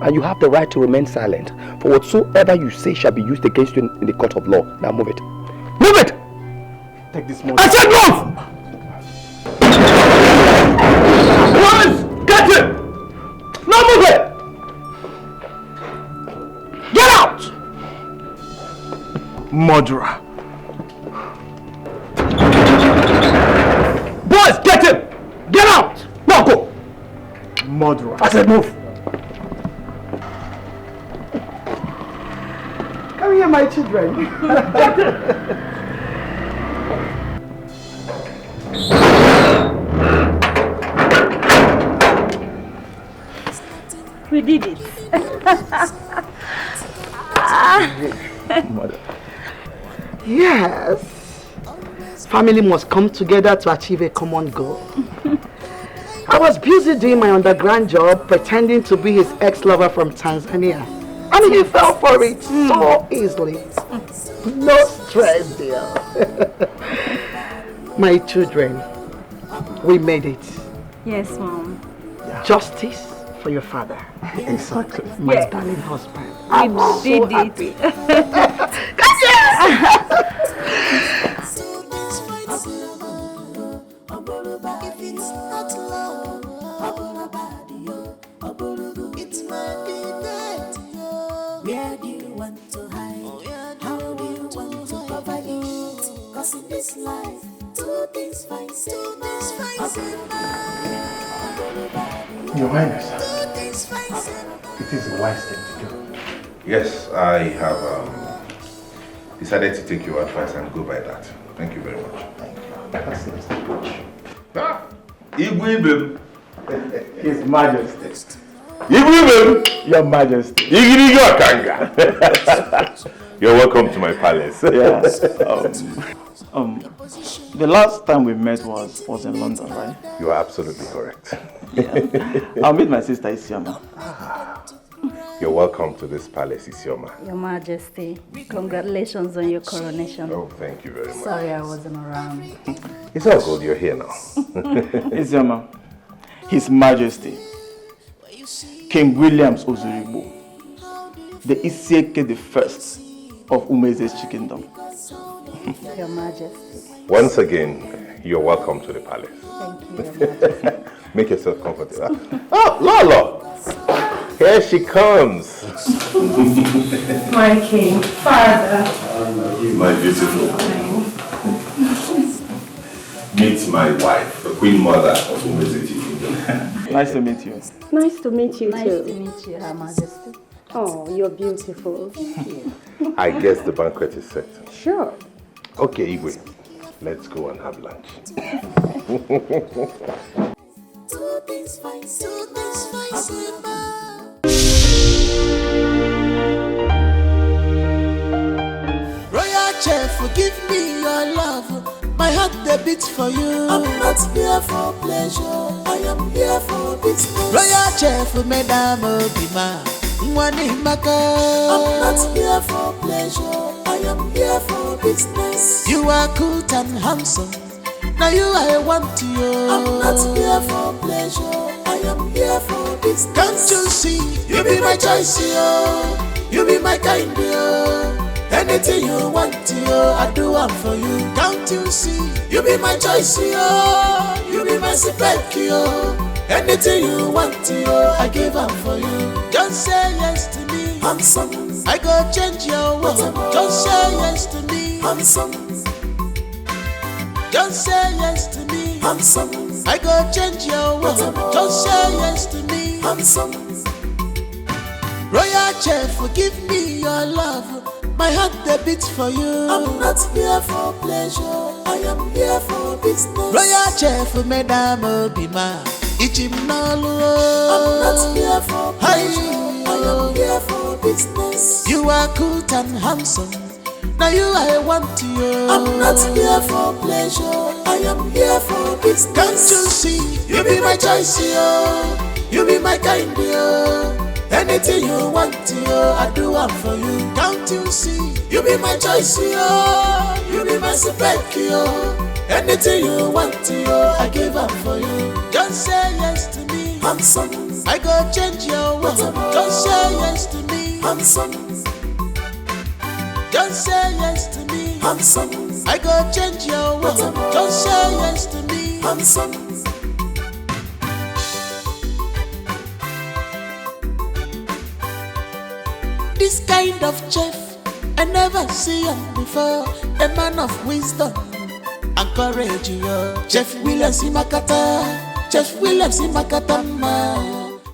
and you have the right to remain silent. For whatsoever you say shall be used against you in the court of law. Now move it. Move it! Take this money. I said move! Boys, get him! Now move it! Get out! Murderer. Boys, get him! Get out! Now go! Murderer. I said move! Come here, my children. We did it. Yes. Family must come together to achieve a common goal. I was busy doing my underground job, pretending to be his ex-lover from Tanzania. And he fell for it so easily. No stress, dear. My children, we made it. Yes, Mom. Justice for your father. Exactly. My darling husband. We did it. Come here! Where do you want to hide? How do you want to cover it? Cause in this life, two things find Your Highness, it is the wise thing to do. Yes, I have decided to take your advice and go by that. Thank you very much. Thank you. That's the approach. Igwibim. His Majesty. Igwibim. Your Majesty. Igirigo Kanga. You're welcome to my palace. Yes. The last time we met was in London, right? You are absolutely correct. Yeah. I'll meet my sister Isioma. You're welcome to this palace, Isioma. Your Majesty, congratulations on your coronation. Oh, thank you very much. Sorry I wasn't around. It's all good, you're here now. Isioma, His Majesty, King Williams Ozuribo, the Isieke the First of Umeze's Kingdom. Your Majesty. Once again, you're welcome to the palace. Thank you, Your Majesty. Make yourself comfortable. Oh, Lolo! Here she comes. My king, father. My beautiful. Meet my wife, the Queen Mother of Umeze Kingdom. Nice to meet you. Nice to meet you Nice too. to meet you, Her Majesty. Oh, you're beautiful. I guess the banquet is set. Sure. Okay, Igwe, let's go and have lunch. Royal Chef, forgive me your love. My heart they beats for you. I'm not here for pleasure. I am here for business. Royal Chef, Madam Obima. I'm not here for pleasure. I am here for business. You are good and handsome. Now you I want you. I'm not here for pleasure. I am here for business. Can't you see? You be my choice, yo. You be my kind, yo. Anything you want, yo, I do one for you. Can't you see? You be my choice, yo. You be my spec, yo. Anything you want, yo, I give up for you. Just say yes to me. Handsome. I go change your world. Just say yes to me. Handsome. Just say yes to me. Handsome. I go change your world. Just say yes to me. Handsome. Royal chef, give me your love. My heart they beats for you. I'm not here for pleasure, I am here for business. Royal chef, Madam Obima, Ichimnalu. I'm not here for pleasure, I am here for business. You are good and handsome, now you I want you. I'm not here for pleasure, I am here for business. Can't you see, you be my choice, yo. You be my kind, yo. Anything you want, yo, I do one for you. Can't you see? You be my choice, yo. You be my spec, yo. Anything you want, yo, I give up for you. Just say yes to me, handsome. I go change your world. Just say yes to me, handsome. Just say yes to me, handsome. I go change your world. Just say yes to me, handsome. This kind of chef I never see him before. A man of wisdom and courage, yo. Chef Williams Imakata, Chef Williams Imakata, man.